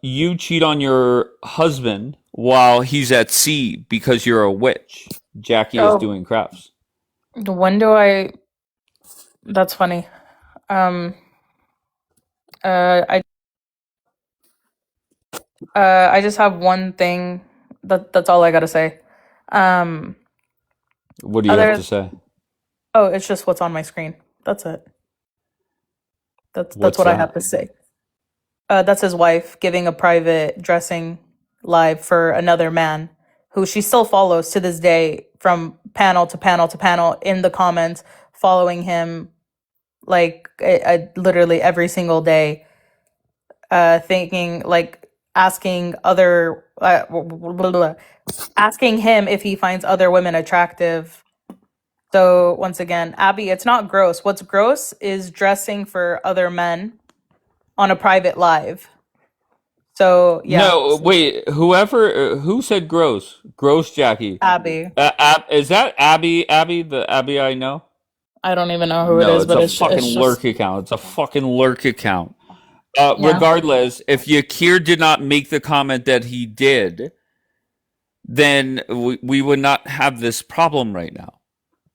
You cheat on your husband while he's at sea because you're a witch. Jackie is Oh, doing crafts. when do I? That's funny. Um, I I just have one thing. That's all I gotta say. Um, What do you have to other say? Oh, it's just what's on my screen. That's it. That's What's what I that? have to say. That's his wife giving a private dressing live for another man who she still follows to this day from panel to panel to panel in the comments, following him like literally every single day, thinking like asking other asking him if he finds other women attractive. So once again, Abby, it's not gross. What's gross is dressing for other men on a private live. So yeah, No, wait. Who said gross? Gross, Jackie. Abby. Is that Abby? Abby, the Abby I know? I don't even know who it No, is, it's but a it's fucking just lurk account. It's a fucking lurk account. yeah. Regardless, if Yakir did not make the comment that he did, then we would not have this problem right now.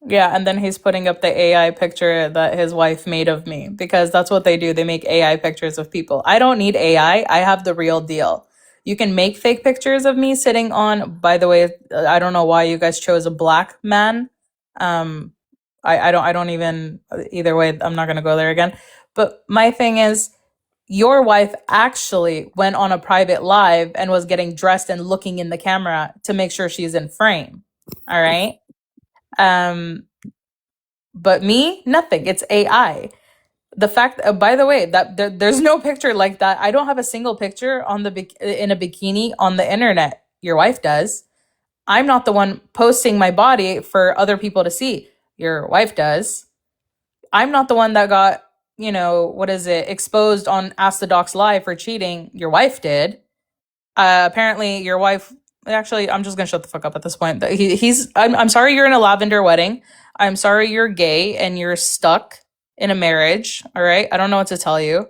Yeah, and then he's putting up the AI picture that his wife made of me because that's what they do. They make AI pictures of people. I don't need AI. I have the real deal. You can make fake pictures of me sitting on, by the way, I don't know why you guys chose a black man. I don't even, either way, I'm not going to go there again. But my thing is, your wife actually went on a private live and was getting dressed and looking in the camera to make sure she's in frame. All right. But me, nothing. It's AI. The fact, by the way, that there's no picture like that. I don't have a single picture on in a bikini on the internet. Your wife does. I'm not the one posting my body for other people to see. Your wife does. I'm not the one that got, exposed on Ask the Docs Live for cheating. Your wife did. Apparently, your wife. Actually, I'm just gonna shut the fuck up at this point. I'm sorry you're in a lavender wedding. I'm sorry you're gay and you're stuck in a marriage. All right, I don't know what to tell you.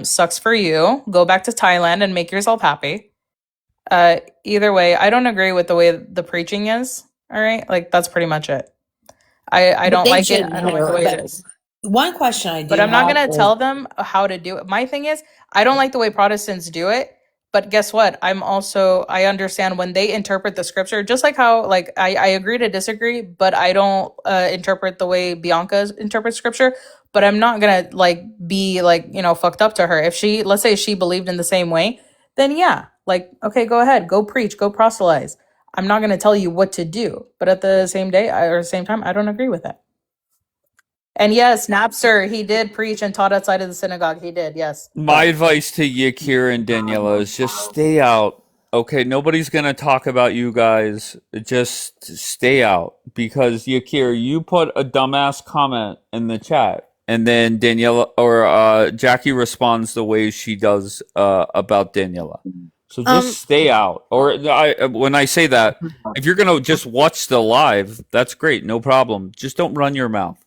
Sucks for you. Go back to Thailand and make yourself happy. Either way, I don't agree with the way the preaching is. All right, like that's pretty much it. I But don't they like it. shouldn't I don't like the way it hear. is. One question I do But I'm not have going to is tell them how to do it. My thing is, I don't like the way Protestants do it. But guess what? I understand when they interpret the scripture, just like how, like, I agree to disagree, but I don't interpret the way Bianca interprets scripture. But I'm not going to, like, be, like, fucked up to her. If let's say she believed in the same way, then yeah, like, okay, go ahead, go preach, go proselytize. I'm not going to tell you what to do. But at the same time, I don't agree with it. And yes, Napster, he did preach and taught outside of the synagogue. He did, yes. My advice to Yakir and Daniela is just stay out. Okay, nobody's gonna talk about you guys. Just stay out because Yakir, you put a dumbass comment in the chat, and then Daniela or Jackie responds the way she does about Daniela. So just stay out. Or when I say that, if you're gonna just watch the live, that's great, no problem. Just don't run your mouth.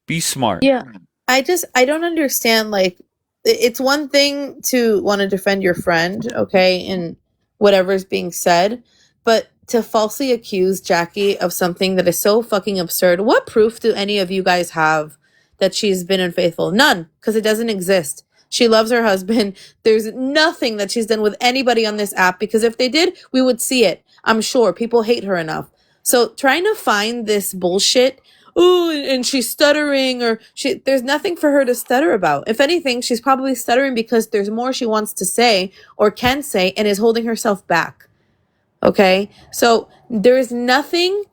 Be smart. Yeah. I don't understand, like, it's one thing to want to defend your friend, okay, and whatever's being said, but to falsely accuse Jackie of something that is so fucking absurd. What proof do any of you guys have that she's been unfaithful? None, because it doesn't exist. She loves her husband. There's nothing that she's done with anybody on this app, because if they did, we would see it. I'm sure people hate her enough. So trying to find this bullshit, oh, and she's stuttering, or there's nothing for her to stutter about. If anything, she's probably stuttering because there's more she wants to say or can say and is holding herself back. Okay? So there is nothing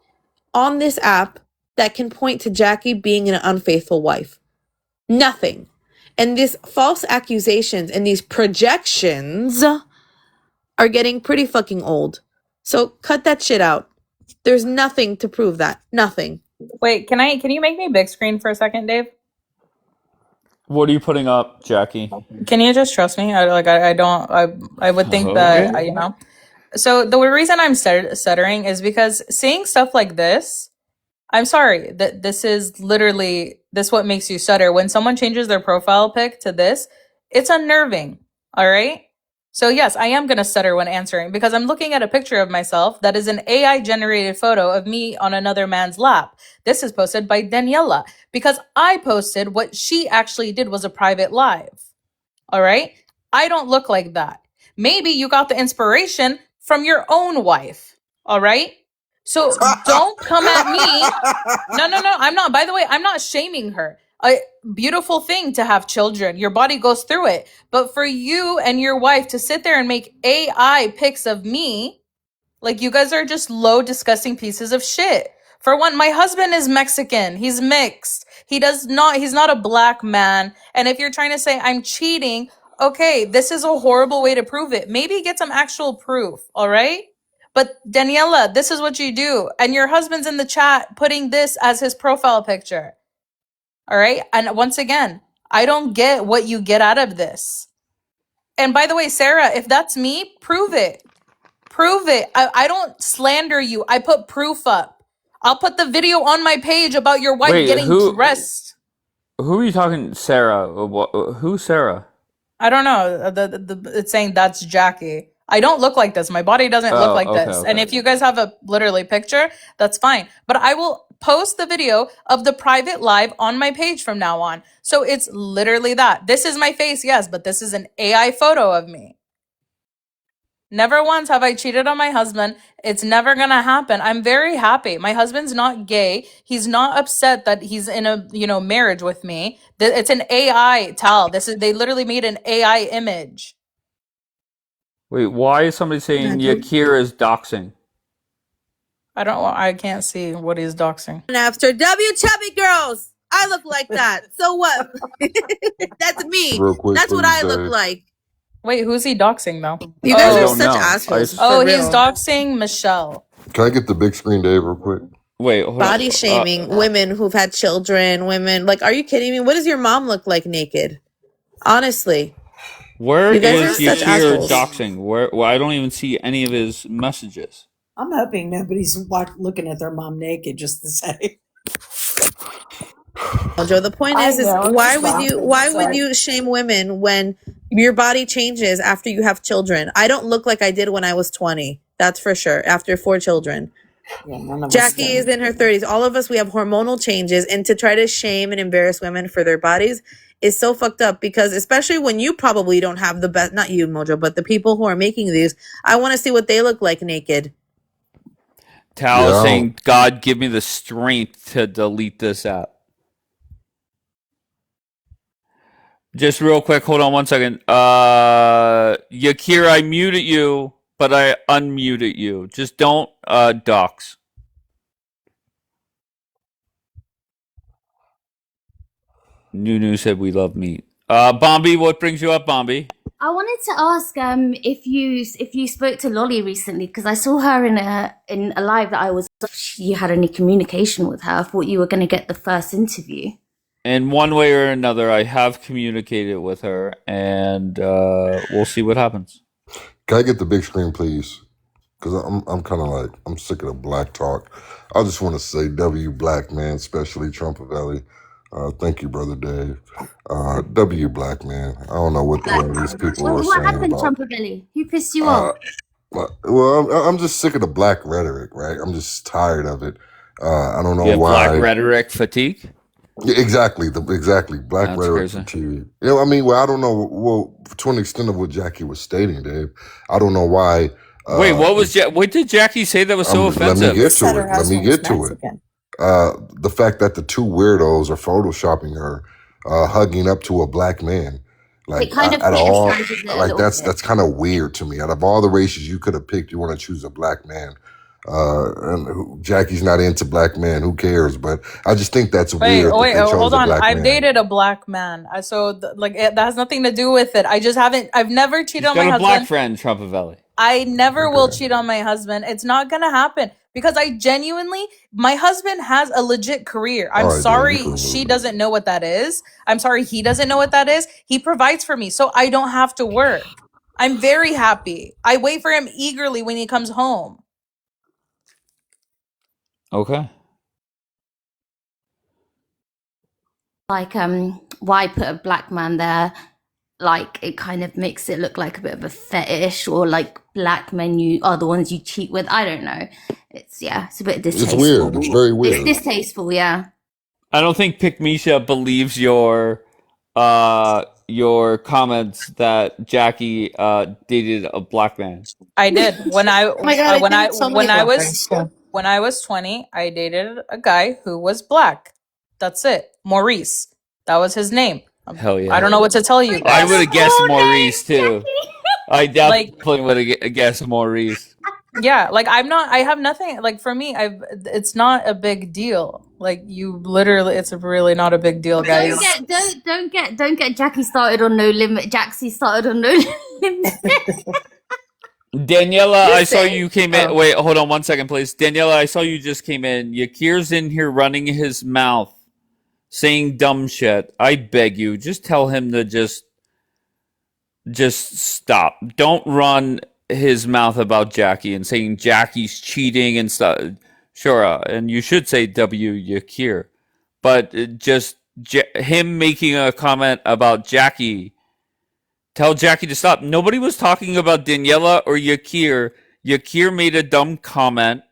on this app that can point to Jackie being an unfaithful wife. Nothing. And these false accusations and these projections are getting pretty fucking old. So cut that shit out. There's nothing to prove that. Nothing. Wait, can you make me big screen for a second, Dave? What are you putting up, Jackie? Can you just trust me? I would think that, Okay. So the reason I'm stuttering is because seeing stuff like this, I'm sorry, that this is literally, this what makes you stutter. When someone changes their profile pic to this, it's unnerving. All right? So yes, I am going to stutter when answering because I'm looking at a picture of myself that is an AI generated photo of me on another man's lap. This is posted by Daniela because I posted what she actually did was a private live. All right? I don't look like that. Maybe you got the inspiration from your own wife. All right? So don't come at me. No, I'm not. By the way, I'm not shaming her. A beautiful thing to have children. Your body goes through it. But for you and your wife to sit there and make AI pics of me, like you guys are just low, disgusting pieces of shit. For one, my husband is Mexican. He's mixed. He's not a black man. And if you're trying to say I'm cheating, okay, this is a horrible way to prove it. Maybe get some actual proof, all right? But Daniela, this is what you do. And your husband's in the chat putting this as his profile picture. All right? And once again, I don't get what you get out of this. And by the way, Sarah, if that's me, prove it. Prove it. I don't slander you. I put proof up. I'll put the video on my page about your wife Wait, getting dressed. Who are you talking, Sarah? Who's Sarah? I don't know. It's saying that's Jackie. I don't look like this. My body doesn't look like okay, this. And okay. if you guys have a literally picture, that's fine. But I will post the video of the private live on my page from now on. So it's literally that. This is my face, yes, but this is an AI photo of me. Never once have I cheated on my husband. It's never gonna happen. I'm very happy. My husband's not gay. He's not upset that he's in a marriage with me. It's an AI tell. They literally made an AI image. Wait, why is somebody saying Yakir is doxing? I can't see what he's doxing. After chubby girls, I look like that. So what? That's me. Real quick, That's what please, I look Dave. like. Wait, who's he doxing though? You guys I are don't such know. assholes. Oh, for he's real. doxing Michelle. Can I get the big screen, Dave, real quick? Wait, hold Body on. shaming women who've had children, women. Like, are you kidding me? What does your mom look like naked? Honestly. Where You guys is are such Yakir assholes. doxing? Well, I don't even see any of his messages. I'm hoping nobody's looking at their mom naked just to say. Joe, the point I is know, I'm why just laughing. would Sorry. you shame women when your body changes after you have children? I don't look like I did when I was 20. That's for sure. After 4 children. Yeah, none of us Jackie do. is in her 30s. All of us, we have hormonal changes, and to try to shame and embarrass women for their bodies is so fucked up, because especially when you probably don't have the best, not you, Mojo, but the people who are making these, I want to see what they look like naked. Tal is Yeah, saying, God, give me the strength to delete this app. Just real quick, hold on one second. Yakir, I muted you, but I unmuted you. Just don't dox. Nunu said we love meat. Bombi, what brings you up, Bombi? I wanted to ask if you spoke to Lolly recently, because I saw her in a live that I was. You had any communication with her? I thought you were going to get the first interview. In one way or another, I have communicated with her, and we'll see what happens. can I get the big screen, please? Because I'm kind of like, I'm sick of the black talk. I just want to say, W Black Man, especially Trumpavelli. Thank you, Brother Dave. W Black Man. I don't know what the hell these people are What saying happened, about. Trumpavelli? Who pissed you off? Well, I'm just sick of the black rhetoric, right? I'm just tired of it. I don't know You have why. black rhetoric fatigue? Yeah, exactly, black That's rhetoric crazy. fatigue. You know, I mean, well, I don't know. Well, to an extent of what Jackie was stating, Dave, I don't know why. Wait, what did Jackie say that was so Let me offensive? get Said to her it. Let me husband was get to it. Mexican. The fact that the two weirdos are photoshopping her, hugging up to a black man, like It kind of at all, criticizes it a like little bit. that's kind of weird to me. Out of all the races you could have picked, you want to choose a black man. Jackie's not into black men. Who cares? But I just think that's weird that they chose Hold a on. black I've man. dated a black man, that has nothing to do with it. I've never cheated She's on my got a husband. black friend, Trumpavelli. I never will cheat on my husband. It's not gonna happen because my husband has a legit career. I'm All right, Dave, you can sorry she remove it. doesn't know what that is. I'm sorry he doesn't know what that is. He provides for me, so I don't have to work. I'm very happy. I wait for him eagerly when he comes home. Okay. Like, why put a black man there? Like, it kind of makes it look like a bit of a fetish, or like black men are the ones you cheat with. I don't know. It's a bit distasteful. It's weird. It's very weird. It's distasteful, yeah. I don't think Pikmisha believes your comments that Jackie dated a black man. I did when I Oh my God, I dated so many black guys. when I was 20. I dated a guy who was black. That's it, Maurice. That was his name. Hell yeah. I don't know what to tell you I guys. would have guessed Maurice too. I Like- definitely would have guessed Maurice. Yeah, like I have nothing, like for me, it's not a big deal. Like it's really not a big deal, guys. Don't get Jackie started on No Limit. Jaxie started on No Limit. Daniela, I saw say- you came in. Wait, hold on one second, please. Daniela, I saw you just came in. Yakir's in here running his mouth, saying dumb shit. I beg you, just tell him to just stop. Don't run his mouth about Jackie and saying Jackie's cheating and stuff. Sure, and you should say W Yakir, but just him making a comment about Jackie Tell Jackie to stop. Nobody was talking about Daniela or Yakir. Yakir made a dumb comment,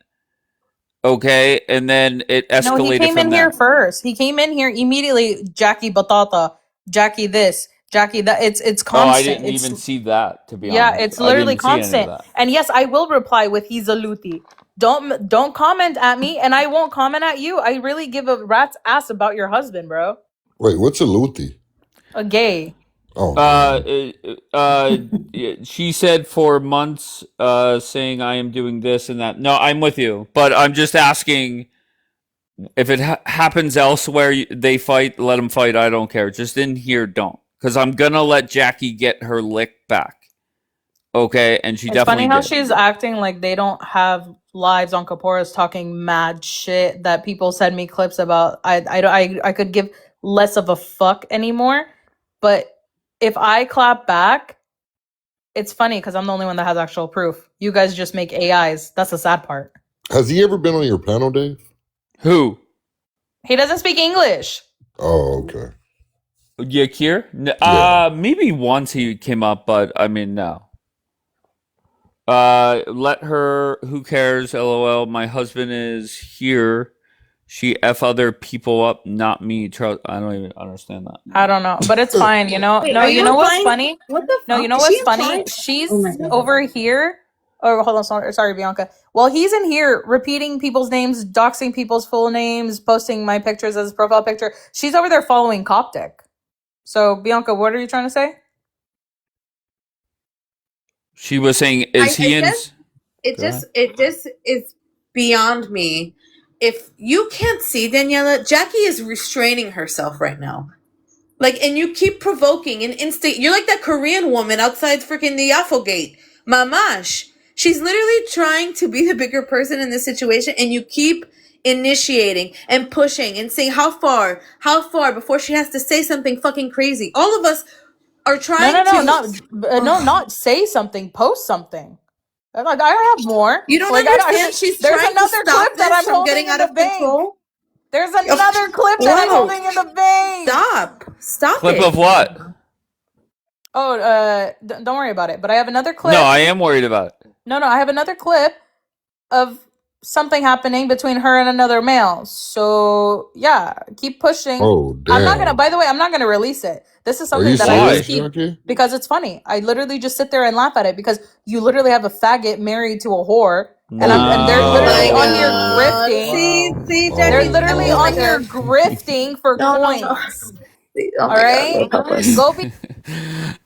okay, and then it No, he escalated came from in here there. first. He came in here immediately. Jackie Batata, Jackie this, Jackie that. It's Oh, I constant. didn't It's even see that, to be yeah, honest. it's I literally didn't see any of constant. that. And yes, I will reply with he's a luti. Don't comment at me, and I won't comment at you. I really give a rat's ass about your husband, bro. Wait, what's a luti? A gay. Oh, She said for months, saying I am doing this and that. No, I'm with you, but I'm just asking if it happens elsewhere. They fight, let them fight. I don't care. Just in here, don't, because I'm gonna let Jackie get her lick back. Okay, and she It's funny definitely how did. she's acting like they don't have lives on Kapora's talking mad shit that people send me clips about. I could give less of a fuck anymore. But if I clap back, it's funny because I'm the only one that has actual proof. You guys just make AIs. That's the sad part. has he ever been on your panel, Dave? Who? He doesn't speak English. Oh, okay. Yakir? Maybe once he came up, but I mean, no. Let her. Who cares? LOL. My husband is here. She f other people up, not me. I don't even understand that. I don't know, but it's fine. You know. Wait, No, are you you know what's implying? funny? What the No, fuck? you know Is she what's funny? implying? She's Oh my god. over here. Oh, hold on. Sorry, Bianca. Well, he's in here repeating people's names, doxing people's full names, posting my pictures as his profile picture. She's over there following Coptic. So, Bianca, what are you trying to say? She was saying, "Is he in?" It just is beyond me. If you can't see Daniela, Jackie is restraining herself right now. Like, and you keep provoking and instant. You're like that Korean woman outside freaking the Yafo gate. Mamash. She's literally trying to be the bigger person in this situation, and you keep initiating and pushing and saying how far before she has to say something fucking crazy. All of us are trying to. Not say something. Post something. Like, I have more. You don't Like, understand? She's there's trying to another stop clip that this I'm from holding getting in out the of bank. control. There's another clip that I'm Whoa. holding in the bank. Stop Clip it. of what? Oh, don't worry about it. But I have another clip. No, I am worried about it. No, I have another clip of something happening between her and another male. So yeah, keep pushing. Oh, damn. By the way, I'm not gonna release it. This is Are something you that I serious, just keep Jackie? because it's funny. I literally just sit there and laugh at it because you literally have a faggot married to a whore. And they're literally on here grifting. See, They're Jackie, literally oh my on here God. grifting for coins. Oh All my God, right, Lord help us. go be.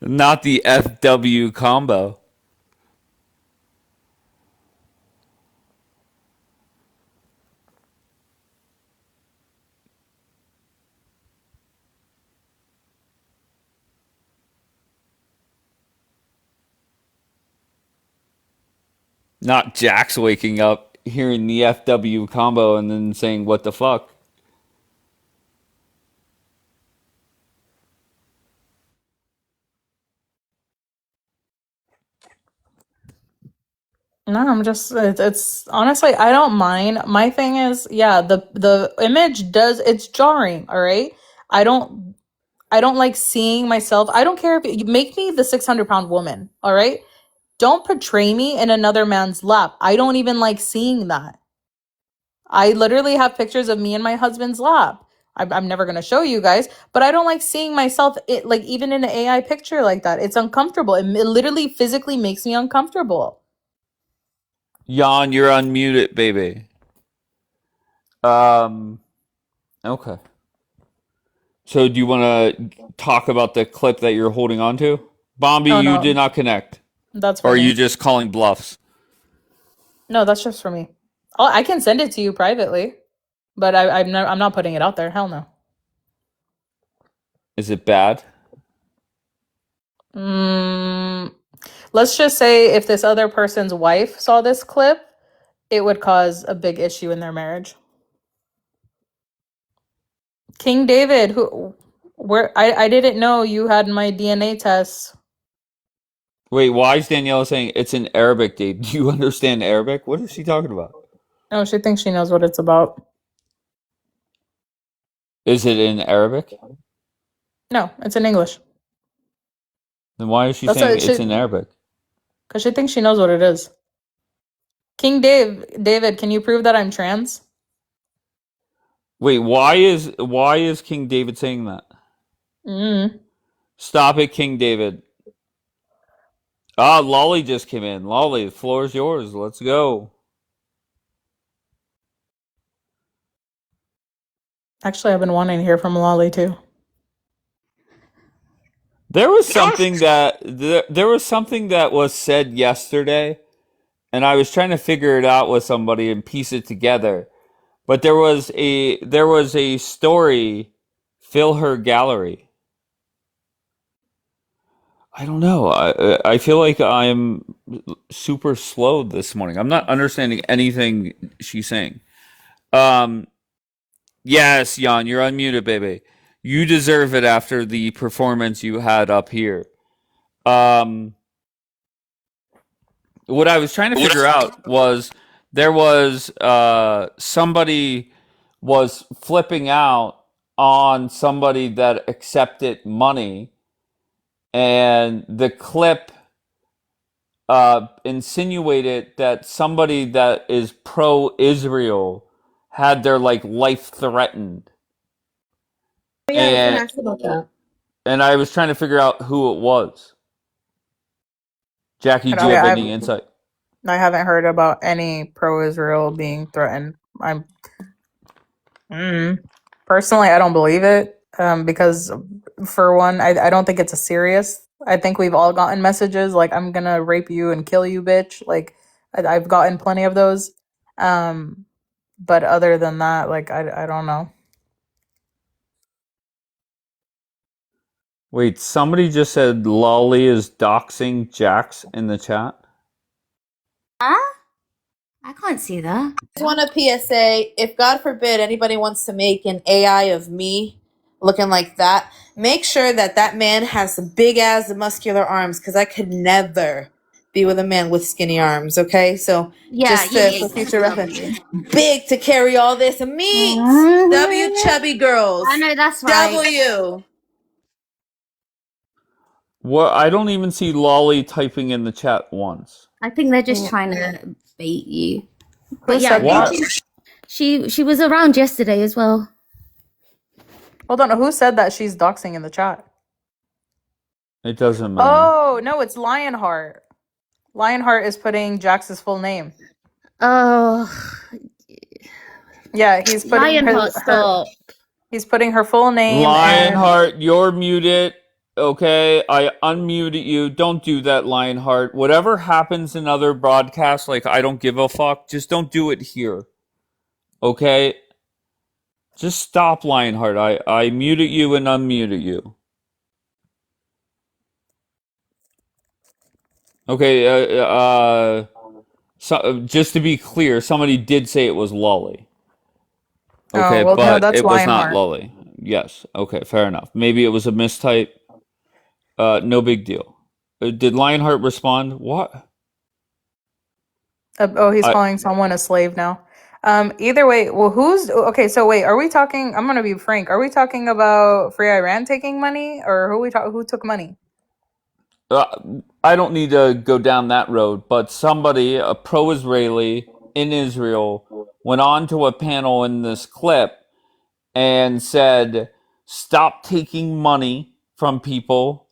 Not the FW combo. Not Jax waking up, hearing the FW combo, and then saying, "What the fuck?" No, I'm just it's honestly I don't mind. My thing is, yeah, the image does it's jarring, all right? I don't like seeing myself. I don't care if you make me the 600-pound woman, all right? Don't portray me in another man's lap. I don't even like seeing that. I literally have pictures of me in my husband's lap. I'm never gonna show you guys, but I don't like seeing myself like even in an AI picture like that. It's uncomfortable. It literally physically makes me uncomfortable. Jan, you're unmuted, baby. Okay. So do you want to talk about the clip that you're holding on to? Bombi, Oh, you no. did not connect. That's Or for are me. you just calling bluffs? No, that's just for me. I can send it to you privately, but I'm not putting it out there. Hell no. Is it bad? Let's just say if this other person's wife saw this clip, it would cause a big issue in their marriage. King David, I didn't know you had my DNA test. Wait, why is Daniela saying it's in Arabic, Dave? Do you understand Arabic? What is she talking about? Oh, she thinks she knows what it's about. Is it in Arabic? No, it's in English. Then why is she That's saying what it's she, in Arabic? because she thinks she knows what it is. King David, can you prove that I'm trans? Wait, why is King David saying that? Mm. Stop it, King David. Ah, Lolly just came in. Lolly, the floor is yours. Let's go. Actually, I've been wanting to hear from Lolly too. There was something that was said yesterday, and I was trying to figure it out with somebody and piece it together. But there was a story. Fill her gallery. I don't know. I feel like I'm super slow this morning. I'm not understanding anything she's saying. Yes, Jan, you're unmuted, baby. You deserve it after the performance you had up here. What I was trying to figure out was there was somebody was flipping out on somebody that accepted money, and the clip insinuated that somebody that is pro-Israel had their life threatened. Yeah, I was gonna and ask about that. and I was trying to figure out who it was. Jackie, do you have any insight? I haven't heard about any pro-Israel being threatened. Personally, I don't believe it because, for one, I don't think it's a serious. I think we've all gotten messages like, I'm gonna rape you and kill you, bitch. Like, I've gotten plenty of those. But other than that, like, I don't know. Wait, somebody just said Lolly is doxing Jax in the chat. Huh? I can't see that. I just want a PSA. If God forbid anybody wants to make an AI of me looking like that, make sure that that man has big ass muscular arms, because I could never be with a man with skinny arms. Okay, so Yeah, for future reference, big to carry all this meat. Mhm. W chubby girls. I know that's right. W. What? I don't even see Lolly typing in the chat once. I think they're just trying to bait you. Who But yeah, said that? she was around yesterday as well. Hold on, who said that she's doxing in the chat? It doesn't matter. Oh, no, it's Lionheart. Lionheart is putting Jax's full name. Oh, yeah, he's putting he's putting her full name. Lionheart, you're muted. Okay, I unmuted you. Don't do that, Lionheart. Whatever happens in other broadcasts, like, I don't give a fuck. Just don't do it here. Okay? Just stop, Lionheart. I muted you and unmuted you. Okay, so, just to be clear, somebody did say it was Lolly. Okay, Oh, well, no, but that's it was not Lionheart. Lolly. Yes, okay, fair enough. Maybe it was a mistype. No big deal. Did Lionheart respond? What? He's calling someone a slave now. Either way, well, okay? So wait, are we talking? I'm gonna be frank. Are we talking about Free Iran taking money, or who took money? I don't need to go down that road, but somebody, a pro-Israeli in Israel, went on to a panel in this clip and said, "Stop taking money from people,"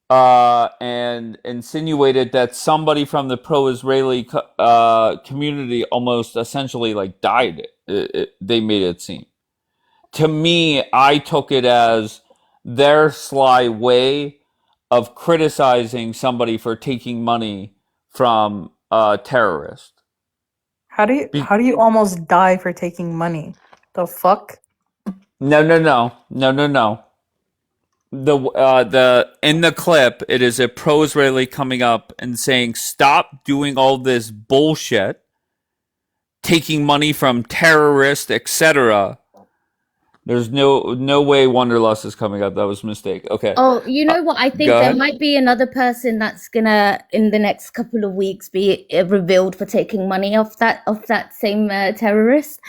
and insinuated that somebody from the pro-Israeli community almost essentially died. They made it seem. To me, I took it as their sly way of criticizing somebody for taking money from a terrorist. How do you almost die for taking money? The fuck? No. The in the clip, it is a pro-Israeli coming up and saying, "Stop doing all this bullshit, taking money from terrorists, etc." There's no way Wanderlust is coming up. That was a mistake. Okay. Oh, you know what? I think go there ahead. might be another person that's gonna, in the next couple of weeks, be revealed for taking money off that same terrorist.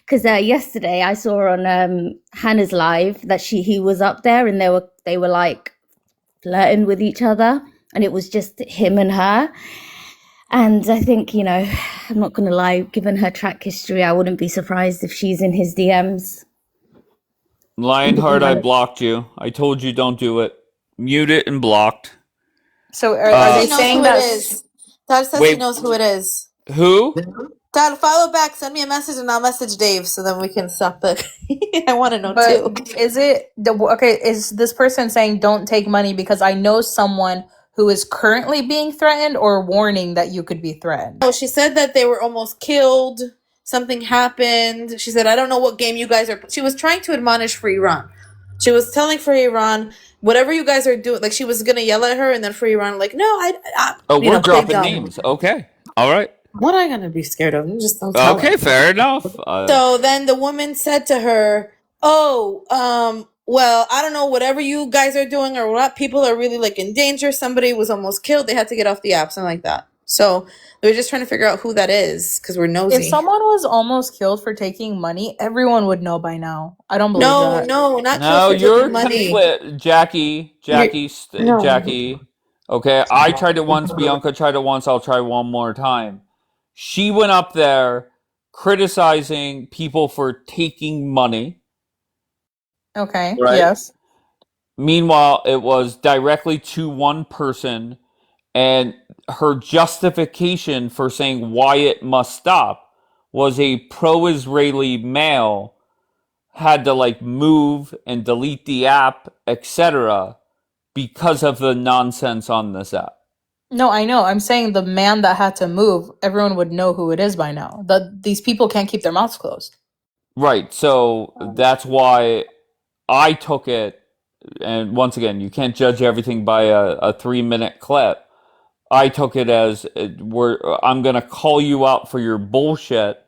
Because yesterday I saw on Hannah's live that he was up there, and they were like flirting with each other, and it was just him and her. And I think, you know, I'm not going to lie, given her track history, I wouldn't be surprised if she's in his DMs. Lionheart, I blocked you. I told you don't do it. Mute it and blocked. So are they She knows saying who it that? is. Todd says she Wait, knows who it is. who? Todd, follow back. Send me a message and I'll message Dave so then we can stop the. I want to know too. But is it okay? Is this person saying don't take money because I know someone who is currently being threatened, or warning that you could be threatened? Oh, she said that they were almost killed. Something happened. She said, I don't know what game you guys are. She was trying to admonish for Iran. She was telling for Iran, whatever you guys are doing, like she was going to yell at her, and then for Iran, like, no, Oh, we're play dropping dumb. names. Okay. All right. What am I going to be scared of? You just don't tell Okay, her. fair enough. So then the woman said to her, oh, well, I don't know, whatever you guys are doing or what, people are really like in danger. Somebody was almost killed. They had to get off the app, something like that. So we were just trying to figure out who that is because we're nosy. If someone was almost killed for taking money, everyone would know by now. I don't believe that. No, not No, killed for you're taking money. Jackie. Okay, I tried it once. Bianca tried it once. I'll try one more time. She went up there criticizing people for taking money. Okay. Right? Yes. Meanwhile, it was directly to one person, and her justification for saying why it must stop was a pro-Israeli male had to like move and delete the app, etc., because of the nonsense on this app. No, I know. I'm saying the man that had to move, everyone would know who it is by now. These people can't keep their mouths closed. Right. So that's why I took it. And once again, you can't judge everything by a 3-minute clip. I took it as I'm going to call you out for your bullshit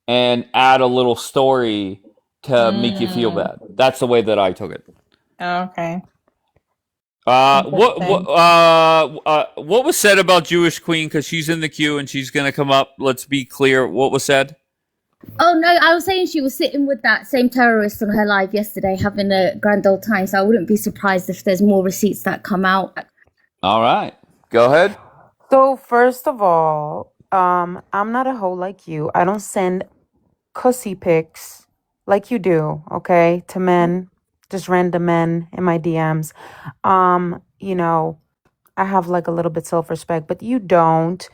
and add a little story to make you feel bad. That's the way that I took it. Okay. What was said about Jewish Queen? Because she's in the queue and she's gonna come up. Let's be clear. What was said? Oh no, I was saying she was sitting with that same terrorist on her live yesterday, having a grand old time. So I wouldn't be surprised if there's more receipts that come out. All right, go ahead. So first of all, I'm not a hoe like you. I don't send cussy pics like you do, okay, to men, just random men in my DMs. You know, I have like a little bit self-respect, but you don't.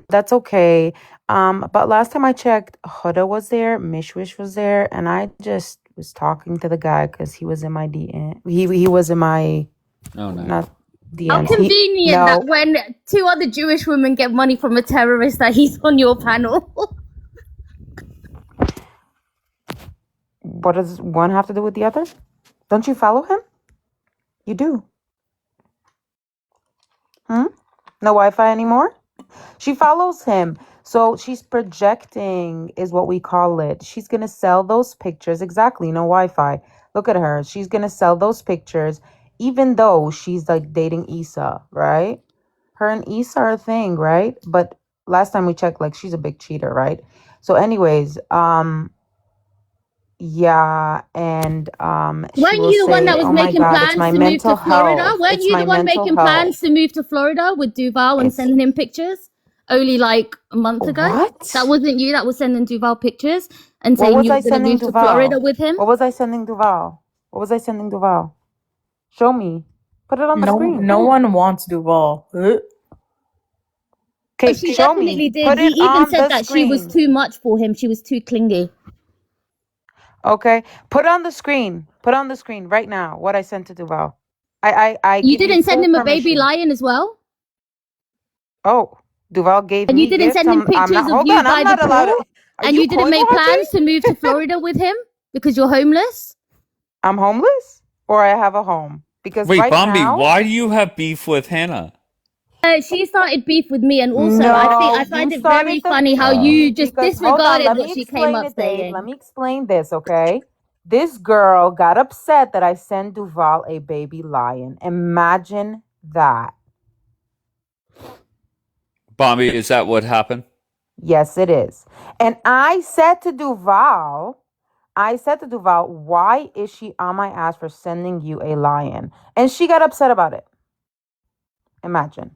That's okay. But last time I checked, Huda was there, Mishwish was there, and I just was talking to the guy because he was in my DM. He was in my not DMs. How convenient that when 2 other Jewish women get money from a terrorist that he's on your panel. What does one have to do with the other? Don't you follow him? You do. No Wi-Fi anymore? She follows him. So she's projecting is what we call it. She's going to sell those pictures. Exactly. No Wi-Fi. Look at her. She's going to sell those pictures even though she's like dating Issa, right? Her and Issa are a thing, right? But last time we checked, like she's a big cheater, right? So anyways, yeah, and she Weren't will you the one say, that was "Oh my making God, it's plans my to move to mental Florida? health. Weren't It's you my the one mental making health." plans to move to Florida with Duval and sending him pictures only like a month ago? What? That wasn't you that was sending Duval pictures and What saying was you I were going to sending move to Florida Duval? with him? What was I sending Duval? What was I sending Duval? Show me. Put it on the screen. No one wants Duval. Okay, But she show definitely me. did. Put He it even on said the that she was screen. too much for him. She was too clingy. Okay, put on the screen. Put on the screen right now what I sent to Duval. I You give you didn't send full him a baby permission. lion as well? Oh, Duval gave And you me didn't gifts. send him I'm not. pictures of Hold you on. I'm by the not allowed. pool? Are And you you didn't coin make watching? plans to move to Florida with him because you're homeless? I'm homeless, or I have a home because Wait, right Bombi, now. why do you have beef with Hannah? She started beef with me, and also No, I you find it very started the funny how you beef just because hold on, disregarded let what me she came explain up it, Dave. Let saying. me explain this, okay? This girl got upset that I sent Duval a baby lion. Imagine that. Bombi, is that what happened? Yes, it is. And I said to Duval I said to Duval, why is she on my ass for sending you a lion? And she got upset about it. Imagine.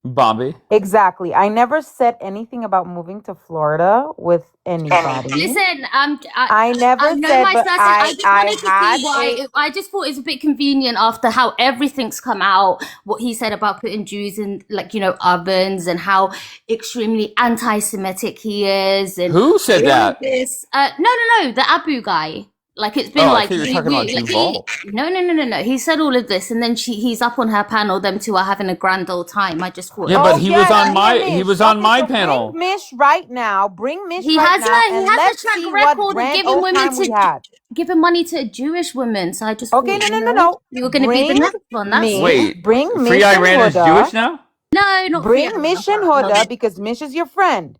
Bobby. Exactly. I never said anything about moving to Florida with anybody. Listen, I I never know said, my but person. I just I wanted to had see why. I just thought it's a bit convenient after how everything's come out. What he said about putting Jews in, like, ovens, and how extremely anti-Semitic he is, and Who said all of that? this. No, the Abu guy. Like, it's been Oh, I like thought you were talking about Duval. no. He said all of this, and then he's up on her panel. Them two are having a grand old time. I just thought, Yeah, but he was on me and he Mish. was on Okay, my so panel. bring Mish right now. Bring Mish he right has now, he and has let's a track see what record of grand giving old women time we had. giving money to Jewish women. So I just Okay, thought, no. you were going to be the Bring next one. That's Mish. Wait, Bring Free Mish and Iran is Jewish Huda. now? No, not Bring Free Mish and Iran. Huda because Mish is your friend.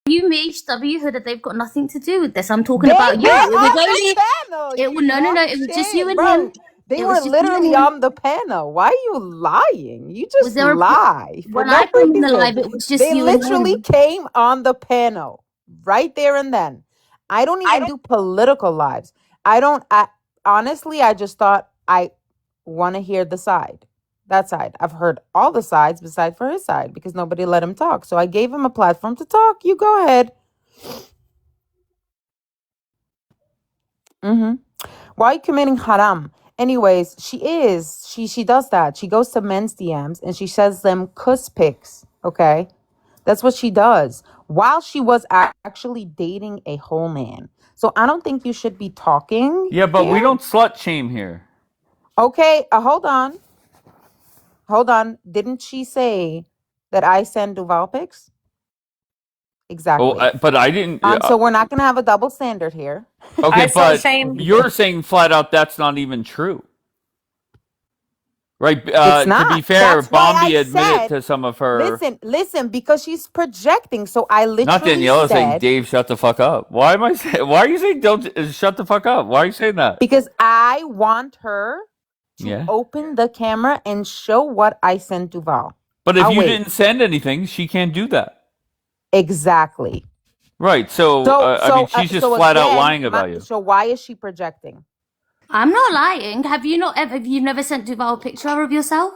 You, Mish, W, Hood, they've got nothing to do with this. I'm talking They about you. were It was on only. the panel. It was no. It was just you and Bro, him. they It were was just you and literally him. on the panel. Why are you lying? You Was just there a lie for when no I came in the reason. live? It was just They you and literally him. came on the panel right there and then. I don't even do political lives. Honestly, I just thought I want to hear the side. That side. I've heard all the sides besides for his side because nobody let him talk. So I gave him a platform to talk. You go ahead. Mm-hmm. Why are you committing haram? Anyways, she does that. She goes to men's DMs and she sends them cuss pics. Okay. That's what she does while she was actually dating a whole man. So I don't think you should be talking Yeah, but we here. don't slut shame here. Okay, hold on. Didn't she say that I send Duval pics? Exactly. Oh, but I didn't. So we're not going to have a double standard here. Okay, but you're saying flat out that's not even true. Right? It's not. To be fair, That's why Bombi I admitted said, to some of her. Listen, because she's projecting. So I literally Not Daniela saying, said, Dave, shut the fuck up. Why are you saying don't shut the fuck up? Why are you saying that? because I want her to Yeah. open the camera and show what I sent Duval. But if I'll you wait. didn't send anything, she can't do that. Exactly. Right. So, I mean, she's just flat out lying about you. So why is she projecting? I'm not lying. Have you never sent Duval a picture of yourself?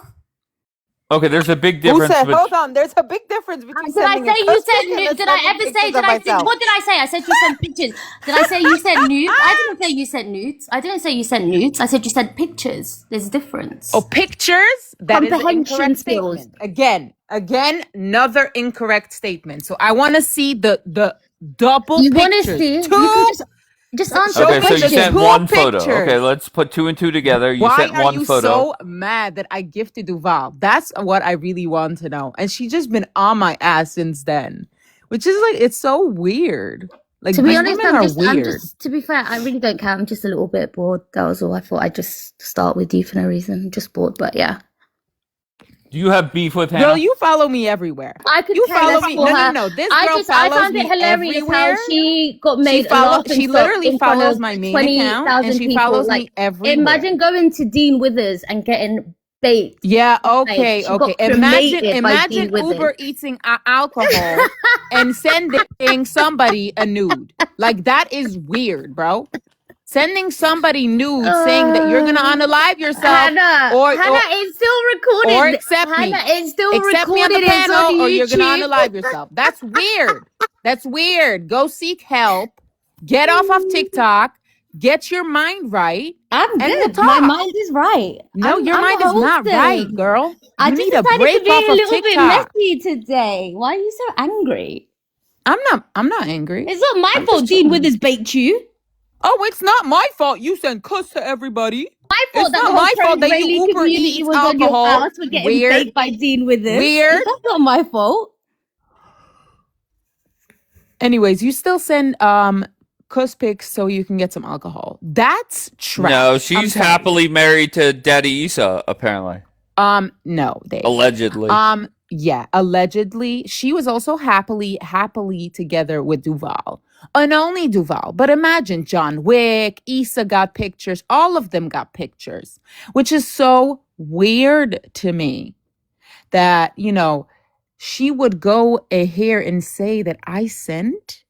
Okay, there's a big Who difference. said? Hold on. There's a big difference between Did I sending say a you cuss said pic and nude? Did sending I ever say? pictures of myself. What did I say? I said you sent pictures. Did I say you sent nudes? I didn't say you sent nudes. I didn't say you sent nudes. I said you sent pictures. There's a difference. Oh, pictures? That is an Comprehension incorrect skills. statement. Again, another incorrect statement. So I want to see the double You want to pictures. see? Two. You can just answer Okay, the so you question. sent one photo. Okay, let's put two and two together. You Why sent are one you photo. so mad that I gifted Duval? That's what I really want to know. And she's just been on my ass since then, which is like, it's so weird. Like, To be these honest, women are I'm weird. just, to be fair, I really don't care. I'm just a little bit bored. That was all. I thought I'd just start with you for no reason. I'm just bored, but yeah. Do you have beef with Hannah? Girl, you follow me everywhere. I could You care follow less me. for her. No. This I girl I follows found it me hilarious everywhere. how she got made a She laughing stock literally in front follows of my main account, and 20,000 she people. follows Like, me everywhere. imagine going to Dean Withers and getting baked. Yeah, Like, okay. she got cremated by Dean Imagine Withers. Uber eating alcohol and sending somebody a nude. Like, that is weird, bro. Sending somebody nude saying that you're gonna unalive yourself, Hannah, it's still recorded. or accept me. Hannah, it's still Accept me on recorded. the It's on panel, or you're gonna YouTube. unalive yourself. That's weird. That's weird. Go seek help. Get off of TikTok. Get your mind right. I'm and good. we'll My talk. mind is right. No, your I'm mind is not wholesome. right, girl. I You just need a decided break to be off a of little bit TikTok. messy today. Why are you so angry? I'm not angry. It's not my fault Dean Withers baked you. Oh, it's not my fault you send cuss to everybody. My fault It's that not the whole my fault that you pro-Israeli Uber community eats was on your alcohol. ass for getting Weird. baked by Dean Withers. Weird. That's not my fault. Anyways, you still send cuss pics so you can get some alcohol. That's trash. No, she's happily married to Daddy Isa, apparently. No, they Allegedly. Yeah, allegedly. She was also happily together with Duval. And only Duval. But imagine John Wick, Issa got pictures, all of them got pictures, which is so weird to me that, she would go here and say that I sent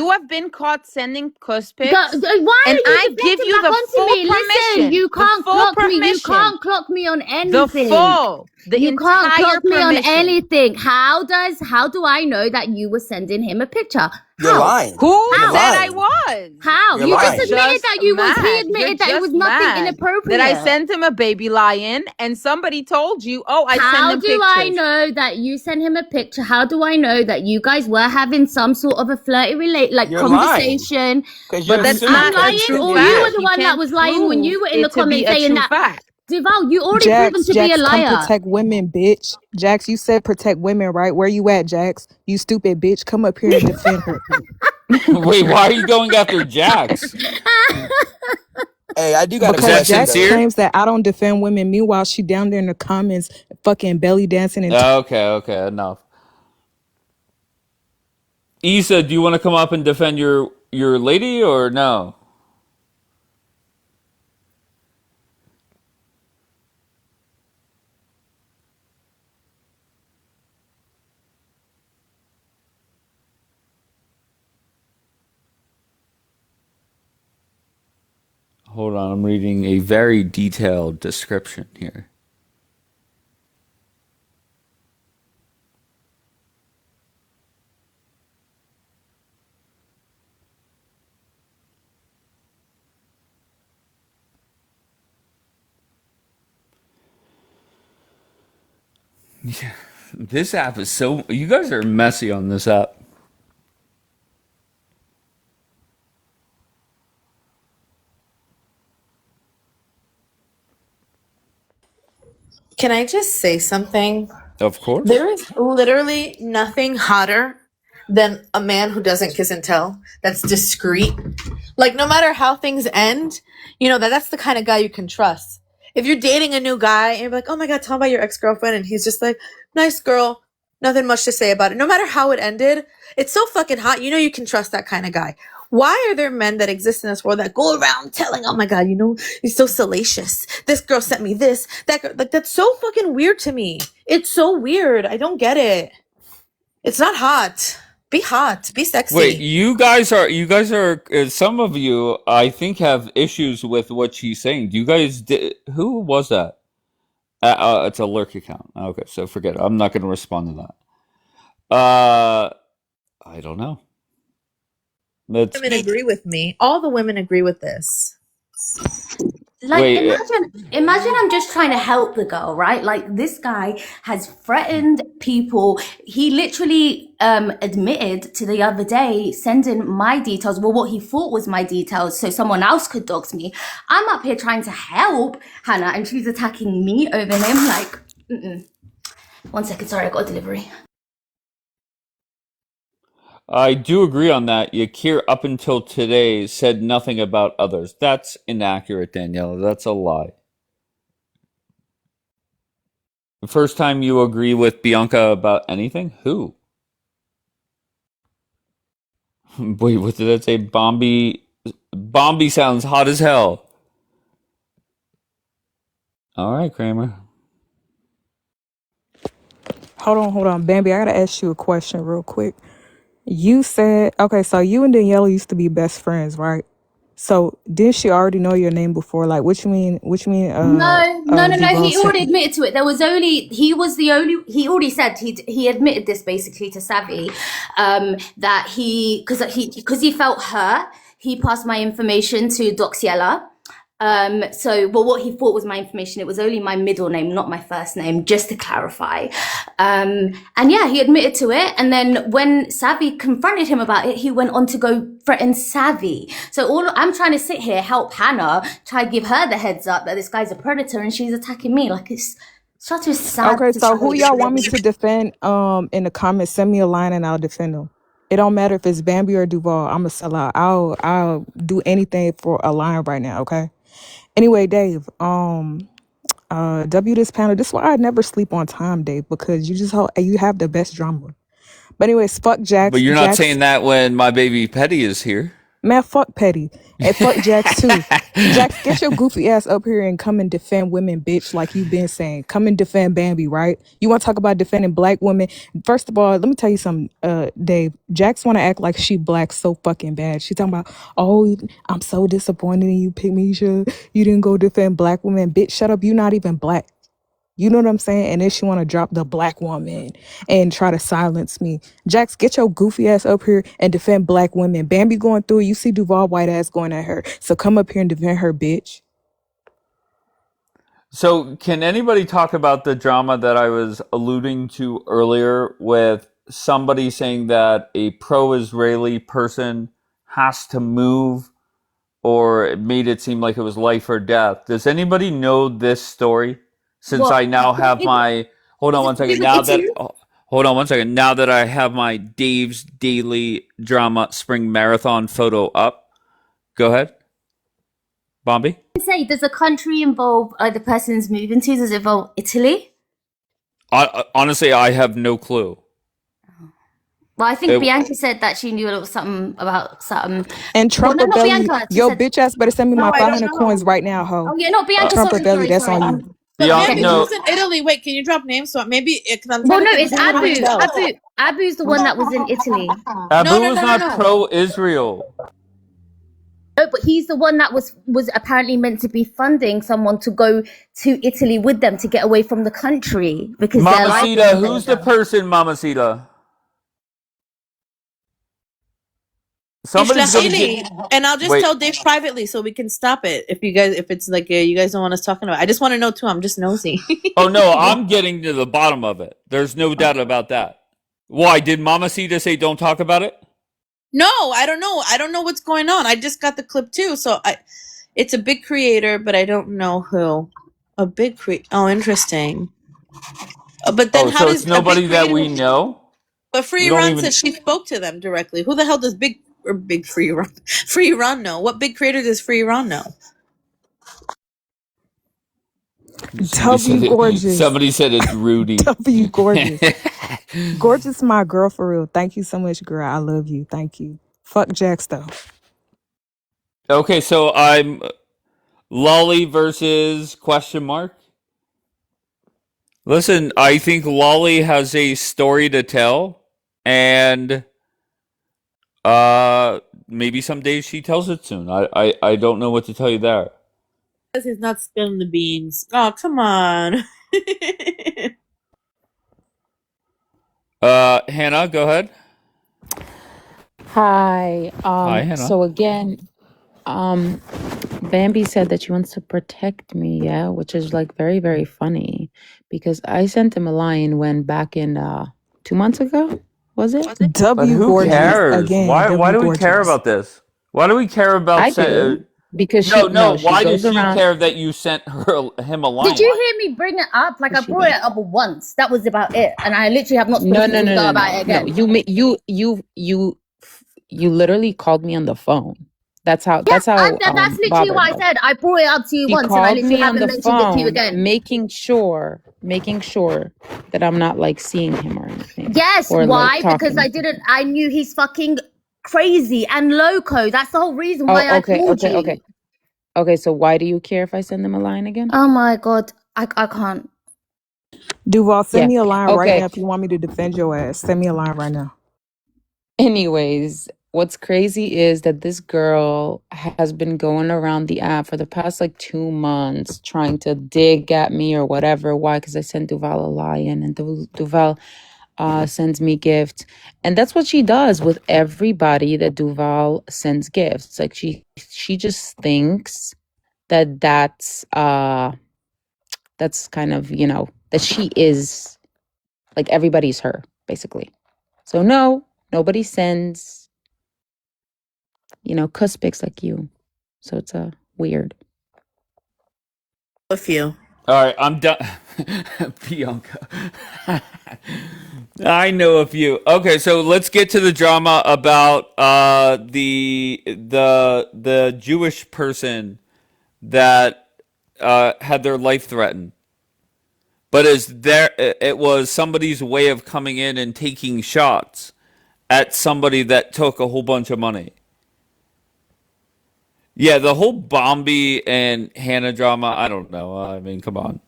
You have been caught sending cuss Why pics, are and you I give deflecting you back the onto full me? Listen, permission. you The can't full clock me. You permission. can't clock me on The anything. the You can't entire clock me on permission. anything. How do I know that you were sending him a picture? You're How? lying. Who You're said I lying. was? How? You're You just lying. admitted Just that you was. He mad. You're admitted that it was just nothing mad that I inappropriate. sent him a baby lion and somebody told you, oh, I send How them do I pictures. know that you sent him a picture? How do I know that you guys were having some sort of a flirty You're lying. conversation? Because But you're that's assuming I'm not a every lying, true chick or you you were with. fact. the You one that can't was lying when you prove were in the it to be comments a saying true that. fact. Deval, you already proven Jax, to be a Jax, come liar. protect women, bitch. Jax, you said protect women, right? Where you at, Jax? You stupid bitch. Come up here and defend her. Wait, why are you going after Jax? Hey, I do got a Is Because that question Jax though. sincere? claims that I don't defend women. Meanwhile, she down there in the comments fucking belly dancing and Okay, enough. Issa, do you want to come up and defend your lady or no? Hold on, I'm reading a very detailed description here. Yeah, this app is so. You guys are messy on this app. Can I just say something? Of course. There is literally nothing hotter than a man who doesn't kiss and tell, that's discreet. Like, no matter how things end, that's the kind of guy you can trust. If you're dating a new guy and you're like, oh my God, tell him about your ex-girlfriend, and he's just like, nice girl, nothing much to say about it. No matter how it ended, it's so fucking hot. You can trust that kind of guy. Why are there men that exist in this world that go around telling, oh my God, he's so salacious. This girl sent me this, that girl. Like, that's so fucking weird to me. It's so weird. I don't get it. It's not hot. Be hot. Be sexy. Wait, you guys are. Some of you, I think, have issues with what she's saying. Do you guys? Who was that? It's a lurk account. Okay, so forget it. I'm not going to respond to that. I don't know. Women agree with me. All the women agree with this. Like, Wait. imagine I'm just trying to help the girl, right? Like, this guy has threatened people. He literally admitted to the other day sending my details, well, what he thought was my details, so someone else could dox me. I'm up here trying to help Hannah, and she's attacking me over him. Like, 1 second, sorry, I got a delivery. I do agree on that. Yakir, up until today, said nothing about others. That's inaccurate, Daniela. That's a lie. The first time you agree with Bianca about anything? Who? Wait, what did that say? Bombi sounds hot as hell. All right, Kramer. Hold on, Bambi. I gotta ask you a question real quick. You said, okay, so you and Daniela used to be best friends, right? So did she already know your name before? Like, what you mean? No. Deval He said, already admitted to it. He already said he admitted this basically to Savvy, that because he felt hurt, he passed my information to Doxiella. What he thought was my information, it was only my middle name, not my first name, just to clarify. And yeah, he admitted to it. And then when Savvy confronted him about it, he went on to go threaten Savvy. So I'm trying to sit here, help Hannah, try to give her the heads up that this guy's a predator, and she's attacking me. Like, it's such a sad okay, so who y'all want me situation. to defend? In the comments, send me a line and I'll defend them. It don't matter if it's Bambi or Duval. I'm a sellout. I'll do anything for a line right now. Okay. Anyway, Dave. This panel. This is why I never sleep on time, Dave, because you have the best drama. But anyways, fuck But Jax. you're not Jax, saying that when my baby Petty is here. man, fuck Petty. And fuck Jax too. Jax, get your goofy ass up here and come and defend women, bitch, like you've been saying. Come and defend Bambi, right? You want to talk about defending black women? First of all, let me tell you something, Dave. Jax want to act like she black so fucking bad. She talking about, oh, I'm so disappointed in you, Pygmisha. You didn't go defend black women. Bitch, shut up. You not even black. You know what I'm saying? And then she want to drop the black woman and try to silence me. Jax, get your goofy ass up here and defend black women. Bambi going through it. You see Duval white ass going at her. So come up here and defend her, bitch. So, can anybody talk about the drama that I was alluding to earlier with somebody saying that a pro-Israeli person has to move, or it made it seem like it was life or death? Does anybody know this story? Since Well, I now have my hold on one second. Now that hold on one second. Now that I have my Dave's Daily Drama Spring Marathon photo up, go ahead, Bombi. say, does the country involve the person's moving to? Does it involve Italy? Honestly, I have no clue. Well, I think Bianca said that she knew a little something about something. And Trumper not Belly, Bianca. She yo said, bitch ass better send me No, my I don't 500 coins know. right now, ho. oh yeah, not Bianca. Trumper Sorry, Belly, that's sorry. on you. But Bambi no. was in Italy. Wait, can you drop names? So maybe because I'm Well, trying no, to think it's of who would Abu. tell. Abu's the one that was in Italy. Abu No, was no, no, not no. pro-Israel. No, but he's the one that was apparently meant to be funding someone to go to Italy with them to get away from the country because they're like. Mamacita, who's the person, Mamacita? Somebody's gonna Ishlahili, get. and I'll just Wait. tell Dave privately so we can stop it. If it's like you guys don't want us talking about it. I just want to know too. I'm just nosy. Oh no, I'm getting to the bottom of it. There's no doubt about that. Why did Mamacita say don't talk about it? No, I don't know. I don't know what's going on. I just got the clip too. So it's a big creator, but I don't know who. A big Oh, interesting. But then how so does it's a big nobody that creator? we know. But We Free don't Run even. said she spoke to them directly. Who the hell does big Free Run Free Run know? What big creator does Free Run know? W gorgeous. Somebody said it's Rudy. W gorgeous. Gorgeous, my girl for real. Thank you so much, girl. I love you. Thank you. Fuck Jax though. Okay, so I'm Lolly versus question mark. Listen, I think Lolly has a story to tell, and maybe someday she tells it soon. I don't know what to tell you there. Because he's not spilling the beans. Oh, come on. Hannah, go ahead. Hi. Hi, Hannah. So again, Bambi said that she wants to protect me, yeah, which is like very, very funny because I sent him a line when back in 2 months ago, was it? But W who gorgeous cares? again. Why W do we care gorgeous. about this? Why do we care about I do because she why does goes she around. care that you sent him a line? Did you hear me bring it up? Like I brought it up once. That was about it, and I literally have not No, spoken no, to no, her no, about it no, again. no. You literally called me on the phone. That's how. Yeah, That's how. that's literally Bothered what I was. said. I brought it up to you He once, and I called literally me on haven't the mentioned it to you phone, again. making sure that I'm not like seeing him or anything, Yes, or like why? Because talking. I knew he's fucking crazy and loco. That's the whole reason why Oh, I okay, called okay, you. okay, okay. So why do you care if I send them a line again? Oh my god, I can't. Duval, send Yeah. me a line right Okay. now if you want me to defend your ass. Send me a line right now. Anyways, what's crazy is that this girl has been going around the app for the past like 2 months trying to dig at me or whatever. Why? Because I sent Duval a lion and Duval sends me gifts. And that's what she does with everybody that Duval sends gifts. Like she just thinks that that's kind of, that she is like everybody's her, basically. So no, nobody sends cuss pics like you. So it's weird. A few. All right, I'm done. Bianca. I know a few. Okay, so let's get to the drama about the Jewish person that had their life threatened. But it was somebody's way of coming in and taking shots at somebody that took a whole bunch of money. Yeah, the whole Bombi and Hannah drama, I don't know. I mean, come on.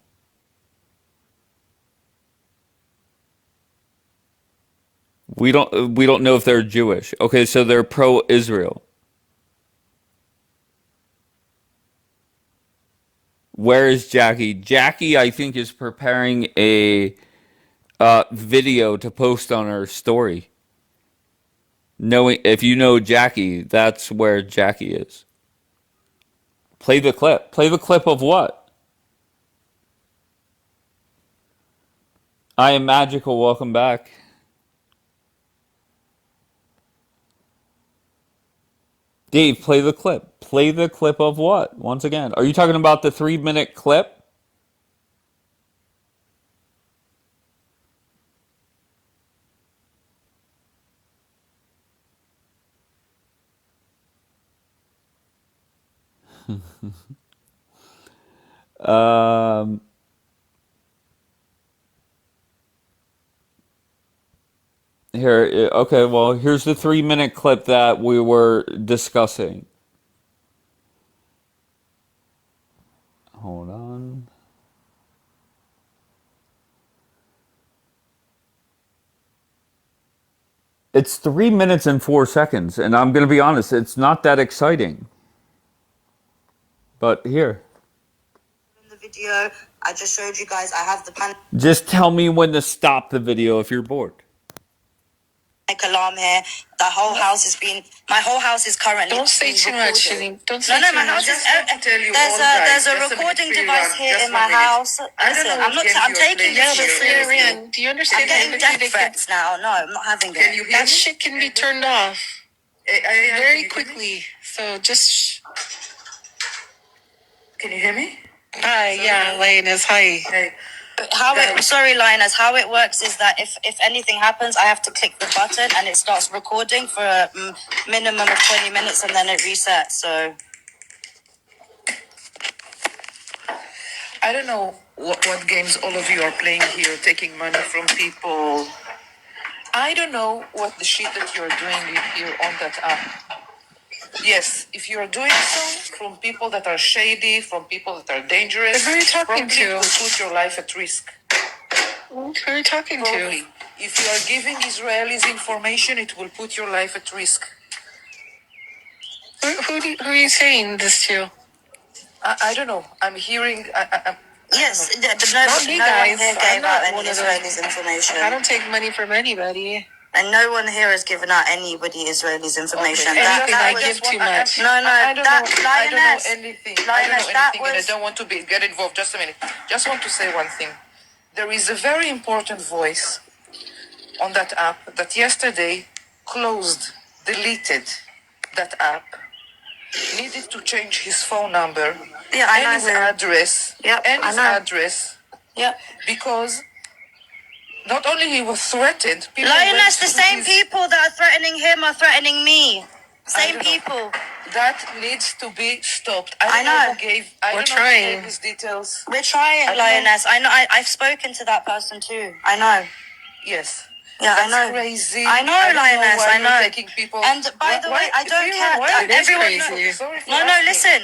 We don't know if they're Jewish. Okay, so they're pro-Israel. Where is Jackie? Jackie, I think, is preparing a video to post on her story. Knowing if you know Jackie, that's where Jackie is. Play the clip. Play the clip of what? I am magical. Welcome back. Dave, play the clip. Play the clip of what? Once again. Are you talking about the 3-minute clip? um, here, okay, well, here's the 3-minute clip that we were discussing. Hold on. It's 3 minutes and 4 seconds, and I'm going to be honest, it's not that exciting. But here. In the video, I just showed you guys I have the panic Just tell me when to stop the video if you're bored. alarm here. The whole house has been. My whole house is currently. Don't say too much, Shelly. Don't say No, too my house much. is. There's a recording device here in my house. Listen, I'm not. I'm taking Yeah, this but seriously. Marianne, do you understand? I'm getting how death quickly threats now. No, I'm not having it. Can you hear that shit can be turned off very quickly. So just. Can you hear me? Hi, yeah, Lioness. Hi. Hey. Sorry, Lioness. How it works is that if anything happens, I have to click the button and it starts recording for a minimum of 20 minutes and then it resets. So I don't know what games all of you are playing here, taking money from people. I don't know what the shit that you're doing here on that app. Yes, if you're doing so from people that are shady, from people that are dangerous, Who are you talking probably to? it will put your life at risk. Who are you talking Probably. to? If you are giving Israelis information, it will put your life at risk. Who are you saying this to? I don't know. I'm hearing. Yes, Not me, no one guys. here I'm gave out not any one of Israelis those. information. I don't take money from anybody. And no one here has given out anybody Israelis information. Okay. Anything I give too much. No, I don't know. I don't know anything. Lioness, that and I was. don't want to get involved. Just a minute. Just want to say one thing. There is a very important voice on that app that yesterday closed, deleted that app, needed to change his phone number and his address. Because not only he was threatened, people Lioness, the went to same his- people that are threatening him are threatening me. Same people. That needs to be stopped. I don't know. who gave. I don't know who gave his details. We're trying, I don't know. Lioness. I know. I've spoken to that person too. I know. Yes. Yeah, That's I know. crazy. I know, I don't know Lioness. why I you're know. taking people. And by the way, I don't care. Everyone knows. No, listen.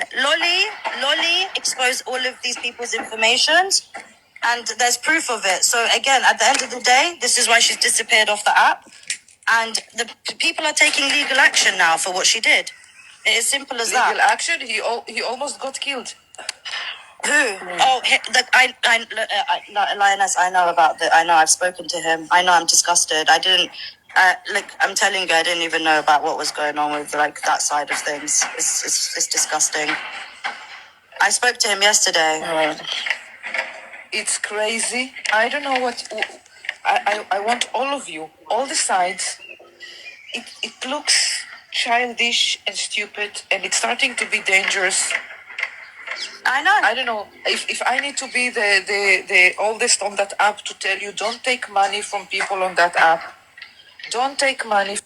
Lolly exposed all of these people's information, and there's proof of it. So again, at the end of the day, this is why she's disappeared off the app, and the people are taking legal action now for what she did. It is simple as that. Legal action. He almost got killed. Who? Oh, Lioness. I know about the. I know. I've spoken to him. I know. I'm disgusted. I didn't. I'm telling you, I didn't even know about what was going on with like that side of things. It's disgusting. I spoke to him yesterday. It's crazy. I don't know what. I want all of you, all the sides. It looks childish and stupid, and it's starting to be dangerous. I know. I don't know if I need to be the oldest on that app to tell you don't take money from people on that app. Don't take money.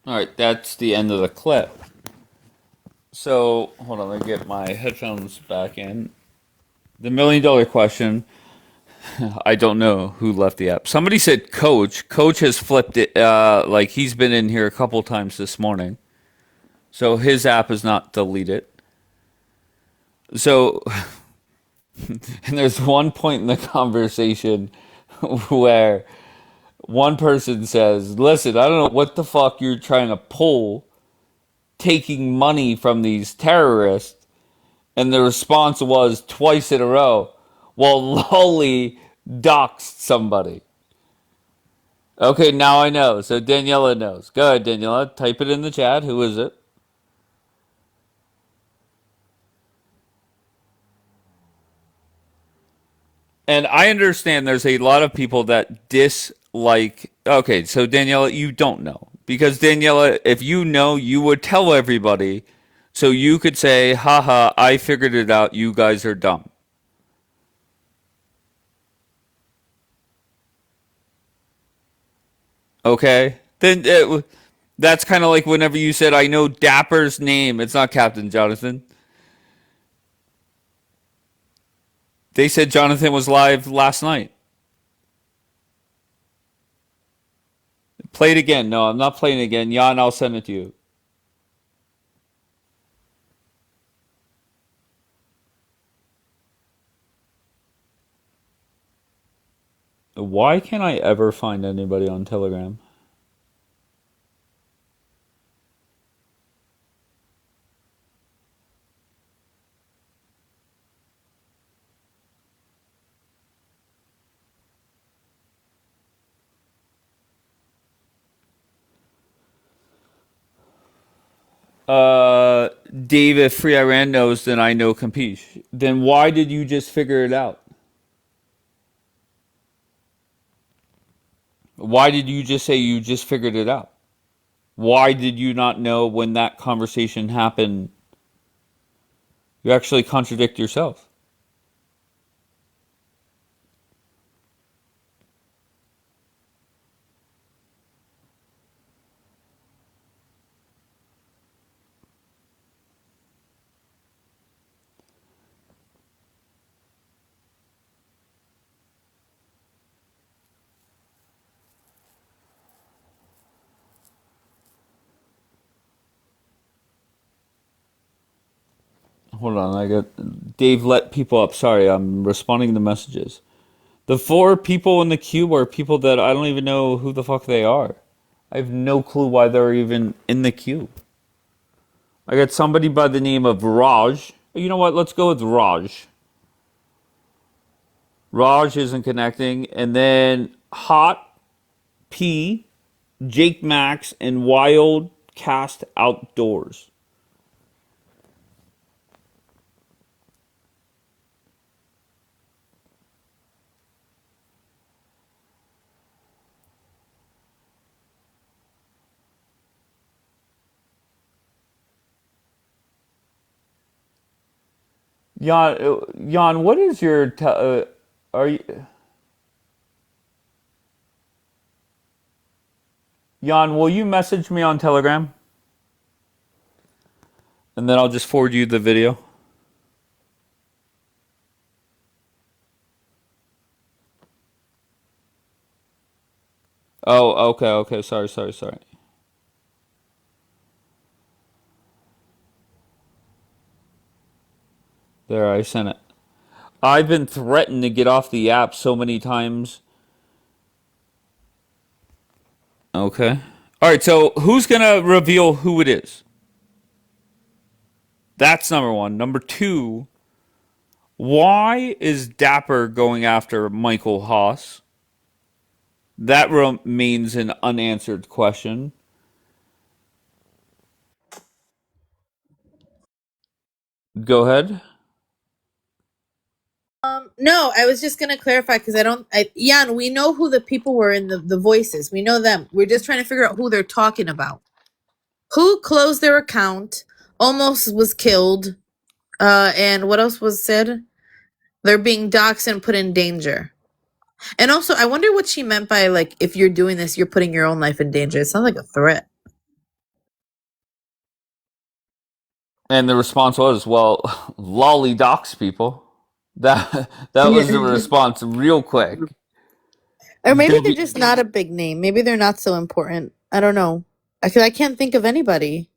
All right, that's the end of the clip. So, hold on, let me get my headphones back in. The $1 million question. I don't know who left the app. Somebody said Coach. Coach has flipped it. Like he's been in here a couple times this morning. So his app is not deleted. So, and there's one point in the conversation where one person says, listen, I don't know what the fuck you're trying to pull, taking money from these terrorists. And the response was twice in a row. Well, Lolly doxed somebody. Okay, now I know. So Daniela knows. Go ahead, Daniela. Type it in the chat. Who is it? And I understand there's a lot of people that dislike. Okay, so Daniela, you don't know. Because Daniela, if you know, you would tell everybody. So you could say, haha, I figured it out. You guys are dumb. Okay? Then that's kind of like whenever you said, I know Dapper's name. It's not Captain Jonathan. They said Jonathan was live last night. Play it again. No, I'm not playing it again. Jan, I'll send it to you. Why can't I ever find anybody on Telegram? Dave, if Free Iran knows, then I know Campeche. Then why did you just figure it out? Why did you just say you just figured it out? Why did you not know when that conversation happened? You actually contradict yourself. Hold on, I got Dave. Let people up. Sorry, I'm responding to messages. The 4 people in the queue are people that I don't even know who the fuck they are. I have no clue why they're even in the queue. I got somebody by the name of Raj. You know what? Let's go with Raj. Raj isn't connecting. And then Hot P, Jake Max, and Wild Cast Outdoors. Jan, what is your are you Jan, will you message me on Telegram? And then I'll just forward you the video. Oh, okay. Sorry. There, I sent it. I've been threatened to get off the app so many times. Okay. All right, so who's going to reveal who it is? That's number 1. Number 2, why is Dapper going after Michael Haas? That remains an unanswered question. Go ahead. No, I was just gonna clarify because Jan, we know who the people were in the voices. We know them. We're just trying to figure out who they're talking about. Who closed their account, almost was killed, and what else was said? They're being doxxed and put in danger. And also, I wonder what she meant by, like, if you're doing this, you're putting your own life in danger. It sounds like a threat. And the response was, well, lolly docs people. That was the response real quick. Or maybe they're just not a big name. Maybe they're not so important. I don't know. I can't think of anybody.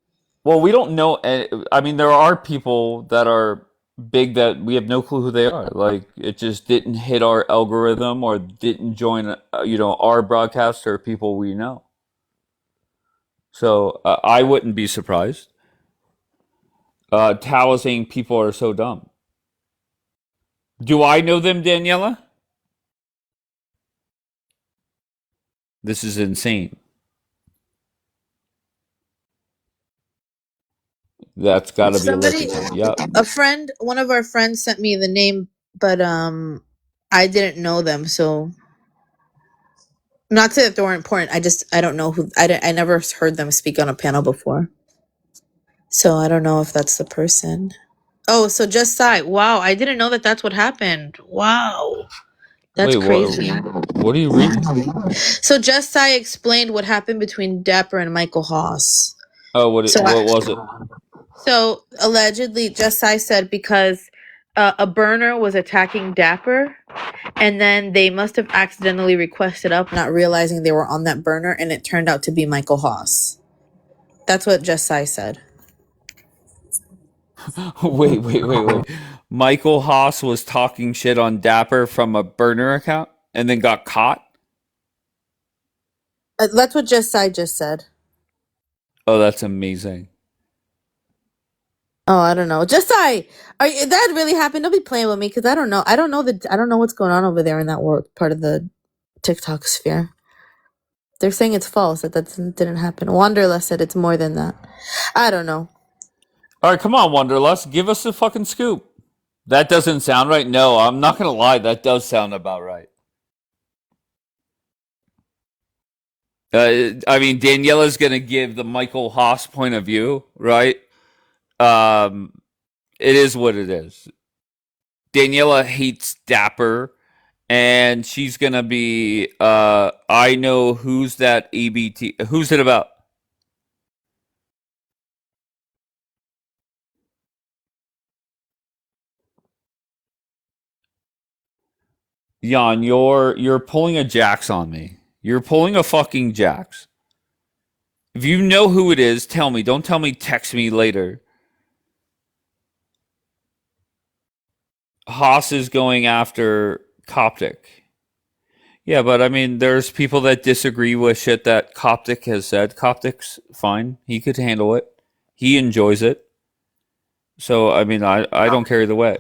Well, we don't know. I mean, there are people that are big that we have no clue who they are. Like, it just didn't hit our algorithm or didn't join, our broadcast or people we know. So I wouldn't be surprised. Tao is saying people are so dumb. Do I know them, Daniela? This is insane. That's got to be a Somebody, lexicon. Yep. a friend, one of our friends sent me the name, but I didn't know them, so not to say that they weren't important. I don't know who. I never heard them speak on a panel before, so I don't know if that's the person. Oh, so Just Sai. Wow, I didn't know that that's what happened. Wow, that's Wait, crazy. what are you reading? So Just Sai explained what happened between Dapper and Michael Haas. Oh, what So, was it? so allegedly, Just Sai said because a burner was attacking Dapper, and then they must have accidentally requested up, not realizing they were on that burner, and it turned out to be Michael Haas. That's what Just Sai said. Wait. Michael Haas was talking shit on Dapper from a burner account and then got caught? That's what Just Sai just said. Oh, that's amazing. Oh, I don't know. Just Sai, that really happened? Don't be playing with me because I don't know. I don't know what's going on over there in that world part of the TikTok sphere. They're saying it's false, that didn't happen. Wanderlust said it's more than that. I don't know. All right, come on, Wanderlust. Give us the fucking scoop. That doesn't sound right. No, I'm not going to lie. That does sound about right. I mean, Daniela's going to give the Michael Haas point of view, right? It is what it is. Daniela hates Dapper, and she's going to be, I know who's that ABT. Who's it about? Jan, you're pulling a Jax on me. You're pulling a fucking Jax. If you know who it is, tell me. Don't tell me, text me later. Haas is going after Coptic. Yeah, but I mean, there's people that disagree with shit that Coptic has said. Coptic's fine. He could handle it. He enjoys it. So, I mean, I don't care either way.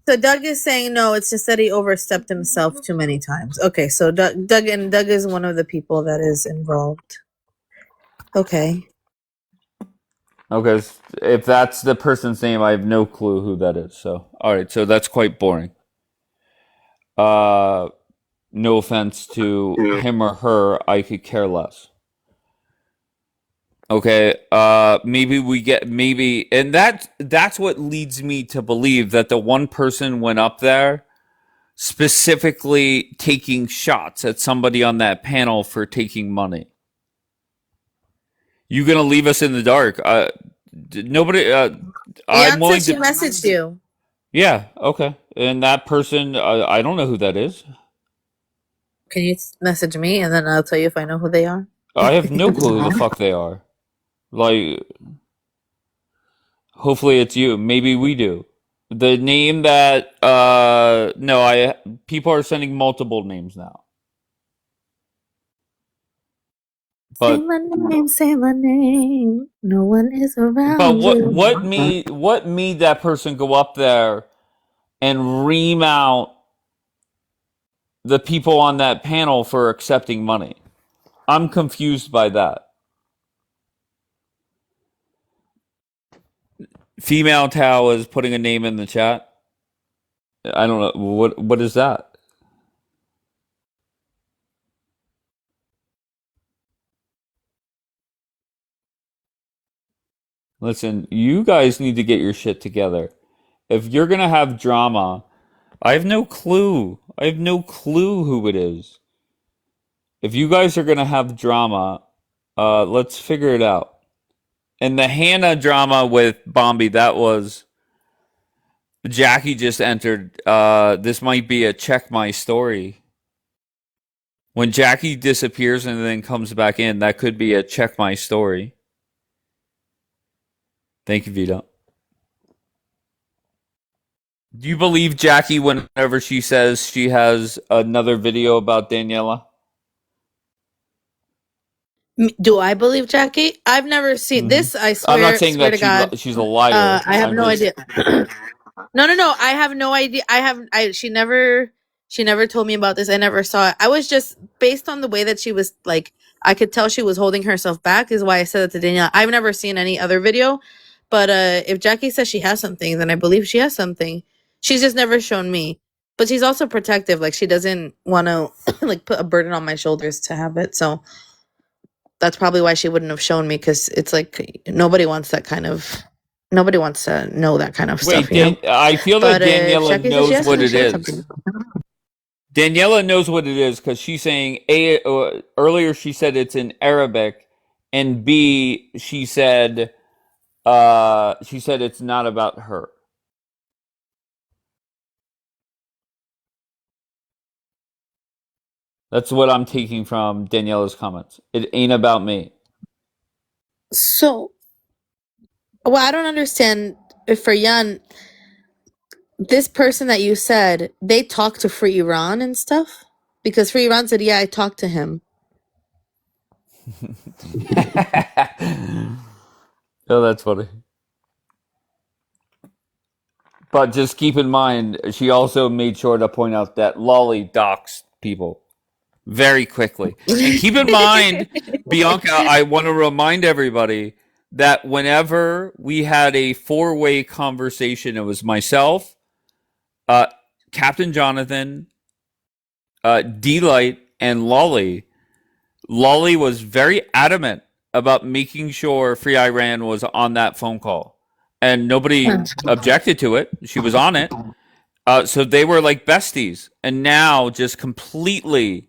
So Doug is saying no, it's just that he overstepped himself too many times. Okay, so Doug is one of the people that is involved. Okay. Okay, if that's the person's name, I have no clue who that is. So, all right, so that's quite boring. No offense to him or her, I could care less. Okay, maybe, and that's what leads me to believe that the one person went up there specifically taking shots at somebody on that panel for taking money. You gonna leave us in the dark? Nobody. I'm willing Said she to. messaged you. Yeah. Okay. And that person, I don't know who that is. Can you message me and then I'll tell you if I know who they are? I have no clue who the fuck they are. Like, hopefully it's you. Maybe we do. The name that no, people are sending multiple names now. But say my name. No one is around. But what made that person go up there and ream out the people on that panel for accepting money? I'm confused by that. Female Tao is putting a name in the chat. I don't know what is that. Listen, you guys need to get your shit together. If you're gonna have drama, I have no clue. I have no clue who it is. If you guys are gonna have drama, let's figure it out. And the Hannah drama with Bombi, that was Jackie just entered. This might be a check my story. When Jackie disappears and then comes back in, that could be a check my story. Thank you, Vito. Do you believe Jackie whenever she says she has another video about Daniela? Do I believe Jackie? I've never seen this. I I'm not swear, saying swear that to God. she's a liar. I have I'm no just idea. No. I have no idea. She never told me about this. I never saw it. I was just based on the way that she was like, I could tell she was holding herself back, is why I said it to Danielle. I've never seen any other video, but if Jackie says she has something, then I believe she has something. She's just never shown me. But she's also protective. Like, she doesn't want to like put a burden on my shoulders to have it. So that's probably why she wouldn't have shown me, because it's like nobody wants to know that kind of wait. stuff, you know. I feel But that if Daniela Jackie says she knows has what something, it she has is. something. Daniela knows what it is because she's saying earlier she said it's in Arabic, and B she said it's not about her. That's what I'm taking from Daniela's comments. It ain't about me. So, well, I don't understand if for Jan, this person that you said, they talked to Free Iran and stuff? Because Free Iran said, yeah, I talked to him. Oh, that's funny. But just keep in mind, she also made sure to point out that Lolly doxed people very quickly. And keep in mind, Bianca, I want to remind everybody that whenever we had a four-way conversation, it was myself, Captain Jonathan, D-Light, and Lolly. Lolly was very adamant about making sure Free Iran was on that phone call. And nobody objected to it. She was on it. So they were like besties. And now just completely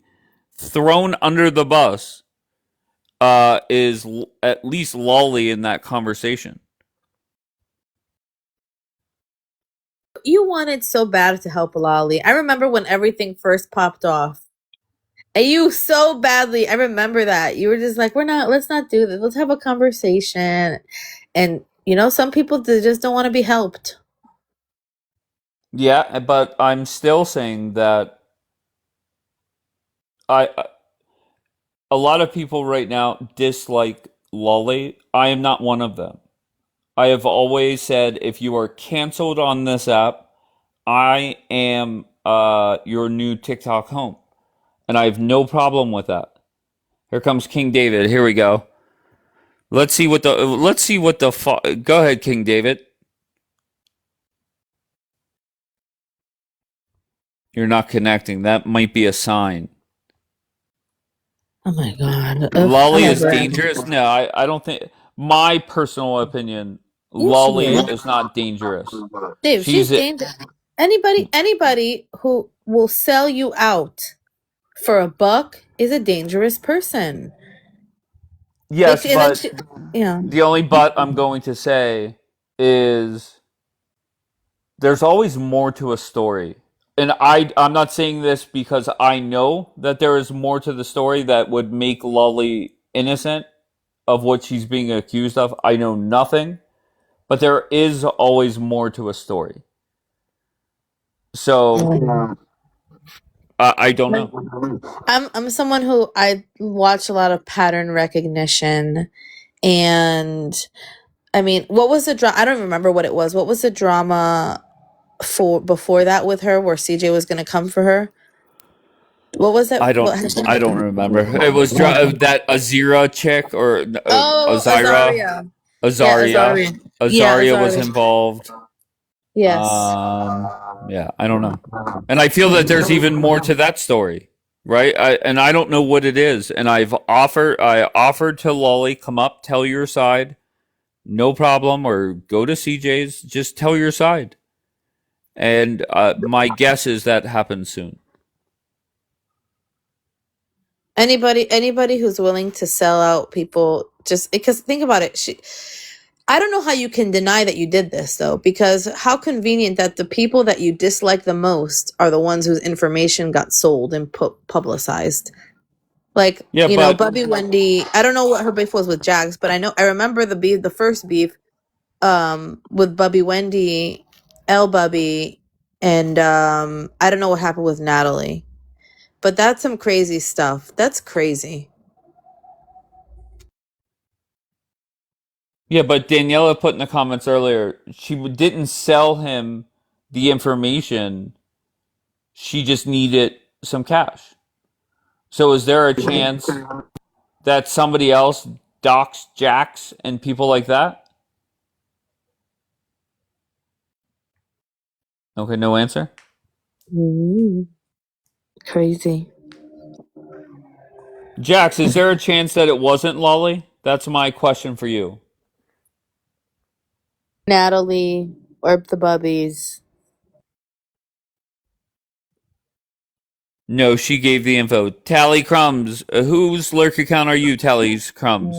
thrown under the bus is at least Lolly in that conversation. You wanted so bad to help Lolly. I remember when everything first popped off. And you so badly, I remember that. You were just like, let's not do this. Let's have a conversation. And, you know, some people just don't want to be helped. Yeah, but I'm still saying that a lot of people right now dislike Lolly. I am not one of them. I have always said if you are canceled on this app, I am your new TikTok home. And I have no problem with that. Here comes King David. Here we go. Let's see what the go ahead, King David. You're not connecting. That might be a sign. Oh my God. Lolly is dangerous? No, I don't think. My personal opinion, Lolly is not dangerous. Dave, she's dangerous. Anybody who will sell you out for a buck is a dangerous person. Yes, but yeah. the only but I'm going to say is there's always more to a story. And I'm not saying this because I know that there is more to the story that would make Lolly innocent of what she's being accused of. I know nothing, but there is always more to a story. So I don't know. I'm someone who I watch a lot of pattern recognition, and I mean, what was the drama? I don't remember what it was. What was the drama for before that with her, where CJ was going to come for her? What was it? I don't remember. It was that Azira chick or Azira. Azaria. Azaria was involved. Yes. Yeah, I don't know. And I feel that there's even more to that story, right? I don't know what it is. And I offered to Lolly, come up, tell your side, no problem, or go to CJ's, just tell your side. And my guess is that happens soon. Anybody who's willing to sell out people, just because think about it, I don't know how you can deny that you did this though, because how convenient that the people that you dislike the most are the ones whose information got sold and publicized. Like, Yeah, you know, Bubby Wendy, I don't know what her beef was with Jax, but I remember the first beef with Bubby Wendy, L Bubby, and I don't know what happened with Natalie. But that's some crazy stuff. That's crazy. Yeah, but Daniela put in the comments earlier, she didn't sell him the information. She just needed some cash. So is there a chance that somebody else docs Jax and people like that? Okay, no answer. Crazy. Jax, is there a chance that it wasn't Lolly? That's my question for you. Natalie or the Bubbies. No, she gave the info. Tally Crumbs. Whose lurk account are you, Tally's Crumbs?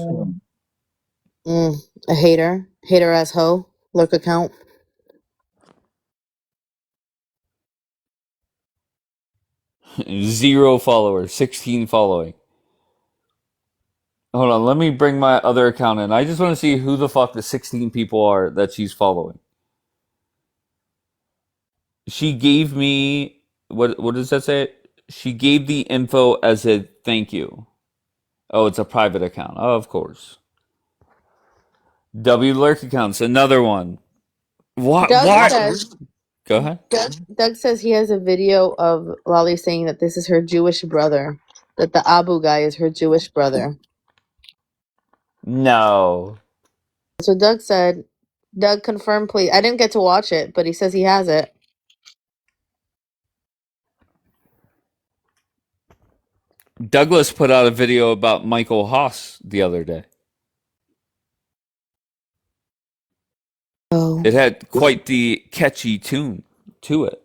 A hater. Hater ass hoe. Lurk account. Zero followers, 16 following. Hold on, let me bring my other account in. I just want to see who the fuck the 16 people are that she's following. She gave me what does that say? She gave the info as a thank you. Oh, it's a private account. Oh, of course. W lurk accounts, another one. What? Doug says. Go ahead. Doug says he has a video of Lolly saying that this is her Jewish brother. That the Abu guy is her Jewish brother. No. So Doug said, Doug, confirm please. I didn't get to watch it, but he says he has it. Douglas put out a video about Michael Haas the other day. Oh. It had quite the catchy tune to it.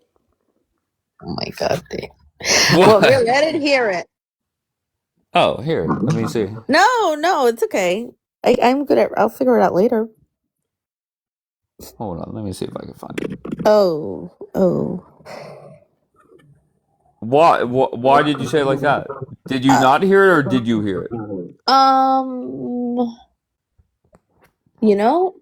Oh my god. Well, really, I didn't hear it. Oh, here, let me see. No, it's okay. I'm good at. I'll figure it out later. Hold on, let me see if I can find it. Oh. Why did you say it like that? Did you not hear it, or did you hear it? You know.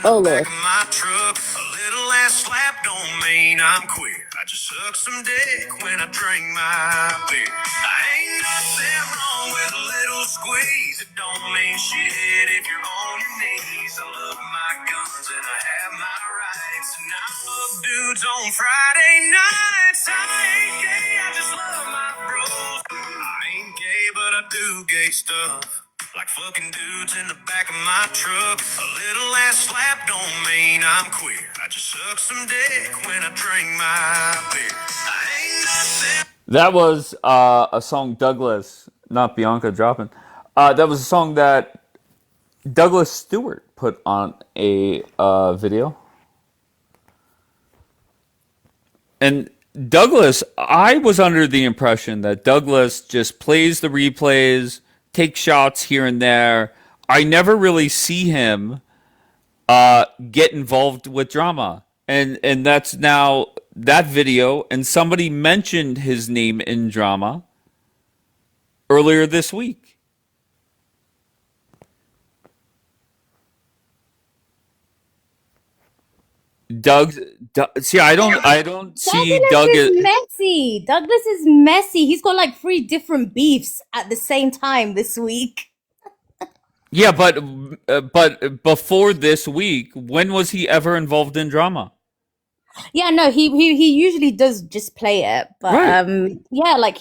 Oh Lord. My truck, a little ass slap don't mean I'm queer. I just suck some dick when I drink my beer. I ain't nothing wrong with a little squeeze. It don't mean shit if you're on your knees. I love my guns and I have my rights. And I love dudes on Friday nights. I ain't gay, I just love my bros. I ain't gay, but I do gay stuff. Like fucking dudes in the back of my truck. A little ass slap don't mean I'm queer. I just suck some dick when I drink my beer. I ain't nothing. That was a song Douglas, not Bianca dropping. That was a song that Douglas Stewart put on a video. And Douglas, I was under the impression that Douglas just plays the replays, takes shots here and there. I never really see him get involved with drama. And that's now that video, and somebody mentioned his name in drama earlier this week. See, I don't see Doug. Douglas is messy. Douglas is messy. He's got like 3 different beefs at the same time this week. Yeah, but before this week, when was he ever involved in drama? Yeah, no, he usually does just play it, but Right. yeah, like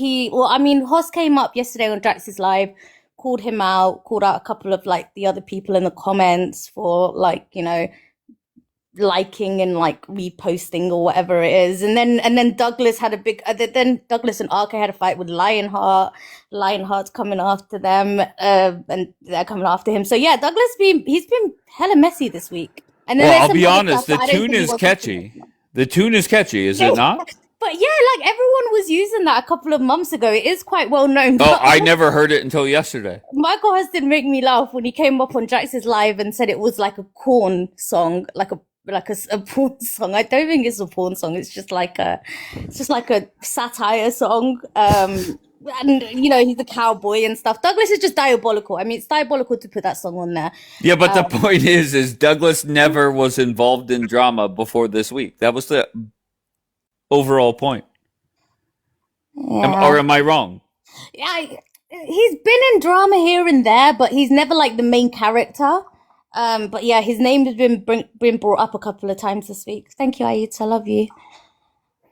Hoss came up yesterday on Jax's live, called him out, called out a couple of like the other people in the comments for like, liking and like reposting or whatever it is, and then Douglas had a big then Douglas and RK had a fight with Lionheart's coming after them, and they're coming after him. So yeah, he's been hella messy this week. And then Well, I'll be honest, the tune is catchy. The tune is catchy, is it not? But yeah, like everyone was using that a couple of months ago. It is quite well known. Oh, I never heard it until yesterday. Michael Hus did make me laugh when he came up on Jax's live and said it was like a corn song, like a porn song. I don't think it's a porn song. It's just like a satire song. And he's a cowboy and stuff. Douglas is just diabolical. I mean, it's diabolical to put that song on there. Yeah, but the point is Douglas never was involved in drama before this week. That was the overall point. Yeah. Or am I wrong? Yeah, He's been in drama here and there, but he's never like the main character. But yeah, his name has been brought up a couple of times this week. Thank you, Ayut. I love you.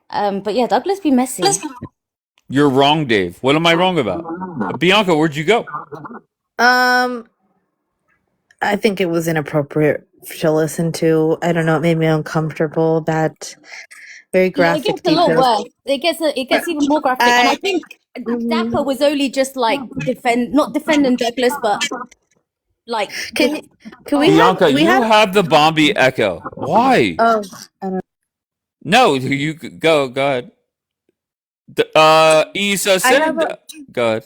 But yeah, Douglas be messy. You're wrong, Dave. What am I wrong about? Bianca, where'd you go? I think it was inappropriate to listen to. I don't know. It made me uncomfortable. That very Yeah, it graphic gets a lot details. worse. It gets even more graphic. And I think Dapper was only just like not defending Douglas, but like Can we Bianca, have you have the Bombi echo. Why? Oh, I don't. No, you go ahead. Isa I have said, go ahead.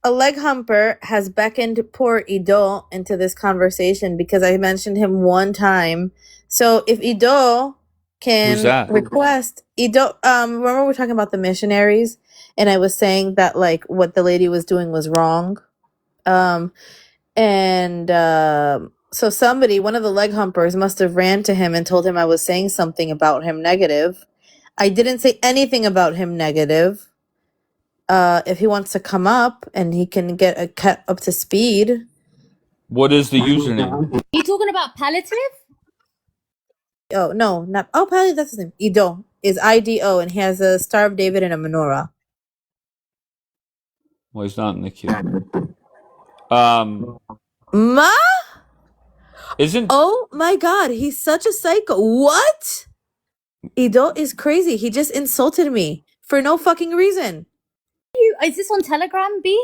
a leg humper has beckoned poor Ido into this conversation because I mentioned him one time. So if Ido can Who's that? request Ido, remember we were talking about the missionaries, and I was saying that like what the lady was doing was wrong. So somebody, one of the leg humpers, must have ran to him and told him I was saying something about him negative. I didn't say anything about him negative. If he wants to come up and he can get up to speed. What is the username? You talking about palliative? Oh no, not palliative. That's his name. Ido is IDO, and he has a Star of David and a menorah. Well, he's not in the queue. Ma? Isn't? Oh my God, he's such a psycho. What? Ido is crazy. He just insulted me for no fucking reason. Is this on Telegram, B?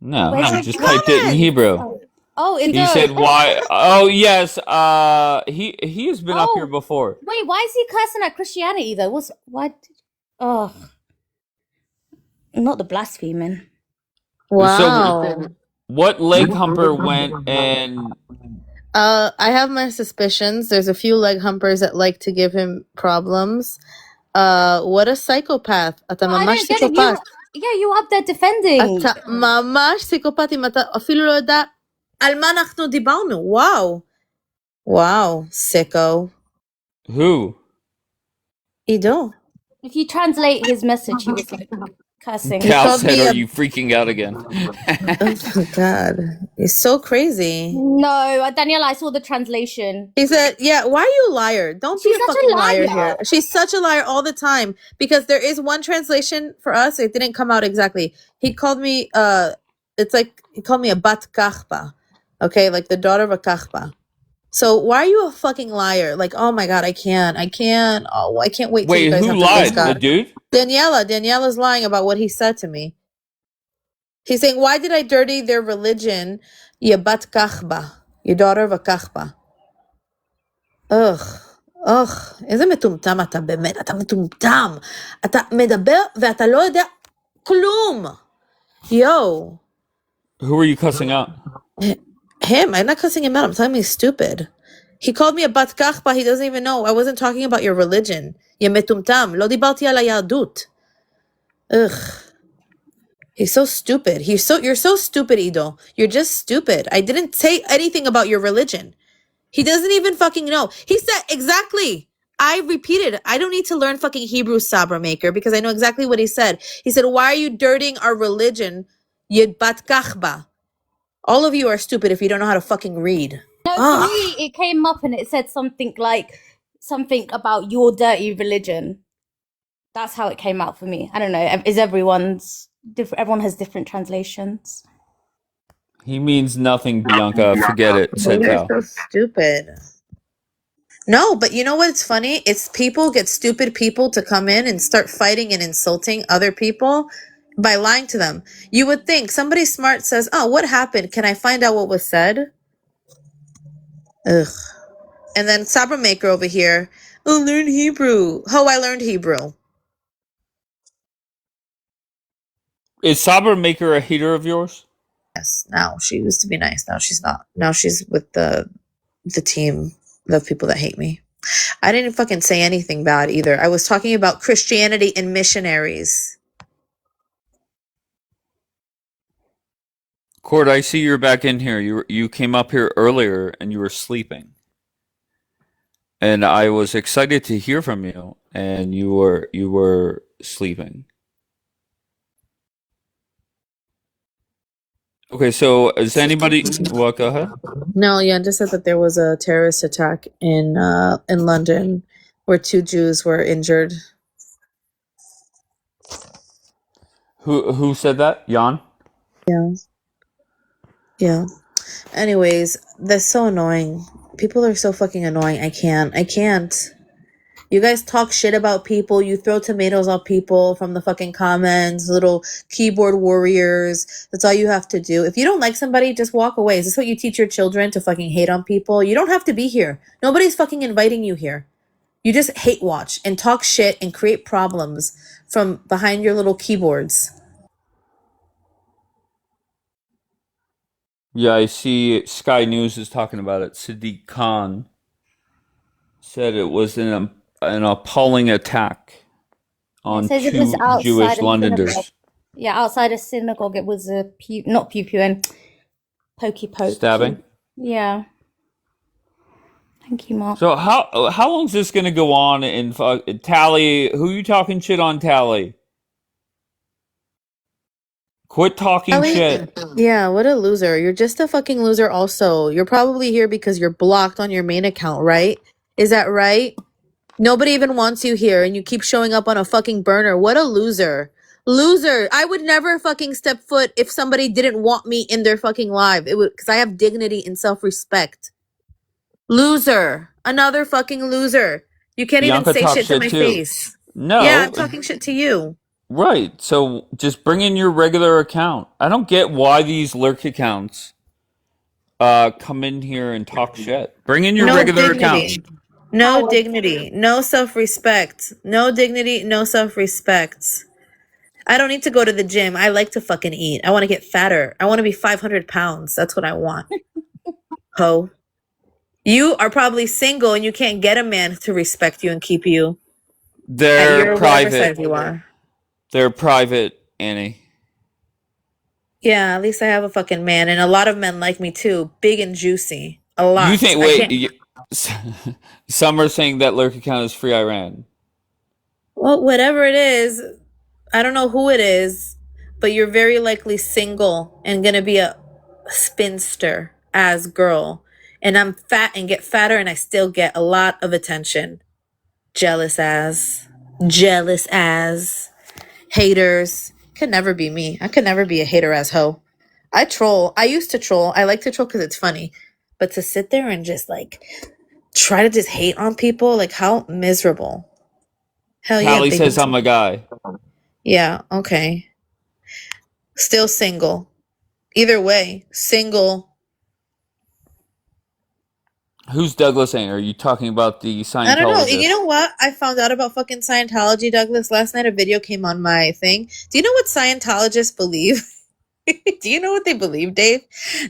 No, Where's he the just typed it in Hebrew. Oh, He said why? Oh yes, he has been up here before. Wait, why is he cursing at Christianity though? Oh, not the blaspheming. Wow. So, what leg humper went and? I have my suspicions. There's a few leg humpers that like to give him problems. What a psychopath. אתה I ממש don't get it. psychopath. You up there defending. אתה ממש psychopath אם אתה אפילו לא יודע על מה אנחנו דיברנו. וואו. Wow, sicko. Who? Ido. If you translate his message, he was like cursing. Cal said, "Are you freaking out again?" Oh my God, he's so crazy. No, Daniela, I saw the translation. He said, "Yeah, why are you a liar? Don't be a fucking liar here." She's such a liar all the time because there is one translation for us. It didn't come out exactly. He called me. It's like he called me a bat kachpa, okay, like the daughter of a kachpa. So why are you a fucking liar? Like, oh my God, I can't. Oh, I can't wait. Wait, till you guys who have to face lied? God. The dude? Daniela's lying about what he said to me. He's saying, why did I dirty their religion? Ya bat kachba, your daughter of a kachba. Ugh, איזה מטומטם אתה באמת, אתה מטומטם. אתה מדבר ואתה לא יודע כלום. Yo. Who are you cussing out? Him, I'm not cussing him out. I'm telling him he's stupid. He called me a bat kachba. He doesn't even know. I wasn't talking about your religion. יא מטומטם. לא דיברתי על היהדות. Ugh. He's so stupid. You're so stupid, Ido. You're just stupid. I didn't say anything about your religion. He doesn't even fucking know. He said exactly. I repeated. I don't need to learn fucking Hebrew, Sabra Maker, because I know exactly what he said. He said, why are you dirtying our religion? Yed bat kachba. All of you are stupid if you don't know how to fucking read. No, for me, it came up and it said something about your dirty religion. That's how it came out for me. I don't know. Is everyone's different? Everyone has different translations. He means nothing, Bianca. Forget it. Said You're Cal. so stupid. No, but you know what's funny? It's people get stupid people to come in and start fighting and insulting other people by lying to them. You would think somebody smart says, oh, what happened? Can I find out what was said? Ugh. And then Sabra Maker over here, oh, learn Hebrew. Oh, I learned Hebrew. Is Sabra Maker a hater of yours? Yes. Now she used to be nice. Now she's not. Now she's with the team of people that hate me. I didn't fucking say anything bad either. I was talking about Christianity and missionaries. Cord, I see you're back in here. You came up here earlier and you were sleeping. And I was excited to hear from you, and you were sleeping. Okay, so is anybody? Well, go ahead. No, yeah, just said that there was a terrorist attack in London where 2 Jews were injured. Who said that? Jan? Yeah. Yeah. Anyways, that's so annoying. People are so fucking annoying. I can't. You guys talk shit about people. You throw tomatoes on people from the fucking comments, little keyboard warriors. That's all you have to do. If you don't like somebody, just walk away. Is this what you teach your children, to fucking hate on people? You don't have to be here. Nobody's fucking inviting you here. You just hate watch and talk shit and create problems from behind your little keyboards. Yeah, I see Sky News is talking about it. Sadiq Khan said it was an appalling attack It on says it was 2 outside Jewish a synagogue. Londoners. Yeah, outside a synagogue. It was a not pew pew, and pokey poke. Stabbing? Yeah. Thank you, Mark. So how long is this gonna go on in Tally? Who you talking shit on, Tally? Quit talking shit. Yeah, what a loser. You're just a fucking loser also. You're probably here because you're blocked on your main account, right? Is that right? Nobody even wants you here and you keep showing up on a fucking burner. What a loser. Loser. I would never fucking step foot if somebody didn't want me in their fucking live. It would, because I have dignity and self-respect. Loser. Another fucking loser. You can't even Bianca say talks shit to shit my too. face. Yeah, I'm No, talking shit to you. right. So just bring in your regular account. I don't get why these lurk accounts come in here and talk shit. Bring in your No regular account. dignity. No dignity. No self-respect. No dignity. No self-respect. I don't need to go to the gym. I like to fucking eat. I want to get fatter. I want to be 500 pounds. That's what I want. Ho. You are probably single and you can't get a man to respect you and keep you at They're your whatever private. size you are. They're private, Annie. Yeah, at least I have a fucking man. And a lot of men like me too. Big and juicy. A You lot. think? I Wait. can't. Some are saying that lurk account is free Iran. Well, whatever it is, I don't know who it is, but you're very likely single and gonna be a spinster as girl. And I'm fat and get fatter and I still get a lot of attention. Jealous as. Jealous as. Haters. Could never be me. I could never be a hater as hoe. I troll. I used to troll. I like to troll because it's funny. But to sit there and just like try to just hate on people, like how miserable. Hell yeah, Tally baby. says I'm a guy. Yeah, okay. Still single. Either way, single. Who's Douglas Ann? Are you talking about the I don't know. You Scientologist? know what? I found out about fucking Scientology, Douglas. Last night a video came on my thing. Do you know what Scientologists believe? Do you know what they believe, Dave?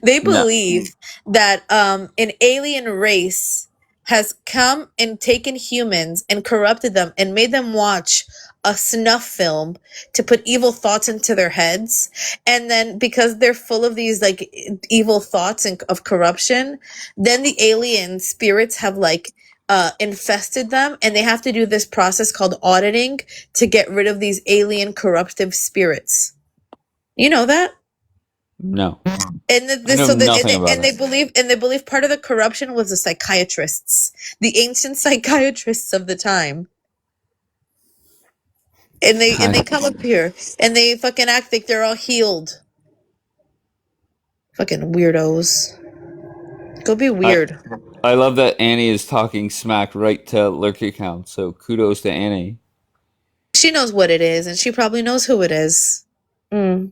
They No. believe that an alien race has come and taken humans and corrupted them and made them watch a snuff film to put evil thoughts into their heads. And then because they're full of these like evil thoughts and of corruption, then the alien spirits have like infested them and they have to do this process called auditing to get rid of these alien corruptive spirits. You know that? No. And I know nothing about and they it. believe part of the corruption was the psychiatrists, the ancient psychiatrists of the time. And they come up here and they fucking act like they're all healed. Fucking weirdos. Go be weird. I love that Annie is talking smack right to lurk account. So kudos to Annie. She knows what it is and she probably knows who it is. Mm.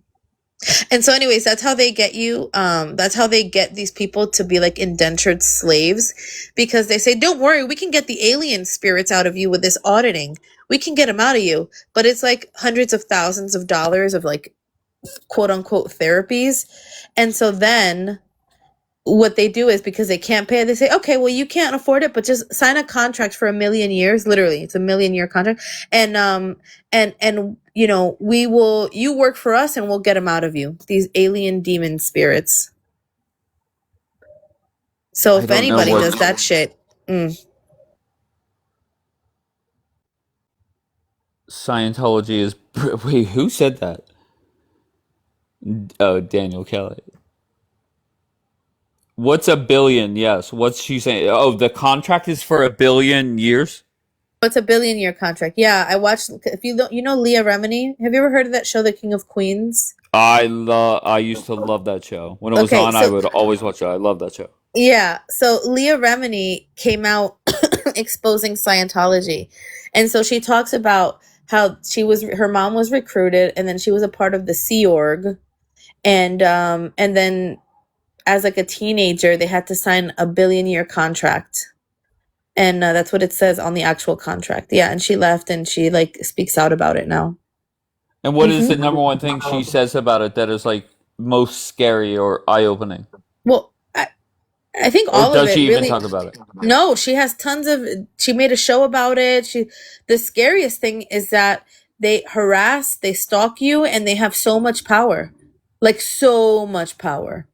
And so anyways, that's how they get you. That's how they get these people to be like indentured slaves, because they say, don't worry, we can get the alien spirits out of you with this auditing. We can get them out of you. But it's like hundreds of thousands of dollars of like quote unquote therapies. And so then what they do is, because they can't pay, they say, okay, well, you can't afford it, but just sign a contract for 1,000,000 years. Literally, it's a 1,000,000 year contract. And you know, you work for us and we'll get them out of you. These alien demon spirits. So if anybody does that shit, Scientology is. Wait, who said that? Oh, Daniel Kelly. What's a billion? Yes. What's she saying? Oh, the contract is for 1 billion years? It's a billion-year contract. Yeah, I watched. If you don't, you know Leah Remini. Have you ever heard of that show, The King of Queens? I used to love that show. When it was Okay, on, I so would always watch it. I love that show. yeah, so Leah Remini came out exposing Scientology, and so she talks about how her mom was recruited, and then she was a part of the Sea Org, and then as like a teenager, they had to sign a billion-year contract. And that's what it says on the actual contract. Yeah, and she left and she like speaks out about it now. And what is the number one thing she says about it that is like most scary or eye-opening? Well, I think Or all of does it she even really. talk about it? No, she has tons of. She made a show about it. The scariest thing is that they harass, they stalk you, and they have so much power, like so much power.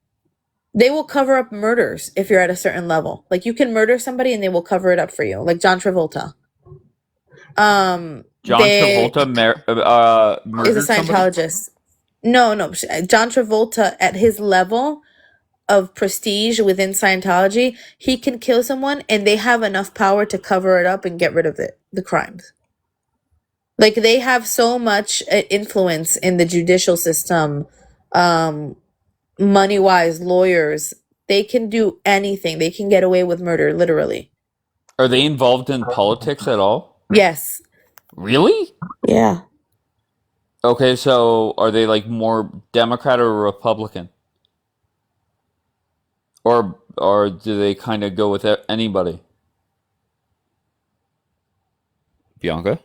They will cover up murders if you're at a certain level. Like you can murder somebody and they will cover it up for you, like John Travolta. John They Travolta is a murdered somebody? Scientologist. No, John Travolta at his level of prestige within Scientology, he can kill someone and they have enough power to cover it up and get rid of the crimes. Like they have so much influence in the judicial system, money-wise, lawyers. They can do anything. They can get away with murder, literally. Are they involved in politics at all? Yes. Really? Yeah. Okay, so are they like more Democrat or Republican? Or do they kind of go with anybody? Bianca?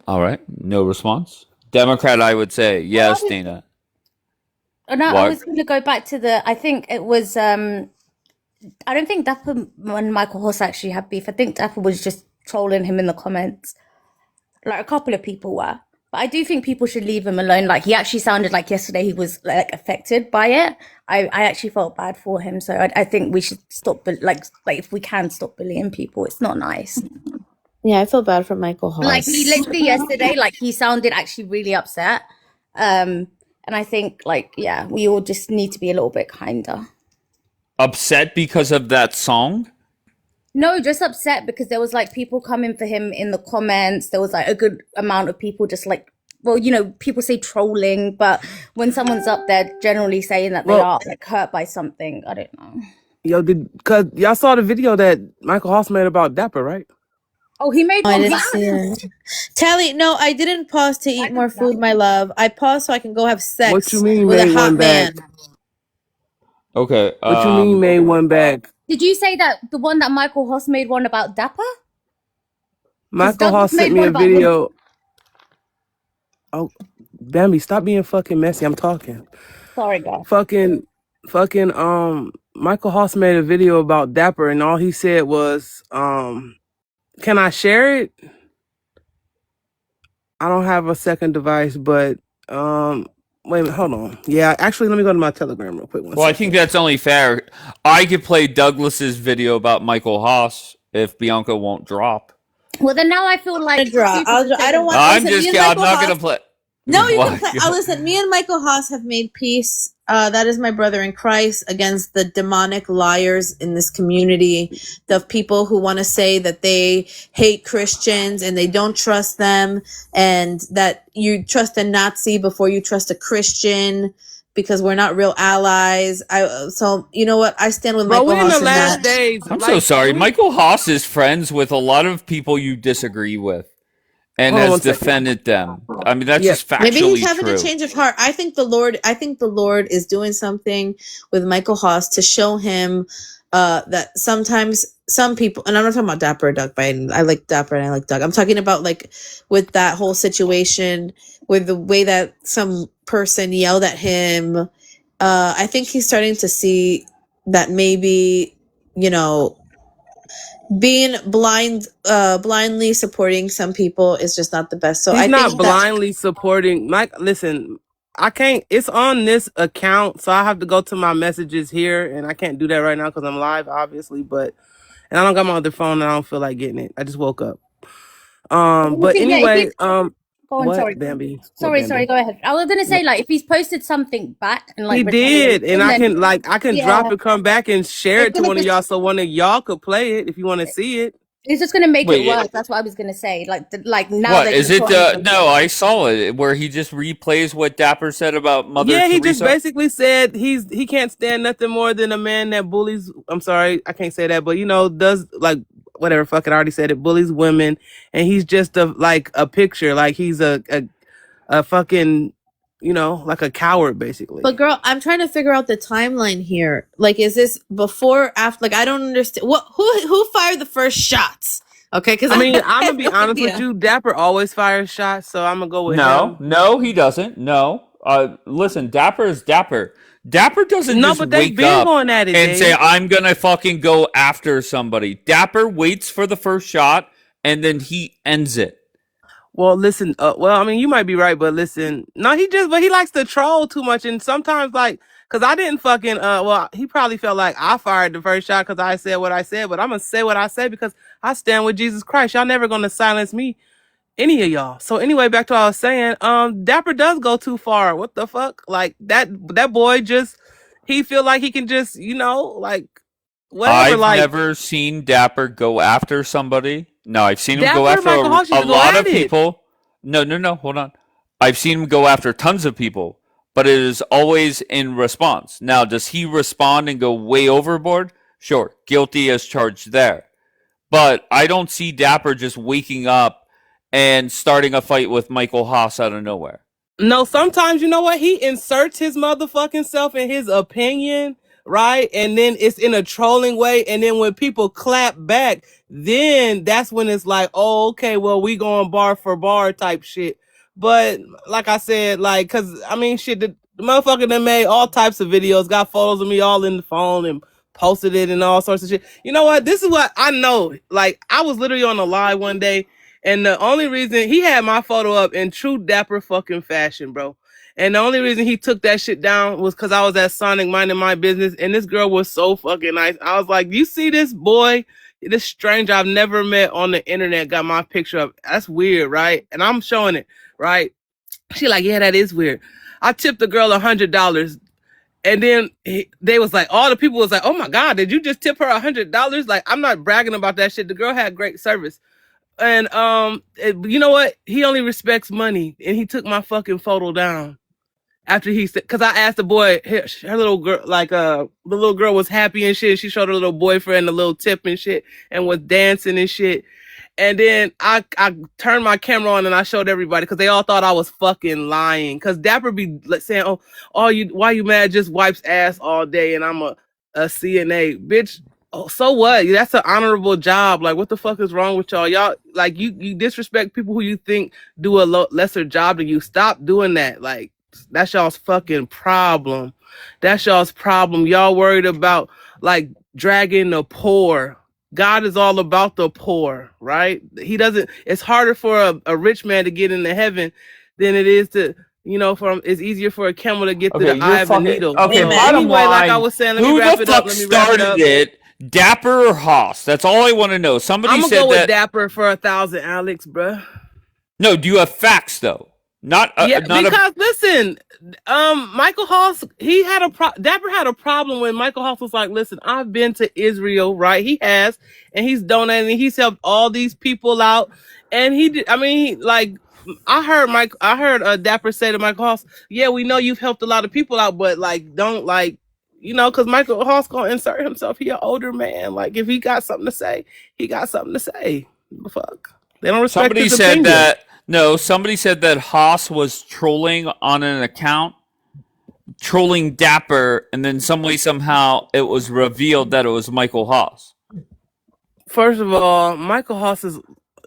All right, no response. Democrat, I would say. Yes, Dana. Oh, no, I What? was going to go back to I think it was, I don't think Dapper and Michael Hoss actually had beef. I think Dapper was just trolling him in the comments. Like a couple of people were. But I do think people should leave him alone. Like he actually sounded like yesterday he was like affected by it. I actually felt bad for him. So I think we should stop, like if we can stop bullying people, it's not nice. Yeah, I feel bad for Michael Hoss. Like he literally yesterday, like he sounded actually really upset. And I think like, yeah, we all just need to be a little bit kinder. Upset because of that song? No, just upset because there was like people coming for him in the comments. There was like a good amount of people just like, well, you know, people say trolling, but when someone's up there generally saying that they are like hurt by something, I don't know. Yo, cause y'all saw the video that Michael Hoss made about Dapper, right? Oh, he made I one. didn't see it. Tally, no, I didn't pause to eat more food, my love. I paused so I can go have sex What you mean with a made hot one man. back? Okay. What you mean made one back? Did you say that the one that Michael Hoss made one about Dapper? Michael Hoss sent me a video. Oh, Bambi, stop being fucking messy. I'm talking. Sorry, guys. Fucking, Michael Hoss made a video about Dapper, and all he said was, can I share it? I don't have a second device, but, wait a minute, hold on. Yeah, actually, let me go to my Telegram real quick. Well, I think that's only fair. I could play Douglas's video about Michael Haas if Bianca won't drop. Well, then now I feel like I don't want. I'm listen, just me and kidding. I'm Michael not Haas- gonna play. No, you can Why? play. Listen, me and Michael Haas have made peace. That is my brother in Christ against the demonic liars in this community, the people who want to say that they hate Christians and they don't trust them, and that you trust a Nazi before you trust a Christian because we're not real allies. So you know what? I stand with Bro, Michael we in Haas the in last that. days. I'm so sorry. Michael Haas is friends with a lot of people you disagree with and Hold on has one second. defended them. I mean, that's Yeah. just factually Maybe he's having true. a change of heart. I think the Lord is doing something with Michael Haas to show him that sometimes some people, and I'm not talking about Dapper or Doug Biden. I like Dapper and I like Doug. I'm talking about like with that whole situation with the way that some person yelled at him. I think he's starting to see that maybe, you know, being blindly supporting some people is just not the best. So He's I not think that blindly supporting Mike. Listen, I can't. It's on this account, so I have to go to my messages here, and I can't do that right now because I'm live, obviously. But I don't got my other phone, and I don't feel like getting it. I just woke up. But Yeah, anyway, Go on, What, sorry. Bambi? What, Sorry, Bambi? go ahead. I was gonna say, like, if he's posted something back and He like did, and retaliation, then I can drop yeah, it, come back, and share it's it to gonna one of just y'all, so one of y'all could play it if you want to see it. it's just gonna make it Wait, worse. That's what I was gonna say. Like, like now what that is he's it? gone. No, I saw it where he just replays what Dapper said about Mother Yeah, he just Teresa. basically said he can't stand nothing more than a man that bullies. I'm sorry, I can't say that, but does like whatever. Fuck it, I already said it. Bullies women, and he's just a picture, like he's a fucking like a coward basically. But girl, I'm trying to figure out the timeline here. Like, is this before, after? Like, I don't understand. Who fired the first shots? Okay, because I mean, I I'm gonna have be no honest with idea. you. Dapper always fires shots, so I'm gonna go with No, him. no, he doesn't. No. Listen, Dapper is Dapper. Dapper doesn't No, just but they've wake been up going at it, and say, Dave. I'm going to fucking go after somebody. Dapper waits for the first shot and then he ends it. Well, listen. Well, I mean, you might be right, but listen. No, but he likes to troll too much, and sometimes cause I didn't fucking. Well, he probably felt like I fired the first shot because I said what I said, but I'm gonna say what I say because I stand with Jesus Christ. Y'all never gonna silence me, any of y'all. So anyway, back to what I was saying. Dapper does go too far. What the fuck? Like that boy he feel like he can just like whatever. I've Like never seen Dapper go after somebody. No, I've seen him go Dapper and after Michael Hawks used a to go lot at of it. people. No, hold on. I've seen him go after tons of people, but it is always in response. Now, does he respond and go way overboard? Sure, guilty as charged there. But I don't see Dapper just waking up and starting a fight with Michael Haas out of nowhere. No, sometimes you know what? He inserts his motherfucking self in his opinion, right? And then it's in a trolling way. And then when people clap back, then that's when it's like, oh, okay, well, we going bar for bar type shit. But like I said, like, cause I mean, shit, the motherfucker that made all types of videos, got photos of me all in the phone and posted it and all sorts of shit. You know what? This is what I know. Like, I was literally on a live one day. And the only reason he had my photo up in true Dapper fucking fashion, bro. And the only reason he took that shit down was because I was at Sonic minding my business. And this girl was so fucking nice. I was like, you see this boy, this stranger I've never met on the internet got my picture up. That's weird, right? And I'm showing it, right? She like, yeah, that is weird. I tipped the girl $100. And then they was like, all the people was like, oh my God, did you just tip her $100? Like, I'm not bragging about that shit. The girl had great service. And you know what? He only respects money, and he took my fucking photo down after he said, because I asked the boy, her little girl, like the little girl was happy and shit. She showed her little boyfriend a little tip and shit, and was dancing and shit. And then I turned my camera on and I showed everybody because they all thought I was fucking lying. Because Dapper be saying, "Oh, why you mad? Just wipes ass all day, and I'm a CNA, bitch." Oh, so what? That's an honorable job. Like, what the fuck is wrong with y'all? Y'all like you disrespect people who you think do a lesser job than you. Stop doing that. Like, that's y'all's fucking problem. That's y'all's problem. Y'all worried about like dragging the poor. God is all about the poor, right? He doesn't. It's harder for a rich man to get into heaven than it is to. It's easier for a camel to get to Okay, the eye you're of a fucking. needle. Okay, So bottom anyway, like I line, was saying, let me who wrap the it up. fuck Let me wrap it up. started it? Dapper or Haas? That's all I want to know. Somebody I'm gonna said go with that. Dapper for 1,000, Alex, bruh. No, do you have facts though? Not Yeah, not a. because listen, Michael Hoss, Dapper had a problem when Michael Hoss was like, listen, I've been to Israel, right? He has, and he's donating, he's helped all these people out. And he did, I mean, like, I heard Dapper say to Michael Hoss, yeah, we know you've helped a lot of people out, but like, don't like, because Michael Hoss gonna insert himself. He an older man. Like, if he got something to say, he got something to say. The fuck? They don't respect Somebody his said opinion. that. No, somebody said that Haas was trolling on an account, trolling Dapper, and then somehow it was revealed that it was Michael Haas. First of all, Michael Hoss is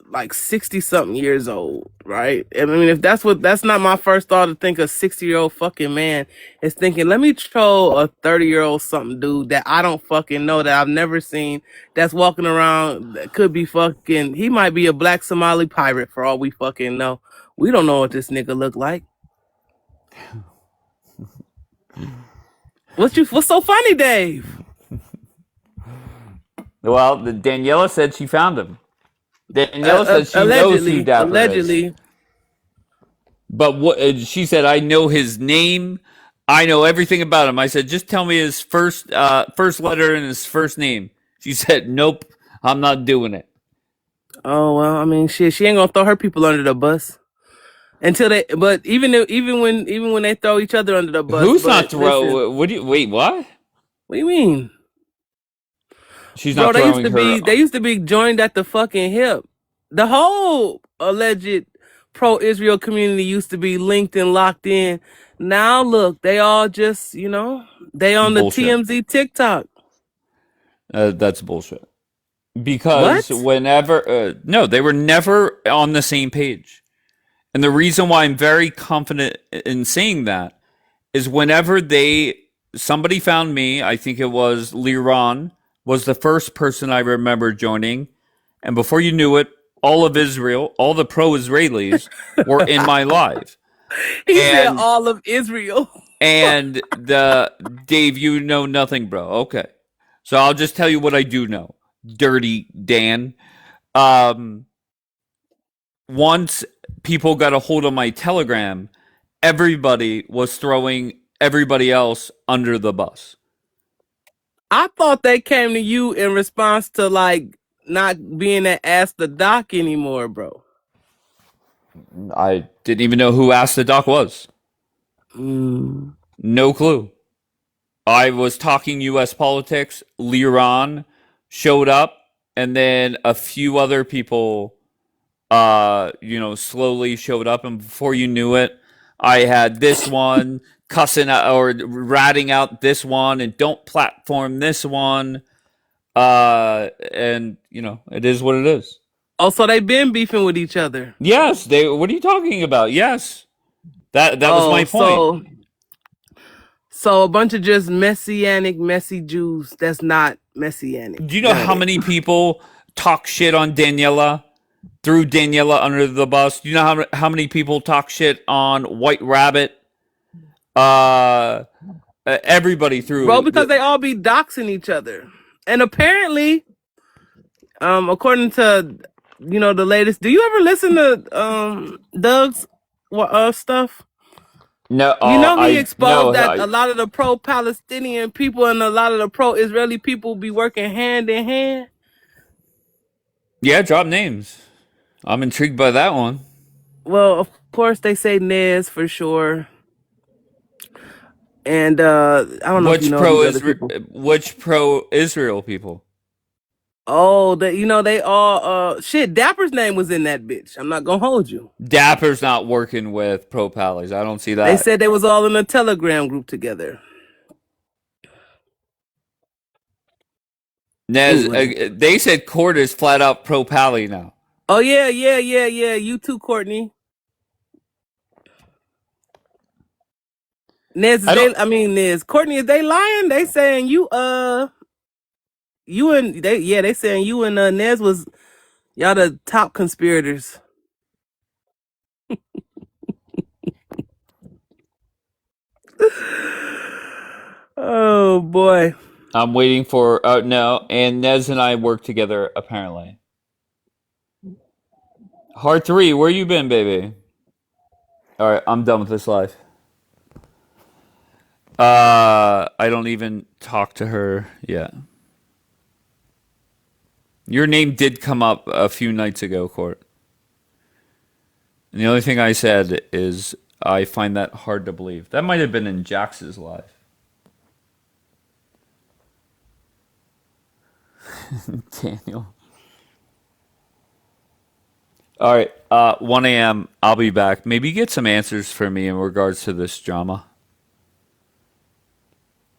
like 60 something years old, right? I mean, if that's not my first thought to think a 60-year-old fucking man is thinking, let me troll a 30-year-old something dude that I don't fucking know, that I've never seen, that's walking around, that could be fucking, he might be a black Somali pirate for all we fucking know. We don't know what this nigga look like. What's so funny, Dave? Well, Daniela said she found him. Daniela said she knows who Dapper is. Allegedly. But what she said, I know his name. I know everything about him. I said, just tell me his first letter and his first name. She said, nope, I'm not doing it. Oh well, I mean, shit, she ain't gonna throw her people under the bus until they. But even when they throw each other under the bus, Who's not but listen, throw? What do you wait? What? what do you mean, She's bro? not They used throwing to her. be joined at the fucking hip. The whole alleged pro-Israel community used to be linked and locked in. Now look, they all just they on the Bullshit. TMZ TikTok. That's bullshit. Because What? whenever no, they were never on the same page. And the reason why I'm very confident in saying that is whenever somebody found me, I think it was Liron was the first person I remember joining, and before you knew it, all of Israel, all the pro-Israelis were in my live. He said And all of Israel. the Dave, you know nothing, bro. Okay. So I'll just tell you what I do know. Dirty Dan. Once people got a hold of my Telegram, everybody was throwing everybody else under the bus. I thought they came to you in response to like not being at Ask the Doc anymore, bro. I didn't even know who Ask the Doc was. No clue. I was talking U.S. politics. Liron showed up, and then a few other people, slowly showed up, and before you knew it, I had this one cussing or ratting out this one, and don't platform this one. And it is what it is. Oh, so they've been beefing with each other. Yes, they. What are you talking about? Yes, that was my point. So a bunch of just messy Jews that's not messianic. Do you know how many people talk shit on Daniela? Threw Daniela under the bus. Do you know how many people talk shit on White Rabbit? Everybody threw. Bro, because they all be doxing each other. And apparently, according to the latest, do you ever listen to Doug's stuff? No, He exposed that a lot of the pro-Palestinian people and a lot of the pro-Israeli people be working hand in hand. Yeah, drop names. I'm intrigued by that one. Well, of course they say Nez for sure. And I don't know if you know these other people. Which pro-Israel people? Oh, they all shit. Dapper's name was in that bitch. I'm not gonna hold you. Dapper's not working with pro-Pallies. I don't see that. They said they was all in a Telegram group together. Nez, they said Court is flat out pro-Pally now. Oh yeah. You too, Courtney. Nez, Courtney, is they lying? They saying they saying you and Nez was y'all the top conspirators. Oh boy. I'm waiting for no, and Nez and I work together apparently. Heart 3, where you been, baby? All right, I'm done with this life. I don't even talk to her yet. Your name did come up a few nights ago, Court. And the only thing I said is I find that hard to believe. That might have been in Jax's live. Daniel. All right, 1 a.m. I'll be back. Maybe get some answers for me in regards to this drama.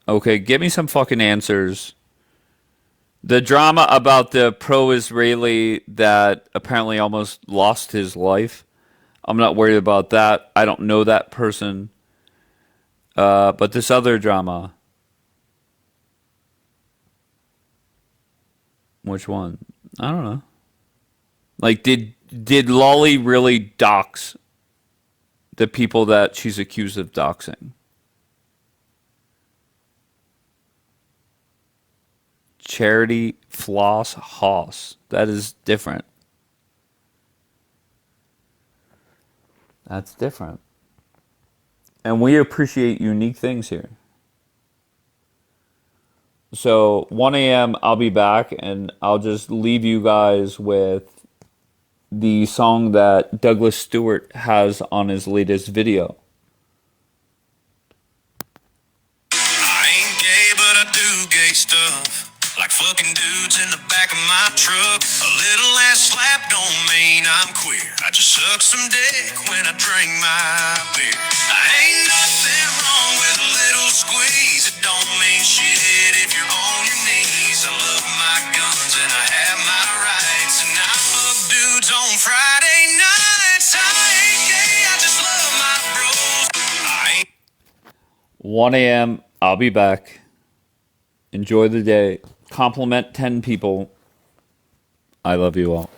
Okay, give me some fucking answers. The drama about the pro-Israeli that apparently almost lost his life. I'm not worried about that. I don't know that person. But this other drama. Which one? I don't know. Like, did Lolly really dox the people that she's accused of doxing? Charity Floss Hoss. That is different. That's different. And we appreciate unique things here. So 1 a.m. I'll be back, and I'll just leave you guys with the song that Douglas Stewart has on his latest video. I ain't gay, but I do gay stuff. Like fucking dudes in the back of my truck. A little ass slap don't mean I'm queer. I just suck some dick when I drink my beer. Ain't nothing wrong with a little squeeze. It don't mean shit if you're on your knees. I love my guns and I have my rights. And I fuck dudes on Friday nights. I ain't gay, I just love my bros. 1 a.m. I'll be back. Enjoy the day. Compliment 10 people. I love you all.